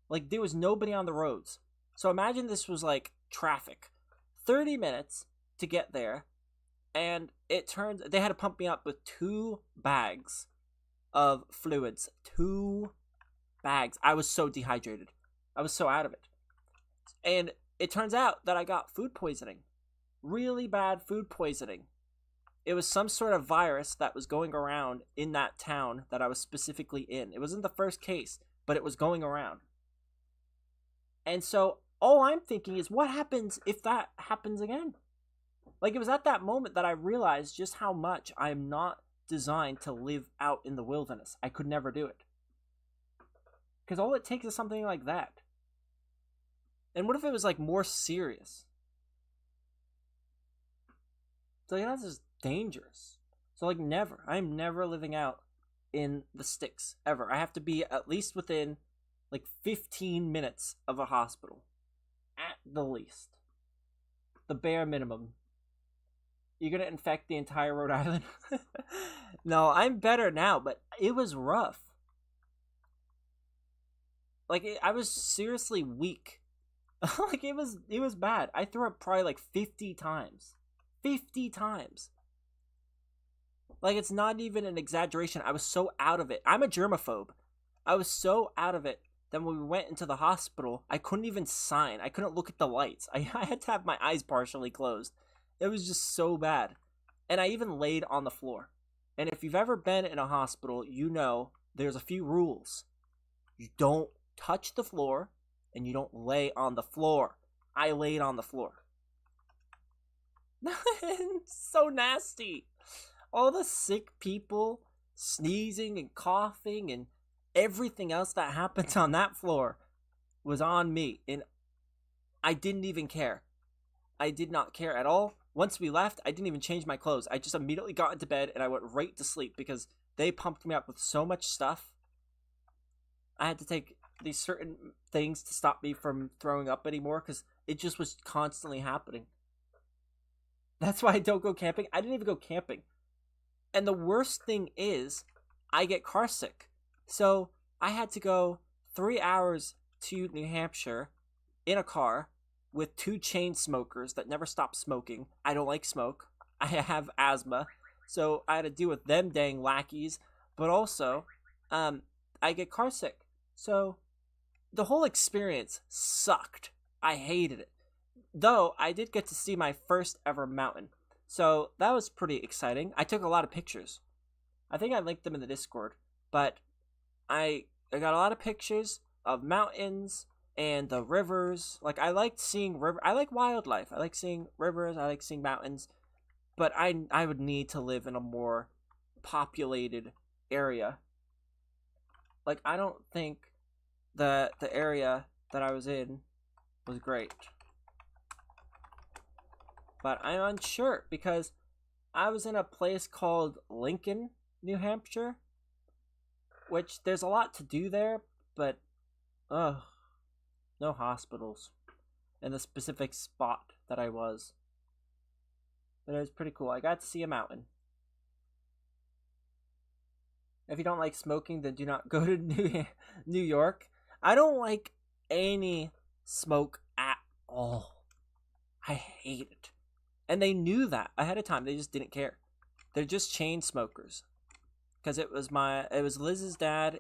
Like, there was nobody on the roads. So imagine this was like traffic. 30 minutes to get there. And it turned, they had to pump me up with 2 bags of fluids. 2 bags. I was so dehydrated. I was so out of it. And it turns out that I got food poisoning. Really bad food poisoning. It was some sort of virus that was going around in that town that I was specifically in. It wasn't the first case, but it was going around. And so all I'm thinking is, what happens if that happens again? Like, it was at that moment that I realized just how much I'm not designed to live out in the wilderness. I could never do it. Because all it takes is something like that. And what if it was like more serious? So that's just dangerous. So like never. I'm never living out in the sticks ever. I have to be at least within like 15 minutes of a hospital. At the least. The bare minimum. You're gonna infect the entire Rhode Island? No, I'm better now, but it was rough. Like, I was seriously weak. Like, it was bad. I threw up probably like 50 times. 50 times. Like, it's not even an exaggeration. I was so out of it. I'm a germaphobe. I was so out of it that when we went into the hospital, I couldn't even sign. I couldn't look at the lights. I had to have my eyes partially closed. It was just so bad. And I even laid on the floor. And if you've ever been in a hospital, you know there's a few rules. You don't touch the floor, and you don't lay on the floor. I laid on the floor. So nasty. All the sick people sneezing and coughing and everything else that happens on that floor was on me. And I didn't even care. I did not care at all. Once we left, I didn't even change my clothes. I just immediately got into bed and I went right to sleep because they pumped me up with so much stuff. I had to take these certain things to stop me from throwing up anymore because it just was constantly happening. That's why I don't go camping. I didn't even go camping. And the worst thing is, I get car sick. So I had to go 3 hours to New Hampshire in a car with 2 chain smokers that never stop smoking. I don't like smoke. I have asthma. So I had to deal with them dang lackeys. But also, I get car sick. So the whole experience sucked. I hated it. Though I did get to see my first ever mountain. So that was pretty exciting. I took a lot of pictures. I think I linked them in the Discord. But I got a lot of pictures of mountains and the rivers. Like, I liked seeing river. I like wildlife. I like seeing rivers. I like seeing mountains. But I would need to live in a more populated area. Like, I don't think that the area that I was in was great. But I'm unsure because I was in a place called Lincoln, New Hampshire, which there's a lot to do there, but no hospitals in the specific spot that I was. But it was pretty cool. I got to see a mountain. If you don't like smoking, then do not go to New York. I don't like any smoke at all. I hate it. And they knew that ahead of time. They just didn't care. They're just chain smokers. Because it was Liz's dad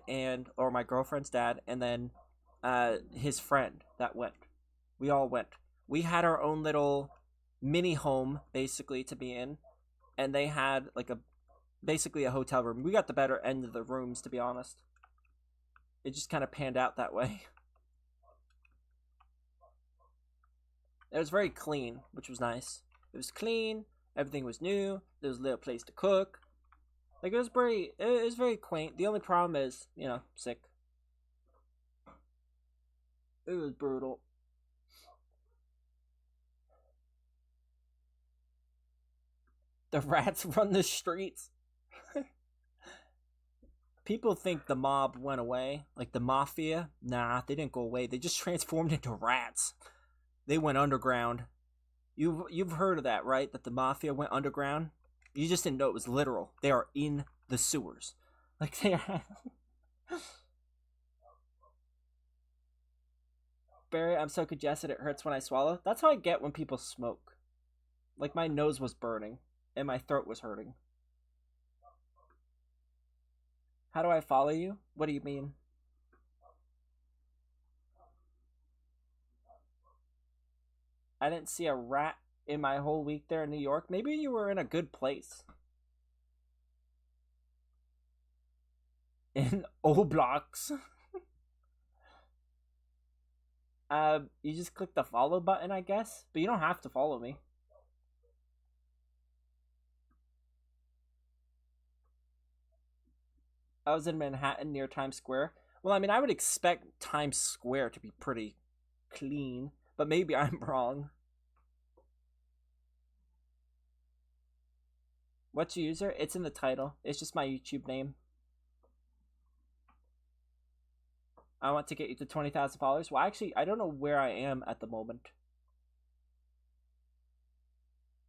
or my girlfriend's dad, and then his friend that went. We all went. We had our own little mini home basically to be in, and they had like basically a hotel room. We got the better end of the rooms, to be honest. It just kind of panned out that way. It was very clean, which was nice. It was clean. Everything was new. There was a little place to cook. Like it was very quaint. The only problem is, you know, sick. It was brutal. The rats run the streets. People think the mob went away, like the mafia. Nah, they didn't go away. They just transformed into rats. They went underground. You've heard of that, right? That the mafia went underground. You just didn't know it was literal. They are in the sewers. Like they are. Barry, I'm so congested it hurts when I swallow. That's how I get when people smoke. Like my nose was burning and my throat was hurting. How do I follow you? What do you mean? I didn't see a rat in my whole week there in New York. Maybe you were in a good place. In Roblox. You just click the follow button, I guess. But you don't have to follow me. I was in Manhattan near Times Square. Well, I mean, I would expect Times Square to be pretty clean, but maybe I'm wrong. What's your user? It's in the title. It's just my YouTube name. I want to get you to 20,000 followers. Well, actually, I don't know where I am at the moment.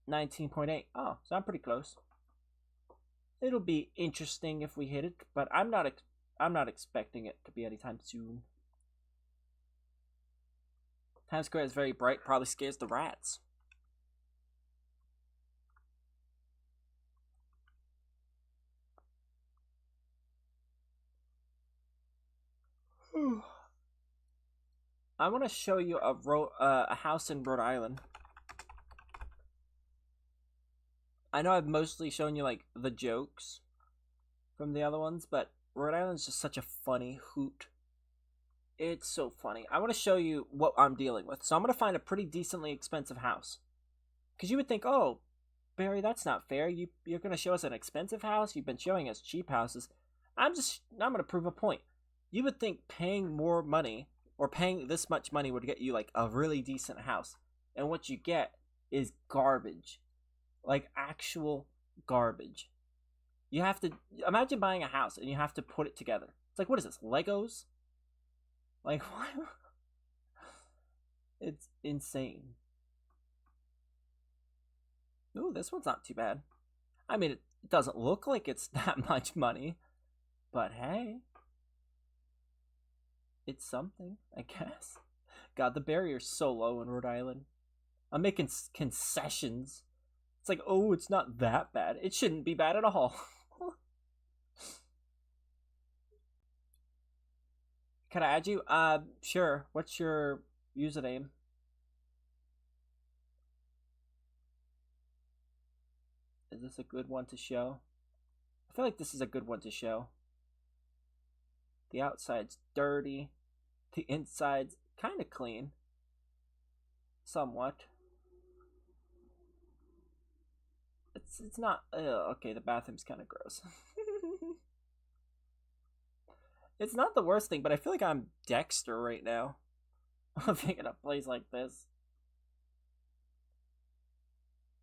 19.8. Oh, so I'm pretty close. It'll be interesting if we hit it, but I'm not expecting it to be anytime soon. Times Square is very bright, probably scares the rats. I want to show you a house in Rhode Island. I know I've mostly shown you like the jokes from the other ones, but Rhode Island's just such a funny hoot. It's so funny. I want to show you what I'm dealing with. So I'm going to find a pretty decently expensive house. Because you would think, oh, Barry, that's not fair. You're going to show us an expensive house? You've been showing us cheap houses. I'm going to prove a point. You would think paying more money or paying this much money would get you like a really decent house. And what you get is garbage. Like actual garbage. You have to imagine buying a house and you have to put it together. It's like, what is this, Legos? Like, what? It's insane. Ooh, this one's not too bad. I mean, it doesn't look like it's that much money, but hey, it's something, I guess. God, the barrier's so low in Rhode Island. I'm making concessions. It's like, oh, it's not that bad. It shouldn't be bad at all. Can I add you? Sure. What's your username? Is this a good one to show? I feel like this is a good one to show. The outside's dirty. The inside's kind of clean. Somewhat. It's not. Okay, the bathroom's kind of gross. It's not the worst thing, but I feel like I'm Dexter right now. Living in a place like this.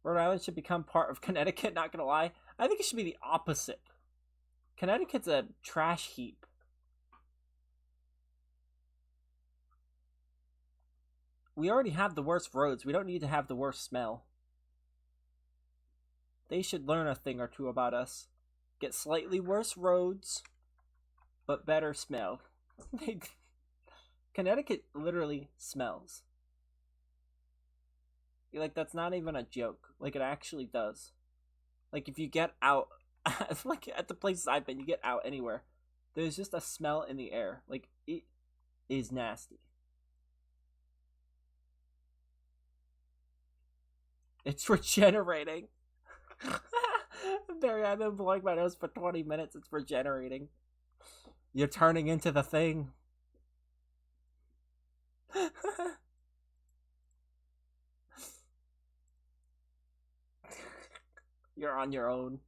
Rhode Island should become part of Connecticut, not gonna lie. I think it should be the opposite. Connecticut's a trash heap. We already have the worst roads. We don't need to have the worst smell. They should learn a thing or two about us. Get slightly worse roads, but better smell. Connecticut literally smells. Like, that's not even a joke. Like, it actually does. Like, if you get out, like, at the places I've been, you get out anywhere, there's just a smell in the air. Like, is nasty. It's regenerating. Barry, I've been blowing my nose for 20 minutes. It's regenerating. You're turning into the thing. You're on your own.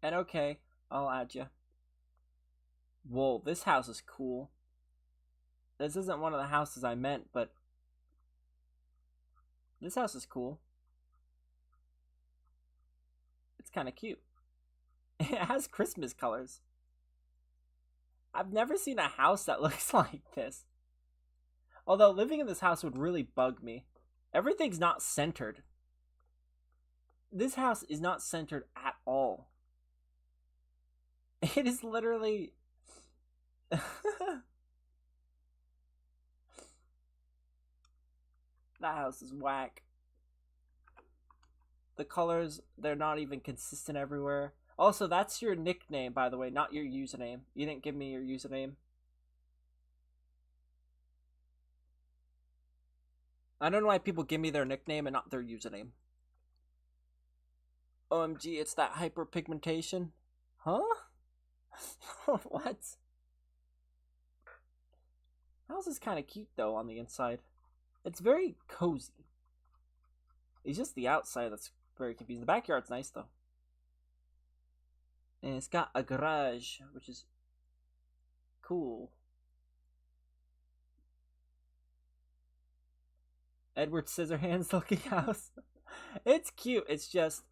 And okay, I'll add you. Whoa, this house is cool. This isn't one of the houses I meant, but this house is cool. It's kind of cute. It has Christmas colors. I've never seen a house that looks like this. Although living in this house would really bug me. Everything's not centered. This house is not centered at all. It is literally... That house is whack. The colors, they're not even consistent everywhere. Also, that's your nickname, by the way, not your username. You didn't give me your username. I don't know why people give me their nickname and not their username. OMG, it's that hyperpigmentation. Huh? What? House is kind of cute, though, on the inside. It's very cozy. It's just the outside that's very confusing. The backyard's nice, though. And it's got a garage, which is cool. Edward Scissorhands looking house. It's cute. It's just,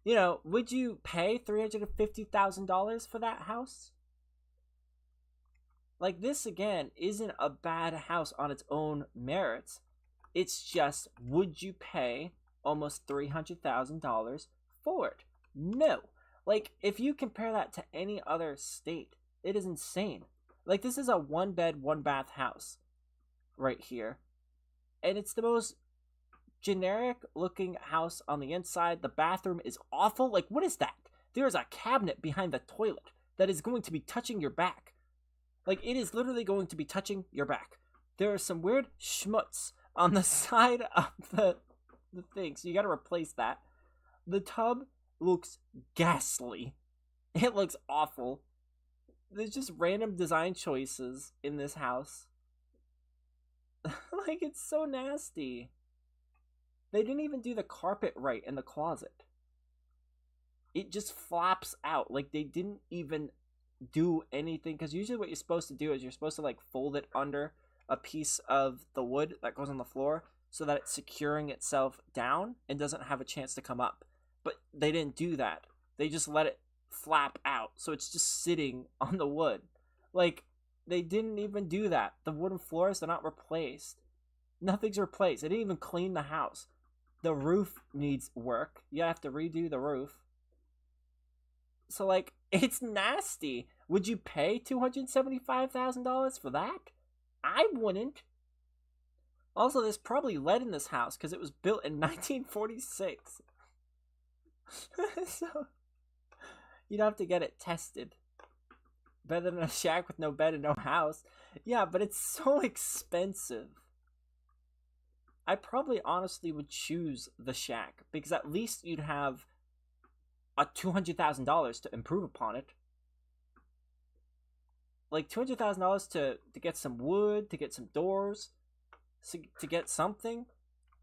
you know, would you pay $350,000 for that house? Like, this, again, isn't a bad house on its own merits. It's just, would you pay almost $300,000 for it? No. Like, if you compare that to any other state, it is insane. Like, this is a 1-bed, 1-bath house right here. And it's the most generic looking house on the inside. The bathroom is awful. Like, what is that? There is a cabinet behind the toilet that is going to be touching your back. Like, it is literally going to be touching your back. There is some weird schmutz on the side of the thing, so you gotta replace that. The tub looks ghastly. It looks awful. There's just random design choices in this house. Like, it's so nasty. They didn't even do the carpet right in the closet. It just flaps out. Like, they didn't even do anything, because usually what you're supposed to do is you're supposed to, like, fold it under a piece of the wood that goes on the floor so that it's securing itself down and doesn't have a chance to come up. But they didn't do that. They just let it flap out, so it's just sitting on the wood. Like, they didn't even do that. The wooden floors, they're not replaced. Nothing's replaced. They didn't even clean the house. The roof needs work. You have to redo the roof. So, like, it's nasty. Would you pay $275,000 for that? I wouldn't. Also, there's probably lead in this house because it was built in 1946. So, you'd have to get it tested. Better than a shack with no bed and no house. Yeah, but it's so expensive. I probably honestly would choose the shack because at least you'd have a $200,000 to improve upon it. Like $200,000 to get some wood, to get some doors, to get something.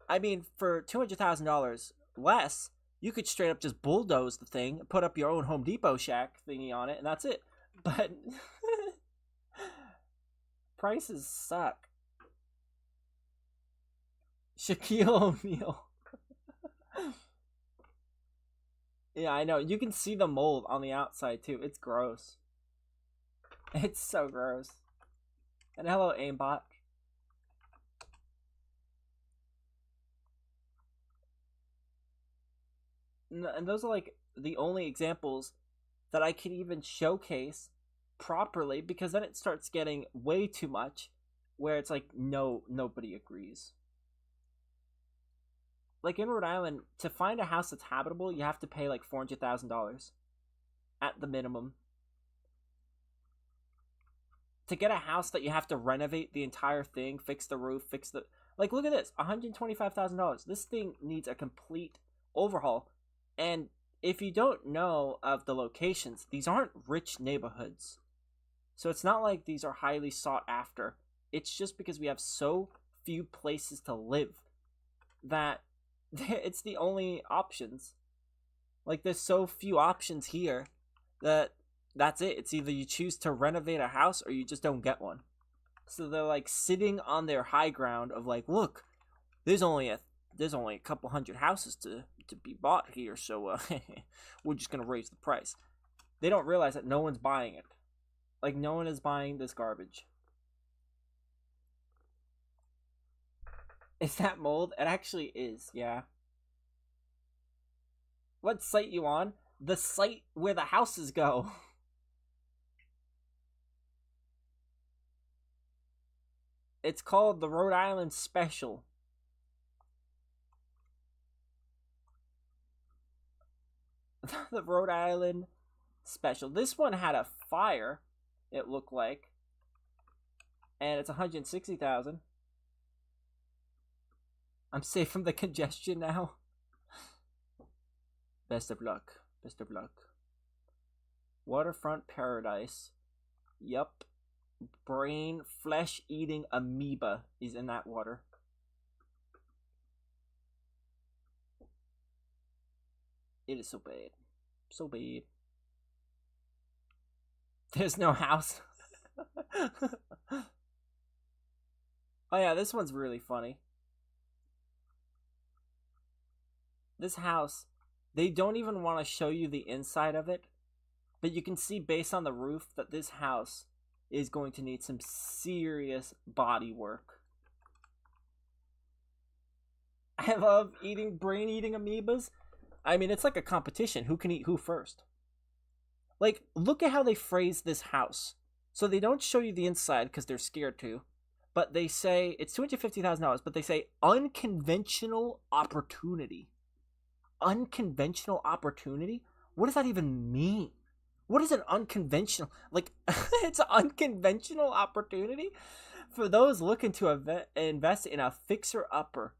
I mean, for $200,000 less, you could straight up just bulldoze the thing, put up your own Home Depot shack thingy on it, and that's it. But prices suck. Shaquille O'Neal. Yeah, I know. You can see the mold on the outside, too. It's gross. It's so gross. And hello, aimbot. And those are, like, the only examples that I can even showcase properly, because then it starts getting way too much, where it's like, no, nobody agrees. Like, in Rhode Island, to find a house that's habitable, you have to pay, like, $400,000 at the minimum. to get a house that you have to renovate the entire thing, fix the roof, fix the... Like, look at this, $125,000. This thing needs a complete overhaul. And if you don't know of the locations, these aren't rich neighborhoods. So it's not like these are highly sought after. It's just because we have so few places to live that it's the only options. Like, there's so few options here that's it. It's either you choose to renovate a house or you just don't get one. So they're like sitting on their high ground of like, look, there's only a couple hundred houses to be bought here, so we're just gonna raise the price. They don't realize that no one's buying it. Like, no one is buying this garbage. Is that mold? It actually is, yeah. What site you on? The site where the houses go. It's called the Rhode Island Special. The Rhode Island Special. This one had a fire, it looked like. And it's 160,000. I'm safe from the congestion now. Best of luck. Best of luck. Waterfront Paradise. Yup. Brain flesh-eating amoeba is in that water. It is so bad. So bad. There's no house. Oh yeah, this one's really funny. This house, they don't even want to show you the inside of it, but you can see based on the roof that this house is going to need some serious body work. I love brain-eating amoebas. I mean, it's like a competition. Who can eat who first? Like, look at how they phrase this house. So they don't show you the inside because they're scared to, but they say it's $250,000, but they say unconventional opportunity. Unconventional opportunity? What does that even mean? What is an unconventional, like, it's an unconventional opportunity for those looking to invest in a fixer-upper.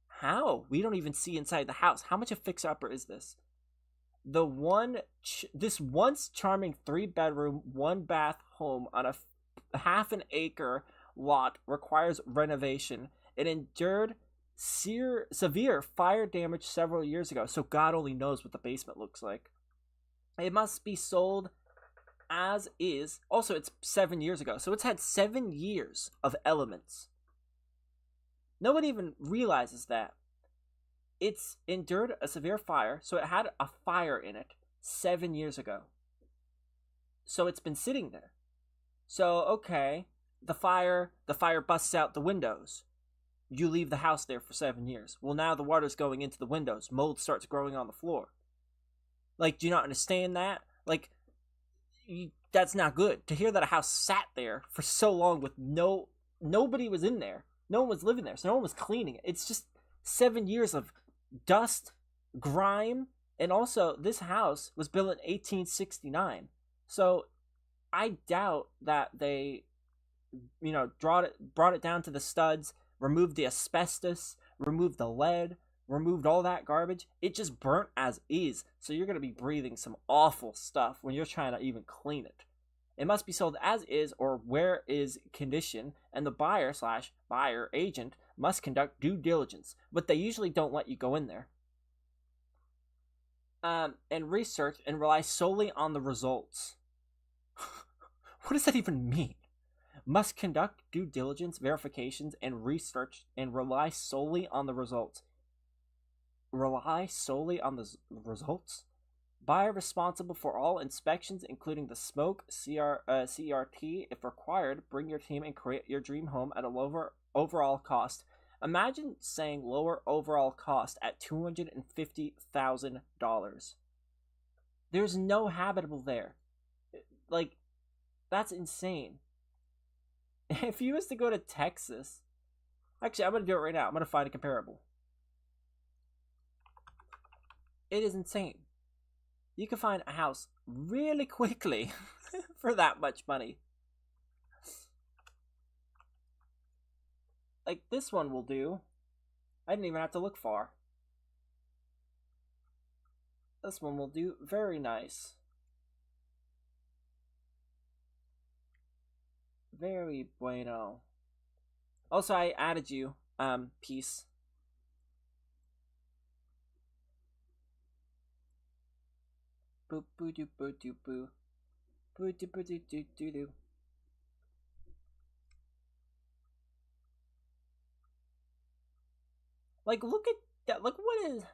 How? We don't even see inside the house. How much a fixer-upper is this? This once charming 3-bedroom, 1-bath home on a half an acre lot requires renovation. It endured severe fire damage several years ago, so God only knows what the basement looks like. It must be sold as is. Also, it's 7 years ago, so it's had 7 years of elements. Nobody even realizes that. It's endured a severe fire, so it had a fire in it 7 years ago. So it's been sitting there. So, okay, the fire busts out the windows. You leave the house there for 7 years. Well, now the water's going into the windows. Mold starts growing on the floor. Like, do you not understand that? Like, that's not good. To hear that a house sat there for so long with nobody was in there. No one was living there, so no one was cleaning it. It's just 7 years of dust, grime, and also this house was built in 1869. So I doubt that they, brought it down to the studs, removed the asbestos, removed the lead, removed all that garbage. It just burnt as is. So you're going to be breathing some awful stuff when you're trying to even clean it. It must be sold as is or where is condition, and the buyer/buyer agent must conduct due diligence, but they usually don't let you go in there. And research and rely solely on the results. What does that even mean? Must conduct due diligence, verifications, and research and rely solely on the results. Rely solely on the results? Buyer responsible for all inspections, including the smoke, CRT. If required, bring your team and create your dream home at a lower overall cost. Imagine saying lower overall cost at $250,000. There's no habitable there. Like, that's insane. If you was to go to Texas, actually, I'm going to do it right now. I'm going to find a comparable. It is insane. You can find a house really quickly for that much money. Like, this one will do. I didn't even have to look far. This one will do. Very nice. Very bueno. Also, I added you. Peace. Boop boo doo boo doo boo. Boo doo boo doo doo doo doo. Like, look at that. Look what is.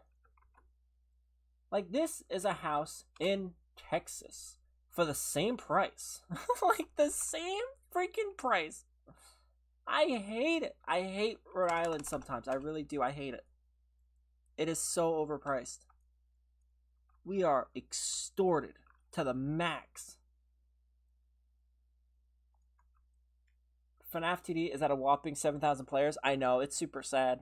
Like, this is a house in Texas for the same price. Like, the same freaking price. I hate it. I hate Rhode Island sometimes. I really do. I hate it. It is so overpriced. We are extorted to the max. FNAF TD is at a whopping 7,000 players. I know, it's super sad.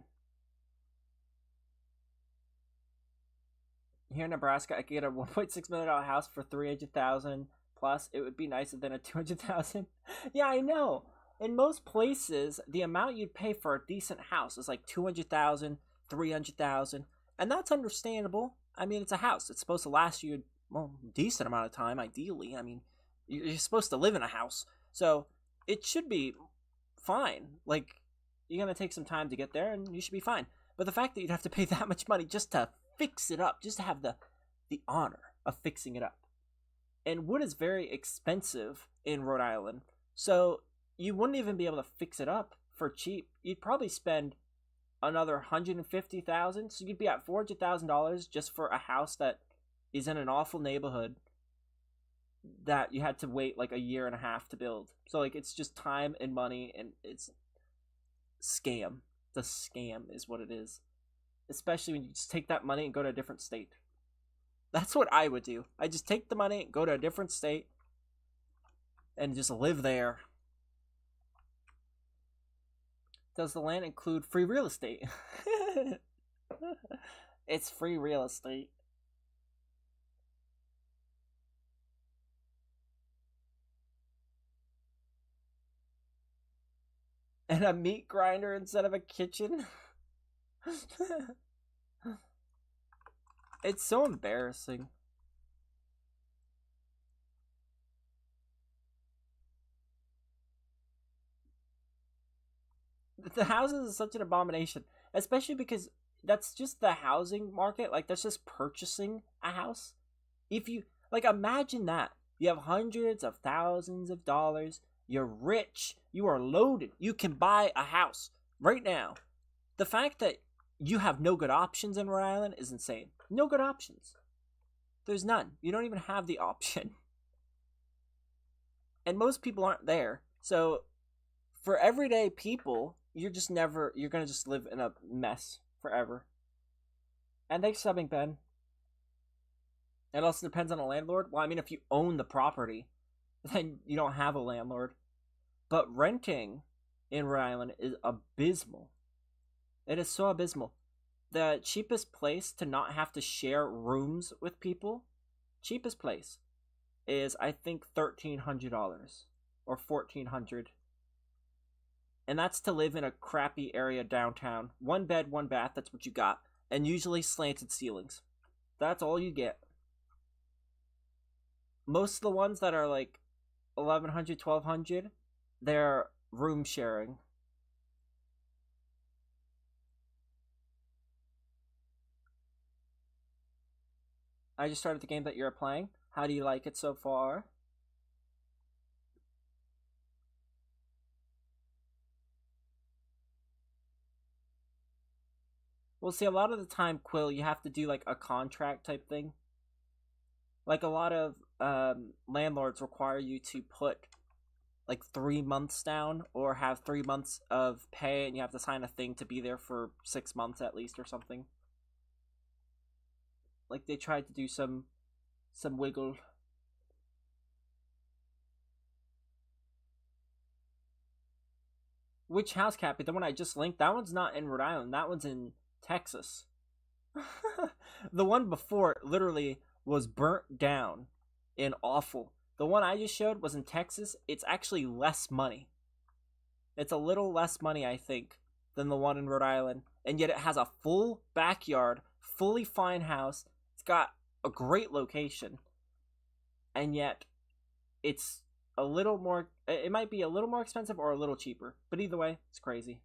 Here in Nebraska, I could get a $1.6 million house for $300,000 plus. It would be nicer than a $200,000. Yeah, I know. In most places, the amount you'd pay for a decent house is like $200,000, $300,000, and that's understandable. I mean, it's a house. It's supposed to last you a decent amount of time, ideally. I mean, you're supposed to live in a house, so it should be fine. Like, you're gonna take some time to get there, and you should be fine. But the fact that you'd have to pay that much money just to fix it up, just to have the honor of fixing it up, and wood is very expensive in Rhode Island, so you wouldn't even be able to fix it up for cheap. You'd probably spend another $150,000, so you'd be at $400,000 just for a house that is in an awful neighborhood that you had to wait like a year and a half to build. So like, it's just time and money, and it's scam. The scam is what it is. Especially when you just take that money and go to a different state. That's what I would do. I just take the money, go to a different state, and just live there. Does the land include free real estate? It's free real estate. And a meat grinder instead of a kitchen? It's so embarrassing. The houses is such an abomination, especially because that's just the housing market. Like, that's just purchasing a house. If you, like, imagine that. You have hundreds of thousands of dollars. You're rich. You are loaded. You can buy a house right now. The fact that you have no good options in Rhode Island is insane. No good options. There's none. You don't even have the option. And most people aren't there. So, for everyday people, you're gonna just live in a mess forever. And thanks for subbing, Ben. It also depends on the landlord. Well, I mean, if you own the property, then you don't have a landlord. But renting in Rhode Island is abysmal. It is so abysmal. The cheapest place to not have to share rooms with people, cheapest place, is I think $1,300 or $1,400. And that's to live in a crappy area downtown. 1 bed, 1 bath, that's what you got. And usually slanted ceilings. That's all you get. Most of the ones that are like $1,100, $1,200, they're room sharing. I just started the game that you're playing. How do you like it so far? Well, see, a lot of the time, Quill, you have to do like a contract type thing. Like, a lot of landlords require you to put like 3 months down, or have 3 months of pay, and you have to sign a thing to be there for 6 months at least or something. Like, they tried to do some wiggle. Which house, Cappy? The one I just linked? That one's not in Rhode Island. That one's in Texas. The one before literally was burnt down and awful. The one I just showed was in Texas. It's actually less money. It's a little less money, I think, than the one in Rhode Island, and yet it has a full backyard, fully fine house. It's got a great location, and yet it's a little more, it might be a little more expensive or a little cheaper, but either way, it's crazy.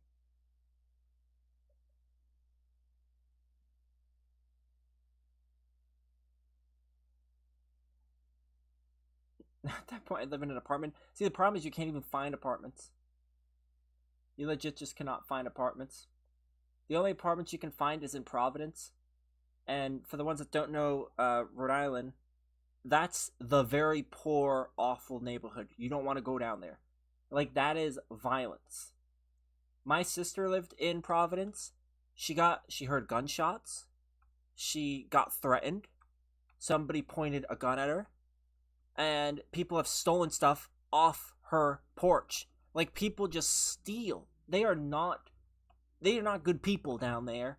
At that point, I live in an apartment. See, the problem is you can't even find apartments. You legit just cannot find apartments. The only apartments you can find is in Providence. And for the ones that don't know, Rhode Island, that's the very poor, awful neighborhood. You don't want to go down there. Like, that is violence. My sister lived in Providence. She heard gunshots. She got threatened. Somebody pointed a gun at her. And people have stolen stuff off her porch. Like, people just steal. They are not good people down there.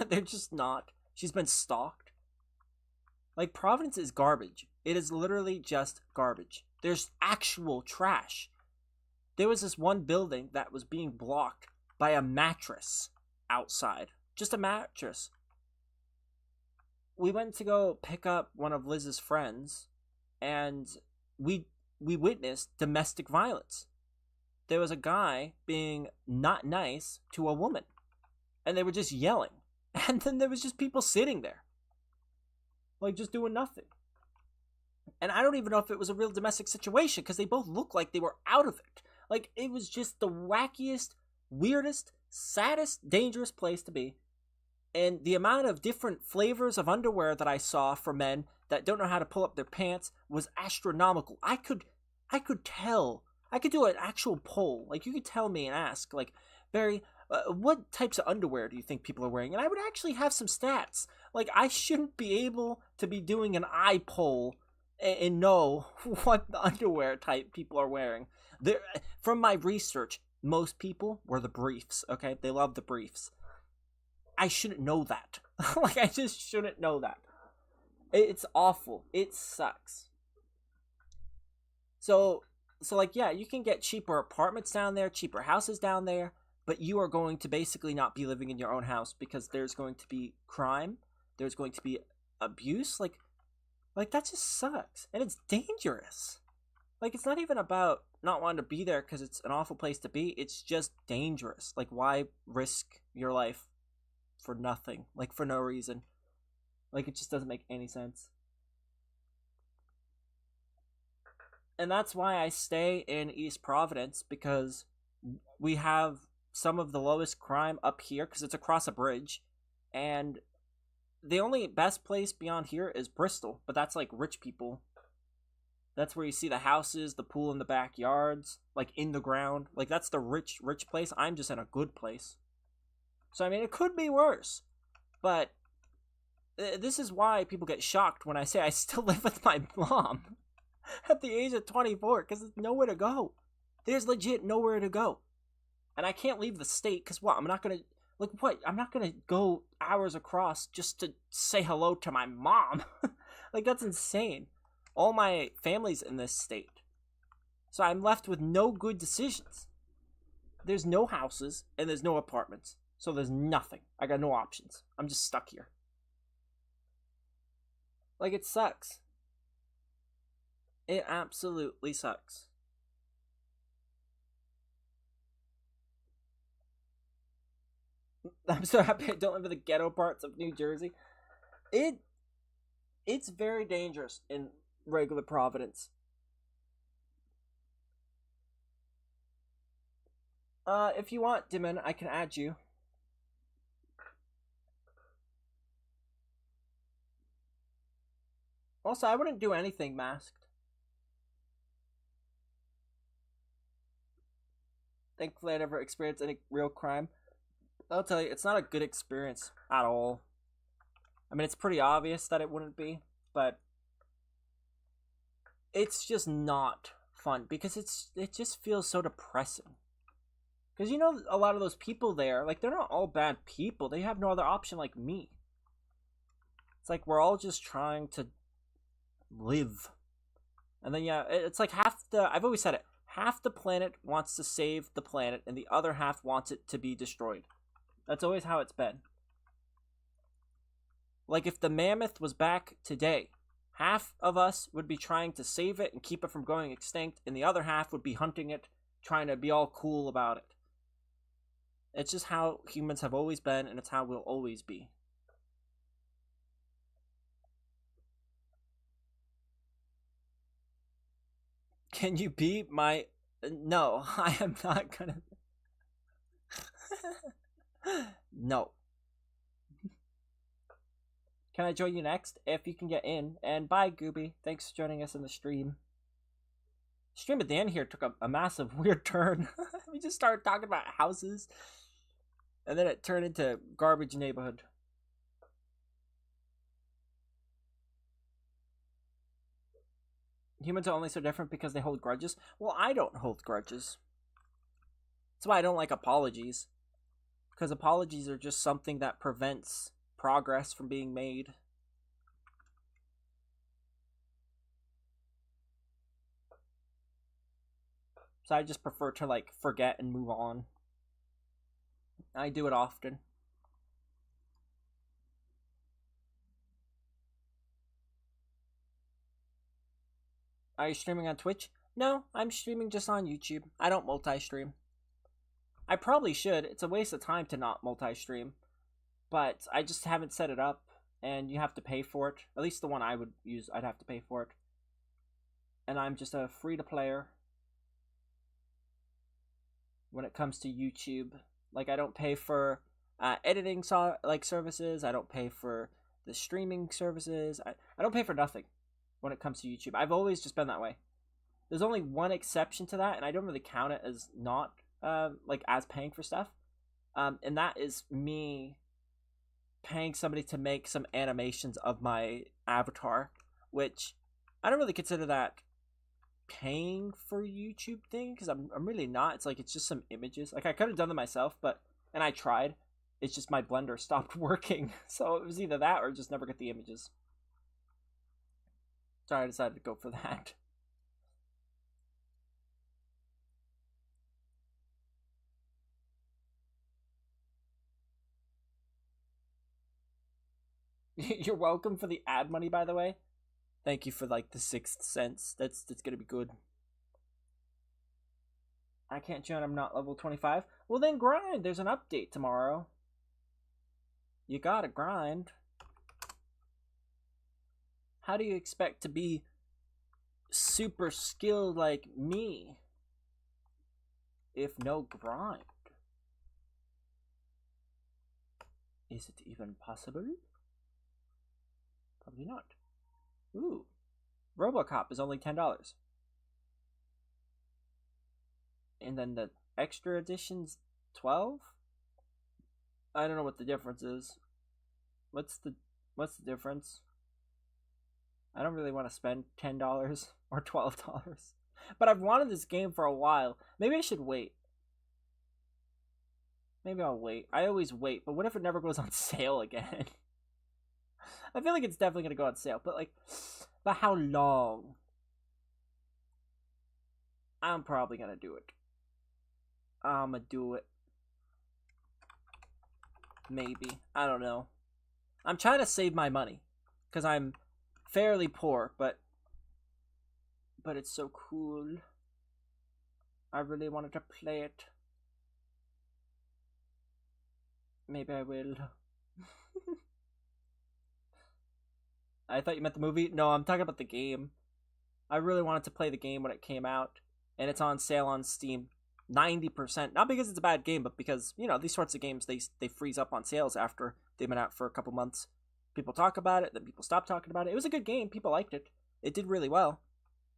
They're just not. She's been stalked. Like, Providence is garbage. It is literally just garbage. There's actual trash. There was this one building that was being blocked by a mattress outside. Just a mattress. We went to go pick up one of Liz's friends, and we witnessed domestic violence. There was a guy being not nice to a woman, and they were just yelling. And then there was just people sitting there, like, just doing nothing. And I don't even know if it was a real domestic situation, because they both looked like they were out of it. Like, it was just the wackiest, weirdest, saddest, dangerous place to be. And the amount of different flavors of underwear that I saw for men that don't know how to pull up their pants was astronomical. I could tell. I could do an actual poll. Like, you could tell me and ask, like, Barry, what types of underwear do you think people are wearing? And I would actually have some stats. Like, I shouldn't be able to be doing an eye poll and know what underwear type people are wearing. From my research, most people wear the briefs, okay? They love the briefs. I shouldn't know that. Like, I just shouldn't know that. It's awful. It sucks. So like, yeah, you can get cheaper apartments down there, cheaper houses down there, but you are going to basically not be living in your own house because there's going to be crime, there's going to be abuse. Like that just sucks, and it's dangerous. Like, it's not even about not wanting to be there because it's an awful place to be. It's just dangerous. Like, why risk your life for nothing? Like, for no reason. Like, it just doesn't make any sense. And that's why I stay in East Providence, because we have some of the lowest crime up here because it's across a bridge. And the only best place beyond here is Bristol, but that's like rich people. That's where you see the houses, the pool in the backyards, like in the ground. Like, that's the rich place. I'm just in a good place. So, I mean, it could be worse. But this is why people get shocked when I say I still live with my mom at the age of 24, because there's nowhere to go. There's legit nowhere to go. And I can't leave the state, because what? I'm not going to, like, what? I'm not going to go hours across just to say hello to my mom. Like, that's insane. All my family's in this state. So I'm left with no good decisions. There's no houses, and there's no apartments. So there's nothing. I got no options. I'm just stuck here. Like, it sucks. It absolutely sucks. I'm so happy I don't live in the ghetto parts of New Jersey. It's very dangerous in regular Providence. If you want, Dimon, I can add you. Also, I wouldn't do anything masked. Thankfully, I never experienced any real crime. I'll tell you, it's not a good experience at all. I mean, it's pretty obvious that it wouldn't be, but it's just not fun because it just feels so depressing. Because, you know, a lot of those people there, like, they're not all bad people. They have no other option like me. It's like we're all just trying to live. And then, yeah, it's like I've always said it, half the planet wants to save the planet and the other half wants it to be destroyed. That's always how it's been. Like if the mammoth was back today, half of us would be trying to save it and keep it from going extinct, and the other half would be hunting it, trying to be all cool about it. It's just how humans have always been, and it's how we'll always be. Can you be my... No, I am not gonna... No. Can I join you next? If you can get in. And bye, Gooby. Thanks for joining us in the stream. Stream at the end here took a massive weird turn. We just started talking about houses. And then it turned into garbage neighborhood. Humans are only so different because they hold grudges. Well, I don't hold grudges. That's why I don't like apologies. Because apologies are just something that prevents progress from being made. So I just prefer to, like, forget and move on. I do it often. Are you streaming on Twitch? No, I'm streaming just on YouTube. I don't multi-stream. I probably should. It's a waste of time to not multi-stream. But I just haven't set it up, and you have to pay for it. At least the one I would use, I'd have to pay for it. And I'm just a free-to-player when it comes to YouTube. Like, I don't pay for editing services. I don't pay for the streaming services. I don't pay for nothing when it comes to YouTube. I've always just been that way. There's only one exception to that, and I don't really count it as not, as paying for stuff. And that is me paying somebody to make some animations of my avatar, which I don't really consider that paying for YouTube thing, because I'm really not. It's like, it's just some images. Like, I could have done them myself, and I tried. It's just my Blender stopped working. So it was either that or just never get the images. So I decided to go for that. You're welcome for the ad money, by the way. Thank you for, like, the 6 cents. That's gonna be good. I can't join, I'm not level 25. Well, then grind. There's an update tomorrow. You gotta grind. How do you expect to be super skilled like me if no grind? Is it even possible? Probably not. Ooh. Robocop is only $10. And then the extra edition's $12? I don't know what the difference is. What's the difference? I don't really want to spend $10 or $12. But I've wanted this game for a while. Maybe I should wait. Maybe I'll wait. I always wait, but what if it never goes on sale again? I feel like it's definitely gonna go on sale, but how long? I'm probably gonna do it. I'ma do it. Maybe. I don't know. I'm trying to save my money, because I'm fairly poor, but it's so cool. I really wanted to play it. Maybe I will. I thought you meant the movie. No, I'm talking about the game. I really wanted to play the game when it came out, and it's on sale on Steam. 90%. Not because it's a bad game, but because, you know, these sorts of games, they freeze up on sales after they've been out for a couple months. People talk about it, then people stop talking about it. It was a good game. People liked it. It did really well.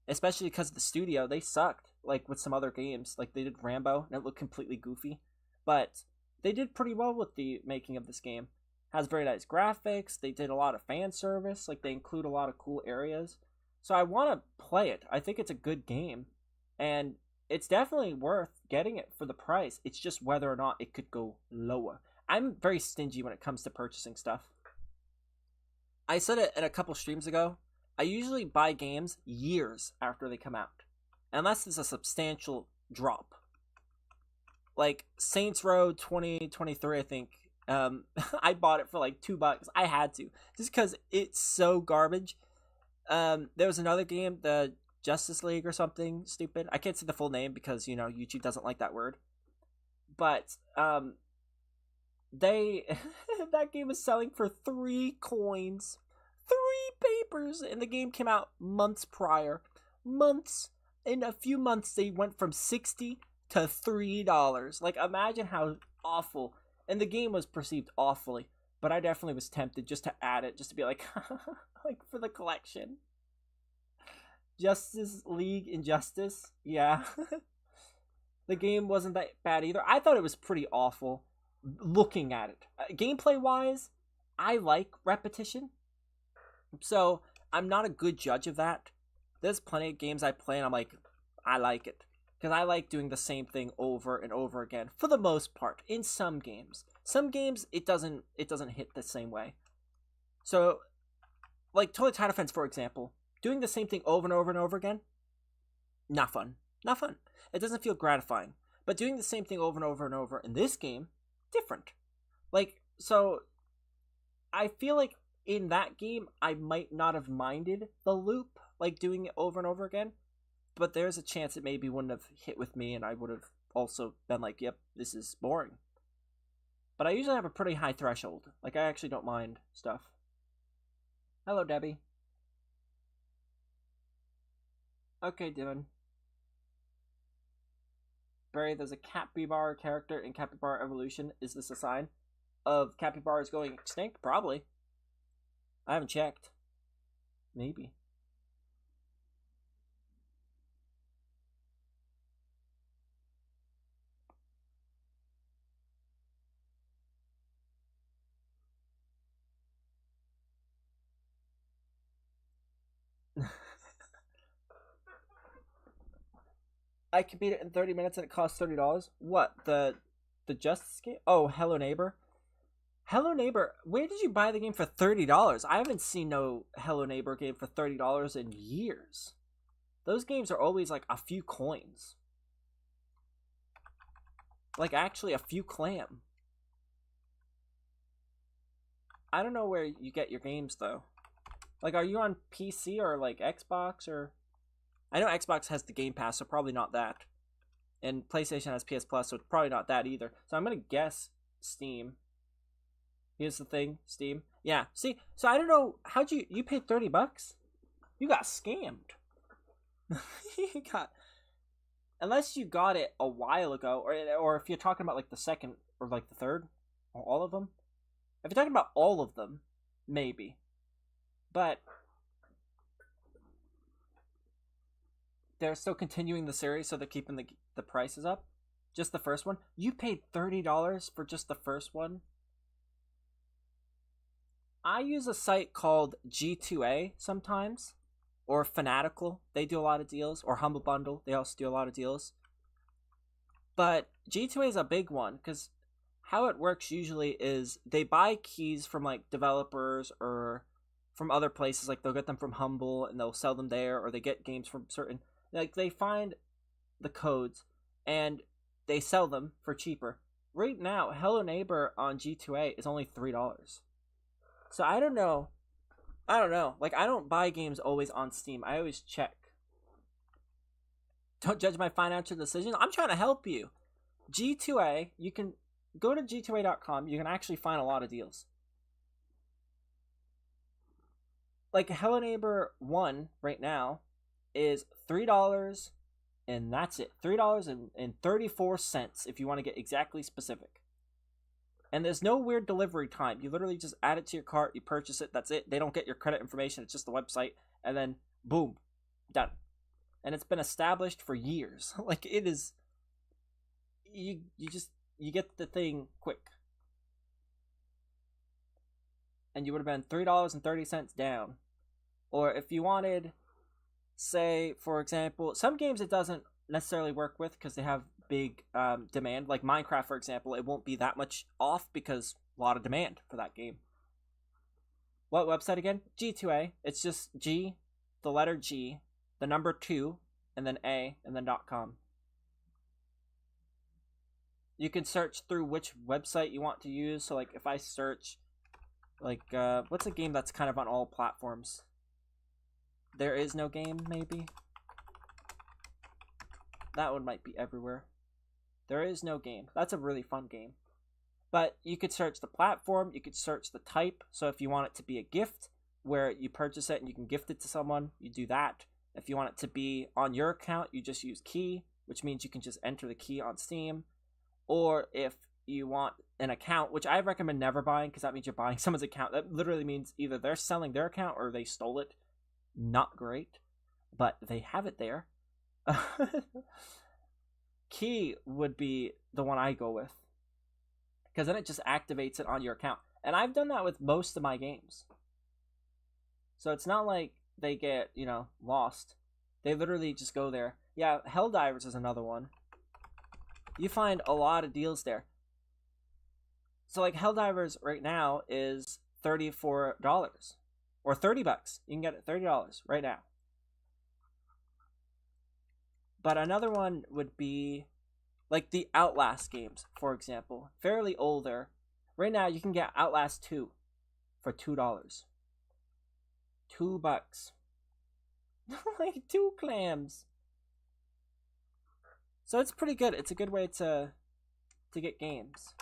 Especially because the studio, they sucked. Like, with some other games. Like, they did Rambo, and it looked completely goofy. But they did pretty well with the making of this game. Has very nice graphics. They did a lot of fan service. Like, they include a lot of cool areas. So I want to play it. I think it's a good game. And it's definitely worth getting it for the price. It's just whether or not it could go lower. I'm very stingy when it comes to purchasing stuff. I said it in a couple streams ago. I usually buy games years after they come out. unless it's a substantial drop. Like Saints Row 2023, I think. I bought it for like $2. I had to, just because it's so garbage. There was another game, the Justice League or something stupid. I can't say the full name because YouTube doesn't like that word. But they that game was selling for 3 coins, 3 papers, and the game came out months prior. Months. In a few months, they went from $60 to $3. Like, imagine how awful. And the game was perceived awfully, but I definitely was tempted just to add it, just to be like, like for the collection. Justice League Injustice, yeah. The game wasn't that bad either. I thought it was pretty awful looking at it. Gameplay wise, I like repetition, so I'm not a good judge of that. There's plenty of games I play and I'm like, I like it. Because I like doing the same thing over and over again, for the most part, in some games. Some games, it doesn't hit the same way. So, like Toilet Title Defense, for example, doing the same thing over and over and over again, not fun. Not fun. It doesn't feel gratifying. But doing the same thing over and over and over in this game, different. Like, so, I feel like in that game, I might not have minded the loop, like doing it over and over again. But there's a chance it maybe wouldn't have hit with me, and I would have also been like, yep, this is boring. But I usually have a pretty high threshold. Like, I actually don't mind stuff. Hello, Debbie. Okay, Dylan. Barry, there's a capybara character in Capybara Evolution. Is this a sign of capybaras going extinct? Probably. I haven't checked. Maybe. I can beat it in 30 minutes and it costs $30. What? The Justice game? Oh, Hello Neighbor. Hello Neighbor. Where did you buy the game for $30? I haven't seen no Hello Neighbor game for $30 in years. Those games are always like a few coins. Like actually a few clam. I don't know where you get your games though. Like, are you on PC or like Xbox or... I know Xbox has the Game Pass, so probably not that. And PlayStation has PS Plus, so it's probably not that either. So I'm going to guess Steam. Here's the thing, Steam. Yeah, see? So I don't know, how'd you paid $30? You got scammed. You got... Unless you got it a while ago, or if you're talking about like the second, or like the third, or all of them. If you're talking about all of them, maybe. But... they're still continuing the series, so they're keeping the prices up. Just the first one. You paid $30 for just the first one? I use a site called G2A sometimes. Or Fanatical. They do a lot of deals. Or Humble Bundle. They also do a lot of deals. But G2A is a big one, because how it works usually is they buy keys from like developers or from other places. Like they'll get them from Humble and they'll sell them there, or they get games from certain... Like, they find the codes, and they sell them for cheaper. Right now, Hello Neighbor on G2A is only $3. So, I don't know. Like, I don't buy games always on Steam. I always check. Don't judge my financial decisions. I'm trying to help you. G2A, you can go to g2a.com. You can actually find a lot of deals. Like, Hello Neighbor 1 right now is $3, and that's it. $3.34 if you want to get exactly specific. And there's no weird delivery time. You literally just add it to your cart, you purchase it, that's it. They don't get your credit information, it's just the website, and then boom, done. And it's been established for years. Like, it is... You get the thing quick. And you would have been $3.30 down. Or if you wanted... say, for example, some games it doesn't necessarily work with because they have big demand. Like Minecraft, for example, it won't be that much off because a lot of demand for that game. What website again? G2A. It's just G, the letter G, the number 2, and then A, and then .com. You can search through which website you want to use. So like if I search like what's a game that's kind of on all platforms? There Is No Game, maybe? That one might be everywhere. There Is No Game. That's a really fun game. But you could search the platform, you could search the type. So if you want it to be a gift, where you purchase it and you can gift it to someone, you do that. If you want it to be on your account, you just use key, which means you can just enter the key on Steam. Or if you want an account, which I recommend never buying, because that means you're buying someone's account. That literally means either they're selling their account or they stole it. Not great, but they have it there. Key would be the one I go with, because then it just activates it on your account. And I've done that with most of my games. So it's not like they get, lost. They literally just go there. Yeah, Helldivers is another one. You find a lot of deals there. So like Helldivers right now is $34 or $30. You can get it $30 right now. But another one would be like the Outlast games, for example. Fairly older. Right now you can get Outlast 2 for $2. $2. Like 2 clams. So it's pretty good. It's a good way to get games.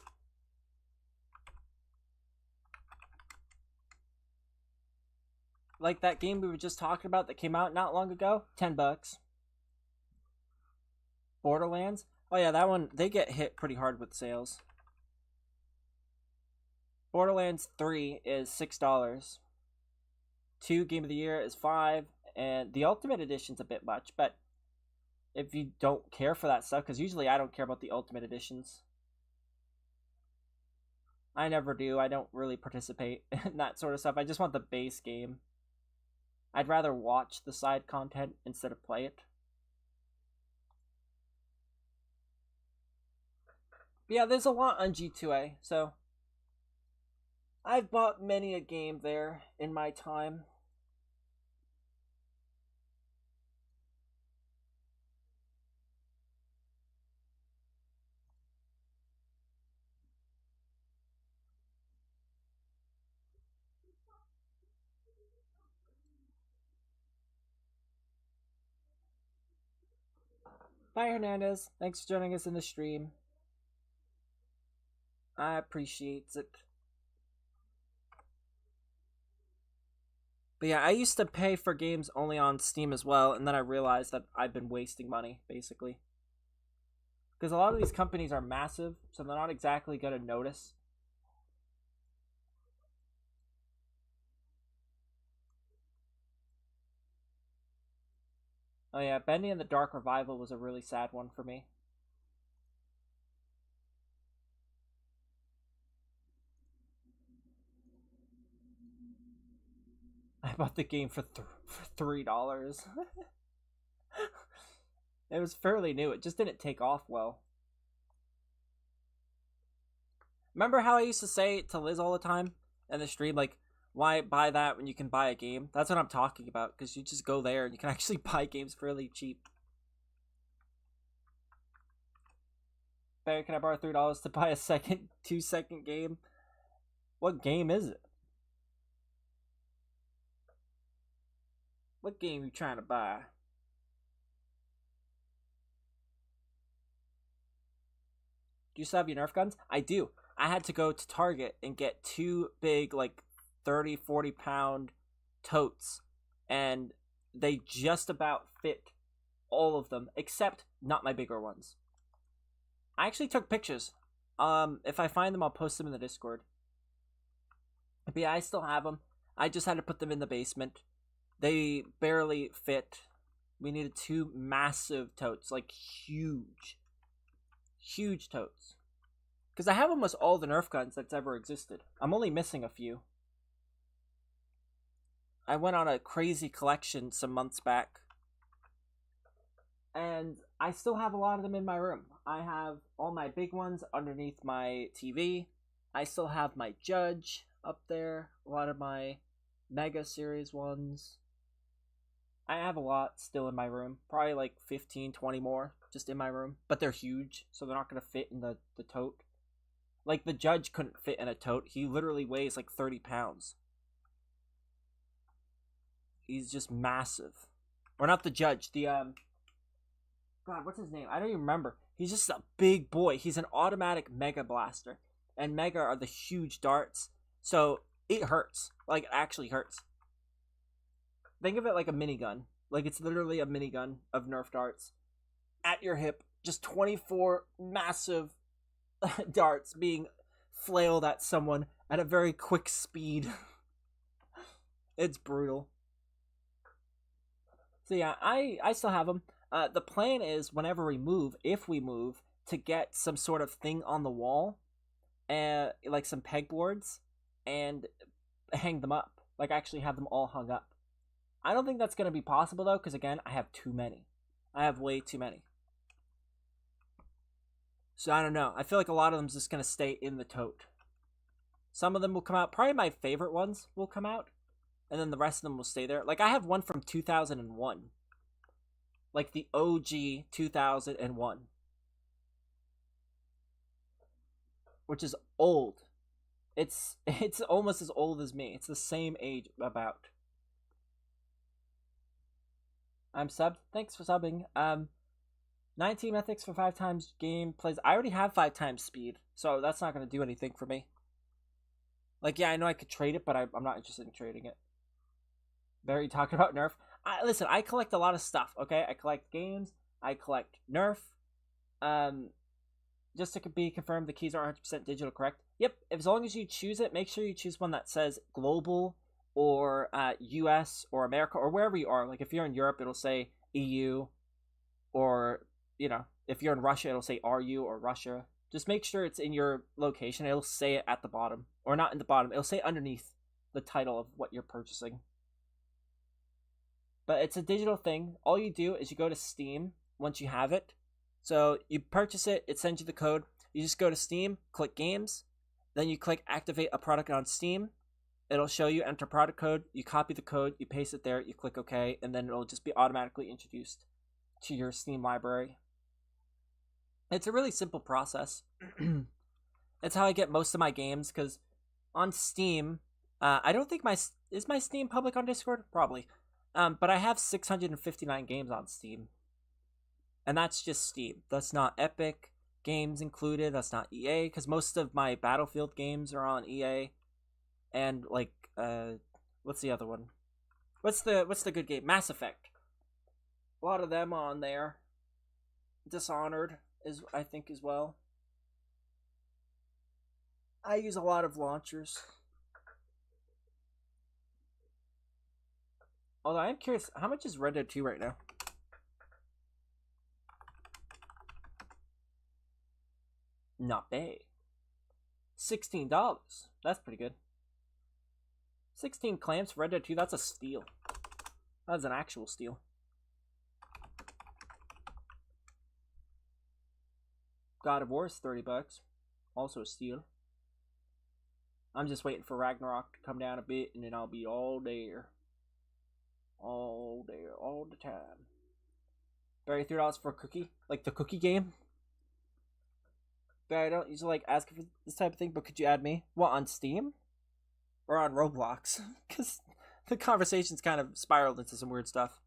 Like that game we were just talking about that came out not long ago, $10. Borderlands. Oh yeah, that one, they get hit pretty hard with sales. Borderlands 3 is $6. 2 Game of the Year is $5, and the Ultimate Edition's a bit much, but if you don't care for that stuff, because usually I don't care about the Ultimate Editions. I never do. I don't really participate in that sort of stuff. I just want the base game. I'd rather watch the side content instead of play it. But yeah, there's a lot on G2A, so I've bought many a game there in my time. Bye, Hernandez. Thanks for joining us in the stream. I appreciate it. But yeah, I used to pay for games only on Steam as well, and then I realized that I've been wasting money, basically. Because a lot of these companies are massive, so they're not exactly going to notice. Oh yeah, Bendy and the Dark Revival was a really sad one for me. I bought the game for $3. It was fairly new. It just didn't take off well. Remember how I used to say to Liz all the time in the stream, like, why buy that when you can buy a game? That's what I'm talking about, because you just go there and you can actually buy games fairly cheap. Barry, can I borrow $3 to buy a 2-second game? What game is it? What game are you trying to buy? Do you still have your Nerf guns? I do. I had to go to Target and get 2 big, like, 30-40 pound totes, and they just about fit all of them, except not my bigger ones. I actually took pictures. If I find them, I'll post them in the Discord. But yeah, I still have them. I just had to put them in the basement. They barely fit. We needed 2 massive totes, like huge totes. Because I have almost all the Nerf guns that's ever existed. I'm only missing a few. I went on a crazy collection some months back, and I still have a lot of them in my room. I have all my big ones underneath my TV. I still have my Judge up there, a lot of my Mega Series ones. I have a lot still in my room. Probably like 15, 20 more just in my room. But they're huge, so they're not going to fit in the tote. Like, the judge couldn't fit in a tote. He literally weighs like 30 pounds. He's just massive. Or not the judge, the, God, what's his name? I don't even remember. He's just a big boy. He's an automatic Mega Blaster. And Mega are the huge darts. So, it hurts. Like, it actually hurts. Think of it like a minigun. Like, it's literally a minigun of Nerf darts. At your hip, just 24 massive darts being flailed at someone at a very quick speed. It's brutal. So yeah, I still have them. The plan is whenever we move, if we move, to get some sort of thing on the wall, like some pegboards, and hang them up. Like, actually have them all hung up. I don't think that's going to be possible, though, because, again, I have too many. I have way too many. So, I don't know. I feel like a lot of them's just going to stay in the tote. Some of them will come out. Probably my favorite ones will come out. And then the rest of them will stay there. Like, I have one from 2001. Like, the OG 2001. Which is old. It's almost as old as me. It's the same age about. I'm subbed. Thanks for subbing. 19 ethics for 5 times game plays. I already have 5 times speed, so that's not going to do anything for me. Like, yeah, I know I could trade it, but I'm not interested in trading it. Barry talking about Nerf. Listen, I collect a lot of stuff, okay? I collect games. I collect Nerf. Just to be confirmed, the keys are 100% digital, correct? Yep, as long as you choose it, make sure you choose one that says global or US or America or wherever you are. Like, if you're in Europe, it'll say EU, or, you know, if you're in Russia, it'll say RU or Russia. Just make sure it's in your location. It'll say it at the bottom, or not in the bottom. It'll say underneath the title of what you're purchasing. But it's a digital thing. All you do is you go to Steam once you have it. So you purchase it, it sends you the code. You just go to Steam, click games, then you click activate a product on Steam. It'll show you enter product code. You copy the code, you paste it there, you click OK, and then it'll just be automatically introduced to your Steam library. It's a really simple process. That's how I get most of my games, because on Steam, I don't think is my Steam public on Discord? Probably. But I have 659 games on Steam. And that's just Steam. That's not Epic Games included. That's not EA, because most of my Battlefield games are on EA. And, like, what's the other one? What's the good game? Mass Effect. A lot of them on there. Dishonored is, I think, as well. I use a lot of launchers. Although I'm curious, how much is Red Dead 2 right now? Not bad. $16. That's pretty good. 16 clamps for Red Dead 2, that's a steal. That's an actual steal. God of War is $30. Also a steal. I'm just waiting for Ragnarok to come down a bit, and then I'll be all there. All there, all the time. Barry, $3 for a cookie? Like the cookie game? Barry, I don't usually like asking for this type of thing, but could you add me? What, on Steam? Or on Roblox? Because the conversation's kind of spiraled into some weird stuff.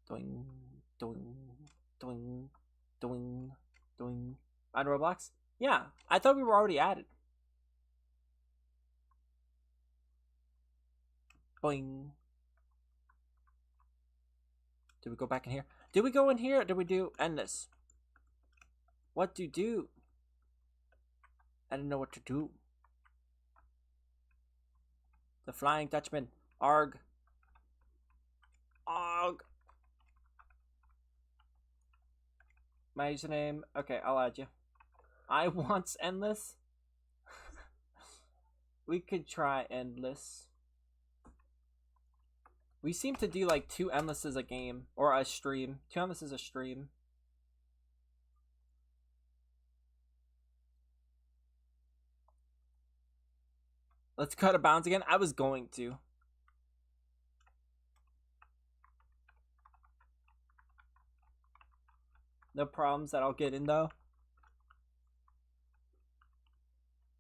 Doing, doing, doing, doing, doing. On Roblox? Yeah, I thought we were already added. Boing. Did we go back in here? Did we go in here, or did we do endless? What to do? I didn't know what to do. The Flying Dutchman. Arg. Arg. My username. Okay, I'll add you. I want endless. We could try endless. We seem to do like 2 endlesses a game. Or a stream. 2 endlesses a stream. Let's cut a bounds again. I was going to. No problems that I'll get in though.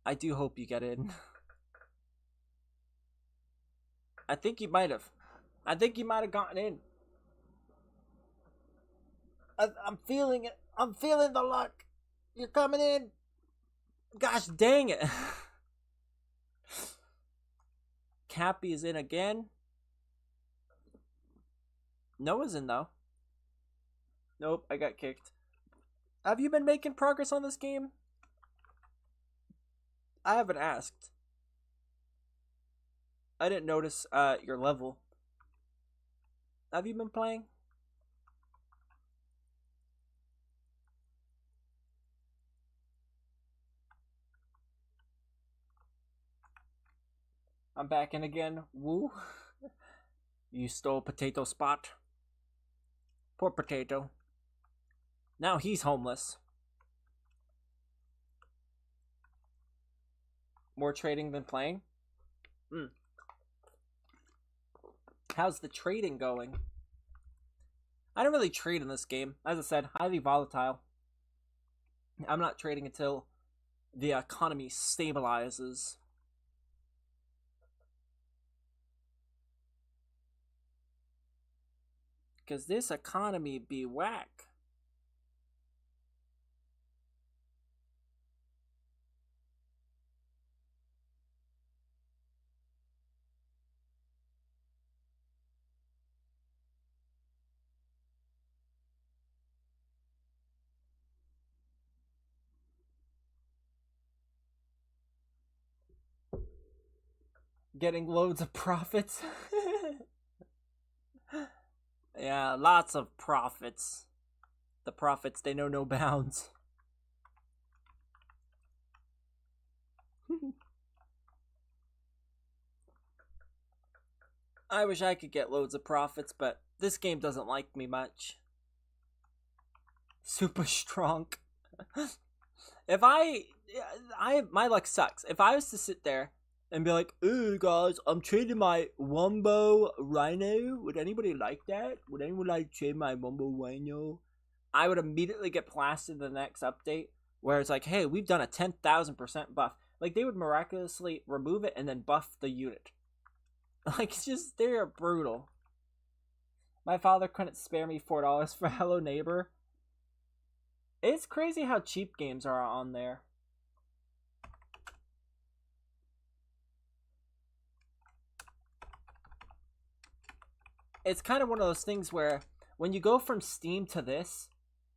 I do hope you get in. I think you might have. I think you might have gotten in. I'm feeling it. I'm feeling the luck. You're coming in. Gosh dang it. Cappy is in again. Noah's in though. Nope, I got kicked. Have you been making progress on this game? I haven't asked. I didn't notice your level. Have you been playing? I'm back in again. Woo. You stole potato spot. Poor potato. Now he's homeless. More trading than playing? How's the trading going? I don't really trade in this game. As I said, highly volatile. I'm not trading until the economy stabilizes. Because this economy be whack. Getting loads of profits. Yeah, lots of profits. The profits, they know no bounds. I wish I could get loads of profits, but this game doesn't like me much. Super strong. If my luck sucks. If I was to sit there and be like, "Ooh, guys, I'm trading my Wombo Rhino. Would anybody like that? Would anyone like to trade my Wombo Rhino?" I would immediately get blasted in the next update where it's like, "Hey, we've done a 10,000% buff." Like, they would miraculously remove it and then buff the unit. Like, it's just, they're brutal. My father couldn't spare me $4 for Hello Neighbor. It's crazy how cheap games are on there. It's kind of one of those things where when you go from Steam to this,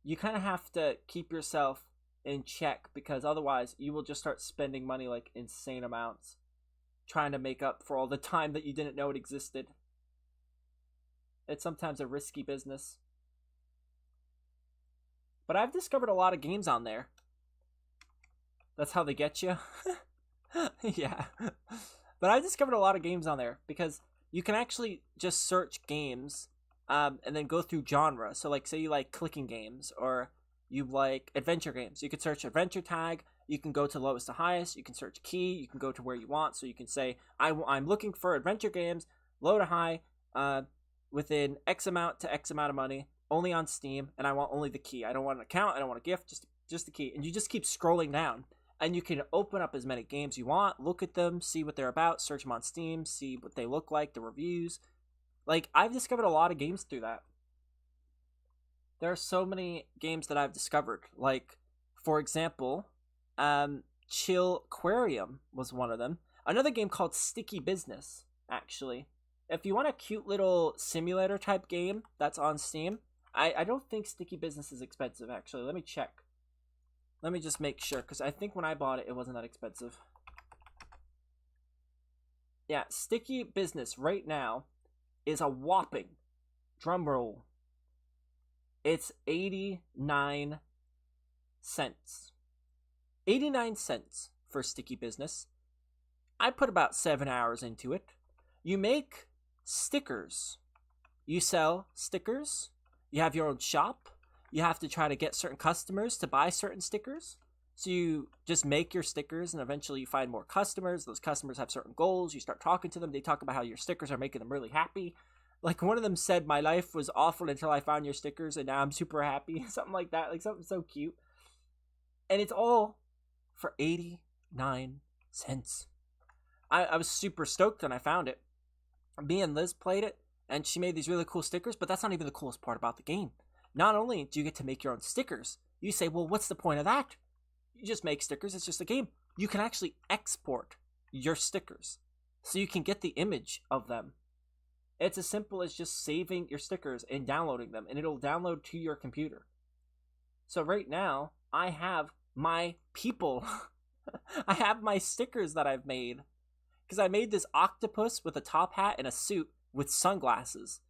you kind of have to keep yourself in check, because otherwise you will just start spending money like insane amounts trying to make up for all the time that you didn't know it existed. It's sometimes a risky business. But I've discovered a lot of games on there. That's how they get you. Yeah. But I've discovered a lot of games on there because you can actually just search games and then go through genre. So, like, say you like clicking games or you like adventure games. You could search adventure tag. You can go to lowest to highest. You can search key. You can go to where you want. So you can say, I'm looking for adventure games, low to high, within X amount to X amount of money, only on Steam, and I want only the key. I don't want an account. I don't want a gift. Just the key. And you just keep scrolling down. And you can open up as many games you want, look at them, see what they're about, search them on Steam, see what they look like, the reviews. Like, I've discovered a lot of games through that. There are so many games that I've discovered. Like, for example, Chill Aquarium was one of them. Another game called Sticky Business, actually. If you want a cute little simulator type game that's on Steam, I don't think Sticky Business is expensive, actually. Let me check. Let me just make sure, because I think when I bought it, it wasn't that expensive. Yeah, Sticky Business right now is a whopping, drum roll, it's 89 cents. 89 cents for Sticky Business. I put about 7 hours into it. You make stickers. You sell stickers. You have your own shop. You have to try to get certain customers to buy certain stickers. So you just make your stickers and eventually you find more customers. Those customers have certain goals. You start talking to them. They talk about how your stickers are making them really happy. Like one of them said, "My life was awful until I found your stickers, and now I'm super happy." Something like that, like something so cute. And it's all for 89 cents. I was super stoked when I found it. Me and Liz played it, and she made these really cool stickers, but that's not even the coolest part about the game. Not only do you get to make your own stickers, you say, well, what's the point of that? You just make stickers, it's just a game. You can actually export your stickers, so you can get the image of them. It's as simple as just saving your stickers and downloading them, and it'll download to your computer. So right now, I have my people. I have my stickers that I've made. Because I made this octopus with a top hat and a suit with sunglasses.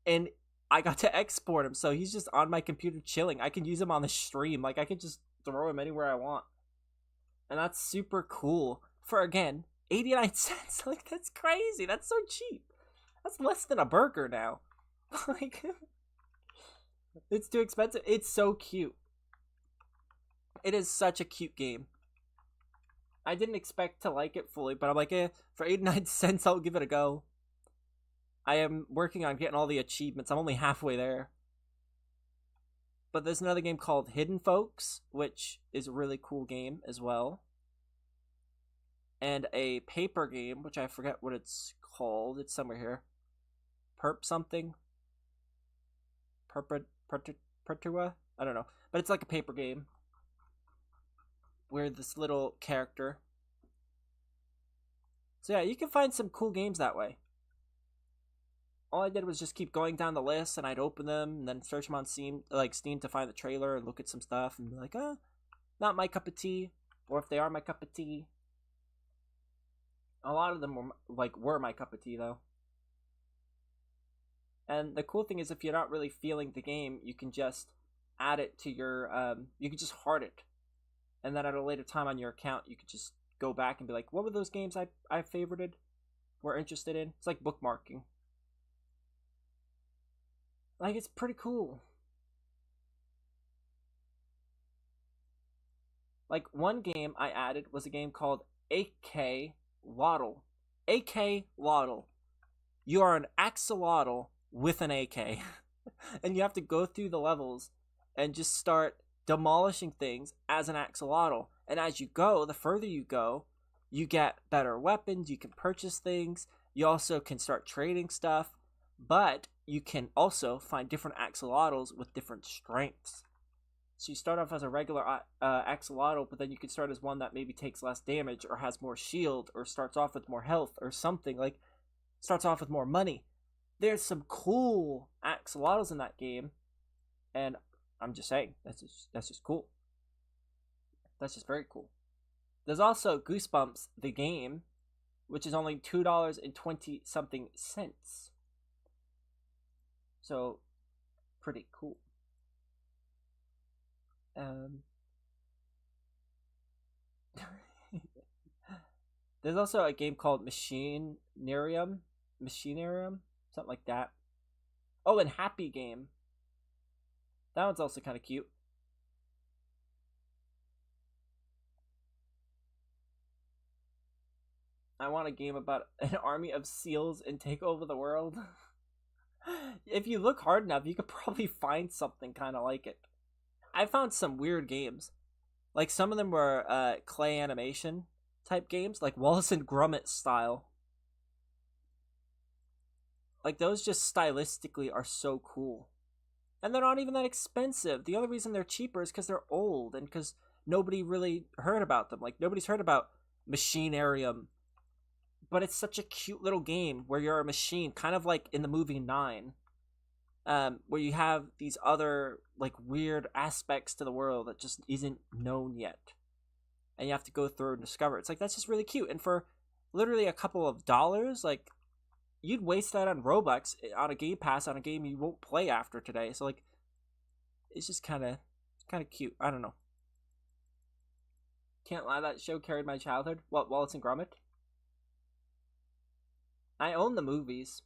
And I got to export him, so he's just on my computer chilling. I can use him on the stream. Like, I can just throw him anywhere I want. And that's super cool. For, again, 89 cents. Like, that's crazy. That's so cheap. That's less than a burger now. Like, it's too expensive. It's so cute. It is such a cute game. I didn't expect to like it fully, but I'm like, for 89 cents, I'll give it a go. I am working on getting all the achievements. I'm only halfway there. But there's another game called Hidden Folks, which is a really cool game as well. And a paper game, which I forget what it's called. It's somewhere here. Perp something? Perpetua? I don't know. But it's like a paper game. Where this little character. So yeah, you can find some cool games that way. All I did was just keep going down the list, and I'd open them and then search them on Steam to find the trailer and look at some stuff and be like, not my cup of tea. Or if they are my cup of tea. A lot of them were my cup of tea though. And the cool thing is, if you're not really feeling the game, you can just add it to your you can just heart it. And then at a later time on your account, you could just go back and be like, what were those games I favorited? Were interested in? It's like bookmarking. Like, it's pretty cool. Like, one game I added was a game called AK Waddle. AK Waddle. You are an axolotl with an AK. And you have to go through the levels and just start demolishing things as an axolotl. And as you go, the further you go, you get better weapons, you can purchase things, you also can start trading stuff, but you can also find different axolotls with different strengths. So you start off as a regular axolotl, but then you can start as one that maybe takes less damage or has more shield or starts off with more health or something, like starts off with more money. There's some cool axolotls in that game, and I'm just saying, that's just cool. That's just very cool. There's also Goosebumps, the game, which is only $2.20 something cents. So, pretty cool. There's also a game called Machinarium, something like that. Oh, and Happy Game. That one's also kind of cute. I want a game about an army of seals and take over the world. If you look hard enough, you could probably find something kind of like it. I found some weird games. Like, some of them were clay animation type games, like Wallace and Gromit style. Like, those just stylistically are so cool. And they're not even that expensive. The only reason they're cheaper is because they're old and because nobody really heard about them. Like, nobody's heard about Machinarium. But it's such a cute little game where you're a machine, kind of like in the movie 9. Where you have these other, like, weird aspects to the world that just isn't known yet. And you have to go through and discover it. It's like, that's just really cute. And for literally a couple of dollars, like, you'd waste that on Roblox, on a Game Pass, on a game you won't play after today. So, like, it's just kind of cute. I don't know. Can't lie, that show carried my childhood. What, Wallace and Gromit? I own the movies.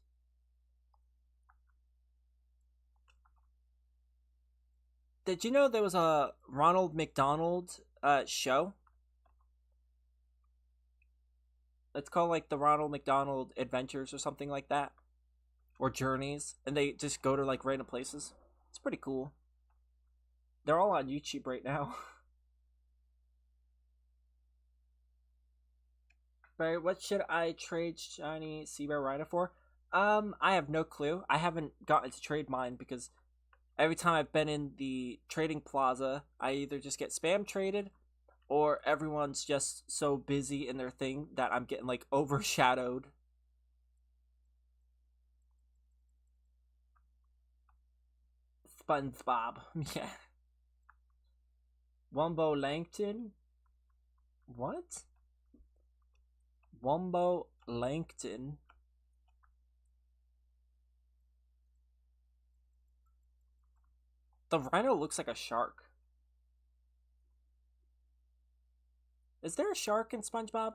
Did you know there was a Ronald McDonald show? It's called like the Ronald McDonald Adventures or something like that. or journeys, and they just go to like random places. It's pretty cool. They're all on YouTube right now. Barry, what should I trade shiny sea bear rhino for? I have no clue. I haven't gotten to trade mine because every time I've been in the trading plaza, I either just get spam traded or everyone's just so busy in their thing that I'm getting like overshadowed. SpongeBob. Yeah. Wumbo Langton? What? Wumbo Langton? The rhino looks like a shark. Is there a shark in SpongeBob?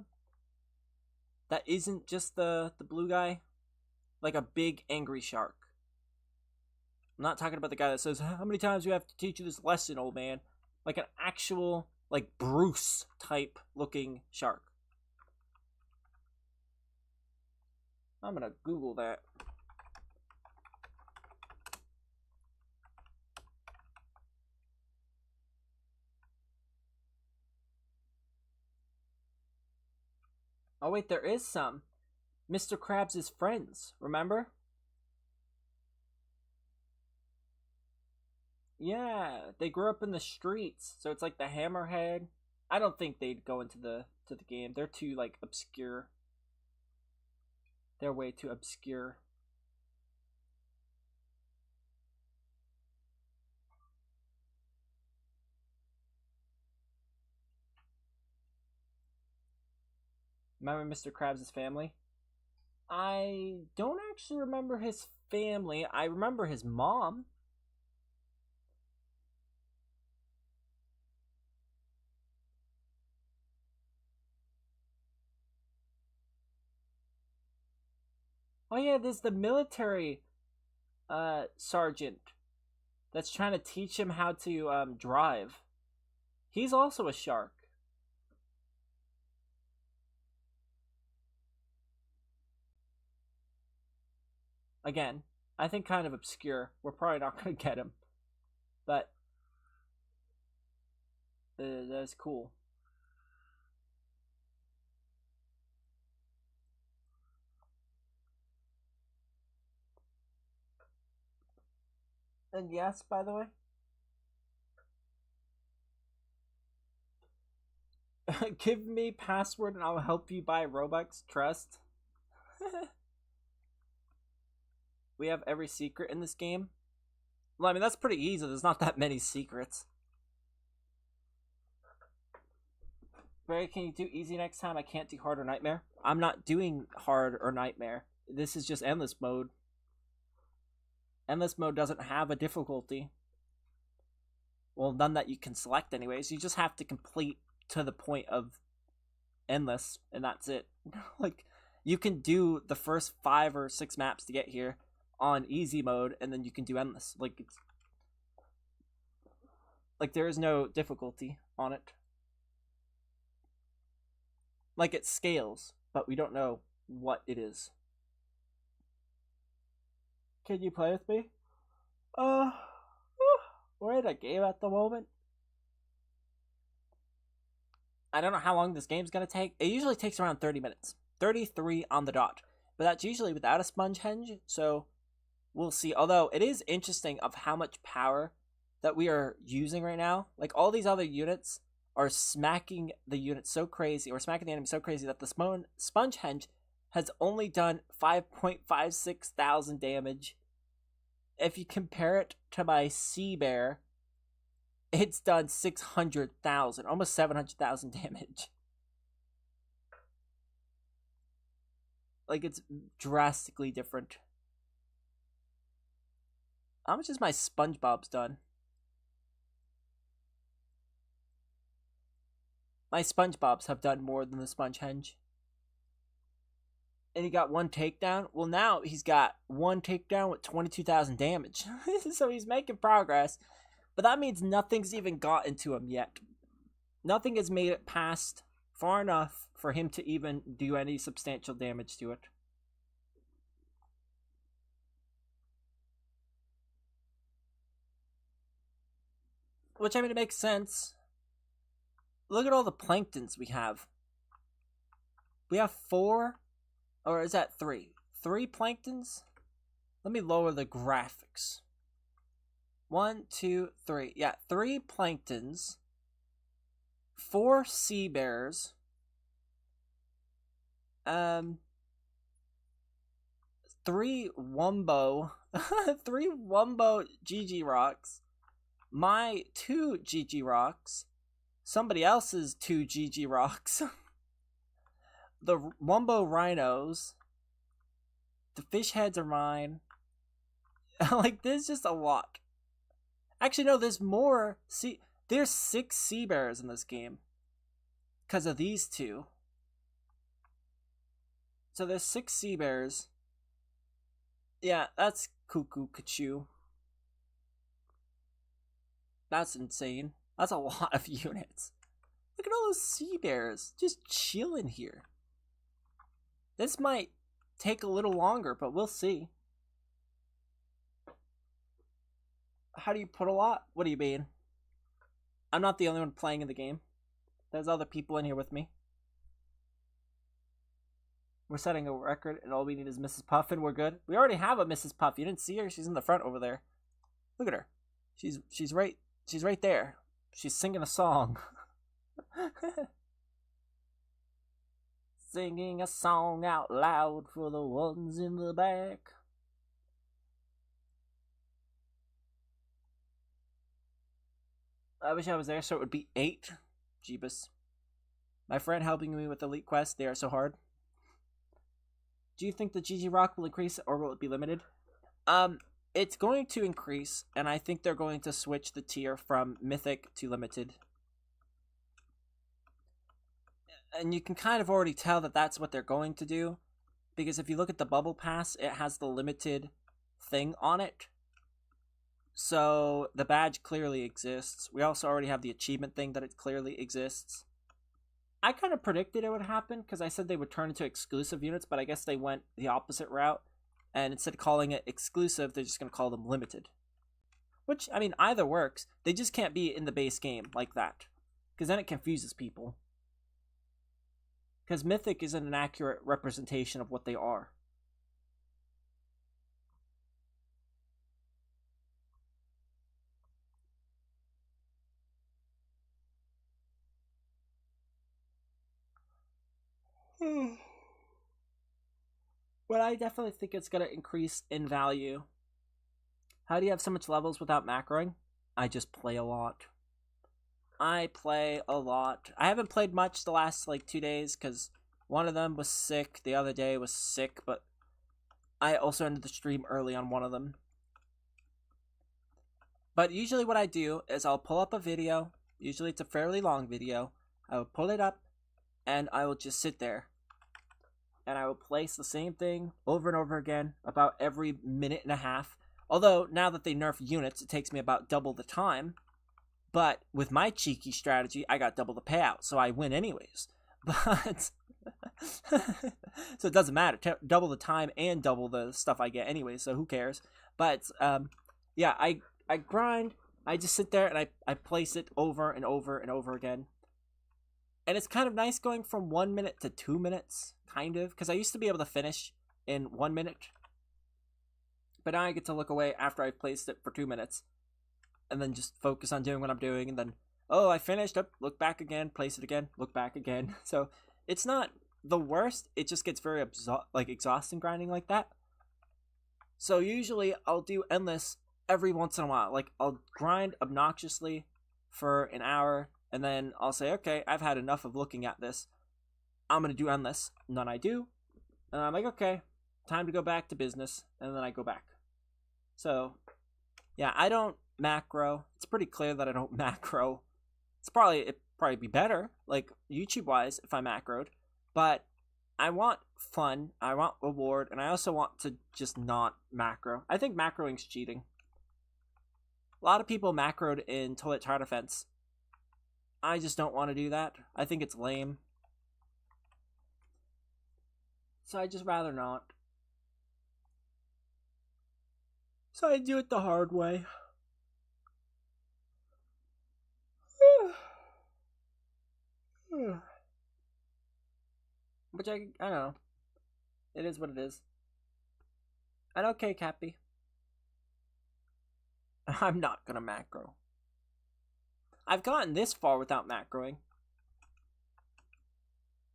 That isn't just the blue guy? Like a big angry shark. I'm not talking about the guy that says, how many times do we have to teach you this lesson, old man? Like an actual, like Bruce type looking shark. I'm gonna Google that. Oh wait, there is some. Mr. Krabs' friends, remember? Yeah, they grew up in the streets, so it's like the Hammerhead. I don't think they'd go into the game. They're too like obscure. They're way too obscure. Remember Mr. Krabs' family? I don't actually remember his family. I remember his mom. Oh yeah, there's the military sergeant that's trying to teach him how to drive. He's also a shark. Again, I think kind of obscure. We're probably not going to get him. But that's cool. And yes, by the way, give me password and I'll help you buy Robux. Trust. We have every secret in this game. Well, I mean, that's pretty easy. There's not that many secrets. Barry, can you do easy next time? I can't do hard or nightmare. I'm not doing hard or nightmare. This is just endless mode. Endless mode doesn't have a difficulty. Well, none that you can select anyways. You just have to complete to the point of endless, and that's it. Like, you can do the first 5 or 6 maps to get here on easy mode, and then you can do endless. Like, it's like there is no difficulty on it. Like, it scales, but we don't know what it is. Can you play with me? We're in a game at the moment. I don't know how long this game's gonna take. It usually takes around 30 minutes. 33 on the dot. But that's usually without a sponge henge, so we'll see. Although, it is interesting of how much power that we are using right now. Like, all these other units are smacking the unit so crazy, or smacking the enemy so crazy that the sponge henge has only done 5.56 thousand damage. If you compare it to my sea bear, it's done 600,000, almost 700,000 damage. Like, it's drastically different. How much is my SpongeBob's done? My SpongeBobs have done more than the sponge henge. And he got 1 takedown. Well, now he's got 1 takedown with 22,000 damage. So he's making progress. But that means nothing's even gotten to him yet. Nothing has made it past far enough for him to even do any substantial damage to it. Which, I mean, it makes sense. Look at all the planktons we have. We have 4, or is that 3? 3 planktons? Let me lower the graphics. 1, 2, 3. Yeah, 3 planktons. 4 sea bears. 3 Wumbo. 3 Wumbo GG rocks. My 2 GG rocks. Somebody else's 2 GG rocks. The Wumbo rhinos. The fish heads are mine. Like, there's just a lot. Actually, no, there's more. See, there's 6 sea bears in this game. Because of these 2. So there's 6 sea bears. Yeah, that's cuckoo kachoo. That's insane. That's a lot of units. Look at all those sea bears just chilling here. This might take a little longer, but we'll see. How do you put a lot? What do you mean? I'm not the only one playing in the game. There's other people in here with me. We're setting a record, and all we need is Mrs. Puff, and we're good. We already have a Mrs. Puff. You didn't see her? She's in the front over there. Look at her. She's right there. She's singing a song. Singing a song out loud for the ones in the back. I wish I was there so it would be 8. Jeebus. My friend helping me with Elite Quest, they are so hard. Do you think the GG Rock will increase or will it be limited? It's going to increase, and I think they're going to switch the tier from Mythic to Limited. And you can kind of already tell that that's what they're going to do, because if you look at the Bubble Pass, it has the Limited thing on it. So the badge clearly exists. We also already have the achievement thing that it clearly exists. I kind of predicted it would happen because I said they would turn into exclusive units, but I guess they went the opposite route. And instead of calling it exclusive, they're just going to call them limited. Which, I mean, either works. They just can't be in the base game like that. Because then it confuses people. Because Mythic isn't an accurate representation of what they are. But I definitely think it's going to increase in value. How do you have so much levels without macroing? I just play a lot. I play a lot. I haven't played much the last, 2 days, because one of them was sick. The other day was sick, but I also ended the stream early on one of them. But usually what I do is I'll pull up a video. Usually it's a fairly long video. I will pull it up, and I will just sit there. And I will place the same thing over and over again about every minute and a half. Although, now that they nerf units, it takes me about double the time. But with my cheeky strategy, I got double the payout, so I win anyways. But so it doesn't matter. Double the time and double the stuff I get anyways, so who cares? But yeah, I grind. I just sit there and I place it over and over and over again. And it's kind of nice going from 1 minute to 2 minutes, kind of, because I used to be able to finish in 1 minute. But now I get to look away after I've placed it for 2 minutes. And then just focus on doing what I'm doing. And then, oh, I finished. Up, look back again, place it again, look back again. So it's not the worst. It just gets very exhausting grinding like that. So usually I'll do endless every once in a while. Like, I'll grind obnoxiously for an hour. And then I'll say, okay, I've had enough of looking at this. I'm going to do endless. And then I do. And I'm like, okay, time to go back to business. And then I go back. So, yeah, I don't macro. It's pretty clear that I don't macro. It'd probably be better, like YouTube-wise, if I macroed. But I want fun. I want reward. And I also want to just not macro. I think macroing's cheating. A lot of people macroed in Toilet Tower Defense. I just don't want to do that. I think it's lame. So I just rather not. So I do it the hard way. Which I don't know. It is what it is. And okay, Cappy. I'm not gonna macro. I've gotten this far without macroing.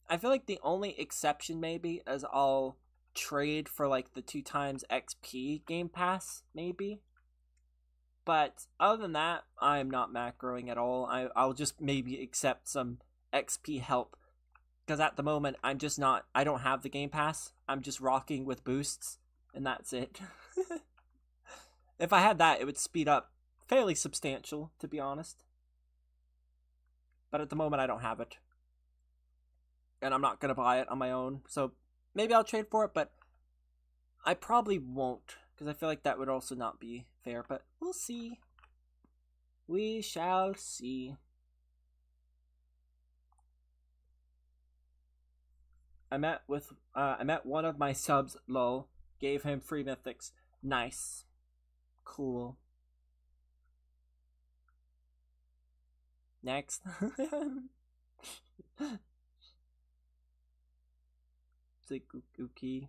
I feel like the only exception maybe is I'll trade for like the 2x XP Game Pass, maybe. But other than that, I'm not macroing at all. I'll just maybe accept some XP help. Because at the moment, I'm just not, I don't have the Game Pass. I'm just rocking with boosts, and that's it. If I had that, it would speed up fairly substantial, to be honest. But at the moment, I don't have it. And I'm not going to buy it on my own. So maybe I'll trade for it, but I probably won't. Because I feel like that would also not be fair. But we'll see. We shall see. I met one of my subs, lol. Gave him free mythics. Nice. Cool. Next. Zikuki.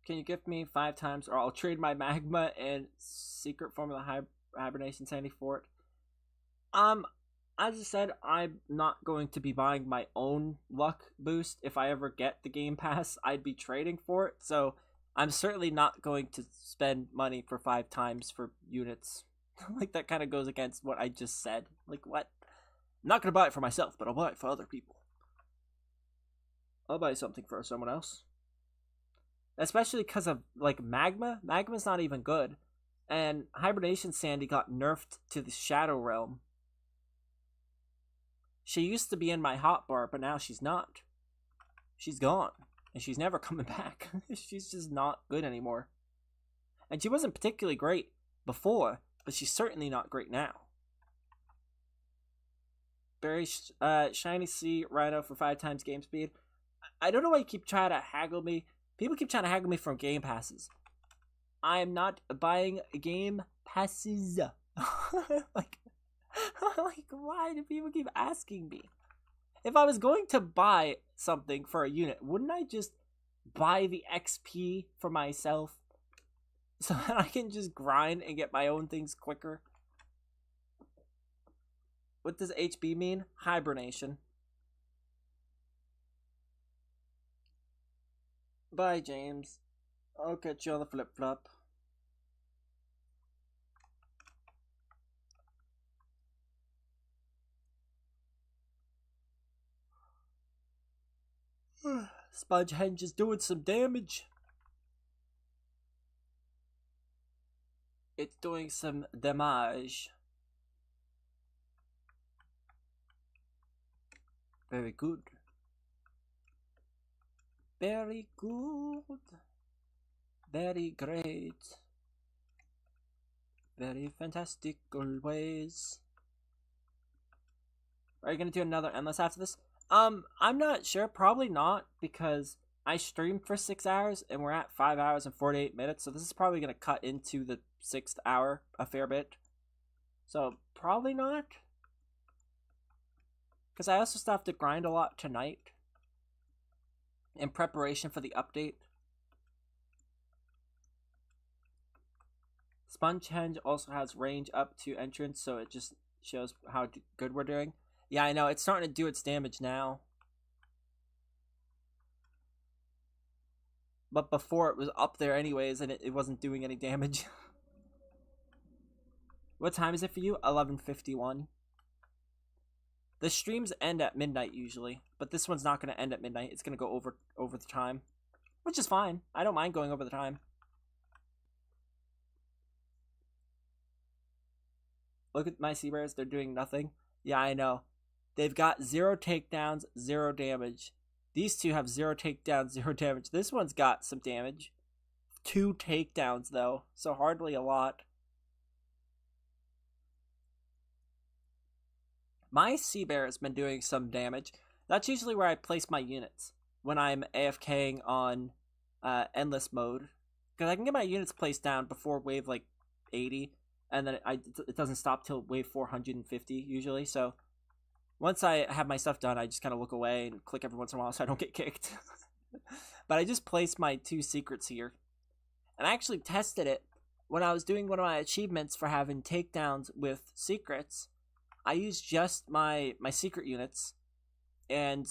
Can you gift me 5 times or I'll trade my magma and secret formula hibernation sandy for it? As I said, I'm not going to be buying my own luck boost. If I ever get the Game Pass, I'd be trading for it. So I'm certainly not going to spend money for 5 times for units. Like, that kind of goes against what I just said. Like, what? I'm not going to buy it for myself, but I'll buy it for other people. I'll buy something for someone else. Especially because of, like, magma. Magma's not even good. And hibernation sandy got nerfed to the Shadow Realm. She used to be in my hotbar, but now she's not. She's gone. And she's never coming back. She's just not good anymore. And she wasn't particularly great before, but she's certainly not great now. Berry Shiny Sea Rhino for 5 times game speed. I don't know why you keep trying to haggle me. People keep trying to haggle me from Game Passes. I am not buying Game Passes. like, why do people keep asking me? If I was going to buy something for a unit, wouldn't I just buy the XP for myself? So that I can just grind and get my own things quicker? What does HB mean? Hibernation. Bye, James. I'll catch you on the flip-flop. Spongehenge is doing some damage. It's doing some damage. Very good. Very good. Very great. Very fantastic always. Are you gonna do another endless after this? I'm not sure. Probably not, because I streamed for 6 hours and we're at 5 hours and 48 minutes. So this is probably gonna cut into the 6th hour a fair bit. So probably not. Because I also still have to grind a lot tonight in preparation for the update. Spongehenge also has range up to entrance, so it just shows how good we're doing. Yeah, I know, it's starting to do its damage now. But before it was up there anyways, and it wasn't doing any damage. What time is it for you? 11:51. The streams end at midnight usually, but this one's not going to end at midnight. It's going to go over the time, which is fine. I don't mind going over the time. Look at my sea bears. They're doing nothing. Yeah, I know. They've got 0 takedowns, 0 damage. These two have 0 takedowns, 0 damage. This one's got some damage. 2 takedowns, though, so hardly a lot. My sea bear has been doing some damage. That's usually where I place my units when I'm AFKing on endless mode. Because I can get my units placed down before wave like 80. and then it doesn't stop till wave 450 usually. So once I have my stuff done, I just kind of look away and click every once in a while so I don't get kicked. But I just placed my 2 secrets here, and I actually tested it when I was doing one of my achievements for having takedowns with secrets. I used just my secret units, and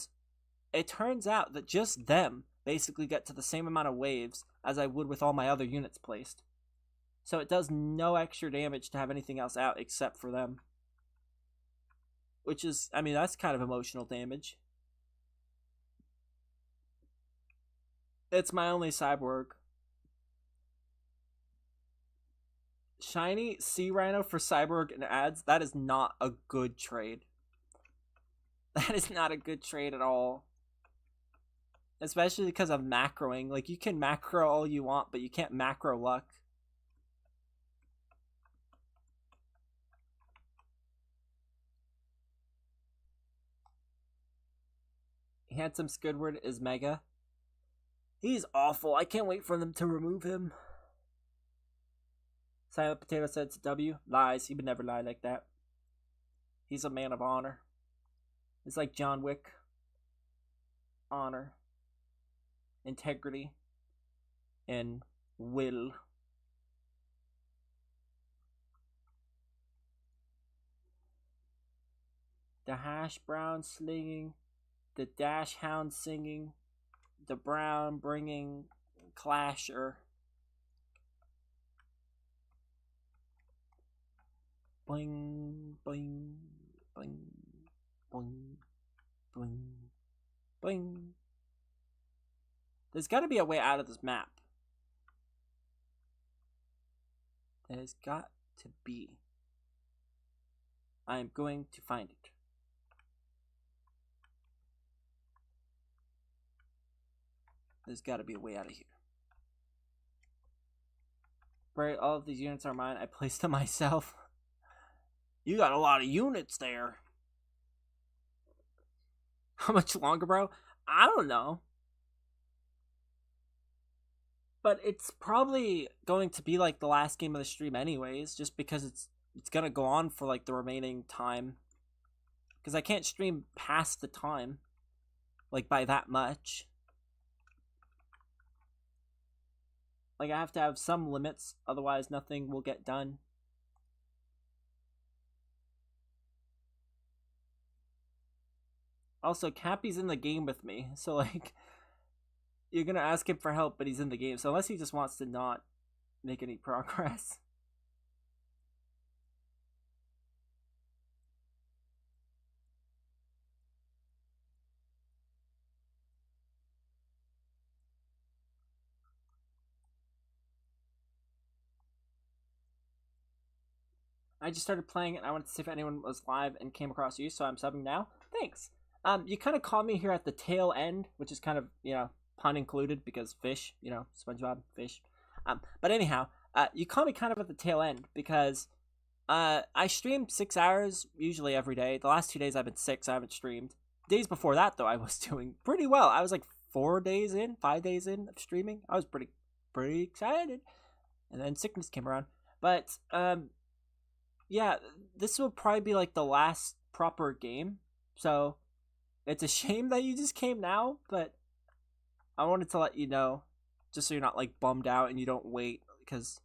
it turns out that just them basically get to the same amount of waves as I would with all my other units placed. So it does no extra damage to have anything else out except for them. Which is, I mean, that's kind of emotional damage. It's my only cyborg. Shiny sea rhino for cyborg and ads, that is not a good trade. That is not a good trade at all. Especially because of macroing. Like, you can macro all you want, but you can't macro luck. Handsome Squidward is mega. He's awful. I can't wait for them to remove him. Silent Potato said it's W. Lies. He would never lie like that. He's a man of honor. It's like John Wick. Honor. Integrity. And will. The hash brown slinging. The dash hound singing. The brown bringing clasher. Boing, boing, boing, boing, boing, boing. There's got to be a way out of this map. There's got to be. I am going to find it. There's got to be a way out of here. Right, all of these units are mine. I placed them myself. You got a lot of units there. How much longer, bro? I don't know. But it's probably going to be like the last game of the stream anyways, just because it's going to go on for like the remaining time. Because I can't stream past the time. Like by that much. Like, I have to have some limits, otherwise nothing will get done. Also, Cappy's in the game with me, so, like, you're gonna ask him for help, but he's in the game, so unless he just wants to not make any progress. I just started playing it, and I wanted to see if anyone was live and came across you, so I'm subbing now. Thanks. You kind of caught me here at the tail end, which is kind of, you know, pun included, because fish, you know, SpongeBob, fish. But anyhow, you caught me kind of at the tail end, because I stream 6 hours, usually every day. The last 2 days I've been sick, so I haven't streamed. Days before that, though, I was doing pretty well. I was like 5 days in of streaming. I was pretty excited. And then sickness came around. But, yeah, this will probably be like the last proper game. So, it's a shame that you just came now, but I wanted to let you know, just so you're not like bummed out and you don't wait, because,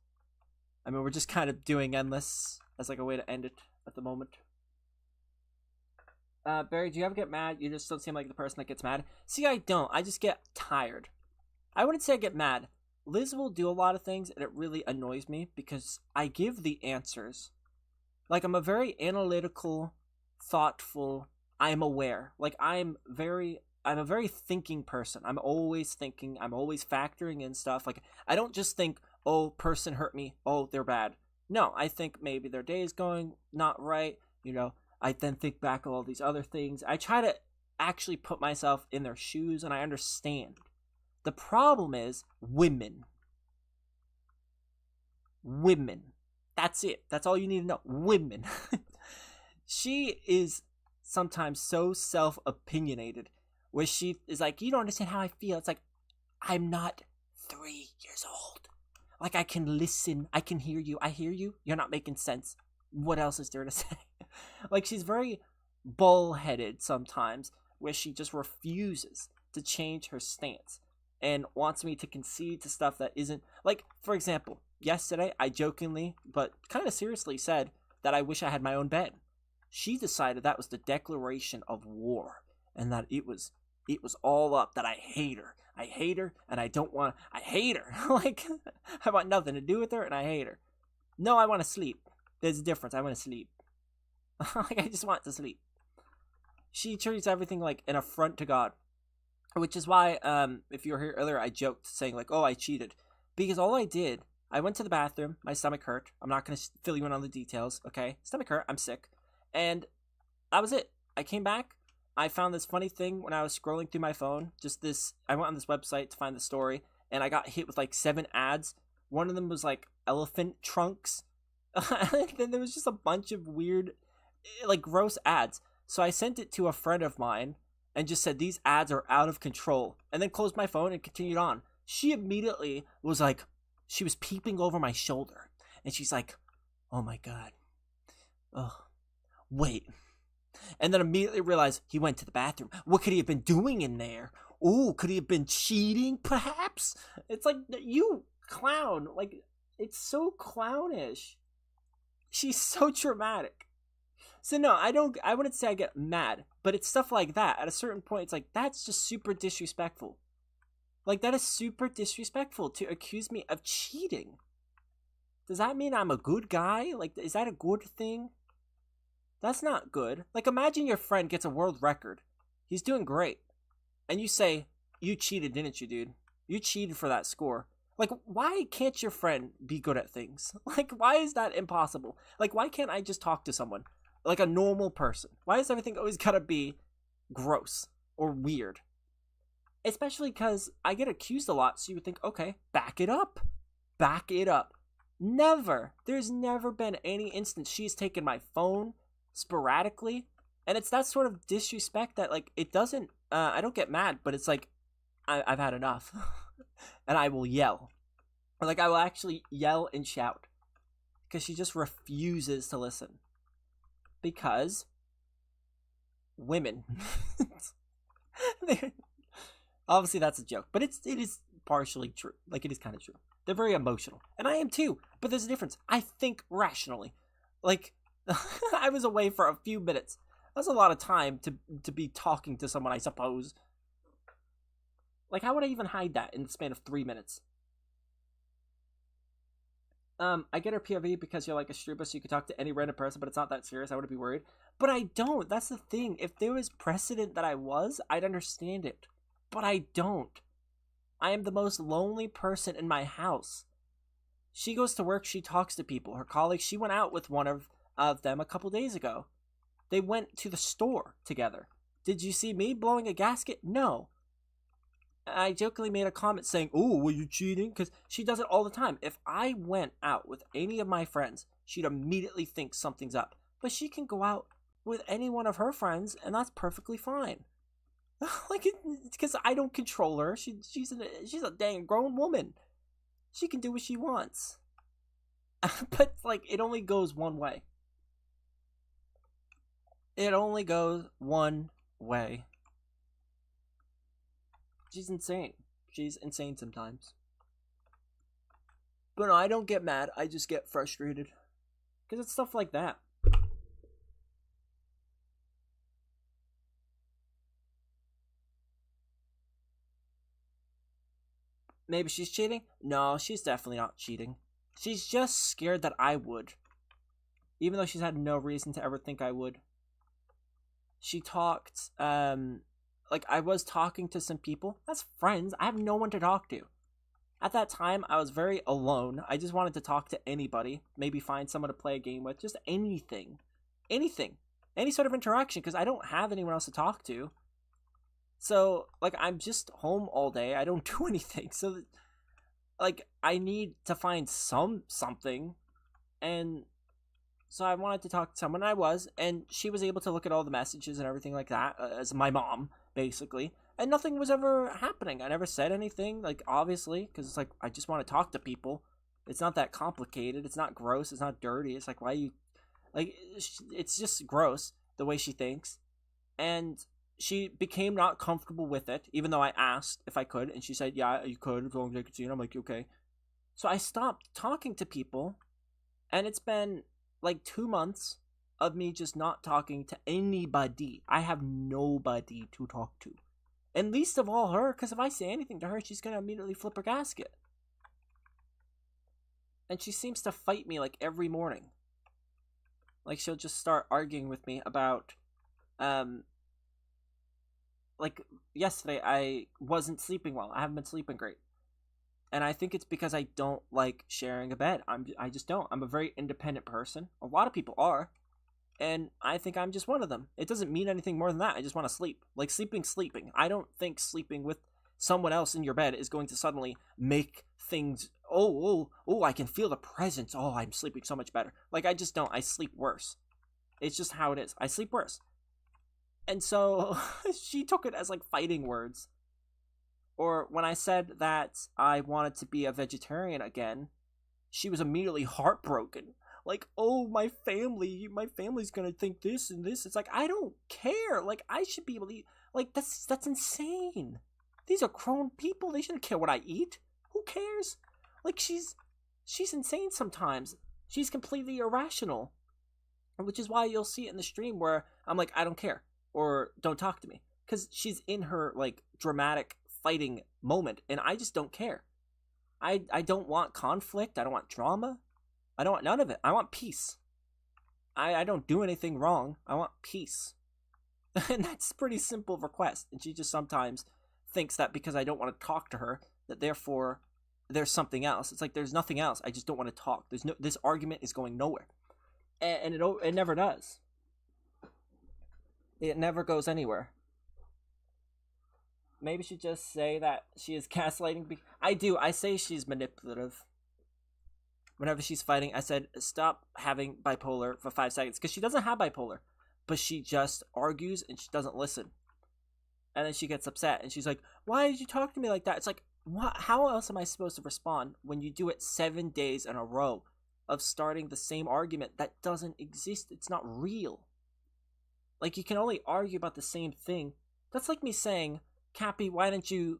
I mean, we're just kind of doing endless as like a way to end it at the moment. Barry, do you ever get mad? You just don't seem like the person that gets mad. See, I don't. I just get tired. I wouldn't say I get mad. Liz will do a lot of things, and it really annoys me, because I give the answers. Like, I'm a very analytical, thoughtful, I'm aware. Like, I'm a very thinking person. I'm always thinking. I'm always factoring in stuff. Like, I don't just think, oh, person hurt me. Oh, they're bad. No, I think maybe their day is going not right. You know, I then think back all these other things. I try to actually put myself in their shoes, and I understand. The problem is women. Women. That's it. That's all you need to know. Women. She is sometimes so self-opinionated, where she is like, you don't understand how I feel. It's like, I'm not 3 years old. Like, I can listen. I can hear you. I hear you. You're not making sense. What else is there to say? Like, she's very bullheaded sometimes, where she just refuses to change her stance and wants me to concede to stuff that isn't. Like, for example, yesterday I jokingly but kind of seriously said that I wish I had my own bed. She decided that was the declaration of war, and that it was all up, that I hate her. I hate her, and I don't want. I hate her. Like, I want nothing to do with her, and I hate her. No, I want to sleep. There's a difference. I want to sleep. Like, I just want to sleep. She treats everything like an affront to God, which is why, if you were here earlier, I joked saying like, "Oh, I cheated," because all I did, I went to the bathroom. My stomach hurt. I'm not gonna fill you in on the details. Okay, stomach hurt. I'm sick, and that was it. I came back. I found this funny thing when I was scrolling through my phone. I went on this website to find the story, and I got hit with like 7 ads. One of them was like elephant trunks. And then there was just a bunch of weird, like, gross ads. So I sent it to a friend of mine and just said, "These ads are out of control," and then closed my phone and continued on. She immediately was like, she was peeping over my shoulder, and she's like, "Oh my God. Oh, wait." And then immediately realized he went to the bathroom. What could he have been doing in there? Ooh, could he have been cheating, perhaps? It's like, you clown. Like, it's so clownish. She's so dramatic. So no, I wouldn't say I get mad, but it's stuff like that. At a certain point, it's like, that's just super disrespectful. Like, that is super disrespectful to accuse me of cheating. Does that mean I'm a good guy? Like, is that a good thing? That's not good. Like, imagine your friend gets a world record. He's doing great. And you say, "You cheated, didn't you, dude? You cheated for that score." Like, why can't your friend be good at things? Like, why is that impossible? Like, why can't I just talk to someone? Like a normal person. Why is everything always gotta be gross or weird? Especially because I get accused a lot, so you would think, okay, back it up. Back it up. Never. There's never been any instance she's taken my phone sporadically, and it's that sort of disrespect that, like, it doesn't, I don't get mad, but it's like, I've had enough. And I will yell. Like, I will actually yell and shout, because she just refuses to listen. Because women. Obviously that's a joke, but it is partially true. Like, it is kind of true. They're very emotional, and I am too, but there's a difference. I think rationally. Like, I was away for a few minutes. That's a lot of time to be talking to someone, I suppose. Like, how would I even hide that in the span of 3 minutes? I get her POV because you're like a streamer, so you can talk to any random person, but it's not that serious. I wouldn't be worried. But I don't. That's the thing. If there was precedent that I was, I'd understand it. But I don't. I am the most lonely person in my house. She goes to work, she talks to people. Her colleagues, she went out with one of them a couple days ago. They went to the store together. Did you see me blowing a gasket? No. I jokingly made a comment saying, "Oh, were you cheating?" Because she does it all the time. If I went out with any of my friends, she'd immediately think something's up. But she can go out with any one of her friends, and that's perfectly fine. Like, it's because I don't control her. She's a dang grown woman. She can do what she wants. But, like, it only goes one way. It only goes one way. She's insane. She's insane sometimes. But no, I don't get mad. I just get frustrated. Because it's stuff like that. Maybe she's cheating? No, she's definitely not cheating. She's just scared that I would. Even though she's had no reason to ever think I would. She talked, like, I was talking to some people. That's friends. I have no one to talk to. At that time, I was very alone. I just wanted to talk to anybody. Maybe find someone to play a game with. Just anything. Anything. Any sort of interaction, because I don't have anyone else to talk to. So, like, I'm just home all day. I don't do anything. So, like, I need to find something. And so I wanted to talk to someone, and I was. And she was able to look at all the messages and everything like that, as my mom, basically. And nothing was ever happening. I never said anything, like, obviously, because it's like, I just want to talk to people. It's not that complicated. It's not gross. It's not dirty. It's like, why you, like, it's just gross the way she thinks. And she became not comfortable with it, even though I asked if I could, and she said, yeah, you could, as long as I could see it. I'm like, okay. So I stopped talking to people, and it's been like 2 months of me just not talking to anybody. I have nobody to talk to. And least of all her, because if I say anything to her, she's going to immediately flip her gasket. And she seems to fight me like every morning. Like she'll just start arguing with me about, like yesterday I wasn't sleeping well. I haven't been sleeping great. And I think it's because I don't like sharing a bed. I just don't. I'm a very independent person. A lot of people are. And I think I'm just one of them. It doesn't mean anything more than that. I just want to sleep. Like sleeping. I don't think sleeping with someone else in your bed is going to suddenly make things, oh, I can feel the presence. Oh, I'm sleeping so much better. Like I just don't. I sleep worse. It's just how it is. I sleep worse. And so she took it as like fighting words. Or when I said that I wanted to be a vegetarian again, she was immediately heartbroken. Like, oh, my family's gonna think this and this. It's like, I don't care. Like, I should be able to eat. Like, that's insane. These are grown people. They shouldn't care what I eat. Who cares? Like, she's insane sometimes. She's completely irrational. Which is why you'll see it in the stream where I'm like, I don't care. Or don't talk to me. Because she's in her, like, dramatic fighting moment. And I just don't care. I don't want conflict. I don't want drama. I don't want none of it. I want peace. I don't do anything wrong. I want peace. And that's a pretty simple request. And she just sometimes thinks that because I don't want to talk to her, that therefore there's something else. It's like there's nothing else. I just don't want to talk. This argument is going nowhere. And it never does. It never goes anywhere. Maybe she just say that she is gaslighting. I do. I say she's manipulative. Whenever she's fighting, I said, stop having bipolar for 5 seconds. Because she doesn't have bipolar. But she just argues and she doesn't listen. And then she gets upset. And she's like, why did you talk to me like that? It's like, what? How else am I supposed to respond when you do it 7 days in a row of starting the same argument that doesn't exist? It's not real. Like, you can only argue about the same thing. That's like me saying, Cappy, why didn't you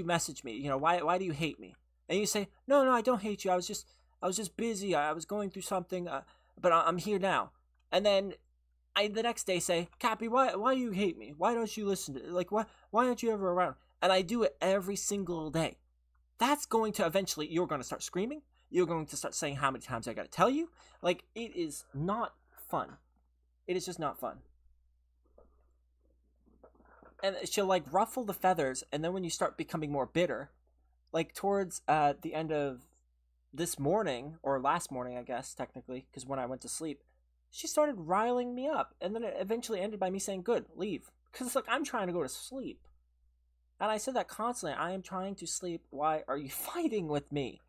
message me? You know, why do you hate me? And you say, no, I don't hate you. I was just busy. I was going through something, but I'm here now. And then I the next day say, Cappy, why you hate me? Why don't you listen to, like, why aren't you ever around? And I do it every single day. That's going to eventually, you're going to start screaming. You're going to start saying how many times I got to tell you. Like, it is not fun. It is just not fun. And she'll, like, ruffle the feathers, and then when you start becoming more bitter, like, towards the end of this morning, or last morning, I guess, technically, because when I went to sleep, she started riling me up, and then it eventually ended by me saying, good, leave. Because it's like, I'm trying to go to sleep. And I said that constantly, I am trying to sleep, why are you fighting with me?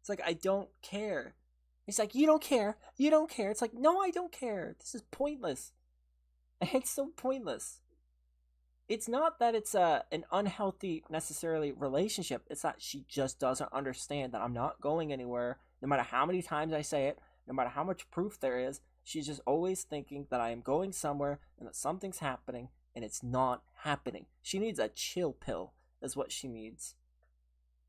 It's like, I don't care. It's like, you don't care. It's like, no, I don't care. This is pointless. It's so pointless. It's not that it's an unhealthy, necessarily, relationship. It's that she just doesn't understand that I'm not going anywhere. No matter how many times I say it, no matter how much proof there is, she's just always thinking that I am going somewhere and that something's happening, and it's not happening. She needs a chill pill, is what she needs.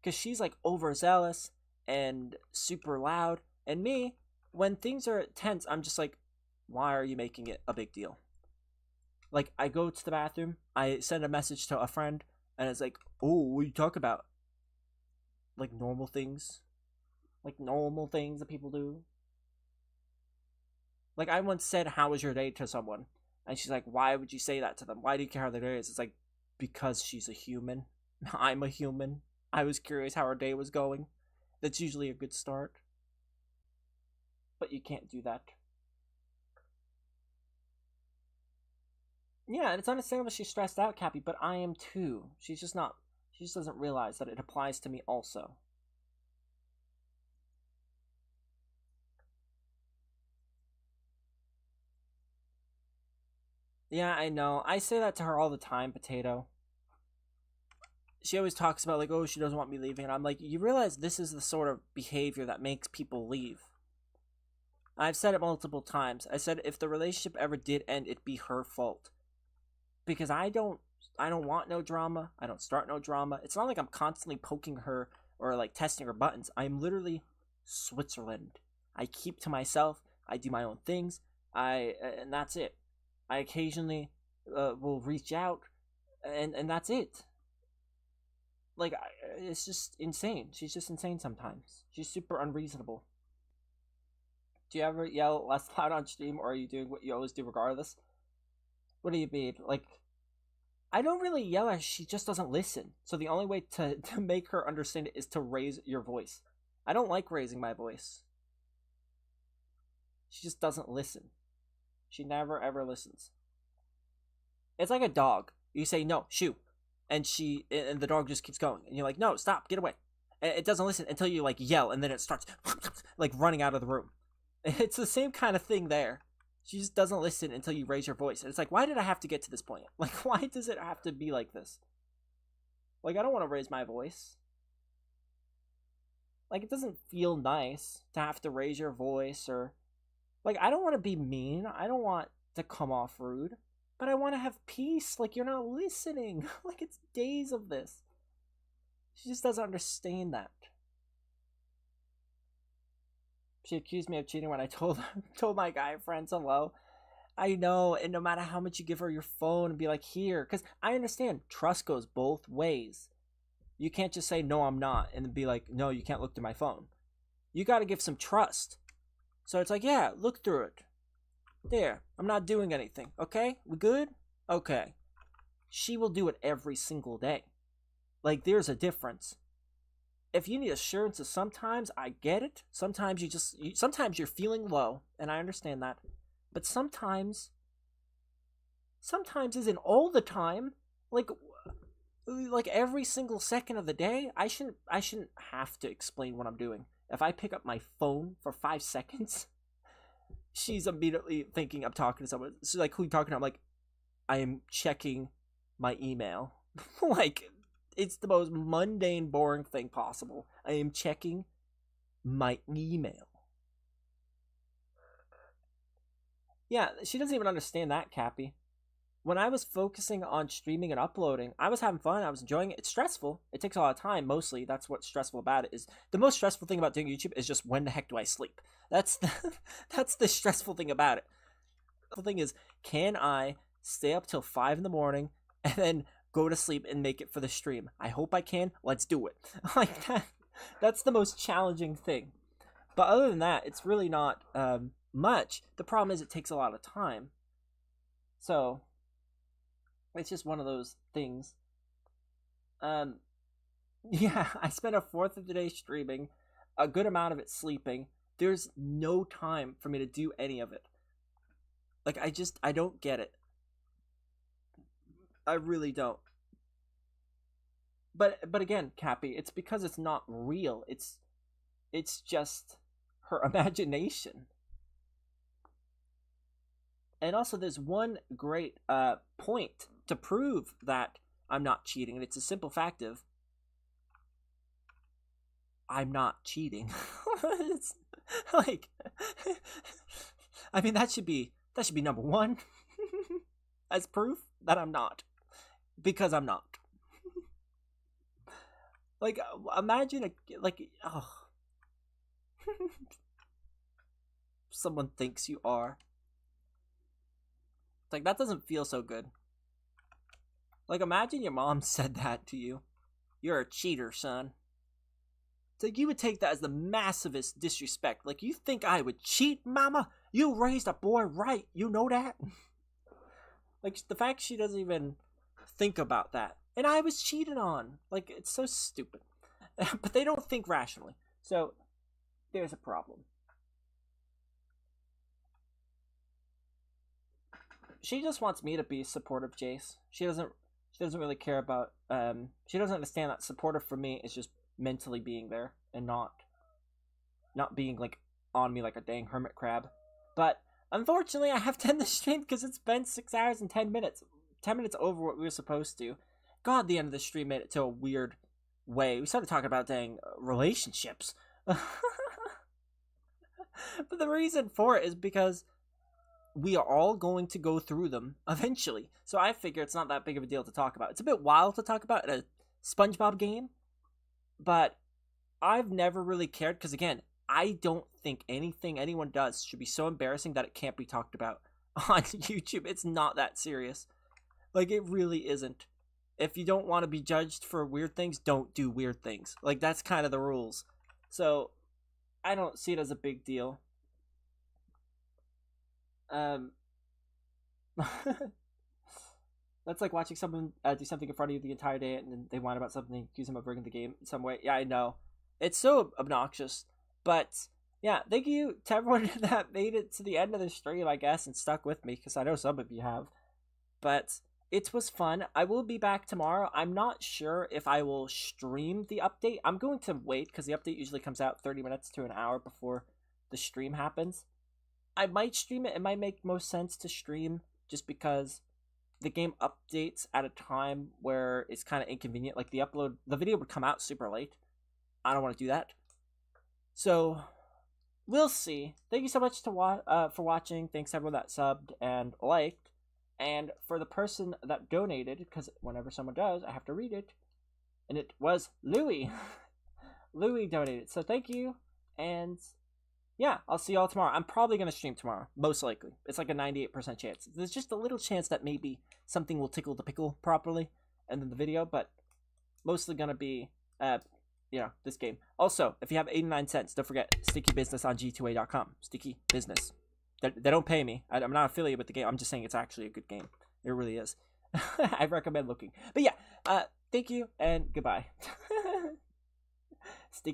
Because she's, like, overzealous and super loud. And me, when things are tense, I'm just like, why are you making it a big deal? Like, I go to the bathroom, I send a message to a friend, and it's like, oh, what do you talk about? Like, normal things. Like, normal things that people do. Like, I once said, how was your day to someone? And she's like, why would you say that to them? Why do you care how their day is? It's like, because she's a human. I'm a human. I was curious how her day was going. That's usually a good start. But you can't do that. Yeah, and it's understandable she's stressed out, Cappy, but I am too. She just doesn't realize that it applies to me also. Yeah, I know. I say that to her all the time, Potato. she always talks about like, oh, she doesn't want me leaving, and I'm like, you realize this is the sort of behavior that makes people leave. I've said it multiple times. I said if the relationship ever did end, it'd be her fault. Because I don't want no drama. I don't start no drama. It's not like I'm constantly poking her or like testing her buttons. I'm literally Switzerland. I keep to myself. I do my own things. And that's it. I occasionally will reach out, and that's it. Like, it's just insane. She's just insane sometimes. She's super unreasonable. Do you ever yell less loud on stream, or are you doing what you always do regardless? What do you mean? Like, I don't really yell at her, she just doesn't listen. So the only way to make her understand it is to raise your voice. I don't like raising my voice. She just doesn't listen. She never ever listens. It's like a dog. You say, no, shoo. And the dog just keeps going. And you're like, no, stop, get away. And it doesn't listen until you like yell, and then it starts like running out of the room. It's the same kind of thing there. She just doesn't listen until you raise your voice. And it's like, why did I have to get to this point? Like, why does it have to be like this? Like, I don't want to raise my voice. Like, it doesn't feel nice to have to raise your voice, or... Like, I don't want to be mean. I don't want to come off rude. But I want to have peace. Like, you're not listening. Like, it's days of this. She just doesn't understand that. She accused me of cheating when I told my guy friends hello. I know, and no matter how much you give her your phone and be like, here, because I understand trust goes both ways. You can't just say, no, I'm not, and then be like, no, you can't look through my phone. You got to give some trust. So it's like, yeah, look through it. There, I'm not doing anything, okay? We good? Okay. She will do it every single day. Like, there's a difference. If you need assurances sometimes, I get it. Sometimes sometimes you're feeling low, and I understand that. But sometimes isn't all the time. Like every single second of the day, I shouldn't have to explain what I'm doing. If I pick up my phone for 5 seconds, she's immediately thinking I'm talking to someone. She's like, who are you talking to? I'm like, I am checking my email. Like, it's the most mundane, boring thing possible. I am checking my email. Yeah, she doesn't even understand that, Cappy. When I was focusing on streaming and uploading, I was having fun. I was enjoying it. It's stressful. It takes a lot of time, mostly. That's what's stressful about it. Is the most stressful thing about doing YouTube is just when the heck do I sleep? That's the stressful thing about it. The thing is, can I stay up till 5 in the morning and then go to sleep and make it for the stream? I hope I can. Let's do it. Like that. That's the most challenging thing. But other than that, it's really not much. The problem is it takes a lot of time. So it's just one of those things. Yeah, I spent a fourth of the day streaming, a good amount of it sleeping. There's no time for me to do any of it. Like, I don't get it. I really don't. But again, Cappy, it's because it's not real. It's just her imagination. And also, there's one great point to prove that I'm not cheating, and it's a simple fact of I'm not cheating. It's like, I mean, that should be number one as proof that I'm not, because I'm not. Like, imagine someone thinks you are. It's like, that doesn't feel so good. Like, imagine your mom said that to you. You're a cheater, son. It's like, you would take that as the massivest disrespect. Like, you think I would cheat, mama? You raised a boy right. You know that? Like, the fact she doesn't even think about that. And I was cheated on. Like, it's so stupid. But they don't think rationally. So, there's a problem. She just wants me to be supportive, Jace. She doesn't really care about, she doesn't understand that supportive for me is just mentally being there and not being, like, on me like a dang hermit crab. But, unfortunately, I have to end the stream because it's been 6 hours and 10 minutes. 10 minutes over what we were supposed to. God, the end of the stream made it to a weird way. We started talking about dang relationships. But the reason for it is because we are all going to go through them eventually. So I figure it's not that big of a deal to talk about. It's a bit wild to talk about in a SpongeBob game, but I've never really cared because, again, I don't think anything anyone does should be so embarrassing that it can't be talked about on YouTube. It's not that serious. Like, it really isn't. If you don't want to be judged for weird things, don't do weird things. Like, that's kind of the rules. So, I don't see it as a big deal. That's like watching someone do something in front of you the entire day and then they whine about something, accuse them of breaking the game in some way. Yeah, I know. It's so obnoxious. But, yeah, thank you to everyone that made it to the end of the stream, I guess, and stuck with me, because I know some of you have. But it was fun. I will be back tomorrow. I'm not sure if I will stream the update. I'm going to wait, because the update usually comes out 30 minutes to an hour before the stream happens. I might stream it. It might make most sense to stream just because the game updates at a time where it's kind of inconvenient. Like the video would come out super late. I don't want to do that. So we'll see. Thank you so much for watching. Thanks everyone that subbed and liked. And for the person that donated, because whenever someone does, I have to read it. And it was Louie. Louie donated. So thank you. And yeah, I'll see y'all tomorrow. I'm probably going to stream tomorrow, most likely. It's like a 98% chance. There's just a little chance that maybe something will tickle the pickle properly and then the video, but mostly going to be, this game. Also, if you have 89 cents, don't forget Sticky Business on G2A.com. Sticky Business. They don't pay me. I'm not affiliated with the game. I'm just saying it's actually a good game. It really is. I recommend looking. But yeah, thank you and goodbye. Sticky.